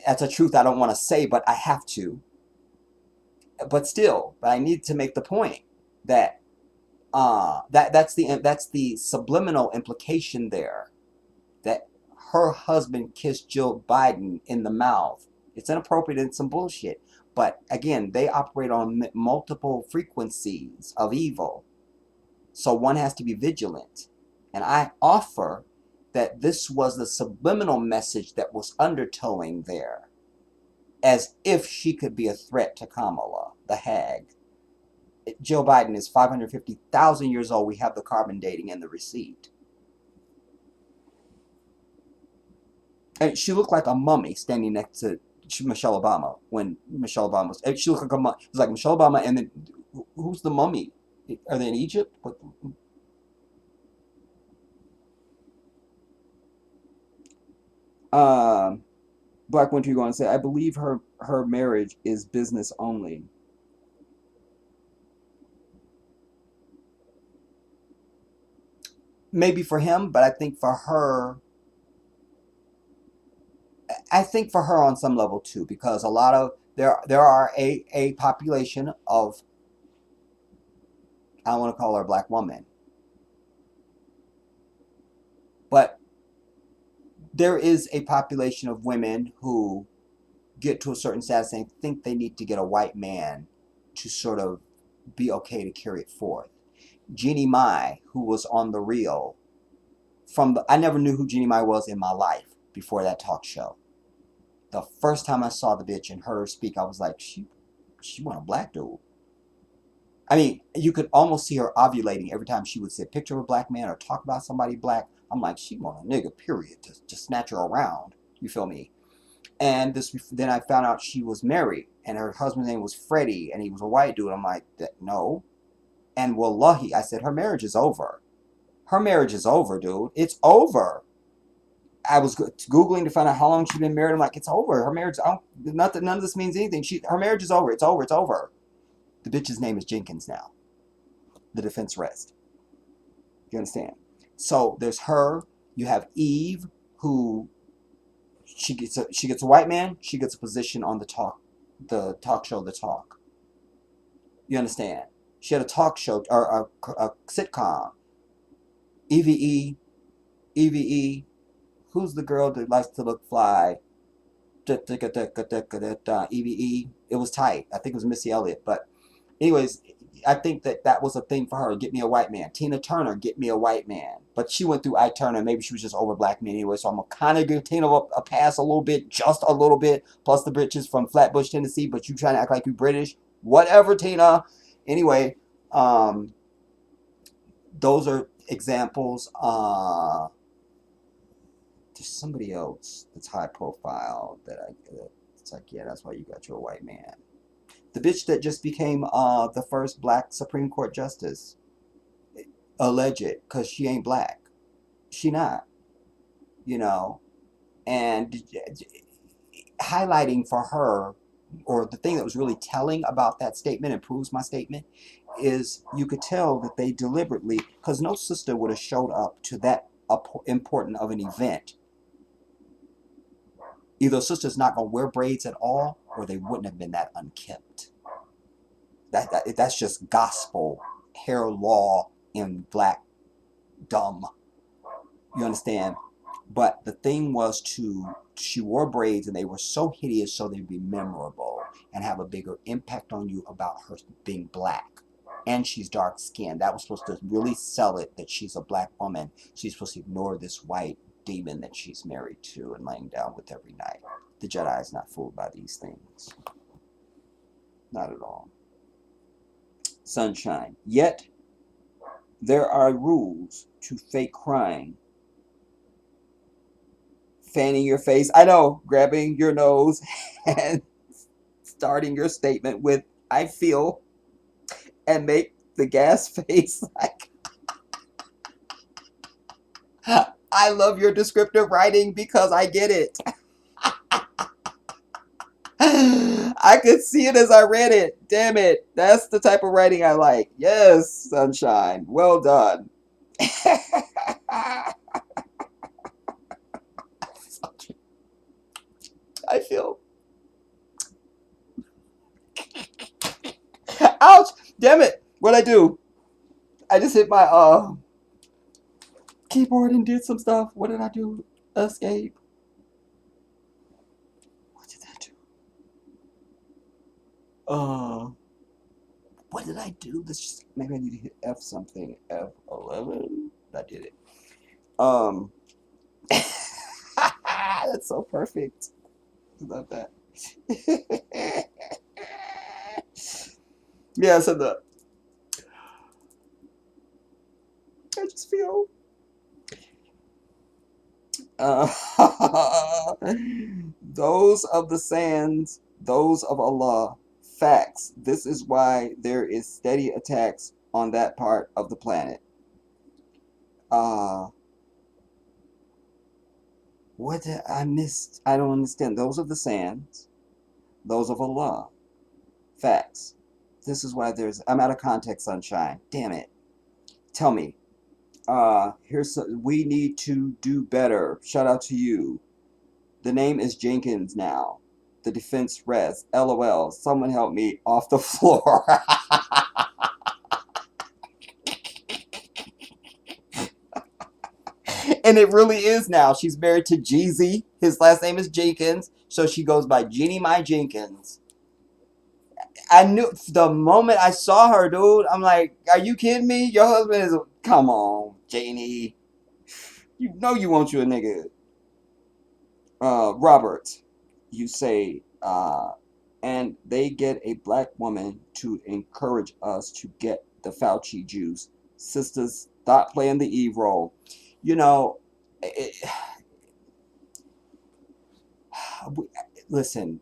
[SPEAKER 1] That's a truth I don't want to say, but I have to. But I need to make the point that that's the subliminal implication there, that her husband kissed Joe Biden in the mouth. It's inappropriate and some bullshit. But again, they operate on multiple frequencies of evil. So one has to be vigilant. And I offer that this was the subliminal message that was undertowing there, as if she could be a threat to Kamala, the hag. Joe Biden is 550,000 years old. We have the carbon dating and the receipt. And she looked like a mummy standing next to Michelle Obama when Michelle Obama was. She looked like a mummy. It was like Michelle Obama, and then who's the mummy? Are they in Egypt? What? Black Winter, you're going to say, I believe her marriage is business only. Maybe for him, but I think for her on some level too, because a lot of there are a population of, I don't want to call her a black woman, but there is a population of women who get to a certain status and think they need to get a white man to sort of be okay to carry it forth. Jeannie Mai, who was on The Real, I never knew who Jeannie Mai was in my life before that talk show. The first time I saw the bitch and heard her speak, I was like, she want a black dude. I mean, you could almost see her ovulating every time she would see a picture of a black man or talk about somebody black. I'm like, she want a nigga, period, to snatch her around. You feel me? And then I found out she was married, and her husband's name was Freddie, and he was a white dude. I'm like, no. And wallahi, I said, her marriage is over. Her marriage is over, dude. It's over. I was Googling to find out how long she'd been married. I'm like, it's over. Her marriage, none of this means anything. Her marriage is over. It's over. It's over. The bitch's name is Jenkins now. The defense rest. You understand? So there's her. You have Eve, who she gets a white man. She gets a position on the talk show, The Talk. You understand? She had a talk show or a sitcom. EVE. Who's the girl that likes to look fly? EVE. It was tight. I think it was Missy Elliott. But anyways, I think that was a thing for her. Get me a white man. Tina Turner, get me a white man. But she went through Ike Turner. Maybe she was just over black men anyway. So I'm gonna kind of give Tina a pass a little bit, just a little bit. Plus the bitch is from Flatbush, Tennessee, but you trying to act like you British. Whatever, Tina. Anyway, those are examples. There's somebody else that's high profile it's like, yeah, that's why you got your white man. The bitch that just became the first black Supreme Court justice, alleged, because she ain't black. She not, you know. And highlighting for her, or the thing that was really telling about that statement and proves my statement, is you could tell that they deliberately, because no sister would have showed up to that important of an event. Either sister's not going to wear braids at all, or they wouldn't have been that unkempt. That's just gospel hair law in black dumb. You understand? But the thing was she wore braids and they were so hideous so they'd be memorable and have a bigger impact on you about her being black. And she's dark skinned. That was supposed to really sell it that she's a black woman. She's supposed to ignore this white demon that she's married to and laying down with every night. The Jedi is not fooled by these things. Not at all. Sunshine. Yet there are rules to fake crying. Fanning your face. I know, grabbing your nose and starting your statement with "I feel," and make the gas face like I love your descriptive writing because I get it. I could see it as I read it. Damn it. That's the type of writing I like. Yes, Sunshine. Well done. I feel. Ouch! Damn it! What'd I do? I just hit my keyboard and did some stuff. What did I do? Escape. What did I do? What did I do? This just, maybe I need to hit F something. F11. I did it. That's so perfect. Love that. Yeah, so I just feel those of the sands, those of Allah, facts. This is why there is steady attacks on that part of the planet. What did I miss? I don't understand. Those of the sands, those of Allah, facts. This is why I'm out of context, Sunshine. Damn it. Tell me. We need to do better. Shout out to you. The name is Jenkins now. The defense rests. LOL. Someone help me off the floor. And it really is now. She's married to Jeezy. His last name is Jenkins. So she goes by Jeannie Mai Jenkins. I knew the moment I saw her, dude. I'm like, are you kidding me? Your husband is. Come on, Jeannie. You know you want you a nigga. Robert, you say, and they get a black woman to encourage us to get the Fauci juice. Sisters, stop playing the Eve role. You know, listen,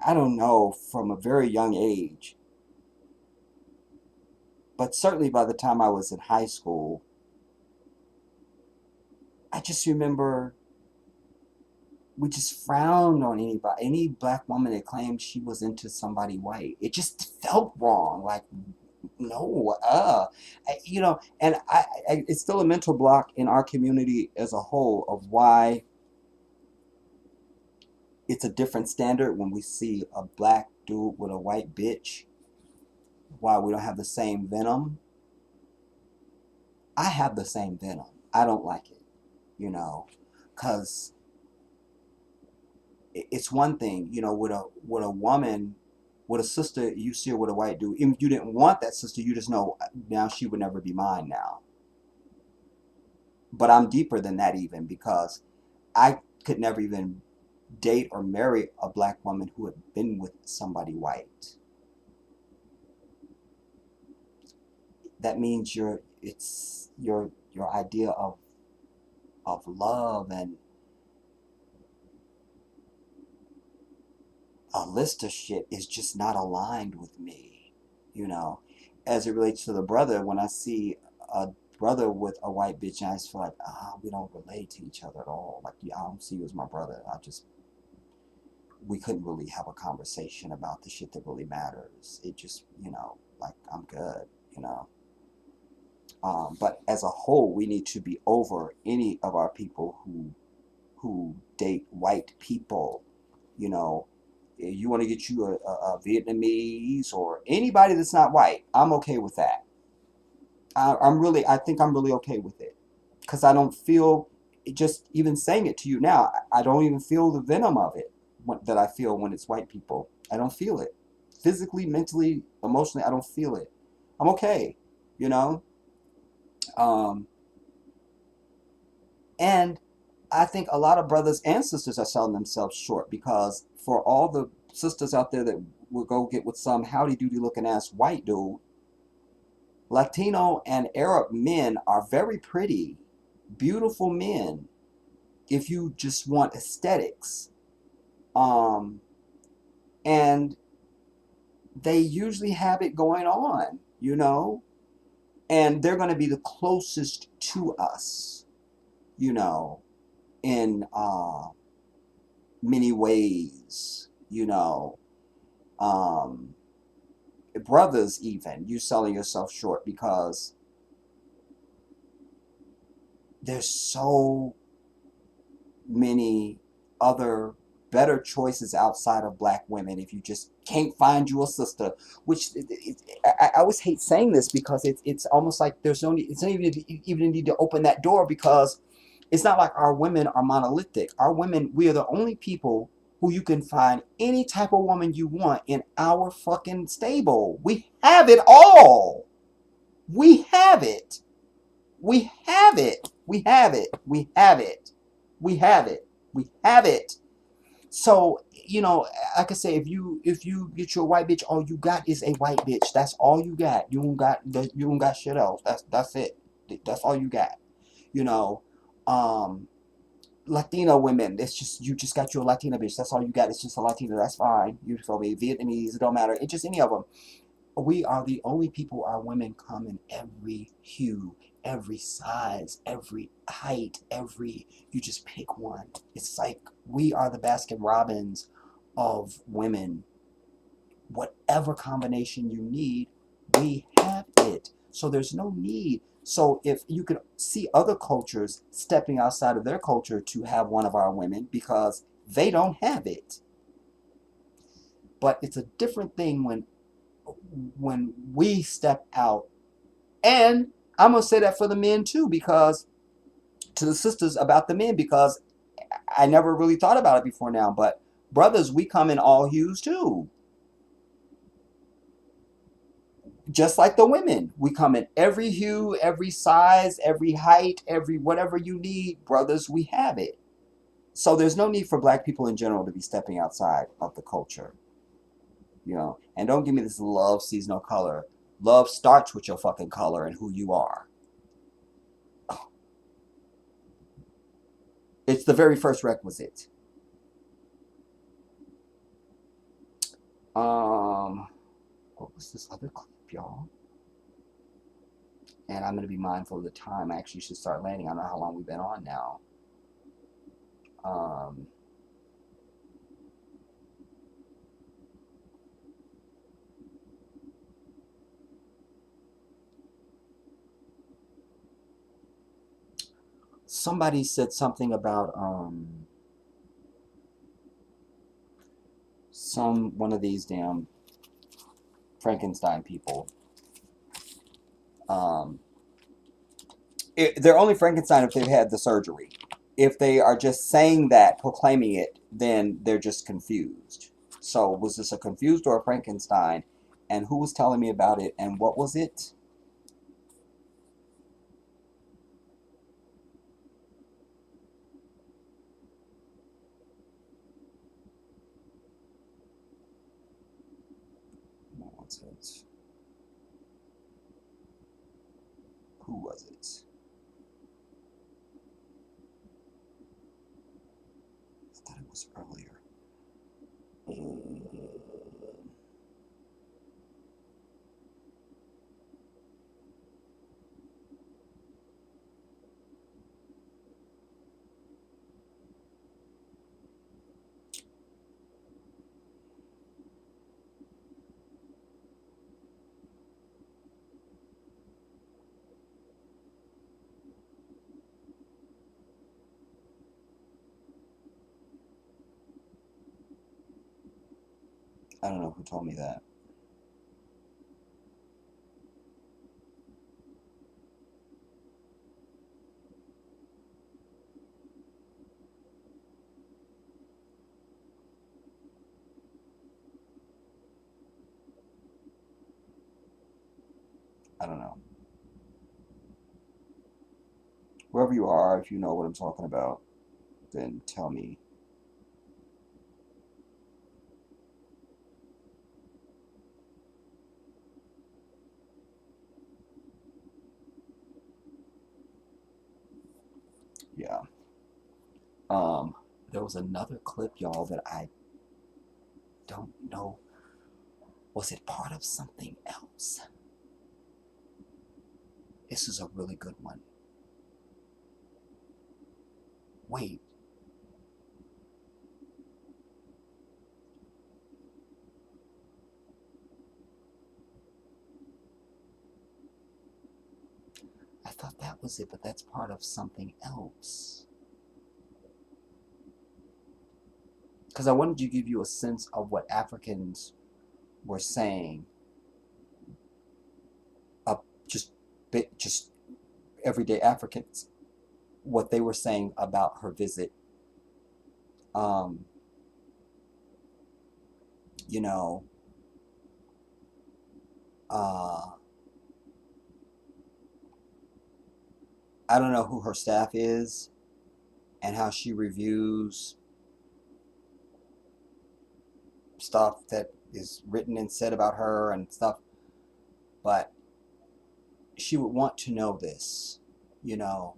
[SPEAKER 1] I don't know, from a very young age, but certainly by the time I was in high school, I just remember we just frowned on any black woman that claimed she was into somebody white. It just felt wrong. Like, no, you know, and it's still a mental block in our community as a whole of why it's a different standard when we see a black dude with a white bitch. Why we don't have the same venom. I have the same venom. I don't like it, you know, because it's one thing, you know, with a woman With a sister, you see her with a white dude. Even if you didn't want that sister, you just know now she would never be mine now. But I'm deeper than that even, because I could never even date or marry a black woman who had been with somebody white. That means your idea of love and a list of shit is just not aligned with me, you know. As it relates to the brother, when I see a brother with a white bitch, I just feel like, we don't relate to each other at all. Like, yeah, I don't see you as my brother. We couldn't really have a conversation about the shit that really matters. It just, like, I'm good, you know. But as a whole, we need to be over any of our people who date white people, you know. You want to get you a Vietnamese or anybody that's not white, I'm okay with that. I think I'm really okay with it, because I don't feel, just even saying it to you now, I don't even feel the venom of it that I feel when it's white people. I don't feel it physically, mentally, emotionally. I don't feel it. I'm okay, you know. Um, and I think a lot of brothers and sisters are selling themselves short, because for all the sisters out there that will go get with some howdy doody looking ass white dude, Latino and Arab men are very pretty, beautiful men if you just want aesthetics. Um, and they usually have it going on, you know, and they're going to be the closest to us, you know, in many ways, you know. Um, Brothers, even, you selling yourself short, because there's so many other better choices outside of black women if you just can't find you a sister, which I always hate saying this, because it's almost like there's no need, it's not even need to open that door, because it's not like our women are monolithic. Our women, we are the only people who you can find any type of woman you want in our fucking stable. We have it all. We have it. We have it. We have it. We have it. We have it. We have it. So, like I say, if you get you a white bitch, all you got is a white bitch. That's all you got. You don't got shit else. That's it. That's all you got. You know, um, Latina women. It's just, you just got you a Latina bitch. That's all you got. It's just a Latina. That's fine. You feel me? Vietnamese. It don't matter. It's just any of them. We are the only people, our women come in every hue, every size, every height, you just pick one. It's like we are the Baskin Robbins of women. Whatever combination you need, we have it. So there's no need. So if you can see other cultures stepping outside of their culture to have one of our women, because they don't have it. But it's a different thing when we step out. And I'm going to say that for the men too, because to the sisters about the men, because I never really thought about it before now, but brothers, we come in all hues too. Just like the women, we come in every hue, every size, every height, every whatever you need. Brothers, we have it. So there's no need for black people in general to be stepping outside of the culture, you know. And don't give me this love sees no color. Love starts with your fucking color and who you are. It's the very first requisite. What was this other clip, y'all? And I'm going to be mindful of the time. I actually should start landing. I don't know how long we've been on now. Somebody said something about one of these damn Frankenstein people. They're only Frankenstein if they've had the surgery. If they are just saying that, proclaiming it, then they're just confused.
[SPEAKER 8] So was this a confused or a Frankenstein? And who was telling me about it? And what was it? What was it? Who was it? I thought it was earlier. I don't know who told me that. I don't know. Wherever you are, if you know what I'm talking about, then tell me. Yeah. Um, there was another clip, y'all, that I don't know. Was it part of something else? This is a really good one. Wait. I thought that was it, but that's part of something else. Because I wanted to give you a sense of what Africans were saying, just just everyday Africans, what they were saying about her visit. Um, you know, uh, I don't know who her staff is and how she reviews stuff that is written and said about her and stuff, but she would want to know this, you know.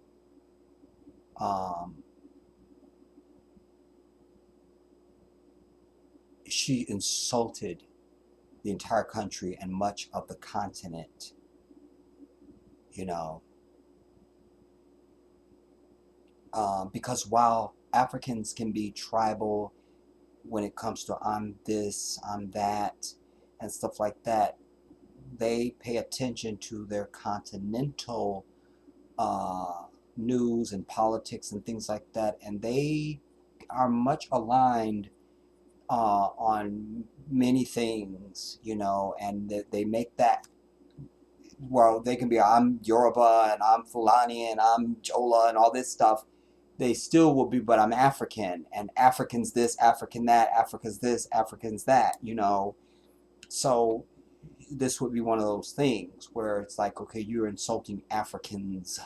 [SPEAKER 8] Um, she insulted the entire country and much of the continent, you know, because while Africans can be tribal when it comes to I'm this, I'm that, and stuff like that, they pay attention to their continental news and politics and things like that, and they are much aligned on many things, you know, and they make that, well, they can be, I'm Yoruba and I'm Fulani and I'm Jola and all this stuff. They still will be, but I'm African, and African's this, African that, Africa's this, African's that, you know. So this would be one of those things where it's like, okay, you're insulting Africans,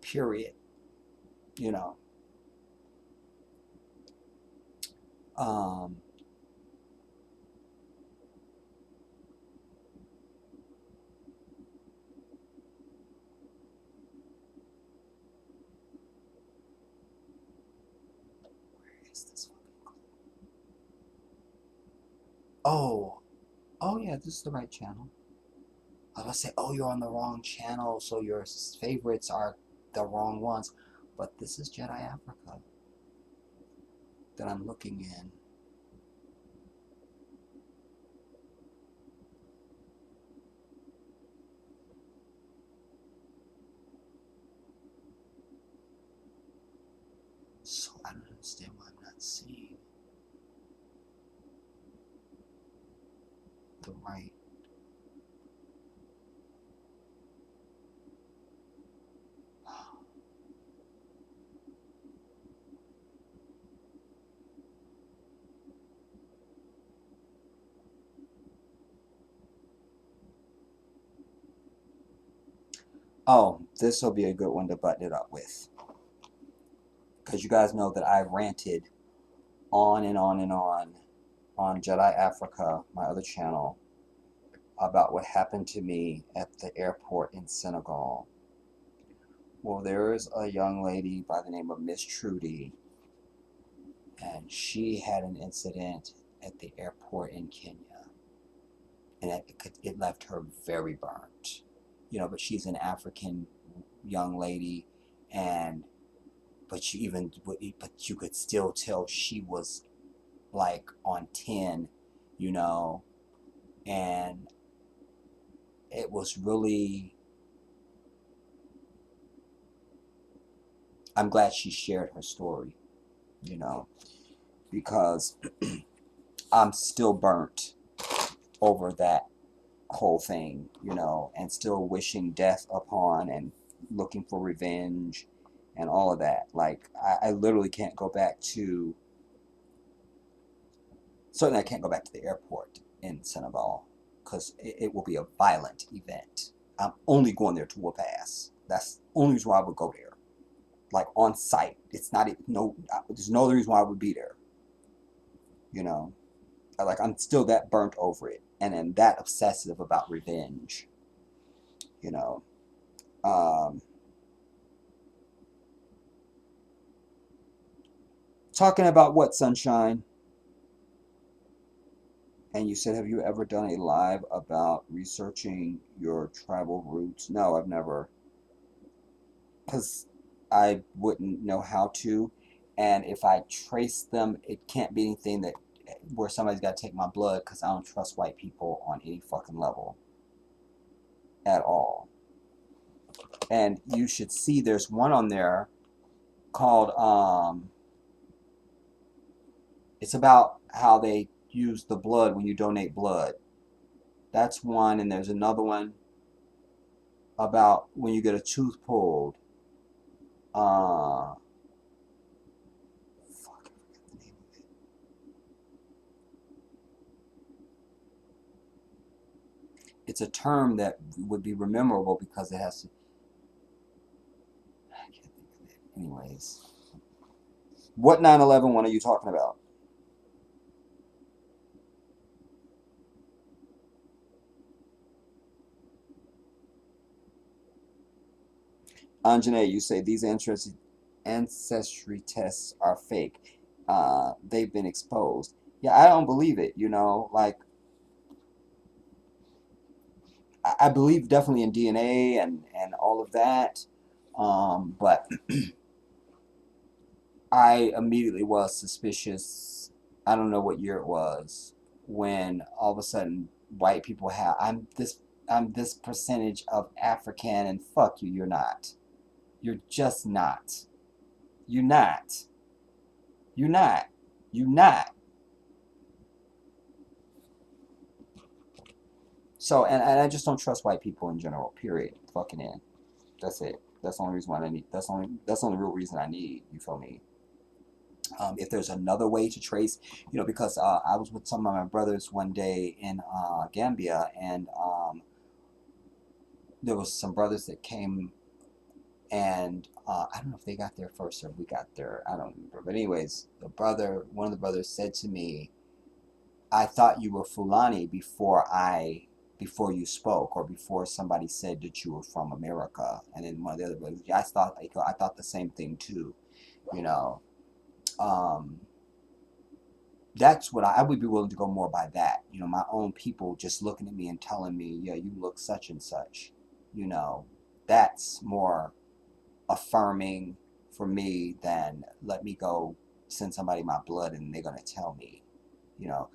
[SPEAKER 8] period, you know. Um, where is this fucking? Oh, oh yeah, this is the right channel. I was gonna say, oh, you're on the wrong channel, so your favorites are the wrong ones. But this is Jedi Africa that I'm looking in. So I don't understand why I'm not seeing the right.
[SPEAKER 1] Oh, this will be a good one to button it up with. Because you guys know that I ranted on and on and on Jedi Africa, my other channel, about what happened to me at the airport in Senegal. Well, there is a young lady by the name of Miss Trudy, and she had an incident at the airport in Kenya, and it left her very burnt. But she's an African young lady, and but you could still tell she was like on 10, you know, and it was really, I'm glad she shared her story, you know, because I'm still burnt over that whole thing, and still wishing death upon and looking for revenge and all of that. Like, I literally can't go back to, certainly I can't go back to the airport in Senegal because it will be a violent event. I'm only going there to whoop ass. That's the only reason why I would go there. Like, on site. It's not, no, there's no other reason why I would be there. You know? Like, I'm still that burnt over it. And am that obsessive about revenge. You know? Talking about what, Sunshine? And you said, have you ever done a live about researching your travel routes? No, I've never. Because I wouldn't know how to. And if I trace them, it can't be anything that where somebody's got to take my blood, because I don't trust white people on any fucking level at all. And you should see there's one on there called it's about how they use the blood when you donate blood. That's one. And there's another one about when you get a tooth pulled. Fuck, I forget the name of it. It's a term that would be memorable because it has to. I can't think of it. Anyways, what 9/11 one are you talking about? Anjane, you say these ancestry tests are fake. They've been exposed. Yeah, I don't believe it. Like, I believe definitely in DNA and all of that. But I immediately was suspicious. I don't know what year it was when all of a sudden white people have I'm this percentage of African, and fuck you, you're not. You're just not. You're not. You're not. You're not. So, and I just don't trust white people in general. Period. Fucking in. That's it. That's the only reason why I need. That's the only real reason I need. You feel me? If there's another way to trace, because I was with some of my brothers one day in Gambia, and there was some brothers that came, and I don't know if they got there first or we got there. I don't remember. But anyways, one of the brothers said to me, "I thought you were Fulani before you spoke, or before somebody said that you were from America." And then one of the other brothers, "Yeah, I thought the same thing too." You know. That's what I would be willing to go more by that. My own people just looking at me and telling me, yeah, you look such and such. That's more affirming for me than let me go send somebody my blood and they're going to tell me.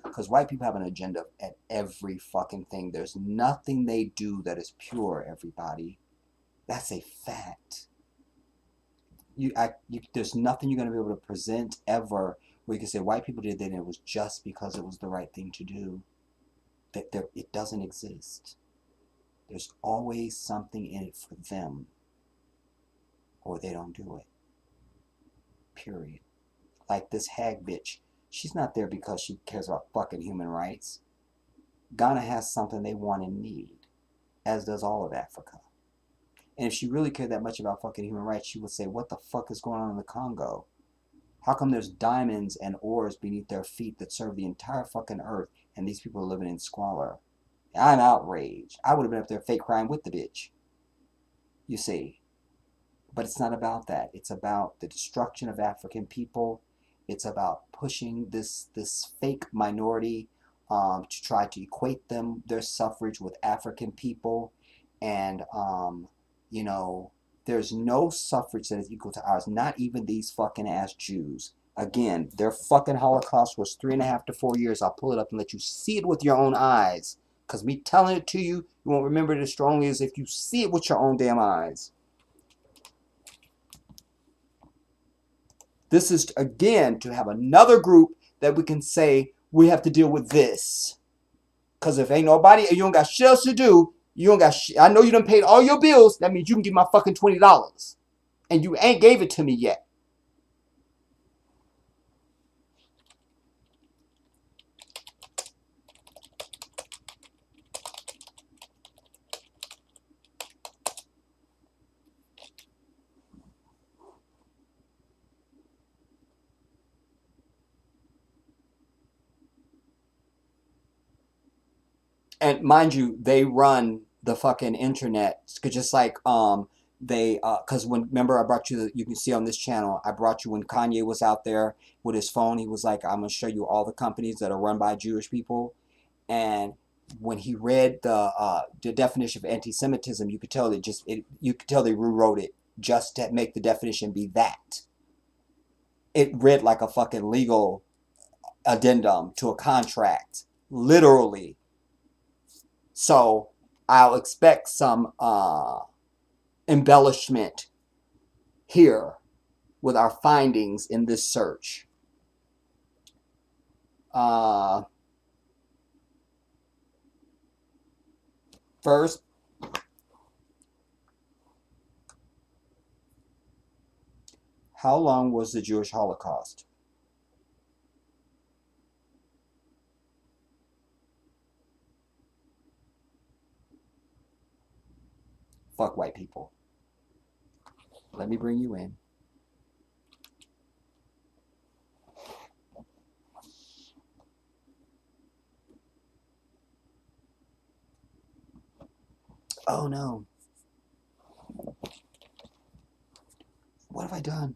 [SPEAKER 1] Because white people have an agenda at every fucking thing. There's nothing they do that is pure, everybody. That's a fact. There's nothing you're going to be able to present ever where you can say white people did that and it was just because it was the right thing to do. It doesn't exist. There's always something in it for them, or they don't do it. Period. Like this hag bitch. She's not there because she cares about fucking human rights. Ghana has something they want and need, as does all of Africa. And if she really cared that much about fucking human rights, she would say, what the fuck is going on in the Congo? How come there's diamonds and ores beneath their feet that serve the entire fucking earth, and these people are living in squalor? I'm outraged. I would have been up there fake crying with the bitch. You see. But it's not about that. It's about the destruction of African people. It's about pushing this fake minority to try to equate their suffrage with African people. And, you know, there's no suffrage that is equal to ours. Not even these fucking ass Jews. Again, their fucking Holocaust was 3.5 to 4 years. I'll pull it up and let you see it with your own eyes. Because me telling it to you, you won't remember it as strongly as if you see it with your own damn eyes. This is, again, to have another group that we can say, we have to deal with this. Because if ain't nobody, you don't got shit else to do, you don't got shit. I know you done paid all your bills, that means you can get my fucking $20. And you ain't gave it to me yet. And mind you, they run the fucking internet. Just like because when, remember I brought you, you can see on this channel, I brought you when Kanye was out there with his phone, he was like, I'm gonna show you all the companies that are run by Jewish people. And when he read the definition of anti-Semitism, you could tell you could tell they rewrote it just to make the definition be that. It read like a fucking legal addendum to a contract, literally. So I'll expect some embellishment here with our findings in this search. First, how long was the Jewish Holocaust? Fuck white people. Let me bring you in. Oh no. What have I done?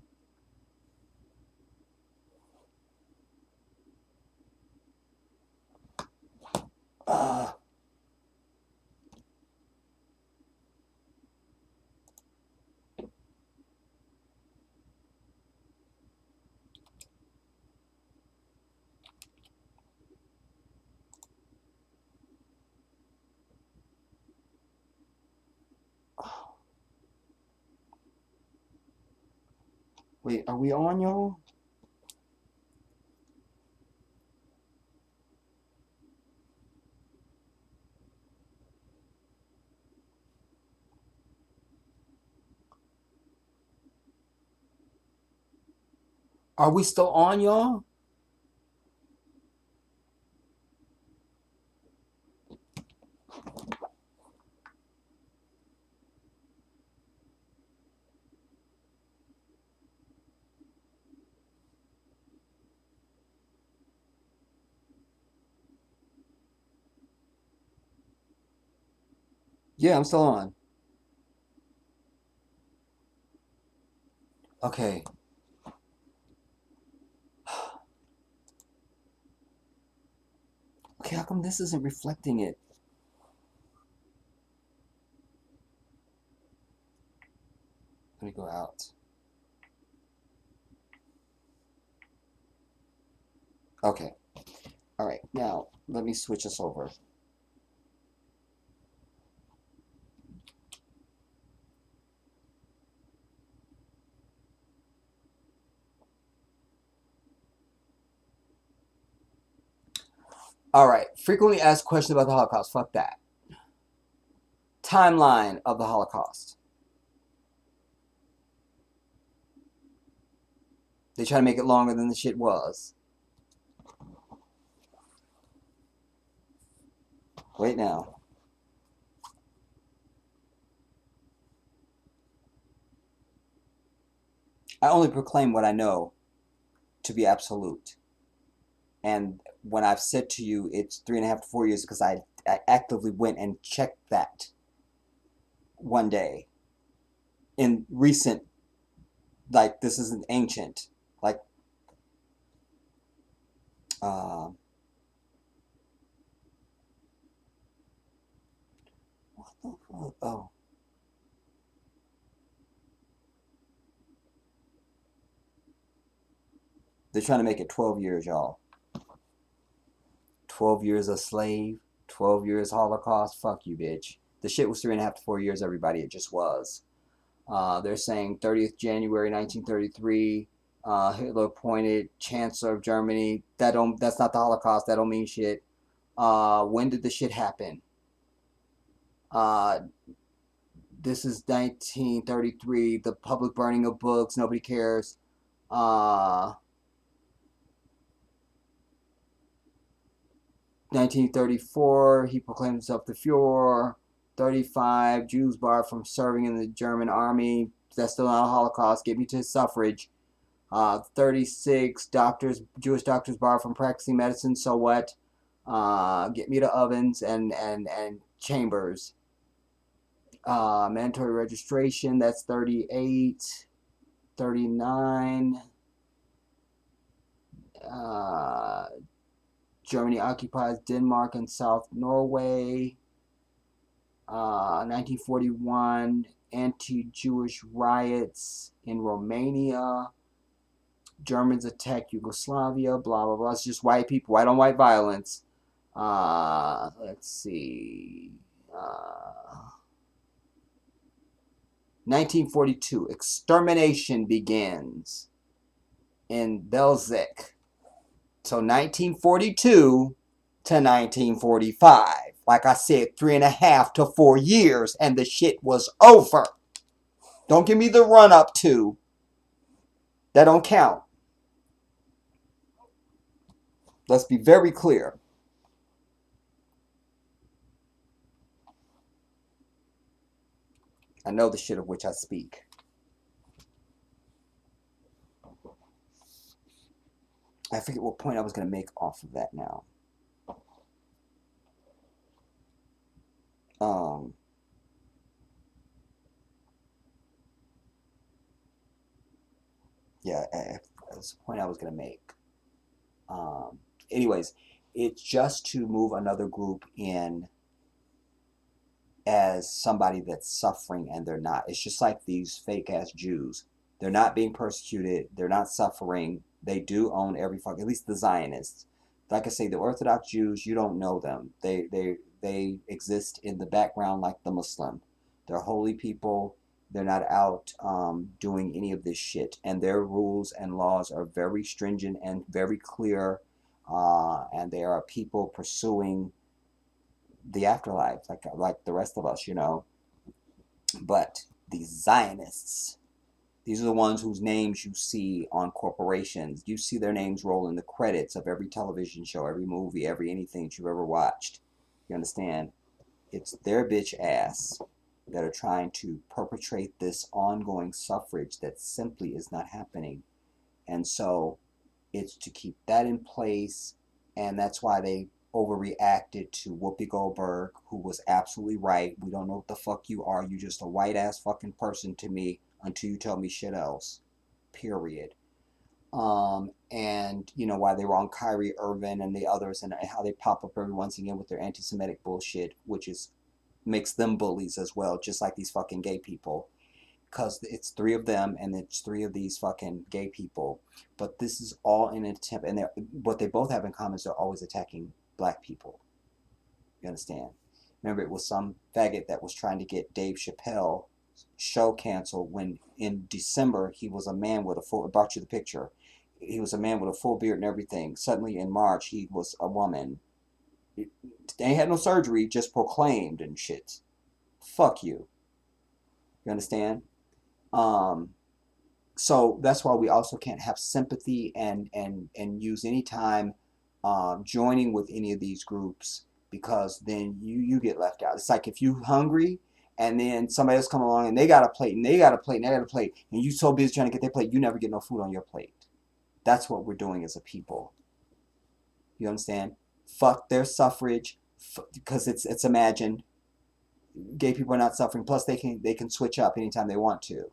[SPEAKER 1] Wait, are we on, y'all? Are we still on, y'all? Yeah, I'm still on. Okay. Okay, how come this isn't reflecting it? Let me go out. Okay. All right. Now, let me switch us over. All right. Frequently asked questions about the Holocaust. Fuck that. Timeline of the Holocaust. They try to make it longer than the shit was. Wait now. I only proclaim what I know to be absolute. And when I've said to you it's 3.5 to 4 years, because I actively went and checked that one day in recent, like this isn't ancient, like uh, what the fuck? Oh, they're trying to make it 12 years, y'all. 12 years a slave, 12 years Holocaust. Fuck you, bitch. The shit was 3.5 to 4 years, everybody. It just was. They're saying 30th January 1933. Hitler appointed Chancellor of Germany. That's not the Holocaust. That don't mean shit. When did the shit happen? This is 1933. The public burning of books. Nobody cares. 1934, he proclaimed himself the Fuhrer. 35, Jews barred from serving in the German army. That's still not a Holocaust. Get me to suffrage. 36, Jewish doctors barred from practicing medicine. So what? Get me to ovens and chambers. Mandatory registration. That's 38. 39. Germany occupies Denmark and South Norway. 1941, anti-Jewish riots in Romania. Germans attack Yugoslavia, blah, blah, blah. It's just white people, white on white violence. Let's see. 1942, extermination begins in Belzec. So 1942 to 1945. Like I said, 3.5 to 4 years, and the shit was over. Don't give me the run up to. That don't count. Let's be very clear. I know the shit of which I speak. I forget what point I was going to make off of that now. Yeah, that's the point I was going to make. Anyways, it's just to move another group in as somebody that's suffering and they're not. It's just like these fake ass Jews. They're not being persecuted. They're not suffering. They do own every fuck. At least the Zionists. Like I say, the Orthodox Jews, you don't know them. They exist in the background like the Muslim. They're holy people. They're not out doing any of this shit. And their rules and laws are very stringent and very clear. And there are people pursuing the afterlife, like the rest of us, you know. But these Zionists, these are the ones whose names you see on corporations. You see their names roll in the credits of every television show, every movie, every anything that you've ever watched. You understand? It's their bitch ass that are trying to perpetrate this ongoing suffrage that simply is not happening. And so it's to keep that in place, and that's why they overreacted to Whoopi Goldberg, who was absolutely right. We don't know what the fuck you are. You just a white ass fucking person to me until you tell me shit else. Period. And you know why they were on Kyrie Irving and the others, and how they pop up every once again with their anti-Semitic bullshit, which makes them bullies as well, just like these fucking gay people. Because it's 3 of them and it's 3 of these fucking gay people. But this is all in an attempt, and what they both have in common is they're always attacking black people. You understand? Remember, it was some faggot that was trying to get Dave Chappelle show canceled when in December he was a man with a full, I brought you the picture. He was a man with a full beard and everything. Suddenly in March he was a woman. They had no surgery, just proclaimed and shit. Fuck you. You understand? So that's why we also can't have sympathy and use any time joining with any of these groups, because then you get left out. It's like if you hungry and then somebody else come along and they got a plate and they got a plate and they got a plate, and you so busy trying to get their plate, you never get no food on your plate. That's what we're doing as a people. You understand? Fuck their suffrage, because it's imagined. Gay people are not suffering. Plus, they can switch up anytime they want to.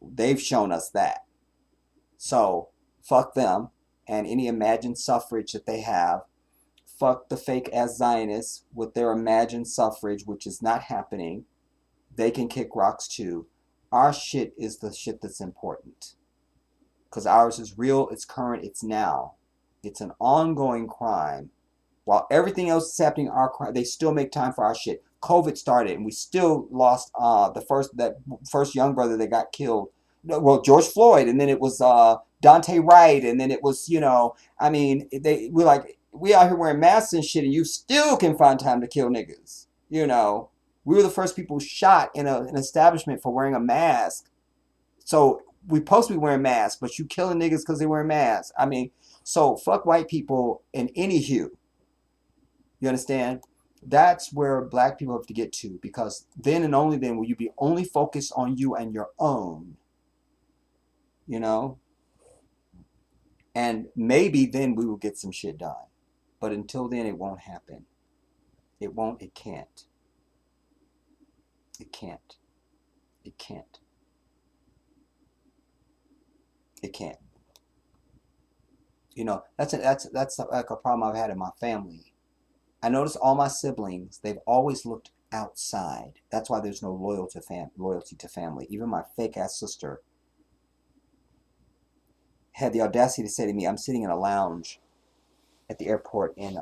[SPEAKER 1] They've shown us that. So fuck them and any imagined suffrage that they have. Fuck the fake ass Zionists with their imagined suffrage, which is not happening. They can kick rocks too. Our shit is the shit that's important. Because ours is real, it's current, it's now. It's an ongoing crime. While everything else is happening, our crime, they still make time for our shit. COVID started, and we still lost that first young brother that got killed. Well, George Floyd, and then it was Dante Wright, and then it was, I mean, we out here wearing masks and shit, and you still can find time to kill niggas. We were the first people shot in an establishment for wearing a mask. So we supposed to be wearing masks, but you killing niggas because they wear masks. I mean, so fuck white people in any hue. You understand? That's where black people have to get to, because then and only then will you be only focused on you and your own. And maybe then we will get some shit done. But until then, it won't happen. It won't, it can't. It can't. It can't. It can't. That's like a problem I've had in my family. I notice all my siblings, they've always looked outside. That's why there's no loyalty to family. Even my fake ass sister had the audacity to say to me, I'm sitting in a lounge at the airport in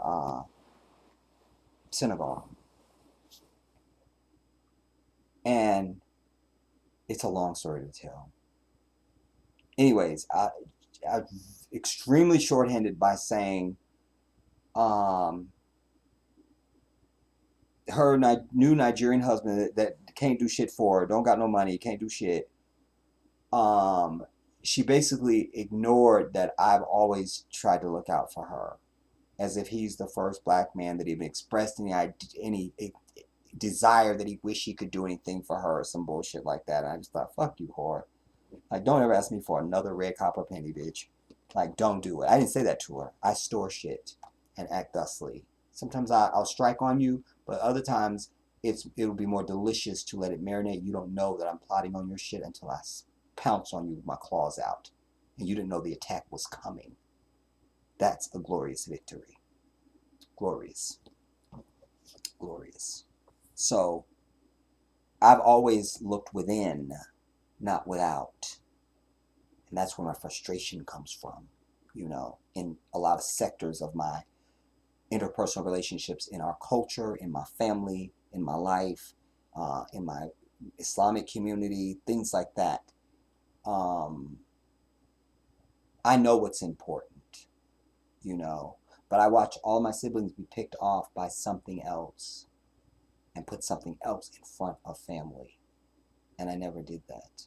[SPEAKER 1] Senegal. And it's a long story to tell. Anyways, I'm extremely shorthanded by saying her new Nigerian husband that can't do shit for her, don't got no money, can't do shit. She basically ignored that I've always tried to look out for her, as if he's the first black man that even expressed any desire that he wished he could do anything for her or some bullshit like that. And I just thought, fuck you, whore. Like, don't ever ask me for another red copper penny, bitch. Like, don't do it. I didn't say that to her. I store shit and act thusly. Sometimes I'll strike on you, but other times it'll be more delicious to let it marinate. You don't know that I'm plotting on your shit until I pounce on you with my claws out, and you didn't know the attack was coming. That's a glorious victory. Glorious. Glorious. So I've always looked within, not without. And that's where my frustration comes from, in a lot of sectors of my interpersonal relationships, in our culture, in my family, in my life, in my Islamic community, things like that. I know what's important, but I watch all my siblings be picked off by something else and put something else in front of family. And I never did that,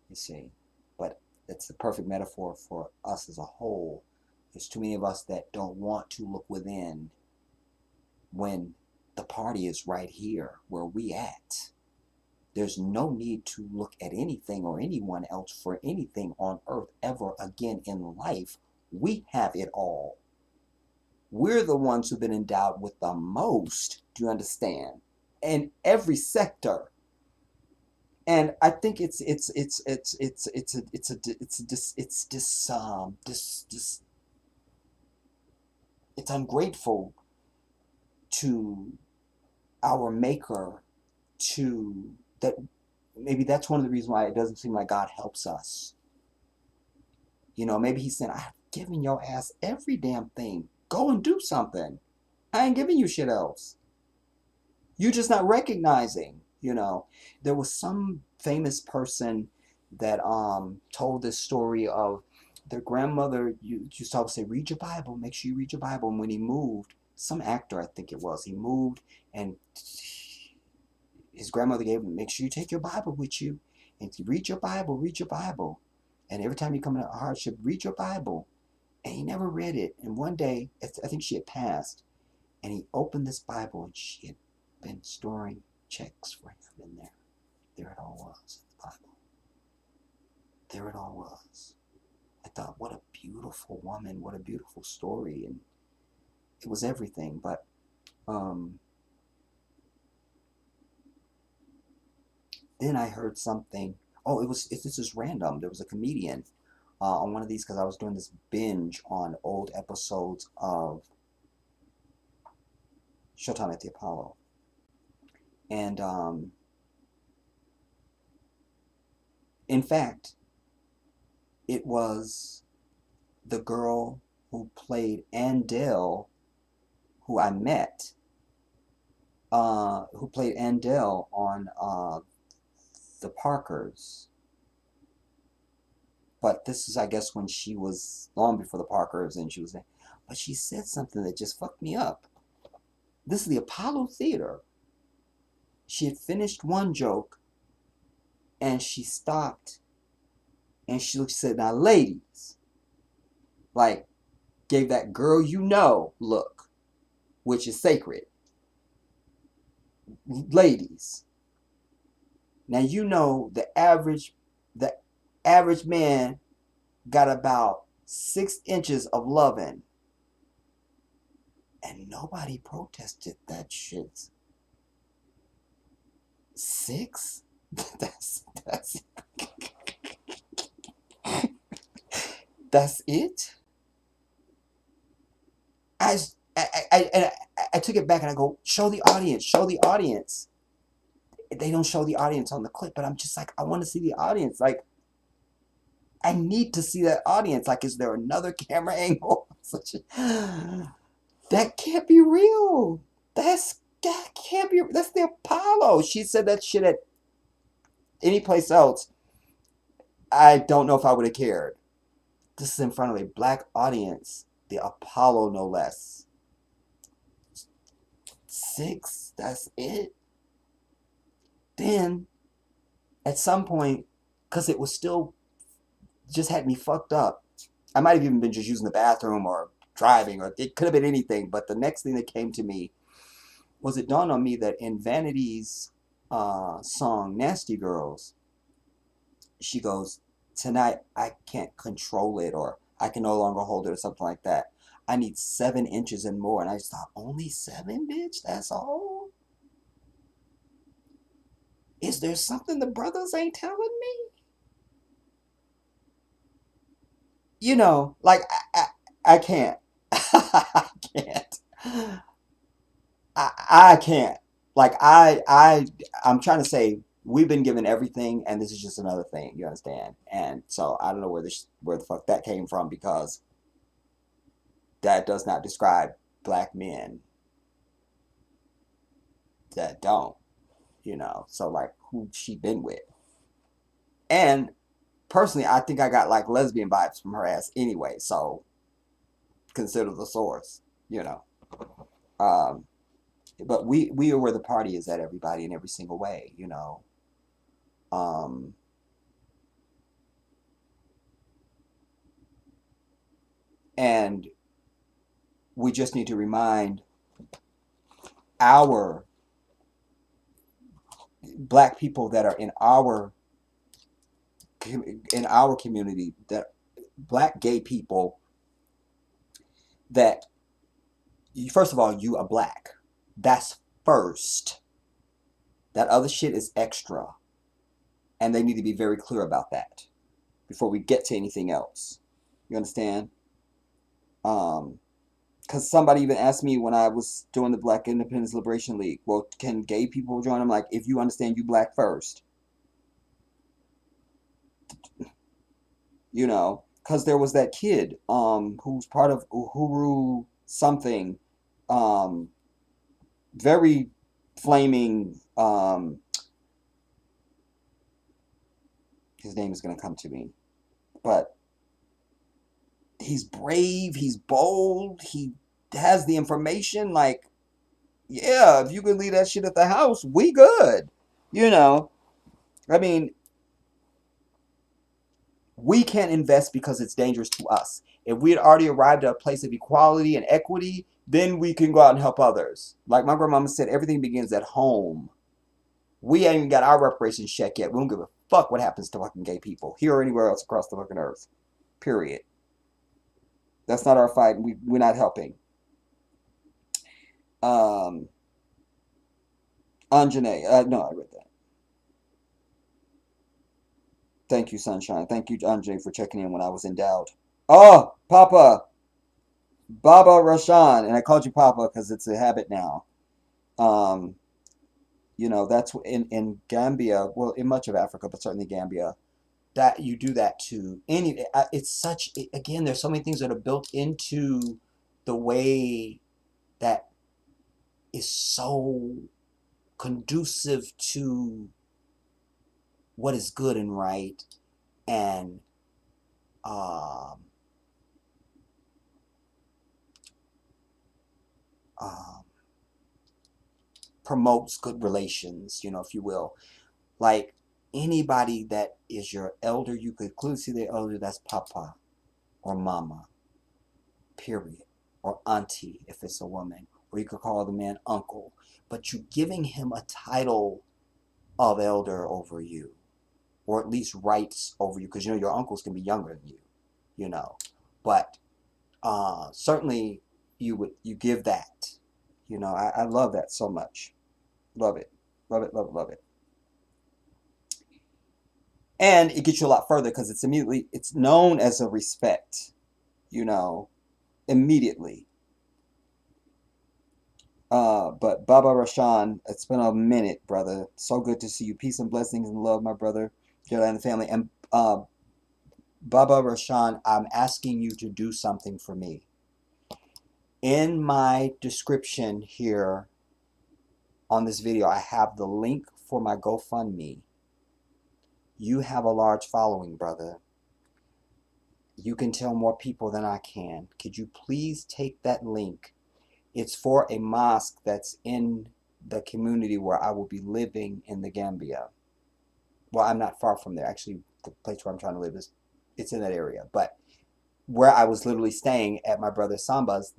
[SPEAKER 1] you see. But it's the perfect metaphor for us as a whole. There's too many of us that don't want to look within when the party is right here where we at. There's no need to look at anything or anyone else for anything on earth ever again in life. We have it all. We're the ones who've been endowed with the most, do you understand? In every sector. And I think it's ungrateful to our maker that maybe that's one of the reasons why it doesn't seem like God helps us. Maybe he's saying, I've given your ass every damn thing. Go and do something. I ain't giving you shit else. You're just not recognizing, There was some famous person that told this story of their grandmother used to always say, read your Bible, make sure you read your Bible. And when he moved, some actor, I think it was, he moved and his grandmother gave him, make sure you take your Bible with you and read your Bible, read your Bible. And every time you come in a hardship, read your Bible. And he never read it. And one day, I think she had passed, and he opened this Bible and she had been storing checks for him in there. There it all was in the Bible. There it all was. I thought, what a beautiful woman, what a beautiful story, and it was everything. But then I heard something. Oh, this is random. There was a comedian on one of these because I was doing this binge on old episodes of Showtime at the Apollo, and in fact, it was the girl who played Andell, who I met, who played Andell on the Parkers. But this is, I guess, when she was long before the Parkers, and she was there. But she said something that just fucked me up. This is the Apollo Theater. She had finished one joke, and she stopped, and she said, "Now, ladies," like, gave that girl you know look, which is sacred. Ladies, now you know the average man got about 6 inches of loving, and nobody protested that shit. 6? That's that's it. I took it back and I go, show the audience, show the audience. They don't show the audience on the clip, but I'm just like, I want to see the audience. Like, I need to see that audience. Like, is there another camera angle? That can't be real. That can't be. That's the Apollo. She said that shit at any place else. I don't know if I would have cared. This is in front of a black audience. The Apollo, no less. 6, that's it. Then, at some point, because it was still, just had me fucked up. I might have even been just using the bathroom or driving, or it could have been anything. But the next thing that came to me was, it dawned on me that in Vanity's song, Nasty Girls, she goes, "Tonight I can't control it," or "I can no longer hold it," or something like that. "I need 7 inches and more." And I just thought, only 7, bitch? That's all? Is there something the brothers ain't telling me? You know, like, I can't. I can't. I can't. Like, I'm trying to say, we've been given everything, and this is just another thing. You understand? And so I don't know where the fuck that came from, because that does not describe black men that don't. You know, so like, who she been with? And personally, I think I got like lesbian vibes from her ass anyway. So consider the source. You know. But we are where the party is at, everybody, in every single way. You know. And we just need to remind our black people that are in our community, that black gay people, that first of all, you are black. That's first. That other shit is extra. And they need to be very clear about that before we get to anything else. You understand? Because somebody even asked me when I was doing the Black Independence Liberation League, well, can gay people join? I'm like, if you understand you black first. You know, because there was that kid who's part of Uhuru something, very flaming, his name is going to come to me, but he's brave, he's bold, he has the information. Like, yeah, if you can leave that shit at the house, we good. You know, I mean, we can't invest because it's dangerous to us. If we had already arrived at a place of equality and equity, then we can go out and help others. Like my grandmama said, everything begins at home.
[SPEAKER 8] We ain't even got our reparations check yet. We don't give a fuck what happens to fucking gay people here or anywhere else across the fucking earth. Period. That's not our fight. We're not helping. Anjane, no, I read that. Thank you, Sunshine. Thank you, Anjane, for checking in when I was in doubt. Oh, Papa, Baba Rashan, and I called you Papa because it's a habit now. Um, that's in Gambia, well, in much of Africa, but certainly Gambia, that you do that to any. It's such again. There's so many things that are built into the way that is so conducive to what is good and right, and um, um, promotes good relations, if you will. Like anybody that is your elder, you could clearly see the elder, that's Papa or Mama, period, or Auntie if it's a woman, or you could call the man Uncle, but you giving him a title of elder over you, or at least rights over you, because your uncles can be younger than you, but certainly you give that, I love that so much. Love it, love it, love it, love it. And it gets you a lot further because it's known as a respect, immediately. But Baba Rashan, it's been a minute, brother. So good to see you. Peace and blessings and love, my brother, Jedi and the family. And Baba Rashan, I'm asking you to do something for me. In my description here on this video, I have the link for my GoFundMe. You have a large following, brother. You can tell more people than I can. Could you please take that link? It's for a mosque that's in the community where I will be living in the Gambia. Well, I'm not far from there. Actually, the place where I'm trying to live it's in that area. But where I was literally staying at my brother Samba's,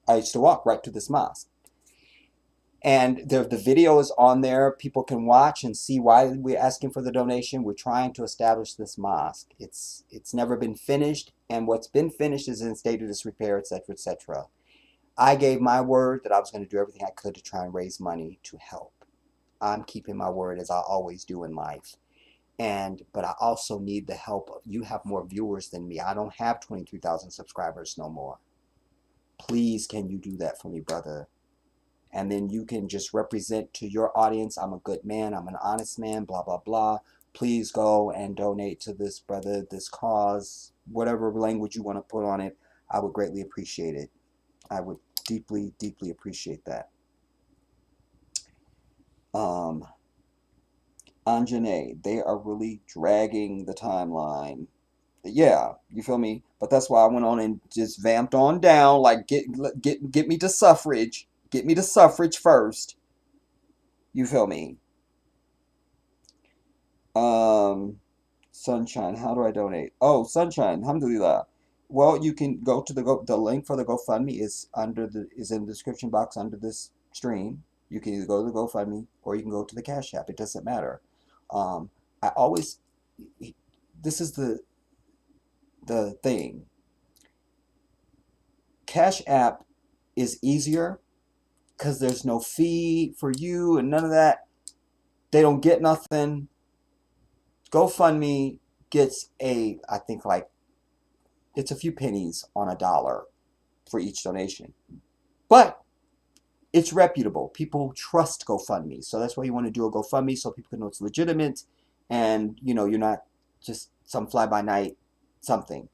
[SPEAKER 8] I used to walk right to this mosque. And the video is on there. People can watch and see why we're asking for the donation. We're trying to establish this mosque. It's never been finished, and what's been finished is in state of disrepair, etc., etc. I gave my word that I was going to do everything I could to try and raise money to help. I'm keeping my word, as I always do in life. But I also need the help of you. Have more viewers than me. I don't have 23,000 subscribers no more. Please, can you do that for me, brother? And then you can just represent to your audience, I'm a good man, I'm an honest man, blah, blah, blah. Please go and donate to this brother, this cause, whatever language you want to put on it. I would greatly appreciate it. I would deeply, deeply appreciate that. Anjane, they are really dragging the timeline. Yeah, you feel me? But that's why I went on and just vamped on down, like get me to suffrage. Get me to suffrage first. You feel me? Sunshine, how do I donate? Oh, Sunshine, alhamdulillah. Well, you can go to the link for the GoFundMe is in the description box under this stream. You can either go to the GoFundMe or you can go to the Cash App. It doesn't matter. I always, this is the thing. Cash App is easier because there's no fee for you and none of that. They don't get nothing. GoFundMe gets I think like, it's a few pennies on $1 for each donation. But it's reputable. People trust GoFundMe. So that's why you want to do a GoFundMe so people can know it's legitimate and, you're not just some fly-by-night something.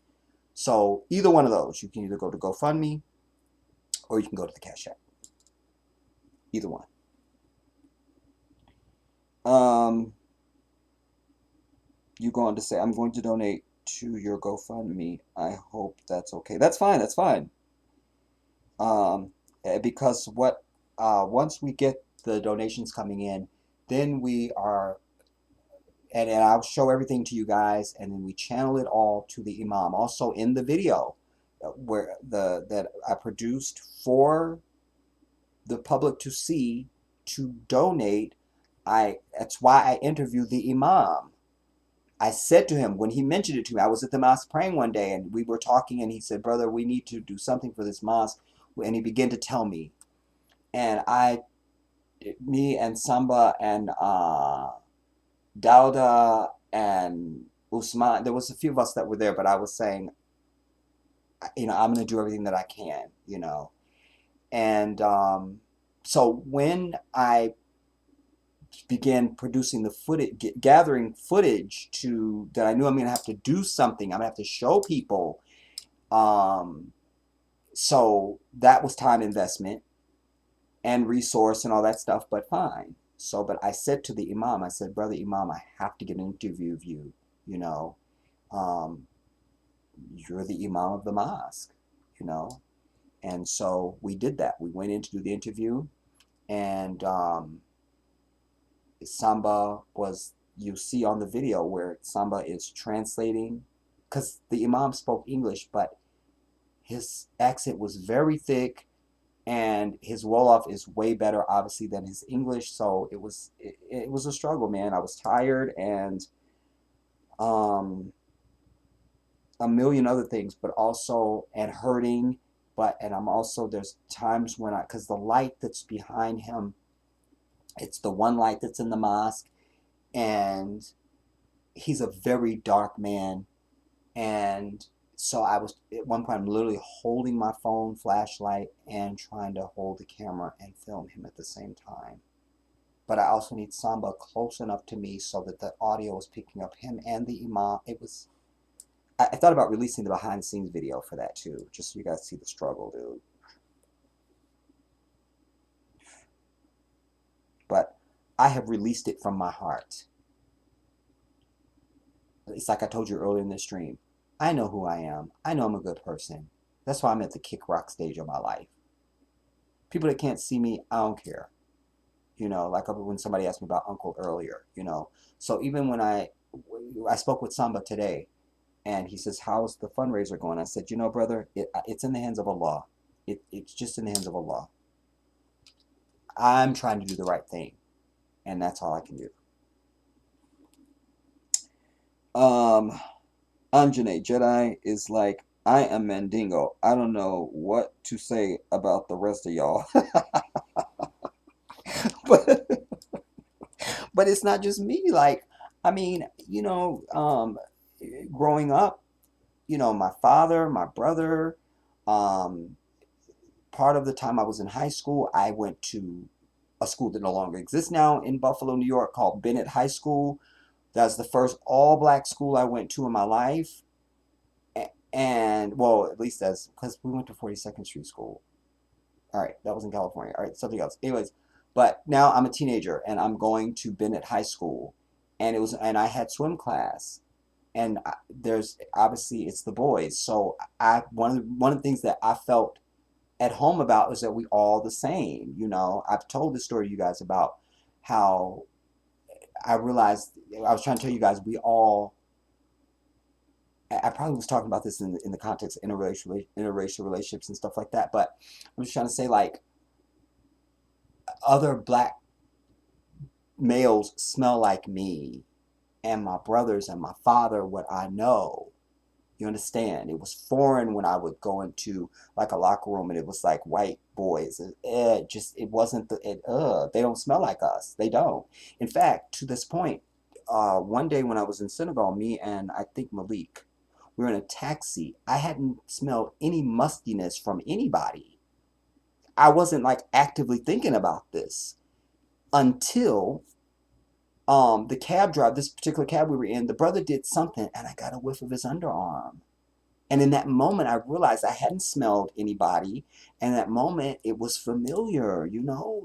[SPEAKER 8] So either one of those, you can either go to GoFundMe or you can go to the Cash App. Either one. You go on to say, I'm going to donate to your GoFundMe. I hope that's okay. That's fine. That's fine. Because once we get the donations coming in, then we are, and I'll show everything to you guys, and then we channel it all to the Imam. Also in the video where that I produced for the public to see, to donate,
[SPEAKER 1] That's why I interviewed the imam. I said to him when he mentioned it to me, I was at the mosque praying one day and we were talking and he said, "Brother, we need to do something for this mosque." And he began to tell me. And me and Samba and Dauda and Usman, there was a few of us that were there, but I was saying, I'm going to do everything that I can, And so when I began producing the footage, gathering footage that I knew I'm going to have to do something, I'm going to have to show people. So that was time investment and resource and all that stuff, but fine. So, but I said to the imam, I said, "Brother Imam, I have to get an interview of you, you know. Um, you're the imam of the mosque, you know." And so we did that. We went in to do the interview, and Samba was, you see on the video where Samba is translating, because the imam spoke English, but his accent was very thick, and his Wolof is way better, obviously, than his English. So it was a struggle, man. I was tired and um, a million other things, but also and hurting. And I'm also, there's times when because the light that's behind him, it's the one light that's in the mosque, and he's a very dark man. And so I was, at one point, I'm literally holding my phone flashlight and trying to hold the camera and film him at the same time. But I also need Samba close enough to me so that the audio is picking up him and the imam. I thought about releasing the behind the scenes video for that too, just so you guys see the struggle, dude. But I have released it from my heart. It's like I told you earlier in this stream. I know who I am. I know I'm a good person. That's why I'm at the kick rock stage of my life. People that can't see me, I don't care. Like when somebody asked me about Uncle earlier, So even when I spoke with Samba today, and he says, "How's the fundraiser going?" I said, "Brother, it's in the hands of Allah. It's just in the hands of Allah. I'm trying to do the right thing, and that's all I can do." Anjane Jedi is like, "I am Mandingo. I don't know what to say about the rest of y'all." but but it's not just me. Like, I mean, growing up, my father, my brother, um, part of the time I was in high school, I went to a school that no longer exists now in Buffalo, New York, called Bennett High School. That's the first all-black school I went to in my life. And, well, at least because we went to 42nd Street School. All right, that was in California. All right, something else. Anyways, but now I'm a teenager and I'm going to Bennett High School, and I had swim class, and there's obviously it's the boys. So one of the things that I felt at home about is that we all the same. I've told this story to you guys about how I realized I was trying to tell you guys we all. I probably was talking about this in the context of interracial relationships and stuff like that, but I'm just trying to say, like, other black males smell like me, and my brothers and my father, what I know. You understand? It was foreign when I would go into like a locker room and it was like white boys. It wasn't they don't smell like us. They don't. In fact, to this point, one day when I was in Senegal, me and I think Malik, we were in a taxi. I hadn't smelled any mustiness from anybody. I wasn't like actively thinking about this until the cab driver, this particular cab we were in, the brother did something and I got a whiff of his underarm. And in that moment, I realized I hadn't smelled anybody. And in that moment, it was familiar,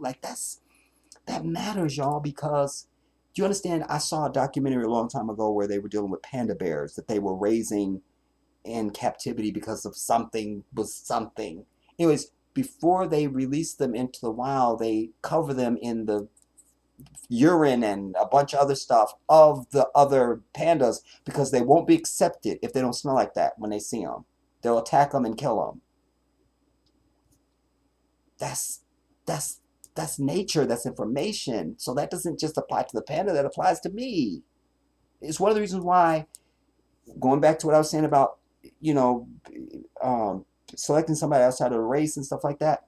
[SPEAKER 1] like that matters, y'all, because do you understand? I saw a documentary a long time ago where they were dealing with panda bears that they were raising in captivity because of something was something. Anyways, before they release them into the wild, they cover them in the urine and a bunch of other stuff of the other pandas because they won't be accepted if they don't smell like that when they see them. They'll attack them and kill them. That's
[SPEAKER 8] that's nature, that's information. So that doesn't just apply to the panda, that applies to me. It's one of the reasons why, going back to what I was saying about, you know, um, selecting somebody outside of the race and stuff like that.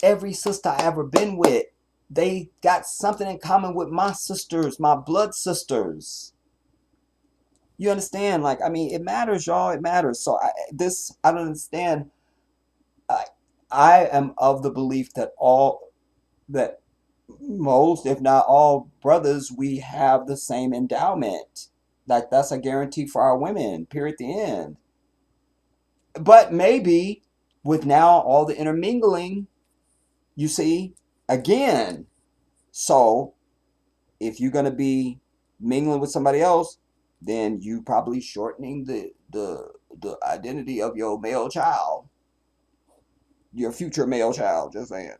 [SPEAKER 8] Every sister I ever been with, they got something in common with my sisters, my blood sisters. You understand? Like, I mean, it matters, y'all. It matters. So I don't understand. I, I am of the belief that most, if not all, brothers, we have the same endowment. Like, that's a guarantee for our women. Period. The end. But maybe with now all the intermingling, you see, again. So if you're gonna be mingling with somebody else, then you probably shortening the identity of your male child, your future male child. Just saying,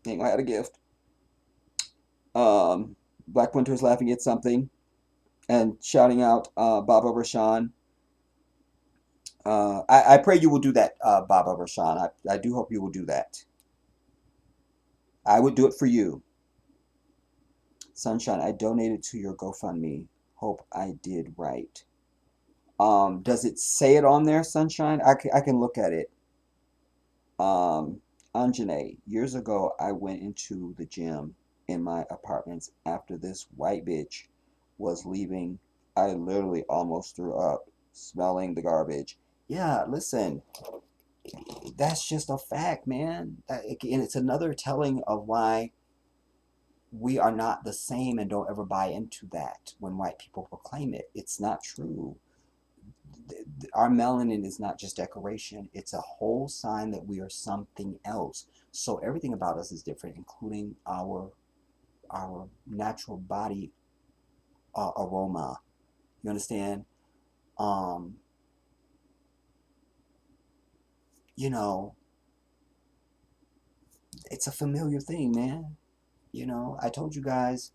[SPEAKER 8] ain't gonna have a gift. Black Winter's laughing at something and shouting out Baba Rashan. I pray you will do that, Baba Rashan. I do hope you will do that. I would do it for you. Sunshine, I donated to your GoFundMe. Hope I did right. Does it say it on there, Sunshine? I can look at it. Anjane, years ago, I went into the gym in my apartments after this white bitch was leaving. I literally almost threw up, smelling the garbage. Yeah, listen, that's just a fact, man. And it's another telling of why we are not the same, and don't ever buy into that when white people proclaim it. It's not true. Our melanin is not just decoration, it's a whole sign that we are something else. So everything about us is different, including our natural body aroma. You understand? um you know, it's a familiar thing, man. You know, I told you guys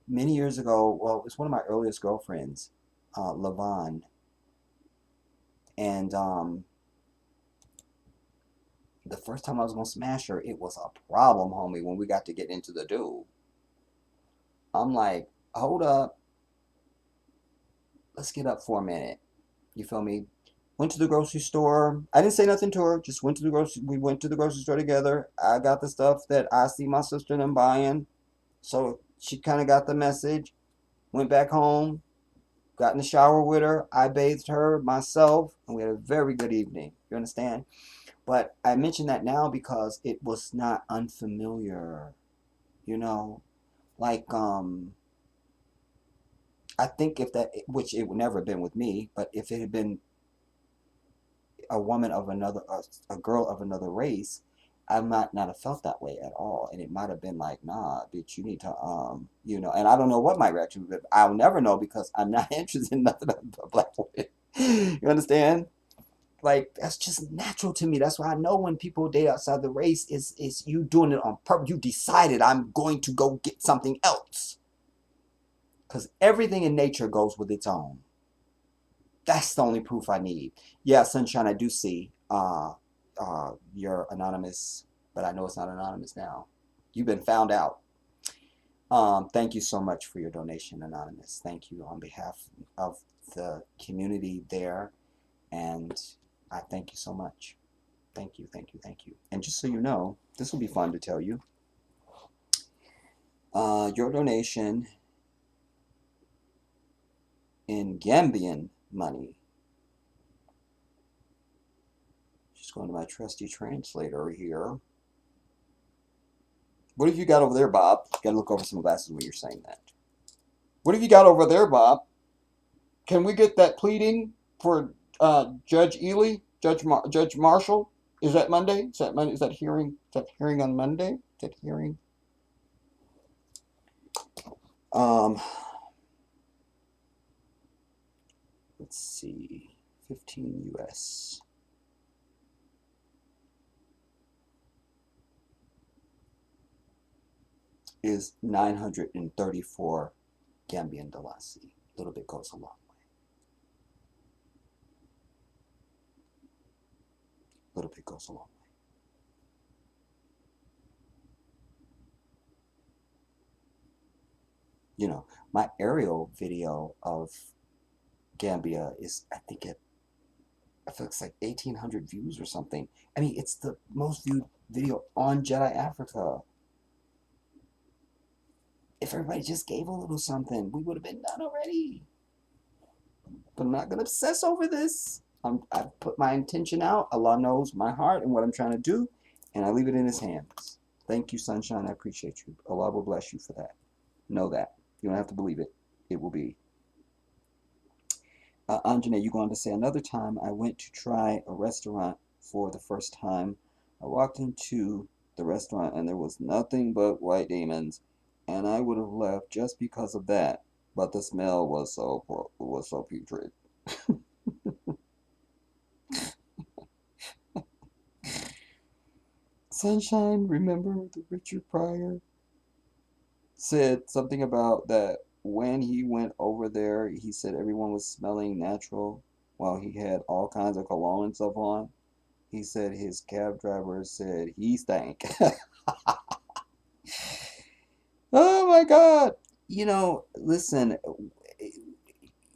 [SPEAKER 8] many years ago, well, it's one of my earliest girlfriends, Lavon. And the first time I was gonna smash her, it was a problem, homie, when we got to get into the dude. I'm like, hold up, let's get up for a minute. You feel me? Went to the grocery store. I didn't say nothing to her. Just went to the grocery. We went to the grocery store together. I got the stuff that I see my sister and them buying, so she kind of got the message. Went back home. Got in the shower with her. I bathed her myself, and we had a very good evening. You understand? But I mention that now because it was not unfamiliar. You know, like I think if that, which it would never have been with me, but if it had been a woman of another, a girl of another race, I might not have felt that way at all, and it might have been like, nah, bitch, you need to, you know. And I don't know what my reaction would be. I'll never know because I'm not interested in nothing but black women. You understand? Like, that's just natural to me. That's why I know when people date outside the race, is you doing it on purpose. You decided I'm going to go get something else, because everything in nature goes with its own. That's the only proof I need. Yeah, Sunshine, I do see you're anonymous, but I know it's not anonymous now. You've been found out. Thank you so much for your donation, Anonymous. Thank you on behalf of the community there, and I thank you so much. Thank you, thank you, thank you. And just so you know, this will be fun to tell you. Your donation in Gambian money. Just going to my trusty translator here. What have you got over there, Bob? You gotta look over some glasses when you're saying that. What have you got over there, Bob? Can we get that pleading for Judge Ely, Judge Marshall? Is that Monday? Is that Monday? Is that hearing? Is that hearing on Monday? Is that hearing? Um, let's see, 15 US is 934 Gambian Dalasi. A little bit goes a long way. A little bit goes a long way. You know, my aerial video of Gambia is, I feel it's like 1,800 views or something. I mean, it's the most viewed video on Jedi Africa. If everybody just gave a little something, we would have been done already. But I'm not going to obsess over this. I've put my intention out. Allah knows my heart and what I'm trying to do, and I leave it in His hands. Thank you, Sunshine. I appreciate you. Allah will bless you for that. Know that. You don't have to believe it. It will be. Anjane, you go on to say, another time I went to try a restaurant for the first time. I walked into the restaurant and there was nothing but white demons, and I would have left just because of that. But the smell was so putrid. Sunshine, remember the Richard Pryor said something about that when he went over there, he said everyone was smelling natural while he had all kinds of cologne and stuff on. He said his cab driver said he stank. Oh my God. Listen,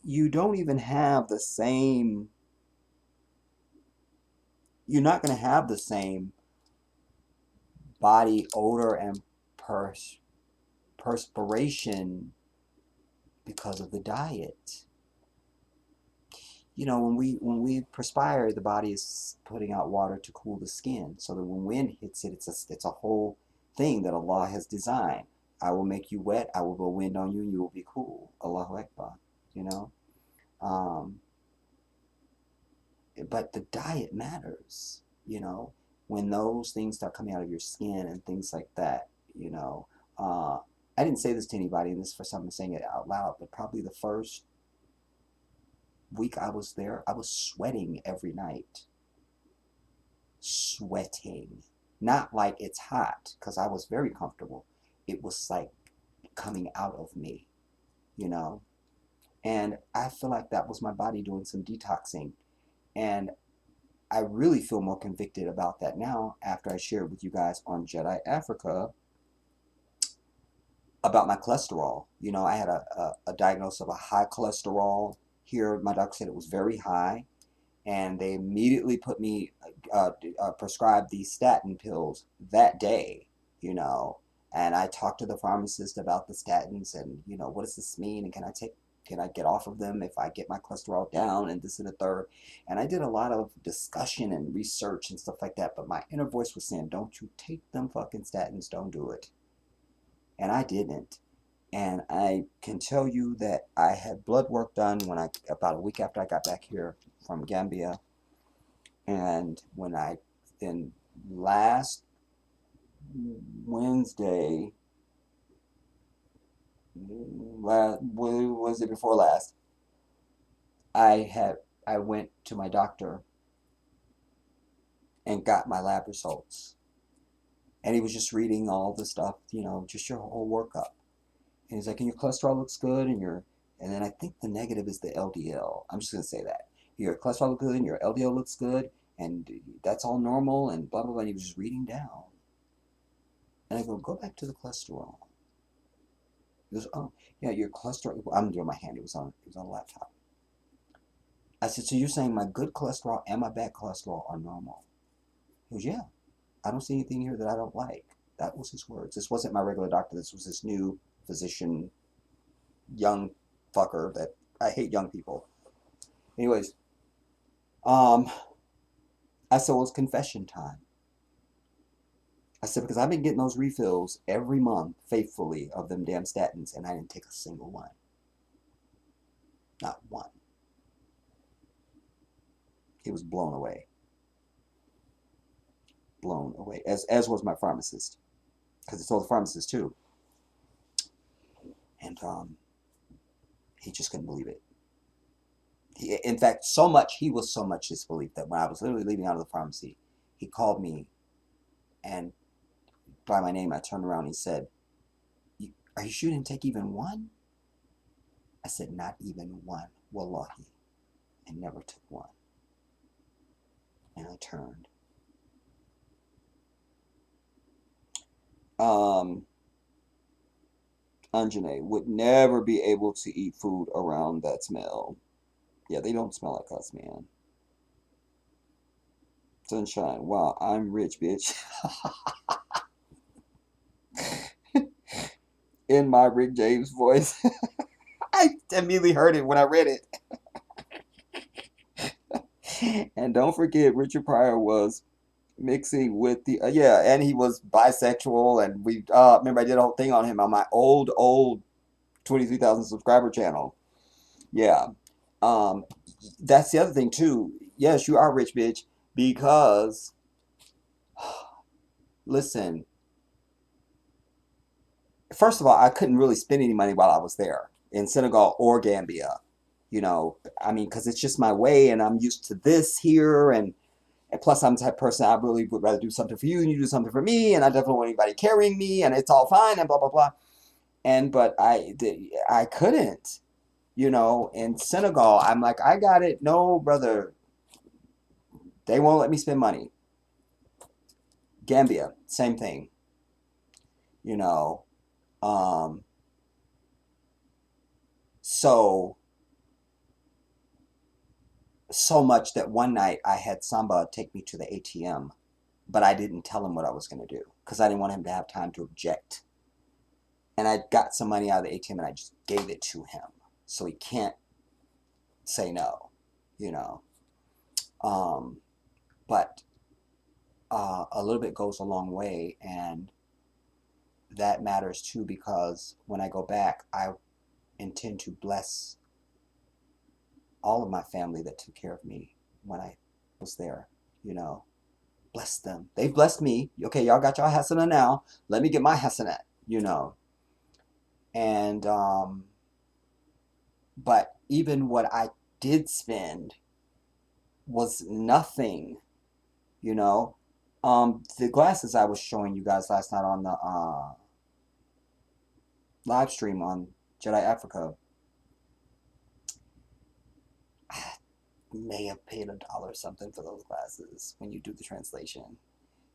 [SPEAKER 8] you don't even have the same, you're not going to have the same body odor and perspiration because of the diet. When we perspire, the body is putting out water to cool the skin, so that when wind hits it, it's a whole thing that Allah has designed. I will make you wet, I will blow wind on you, and you will be cool. Allahu Akbar. You know, um, but the diet matters. When those things start coming out of your skin and things like that. Uh, I didn't say this to anybody, and this is for something saying it out loud, but probably the first week I was there, I was sweating every night. Sweating. Not like it's hot, because I was very comfortable. It was like coming out of me, you know? And I feel like that was my body doing some detoxing. And I really feel more convicted about that now after I shared with you guys on Jedi Africa about my cholesterol. I had a diagnosis of a high cholesterol. Here, my doctor said it was very high, and they immediately put me prescribed these statin pills that day. you know and I talked to the pharmacist about the statins, and what does this mean, and can I get off of them if I get my cholesterol down, and this and the third. And I did a lot of discussion and research and stuff like that, but my inner voice was saying, don't you take them fucking statins, don't do it. And I didn't. And I can tell you that I had blood work done about a week after I got back here from Gambia. And then last Wednesday, Wednesday before last, I went to my doctor and got my lab results. And he was just reading all the stuff, just your whole workup. And he's like, and your cholesterol looks good, and then I think the negative is the LDL. I'm just gonna say that. Your cholesterol looks good and your LDL looks good, and that's all normal, and blah blah blah. And he was just reading down. And I go back to the cholesterol. He goes, oh yeah, your cholesterol. I'm doing my hand. It was on a laptop. I said, so you're saying my good cholesterol and my bad cholesterol are normal? He goes, yeah. I don't see anything here that I don't like. That was his words. This wasn't my regular doctor. This was this new physician, young fucker that I hate young people. Anyways, I said, well, it's confession time. I said, because I've been getting those refills every month faithfully of them damn statins, and I didn't take a single one. Not one. He was blown away. Blown away. As was my pharmacist. Because I told the pharmacist too. And he just couldn't believe it. In fact, he was so much disbelief that when I was literally leaving out of the pharmacy, he called me, and by my name, I turned around and he said, are you sure you didn't take even one? I said, not even one, wallahi. I never took one. And I turned. Anjane would never be able to eat food around that smell. Yeah, they don't smell like us, man. Sunshine, wow, I'm rich, bitch. In my Rick James voice. I immediately heard it when I read it. And don't forget, Richard Pryor was mixing with the yeah, and he was bisexual, and we remember I did a whole thing on him on my old 23,000 subscriber channel. Yeah, um, that's the other thing too. Yes, you are rich, bitch, because listen. First of all, I couldn't really spend any money while I was there in Senegal or Gambia. You know, I mean, because it's just my way, and I'm used to this here, and plus, I'm the type of person I really would rather do something for you and you do something for me, and I definitely don't want anybody carrying me, and it's all fine, and blah blah blah. And but I couldn't, you know. In Senegal, I'm like, I got it. No, brother, they won't let me spend money. Gambia, same thing, you know. Um, so so much that one night I had Samba take me to the ATM, but I didn't tell him what I was going to do because I didn't want him to have time to object. And I got some money out of the ATM and I just gave it to him, so he can't say no, you know. Um, but a little bit goes a long way, and that matters too because when I go back, I intend to bless all of my family that took care of me when I was there, you know. Bless them. They've blessed me. Okay, y'all got y'all Hasana now. Let me get my Hasanat, you know. And but even what I did spend was nothing, you know. The glasses I was showing you guys last night on the live stream on Jedi Africa, I may have paid $1 or something for those glasses when you do the translation,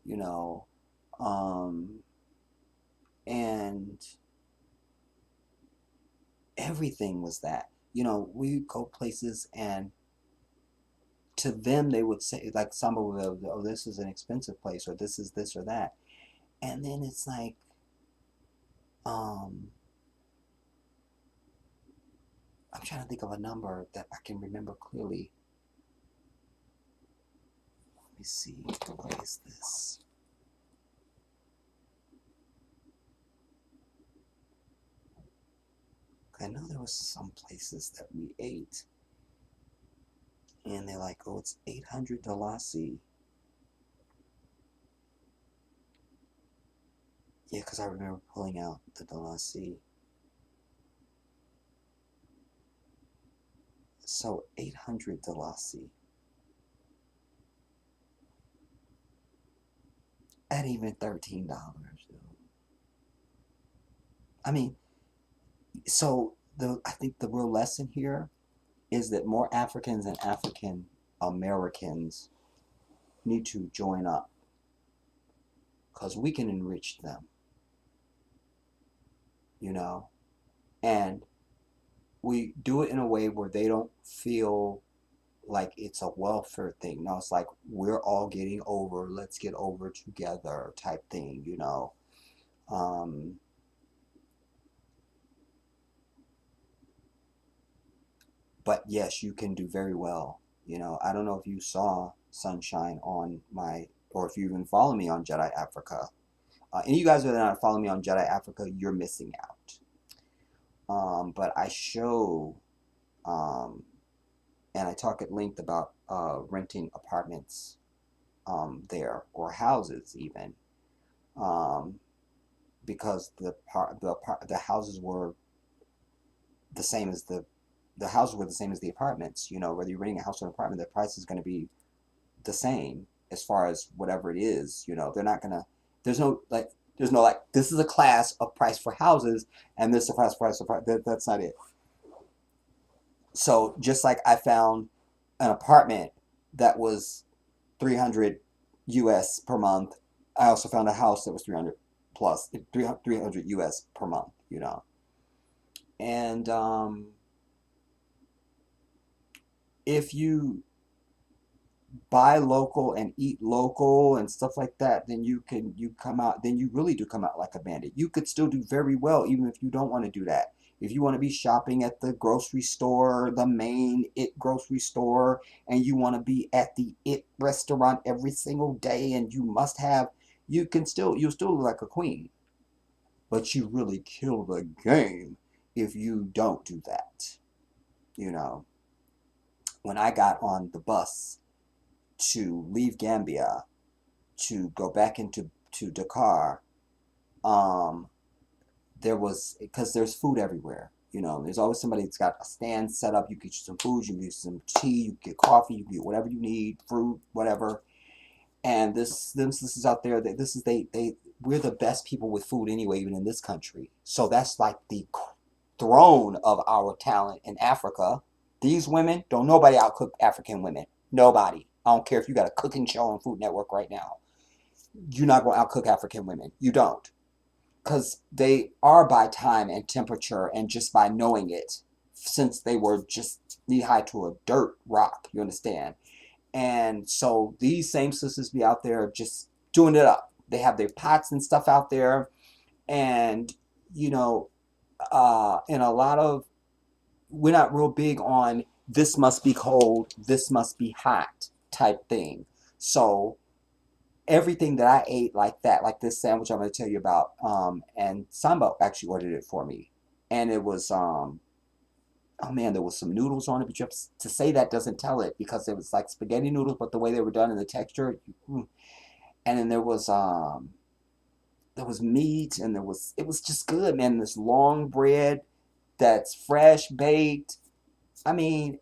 [SPEAKER 8] you know. And everything was that, you know. We go places and to them they would say, like, some of them, oh, this is an expensive place, or this is this or that, and then it's like, um I'm trying to think of a number that I can remember clearly. Let me see, what is this? I know there was some places that we ate and they're like, oh, it's 800 dalasi. Yeah, because I remember pulling out the dalasi. So 800 dalasi. At even $13. I mean, so I think the real lesson here is that more Africans and African Americans need to join up because we can enrich them, you know, and we do it in a way where they don't feel like it's a welfare thing. No, it's like we're all getting over, let's get over together type thing, you know. Um, but yes, you can do very well. You know, I don't know if you saw Sunshine on my, or if you even follow me on Jedi Africa. And you guys that are not following me on Jedi Africa, you're missing out. But I show, um, and I talk at length about renting apartments there, or houses even, um, because the houses were the same as the houses were the same as the apartments. You know, whether you're renting a house or an apartment, the price is going to be the same as far as whatever it is. You know, they're not gonna. There's no like. There's no like. This is a class of price for houses, and this is a class price for that's not it. So just like I found an apartment that was 300 US per month, I also found a house that was 300 plus 300 US per month. You know, And if you buy local and eat local and stuff like that, then you come out, then you really do come out like a bandit. You could still do very well even if you don't want to do that. If you want to be shopping at the grocery store, the main it grocery store, and you want to be at the it restaurant every single day and you must have, you'll still look like a queen. But you really kill the game if you don't do that. You know, when I got on the bus to leave Gambia to go back into to Dakar, um, there was, because there's food everywhere. You know, there's always somebody that's got a stand set up. You get some food, you get some tea, you get coffee, you get whatever you need, fruit, whatever. And this is out there. This is they we're the best people with food anyway, even in this country. So that's like the throne of our talent in Africa. These women, don't nobody outcook African women. Nobody. I don't care if you got a cooking show on Food Network right now. You're not going to outcook African women. You don't. Because they are by time and temperature and just by knowing it, since they were just knee high to a dirt rock. You understand? And so these same sisters be out there just doing it up. They have their pots and stuff out there. And, you know, in a lot of, we're not real big on this must be cold, this must be hot type thing. So everything that I ate like that, like this sandwich I'm going to tell you about, and Samba actually ordered it for me. And it was, oh man, there was some noodles on it, but you have to say that doesn't tell it because it was like spaghetti noodles, but the way they were done and the texture, and then there was meat and it was just good, man. This long bread that's fresh baked. I mean,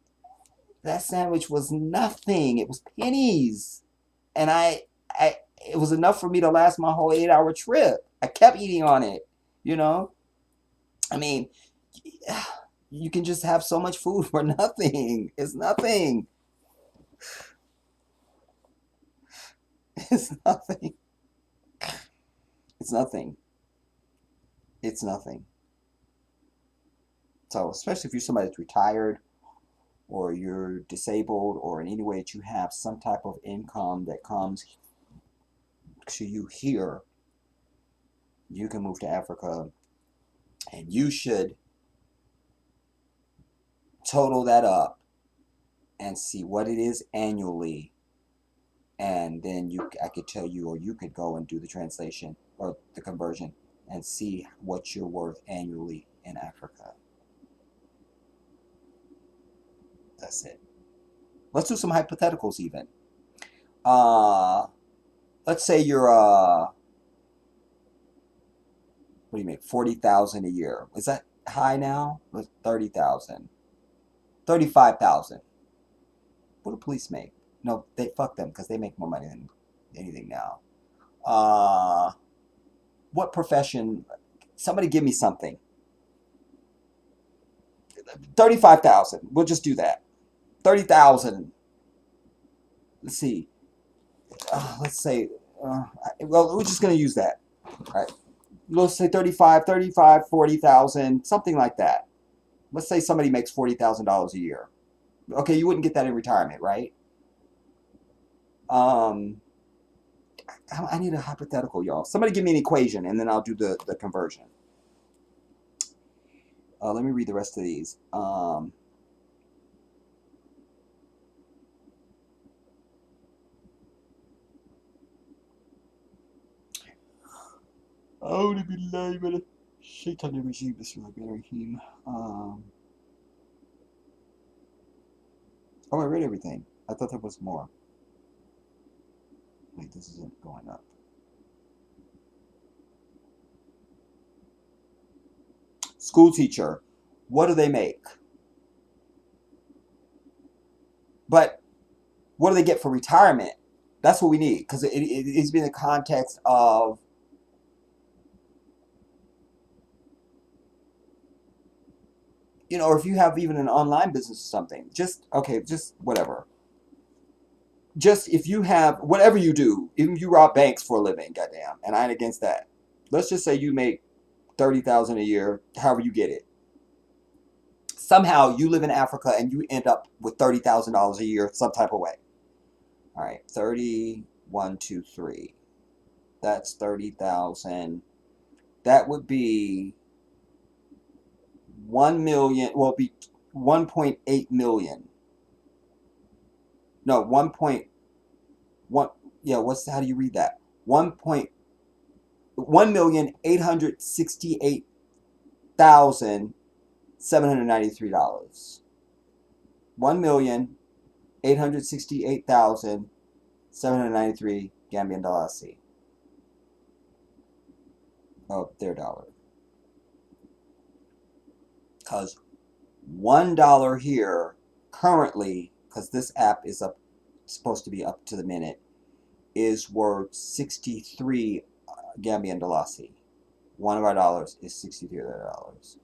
[SPEAKER 8] that sandwich was nothing. It was pennies. And it was enough for me to last my whole 8-hour trip. I kept eating on it, you know? I mean, you can just have so much food for nothing. It's nothing. It's nothing. It's nothing. It's nothing. So, especially if you're somebody that's retired or you're disabled or in any way that you have some type of income that comes to you here, you can move to Africa and you should total that up and see what it is annually, and then I could tell you, or you could go and do the translation or the conversion and see what you're worth annually in Africa. That's it. Let's do some hypotheticals even. Let's say you're what do you make? 40,000 a year. Is that high now? 30,000. 35,000. What do police make? No, they fuck them because they make more money than anything now. What profession? Somebody give me something. 35,000. We'll just do that. 30,000. Let's see. Let's say, well, we're just going to use that. All right. Let's say 35, 40,000, something like that. Let's say somebody makes $40,000 a year. Okay, you wouldn't get that in retirement, right? I need a hypothetical, y'all. Somebody give me an equation, and then I'll do the conversion. Let me read the rest of these. أعوذ بالله من الشيطان الرجيم بسم الله الرحمن الرحيم. Oh, I read everything. I thought there was more. Wait, this isn't going up. School teacher. What do they make? But what do they get for retirement? That's what we need, because it's been in the context of or if you have even an online business or something, just whatever. Just if you have whatever you do, even if you rob banks for a living, goddamn, and I ain't against that. Let's just say you make 30,000 a year, however you get it.
[SPEAKER 1] Somehow you live in Africa and you end up with $30,000 a year some type of way. All right, 30, 1, 2, 3. That's 30,000. That would be 1 million. Well, it'd be 1.8 million. No, 1.1. Yeah, how do you read that? 1,868,793. $1,868,793 Gambian dollars of their dollar. Because $1 here currently, because this app is supposed to be up to the minute, is worth 63 Gambian dollars. One of our dollars is 63 of their dollars.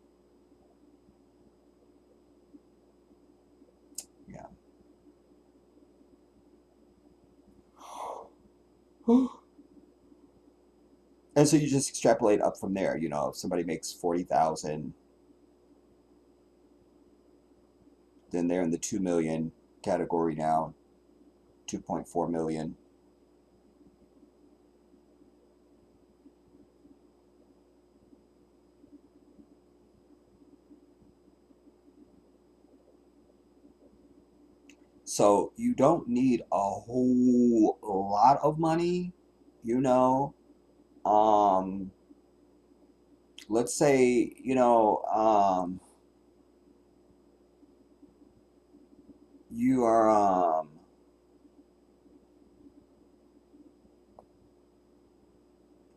[SPEAKER 1] Yeah. And so you just extrapolate up from there. You know, if somebody makes 40,000, then they're in the 2 million category now. 2.4 million. So you don't need a whole lot of money, you know. Let's say, you are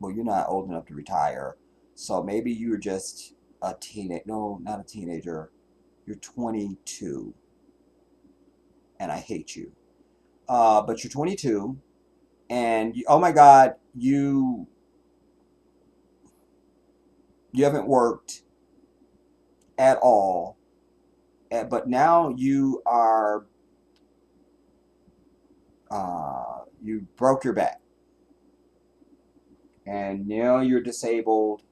[SPEAKER 1] well, you're not old enough to retire. So maybe you're just a teenager. No, not a teenager. You're 22 and I hate you. But you're 22 and oh my God, you haven't worked at all. But now you are you broke your back and now you're disabled,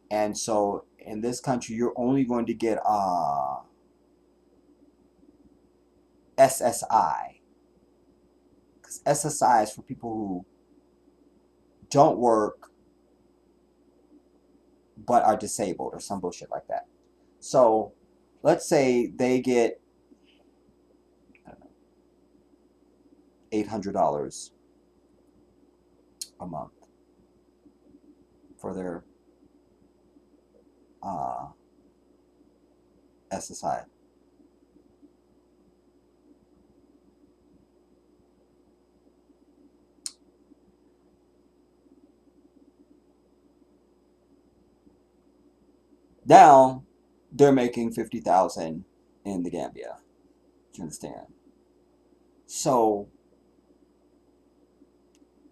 [SPEAKER 1] and so in this country you're only going to get SSI, because SSI is for people who don't work but are disabled or some bullshit like that. So let's say they get $800 a month for their SSI. Now they're making 50,000 in the Gambia. Do you understand? So,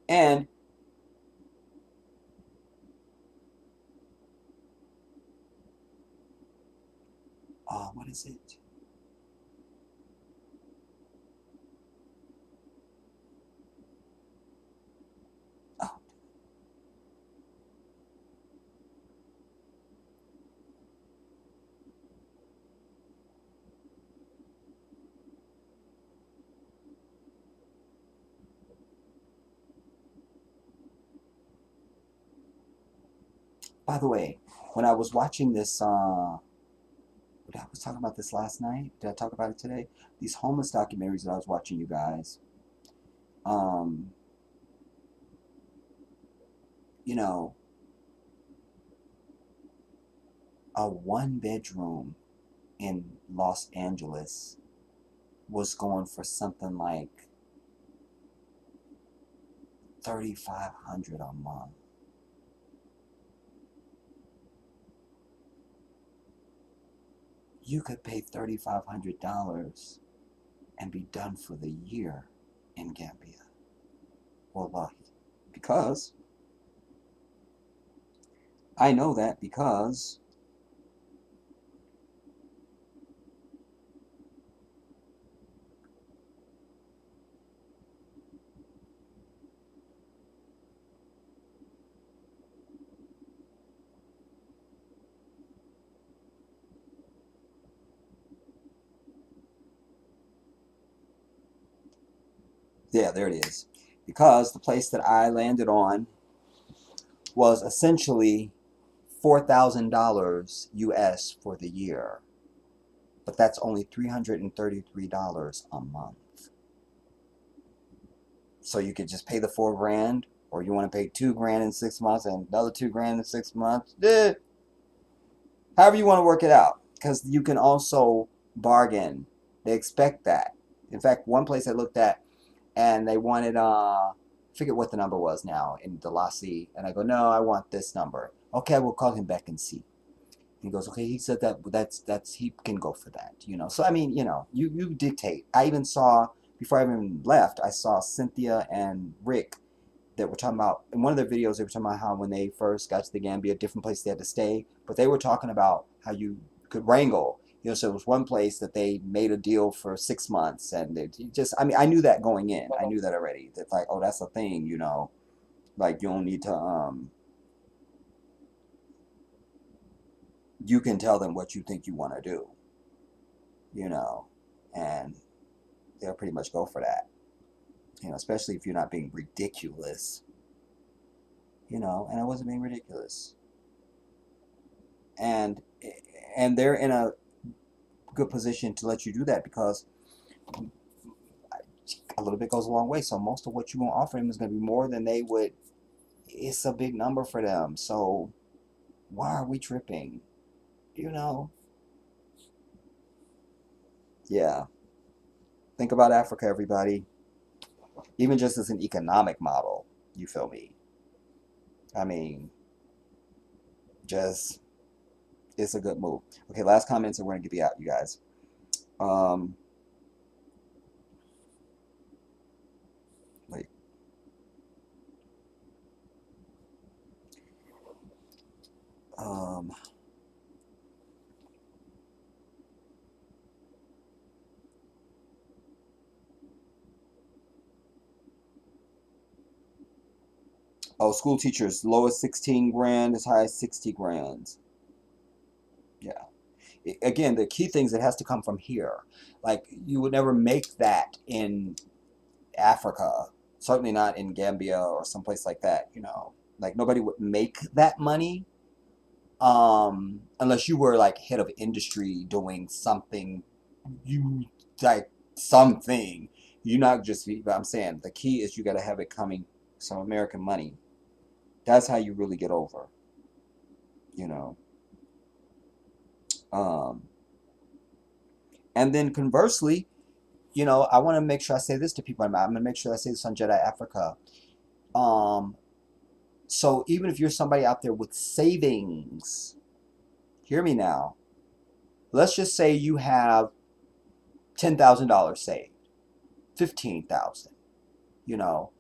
[SPEAKER 1] and what is it? Oh, by the way, when I was watching this, I was talking about this last night. Did I talk about it today? These homeless documentaries that I was watching, you guys. Um, you know, a 1 bedroom in Los Angeles was going for something like 3,500 a month. You could pay $3,500 and be done for the year in Gambia. Wallahi. Because I know that because Yeah, there it is. Because the place that I landed on was essentially $4,000 US for the year, but that's only $333 a month. So you could just pay the $4,000, or you want to pay $2,000 in 6 months and another $2,000 in 6 months. However you want to work it out, because you can also bargain. They expect that. In fact, one place I looked at, and they wanted forget what the number was now in the Lassie, and I go, no, I want this number. Okay, we'll call him back and see. He goes, okay, he said that's he can go for that, you know. So I mean, you know, you dictate. I even saw, before I even left, I saw Cynthia and Rick that were talking about, in one of their videos, they were talking about how when they first got to the Gambia, different place they had to stay, but they were talking about how you could wrangle. You know, so it was one place that they made a deal for 6 months, and they just, I mean, I knew that going in. I knew that already. That's like, oh, that's a thing, you know. Like, you don't need to, you can tell them what you think you want to do, you know, and they'll pretty much go for that, you know, especially if you're not being ridiculous, you know, and I wasn't being ridiculous. And they're in a good position to let you do that because a little bit goes a long way. So most of what you're going to offer them is going to be more than they would. It's a big number for them. So why are we tripping? You know? Yeah. Think about Africa, everybody. Even just as an economic model, you feel me? I mean, just, it's a good move. Okay, last comments and we're going to get out, you guys. Wait. Oh, school teachers, lowest 16 grand, as high as 60 grand. Yeah. Again, the key things, it has to come from here. Like, you would never make that in Africa, certainly not in Gambia or someplace like that, you know. Like, nobody would make that money unless you were like head of industry doing something, you like something. You're not just, but I'm saying the key is you got to have it coming, some American money. That's how you really get over, you know. Um, and then conversely, you know, I want to make sure I say this to people. I'm going to make sure I say this on Jedi Africa. So even if you're somebody out there with savings, hear me now. Let's just say you have $10,000 saved, 15,000, you know,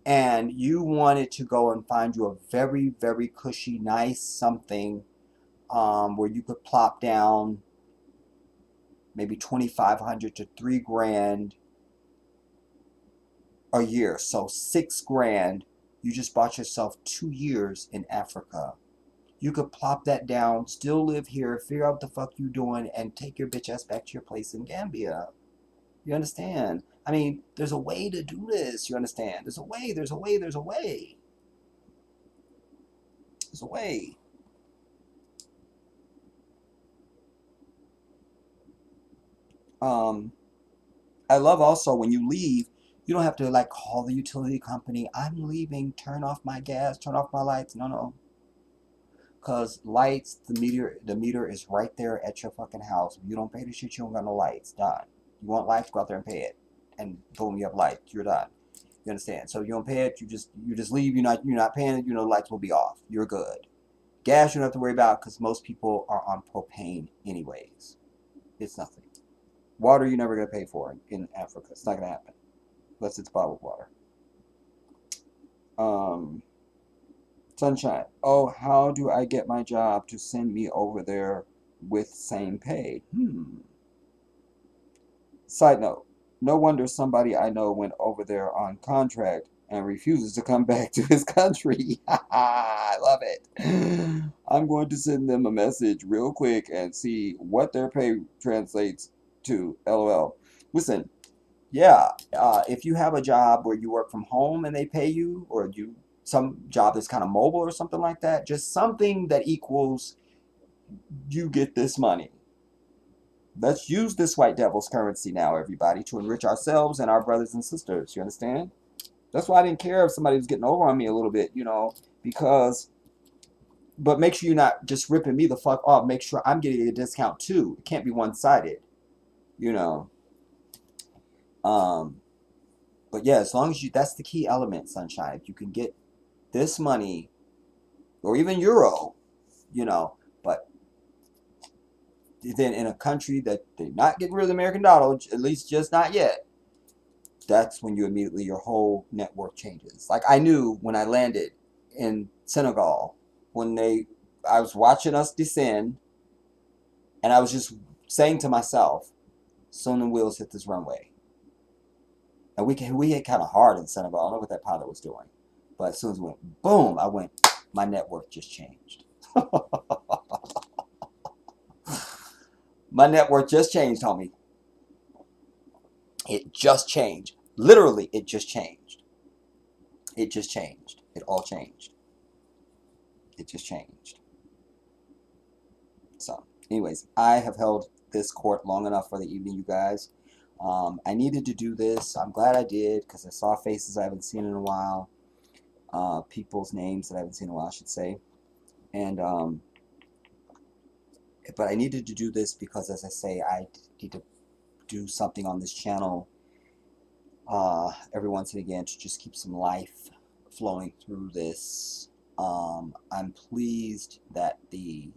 [SPEAKER 1] and you wanted to go and find you a very, very cushy, nice something where you could plop down maybe 2,500 to 3 grand a year. So 6 grand, you just bought yourself 2 years in Africa. You could plop that down, still live here, figure out what the fuck you doing, and take your bitch ass back to your place in Gambia. You understand? I mean, there's a way to do this. You understand? There's a way, there's a way, there's a way. There's a way. I love also when you leave, you don't have to like call the utility company. I'm leaving. Turn off my gas. Turn off my lights. No, no. Cause lights, the meter is right there at your fucking house. If you don't pay the shit, you don't got no lights. Done. You want lights? Go out there and pay it, and boom, you have lights. You're done. You understand? So you don't pay it. You just leave. You're not paying it. You know, lights will be off. You're good. Gas you don't have to worry about because most people are on propane anyways. It's nothing. Water you're never gonna pay for in Africa. It's not gonna happen unless it's bottled water. Sunshine. Oh, how do I get my job to send me over there with same pay? Side note. No wonder somebody I know went over there on contract and refuses to come back to his country. I love it. I'm going to send them a message real quick and see what their pay translates to. LOL. Listen,
[SPEAKER 8] Yeah, if you have a job where you work from home and they pay you, or you some job that's kind of mobile or something like that, just something that equals you get this money. Let's use this white devil's currency now, everybody, to enrich ourselves and our brothers and sisters. You understand? That's why I didn't care if somebody was getting over on me a little bit, because, but make sure you're not just ripping me the fuck off. Make sure I'm getting a discount too. It can't be one-sided, you know. Um, but yeah, as long as that's the key element, Sunshine. If you can get this money or even euro, you know, but then in a country that they're not getting rid of the American dollar, at least just not yet, that's when your whole network changes. Like I knew when I landed in Senegal, I was watching us descend, and I was just saying to myself, soon the wheels hit this runway. And we hit kind of hard in Senegal. I don't know what that pilot was doing. But as soon as we went boom, my network just changed. My network just changed, homie. It just changed. Literally, it just changed. It just changed. It all changed. It just changed. So, anyways, I have held this court long enough for the evening, you guys. I needed to do this. I'm glad I did because I saw faces I haven't seen in a while. People's names that I haven't seen in a while, I should say. And but I needed to do this because, as I say, I need to do something on this channel every once and again to just keep some life flowing through this. I'm pleased that the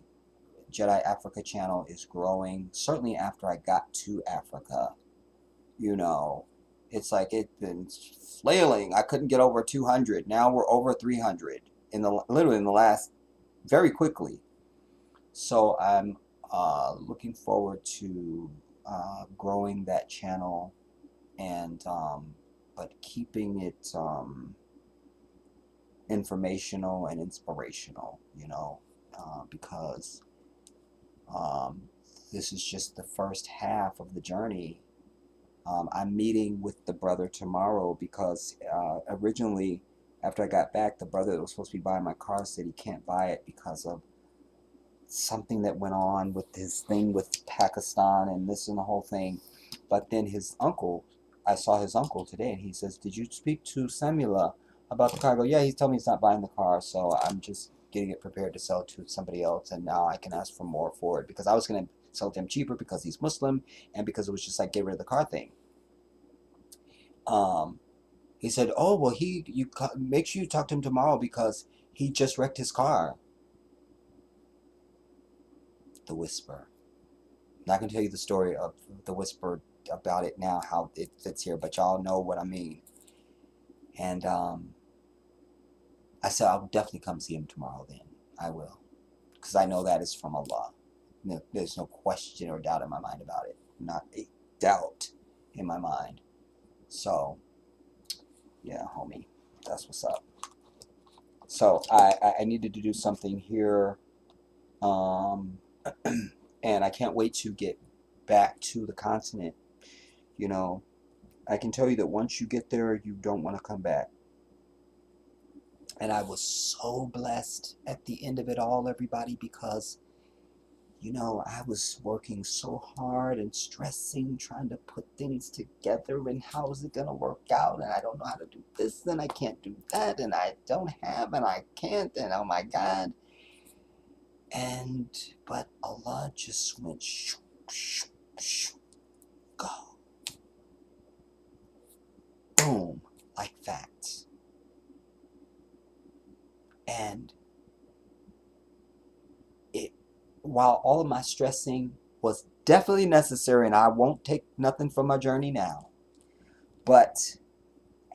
[SPEAKER 8] Jedi Africa channel is growing. Certainly after I got to Africa, it's like it's been flailing. I couldn't get over 200. Now we're over 300 literally in the last very quickly. So I'm looking forward to growing that channel and but keeping it informational and inspirational, because this is just the first half of the journey. I'm meeting with the brother tomorrow because originally, after I got back, the brother that was supposed to be buying my car said he can't buy it because of something that went on with his thing with Pakistan and this and the whole thing. But then I saw his uncle today, and he says, "Did you speak to Samula about the car?" I go, "Yeah, he's told me he's not buying the car, so I'm just getting it prepared to sell to somebody else, and now I can ask for more for it because I was going to sell to him cheaper because he's Muslim and because it was just like get rid of the car thing." He said, "Oh well, make sure you talk to him tomorrow because he just wrecked his car." The Whisper. Not gonna tell you the story of the Whisper about it now, how it fits here, but y'all know what I mean. And I said I'll definitely come see him tomorrow. Then I will, because I know that is from Allah. There's no question or doubt in my mind about it. Not a doubt in my mind. So yeah, homie, that's what's up. So I needed to do something here, and I can't wait to get back to the continent. I can tell you that once you get there, you don't want to come back. And I was so blessed at the end of it all, everybody, because, I was working so hard and stressing, trying to put things together and how is it going to work out? And I don't know how to do this and I can't do that and I don't have and I can't and oh my God. But Allah just went shoo, shoo, shoo, go. Boom, like that. And while all of my stressing was definitely necessary, and I won't take nothing from my journey now, but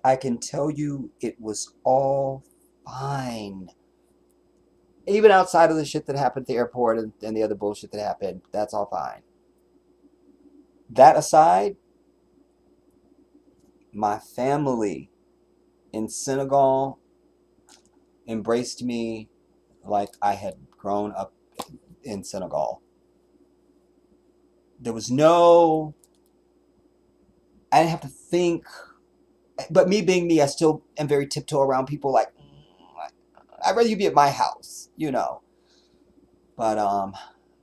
[SPEAKER 8] I can tell you it was all fine. Even outside of the shit that happened at the airport and the other bullshit that happened, that's all fine. That aside, my family in Senegal embraced me like I had grown up in Senegal. There was no
[SPEAKER 1] I didn't have to think. But me being me, I still am very tiptoe around people. Like, I'd rather you be at my house, you know. But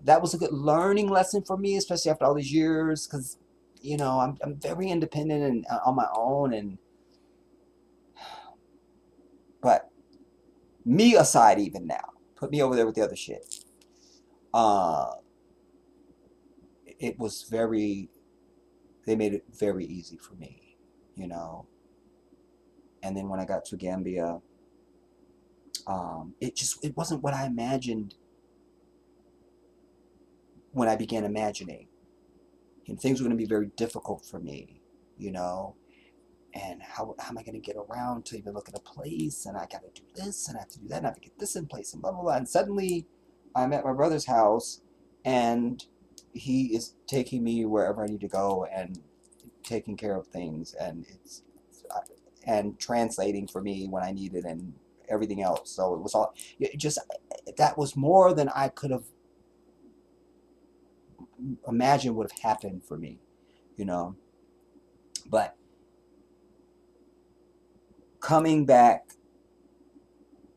[SPEAKER 1] that was a good learning lesson for me, especially after all these years, because you know I'm very independent and on my own. And but me aside, even now, put me over there with the other shit. Uh, it was very. They made it very easy for me, you know. And then when I got to Gambia, it wasn't what I imagined when I began imagining. And things were going to be very difficult for me, you know. And how am I going to get around to even look at a place? And I got to do this, and I have to do that, and I have to get this in place, and blah, blah, blah. And suddenly I'm at my brother's house, and he is taking me wherever I need to go and taking care of things, and and translating for me when I need it, and everything else. So it was all, it just, that was more than I could have imagined would have happened for me, you know. But coming back,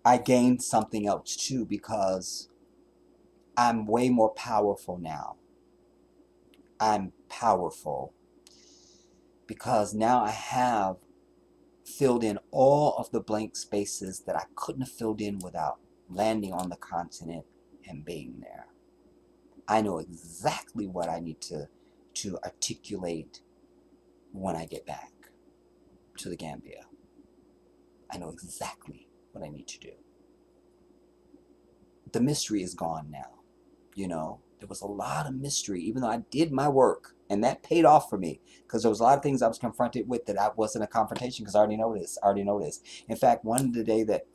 [SPEAKER 1] I gained something else too, because I'm way more powerful now. I'm powerful because now I have filled in all of the blank spaces that I couldn't have filled in without landing on the continent and being there. I know exactly what I need to articulate when I get back to the Gambia. I know exactly what I need to do. The mystery is gone now. You know, there was a lot of mystery, even though I did my work, and that paid off for me, because there was a lot of things I was confronted with that I wasn't a confrontation, because I already know this. In fact, one day that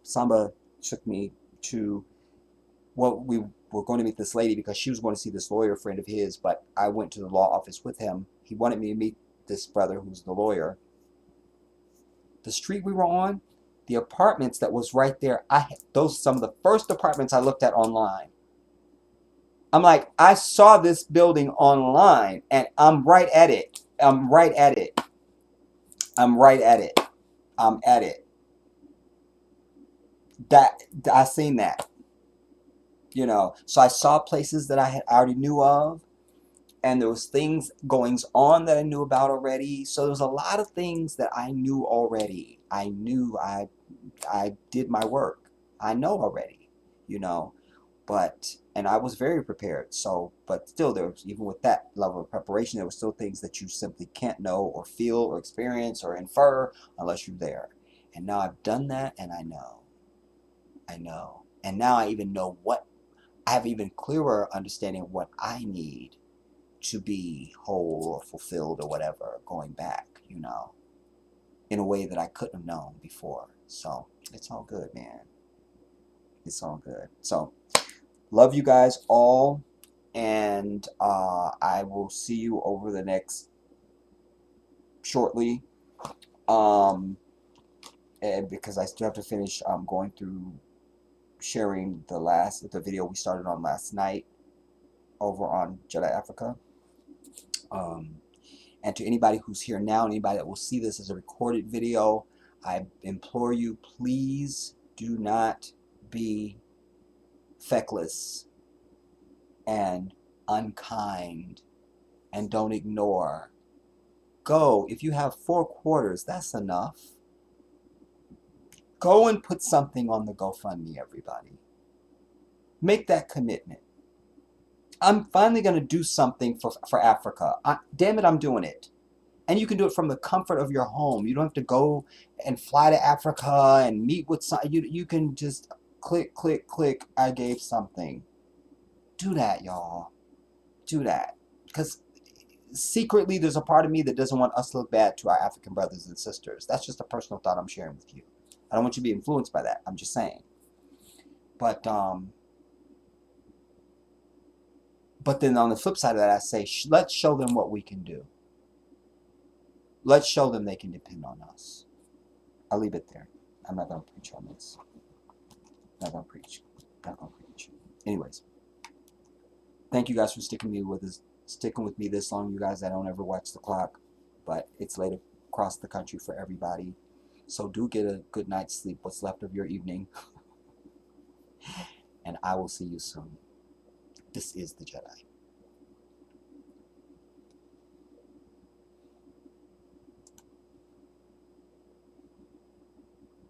[SPEAKER 1] Samba took me to, well, we were going to meet this lady because she was going to see this lawyer friend of his, but I went to the law office with him. He wanted me to meet this brother who's the lawyer. The street we were on, the apartments that was right there, some of the first apartments I looked at online. I'm like, I saw this building online, and I'm right at it. I'm right at it. I'm right at it. I'm at it. That I seen that, you know. So I saw places that I already knew of, and there was things goings on that I knew about already. So there was a lot of things that I knew already. I knew I did my work. I know already, you know. And I was very prepared. So, but still, there was, even with that level of preparation, there were still things that you simply can't know or feel or experience or infer unless you're there. And now I've done that, and I know. And now I even know I have even clearer understanding of what I need to be whole or fulfilled or whatever going back, you know, in a way that I couldn't have known before. So it's all good, man. It's all good. So love you guys all, and I will see you over the next shortly. And because I still have to finish going through sharing the video we started on last night over on Jedi Africa. And to anybody who's here now, anybody that will see this as a recorded video, I implore you, please do not be feckless and unkind, and don't ignore. Go. If you have 4 quarters, that's enough. Go and put something on the GoFundMe, everybody. Make that commitment. I'm finally going to do something for Africa. Damn it, I'm doing it. And you can do it from the comfort of your home. You don't have to go and fly to Africa and meet with some. You can just click, click, click. I gave something. Do that, y'all. Do that. Because secretly, there's a part of me that doesn't want us to look bad to our African brothers and sisters. That's just a personal thought I'm sharing with you. I don't want you to be influenced by that. I'm just saying. But then on the flip side of that, I say, let's show them what we can do. Let's show them they can depend on us. I'll leave it there. I'm not going to preach on this. Not going to preach. Anyways, thank you guys for sticking with me this long. You guys, I don't ever watch the clock. but it's late across the country for everybody. So do get a good night's sleep, what's left of your evening, and I will see you soon. This is the Jedi.